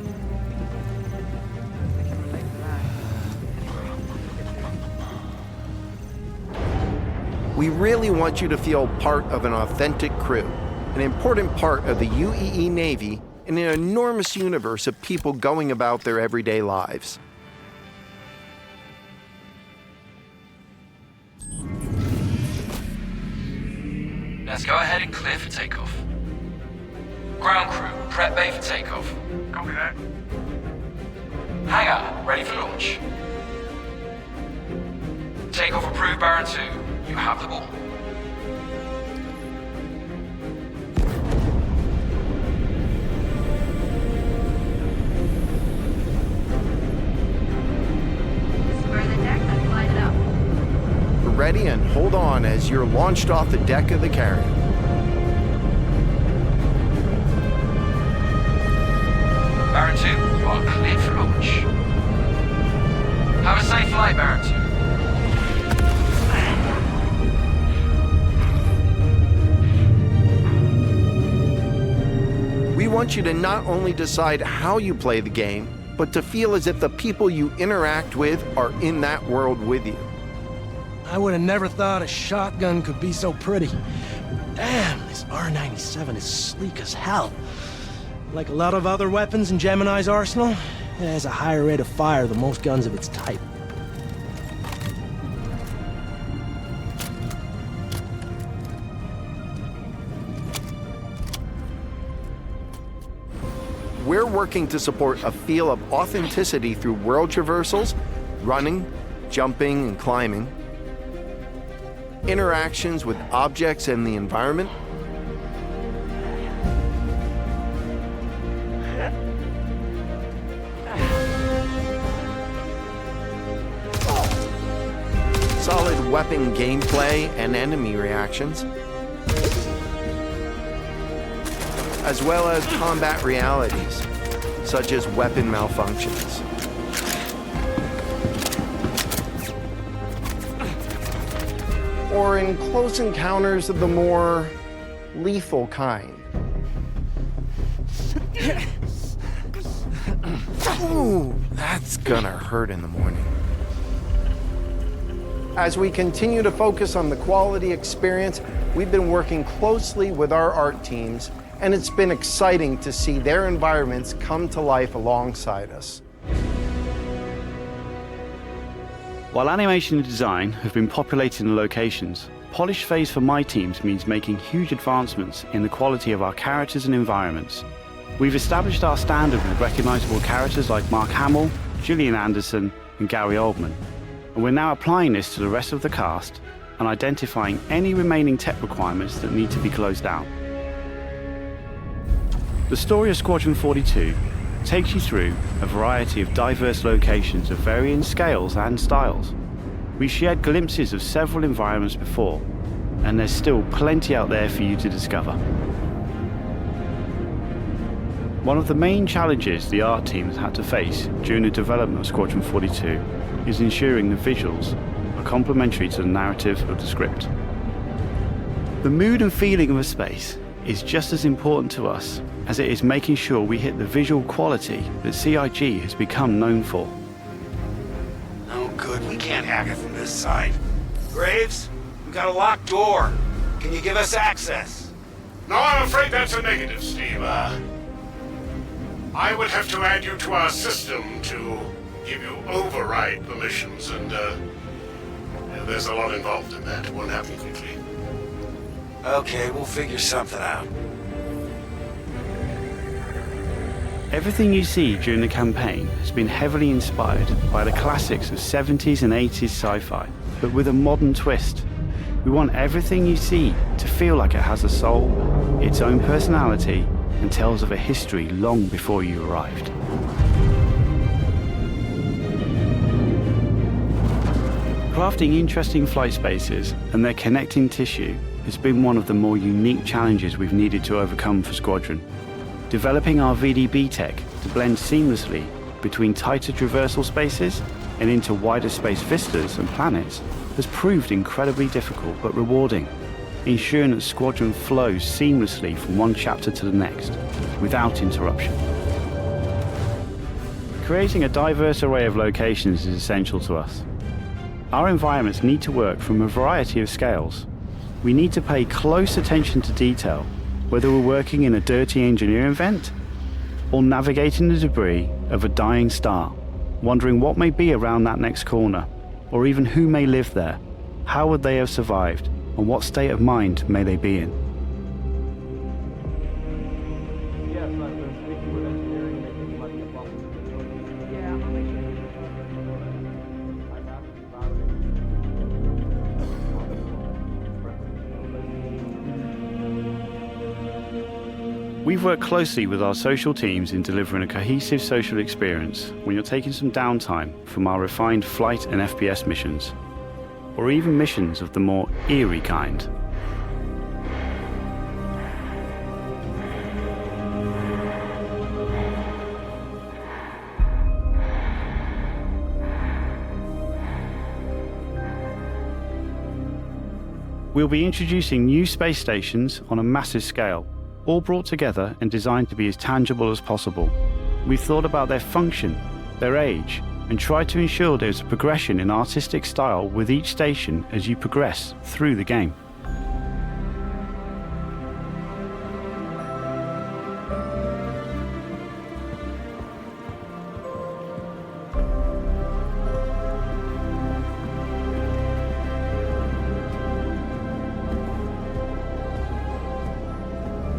We really want you to feel part of an authentic crew, an important part of the UEE Navy in an enormous universe of people going about their everyday lives. Let's go ahead and clear for takeoff. Ground crew, prep bay for takeoff. Copy that. Hangar, ready for launch. Takeoff approved, Baron 2. You have the ball. ready and hold on as you're launched off the deck of the carrier. Baron 2, you are cleared for launch. Have a safe flight, Baron 2. We want you to not only decide how you play the game, but to feel as if the people you interact with are in that world with you. I would have never thought a shotgun could be so pretty. Damn, this R97 is sleek as hell. Like a lot of other weapons in Gemini's arsenal, it has a higher rate of fire than most guns of its type. We're working to support a feel of authenticity through world traversals, running, jumping, and climbing, interactions with objects and the environment, solid weapon gameplay and enemy reactions, as well as combat realities, such as weapon malfunctions. Or in close encounters of the more lethal kind. Ooh, that's gonna hurt in the morning. As we continue to focus on the quality experience, we've been working closely with our art teams, and it's been exciting to see their environments come to life alongside us. While animation and design have been populating the locations, polish phase for my teams means making huge advancements in the quality of our characters and environments. We've established our standard with recognizable characters like Mark Hamill, Gillian Anderson, and Gary Oldman, and we're now applying this to the rest of the cast and identifying any remaining tech requirements that need to be closed out. The story of Squadron 42 takes you through a variety of diverse locations of varying scales and styles. We've shared glimpses of several environments before, and there's still plenty out there for you to discover. One of the main challenges the art teams had to face during the development of Squadron 42 is ensuring the visuals are complementary to the narrative of the script. The mood and feeling of a space is just as important to us as it is making sure we hit the visual quality that CIG has become known for. Oh good, we can't hack it from this side. Graves, we got a locked door. Can you give us access? No, I'm afraid that's a negative, Steve. I would have to add you to our system to give you override permissions, and there's a lot involved in that. It won't happen quickly. Okay, we'll figure something out. Everything you see during the campaign has been heavily inspired by the classics of 70s and 80s sci-fi, but with a modern twist. We want everything you see to feel like it has a soul, its own personality, and tells of a history long before you arrived. Crafting interesting flight spaces and their connecting tissue has been one of the more unique challenges we've needed to overcome for Squadron. Developing our VDB tech to blend seamlessly between tighter traversal spaces and into wider space vistas and planets has proved incredibly difficult but rewarding, ensuring that Squadron flows seamlessly from one chapter to the next, without interruption. Creating a diverse array of locations is essential to us. Our environments need to work from a variety of scales. We need to pay close attention to detail, whether we're working in a dirty engineering vent or navigating the debris of a dying star, wondering what may be around that next corner, or even who may live there, how would they have survived, and what state of mind may they be in. We've worked closely with our social teams in delivering a cohesive social experience when you're taking some downtime from our refined flight and FPS missions. or even missions of the more eerie kind. We'll be introducing new space stations on a massive scale, all brought together and designed to be as tangible as possible. We've thought about their function, their age, and tried to ensure there's a progression in artistic style with each station as you progress through the game.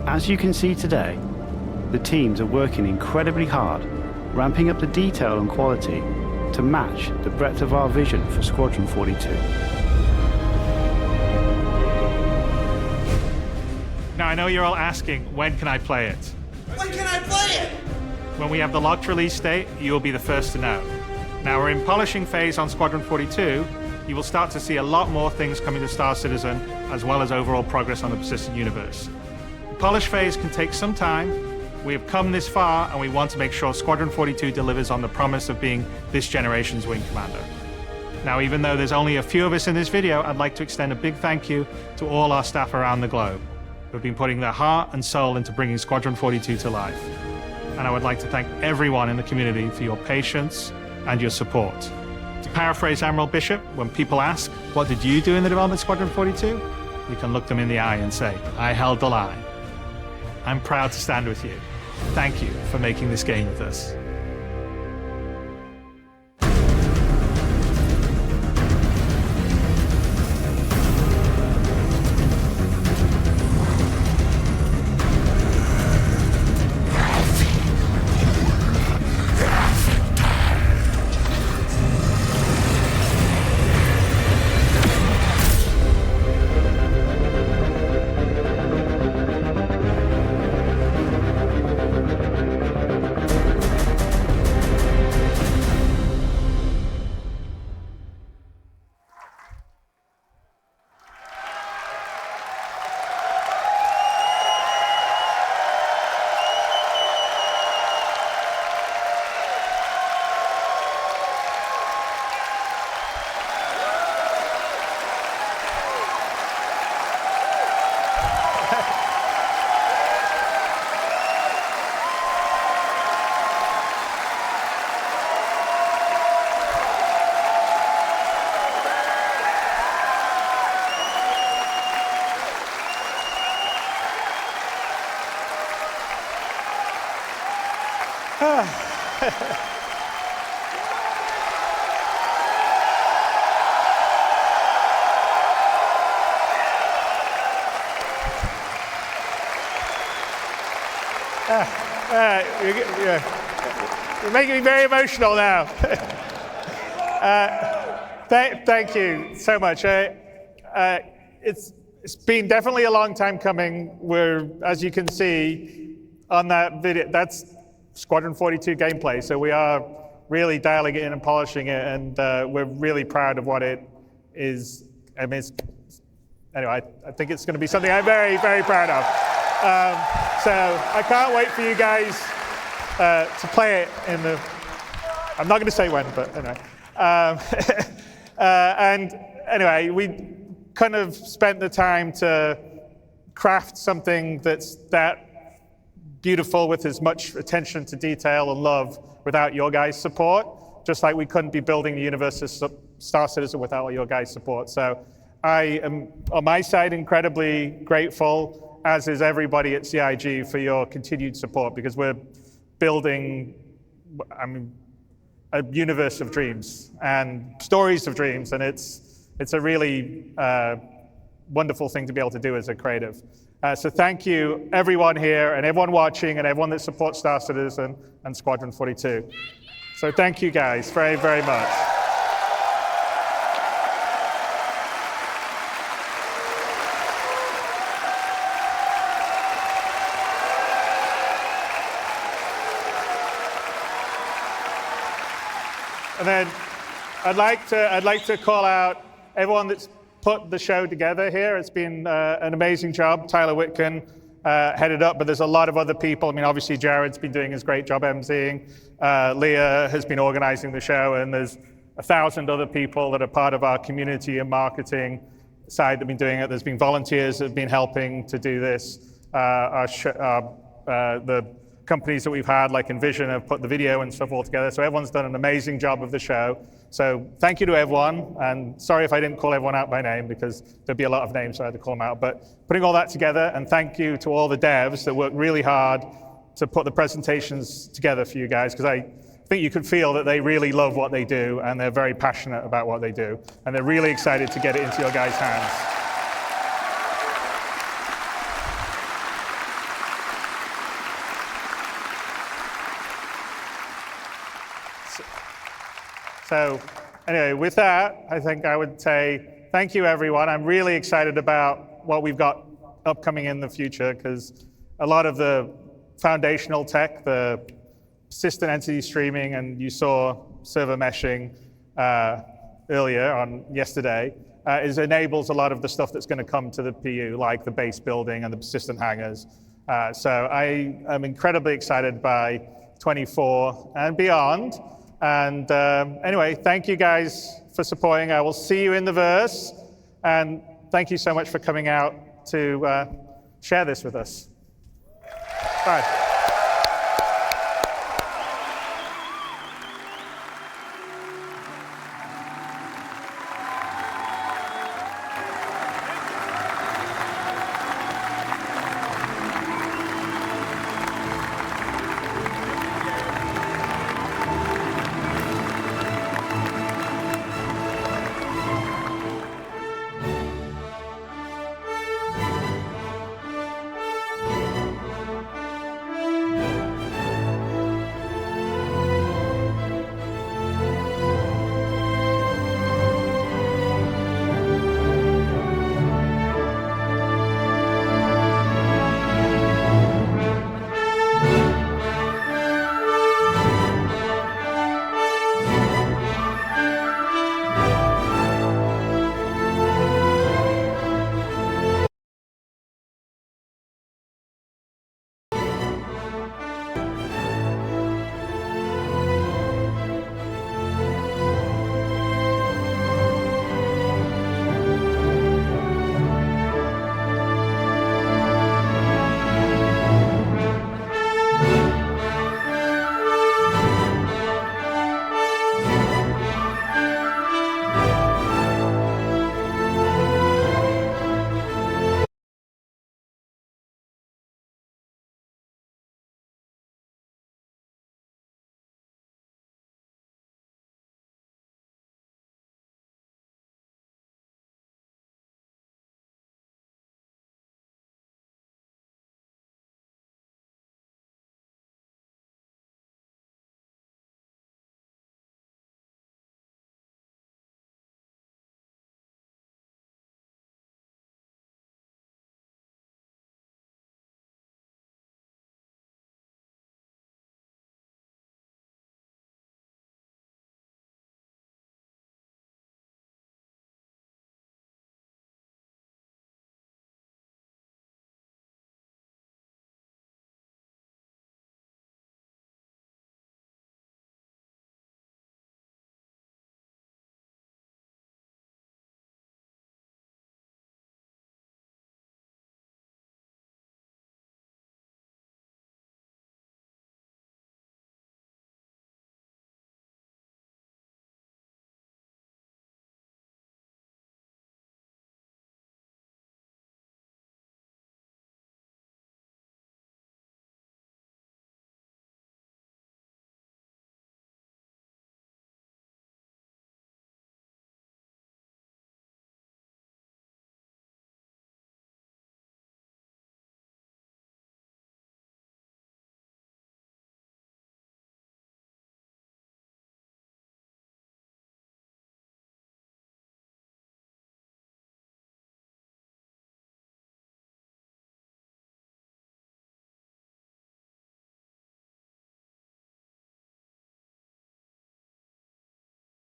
As you can see today, the teams are working incredibly hard, ramping up the detail and quality to match the breadth of our vision for Squadron 42. Now, I know you're all asking, when can I play it? When can I play it? When we have the locked release date, you will be the first to know. Now, we're in polishing phase on Squadron 42. You will start to see a lot more things coming to Star Citizen, as well as overall progress on the persistent universe. The polish phase can take some time. We have come this far, and we want to make sure Squadron 42 delivers on the promise of being this generation's wing commander. Now, even though there's only a few of us in this video, I'd like to extend a big thank you to all our staff around the globe who have been putting their heart and soul into bringing Squadron 42 to life. And I would like to thank everyone in the community for your patience and your support. To paraphrase Admiral Bishop, when people ask, what did you do in the development of Squadron 42? You can look them in the eye and say, I held the line. I'm proud to stand with you. Thank you for making this game with us. You're making me very emotional now. Thank you so much. It's been definitely a long time coming. We're, as you can see on that video, that's Squadron 42 gameplay. So we are really dialing it in and polishing it, and we're really proud of what it is. I mean, anyway, I think it's going to be something I'm very, very proud of. So I can't wait for you guys to play it in the, I'm not going to say when, but anyway. And anyway, we kind of spent the time to craft something that's that beautiful with as much attention to detail and love without your guys' support, just like we couldn't be building the universe of Star Citizen without your guys' support. So I am, on my side, incredibly grateful, as is everybody at CIG, for your continued support, because we're building, I mean, a universe of dreams and stories of dreams, and it's a really wonderful thing to be able to do as a creative. So thank you, everyone here, and everyone watching, and everyone that supports Star Citizen and Squadron 42. So thank you guys very, very much. And then I'd like to call out everyone that's put the show together here. It's been an amazing job. Tyler Whitcomb headed up, but there's a lot of other people. I mean, obviously Jared's been doing his great job emceeing. Leah has been organizing the show, and there's 1,000 other people that are part of our community and marketing side that have been doing it. There's been volunteers that have been helping to do this. The companies that we've had, like Envision, have put the video and stuff all together. So everyone's done an amazing job of the show. So thank you to everyone. And sorry if I didn't call everyone out by name, because there'd be a lot of names, so I had to call them out. But putting all that together, and thank you to all the devs that worked really hard to put the presentations together for you guys, because I think you could feel that they really love what they do, and they're very passionate about what they do. And they're really excited to get it into your guys' hands. So anyway, with that, I think I would say thank you, everyone. I'm really excited about what we've got upcoming in the future, because a lot of the foundational tech, the persistent entity streaming, and you saw server meshing earlier on yesterday, enables a lot of the stuff that's going to come to the PU, like the base building and the persistent hangars. So I am incredibly excited by 24 and beyond. And anyway, thank you guys for supporting. I will see you in the verse. And thank you so much for coming out to share this with us. Bye.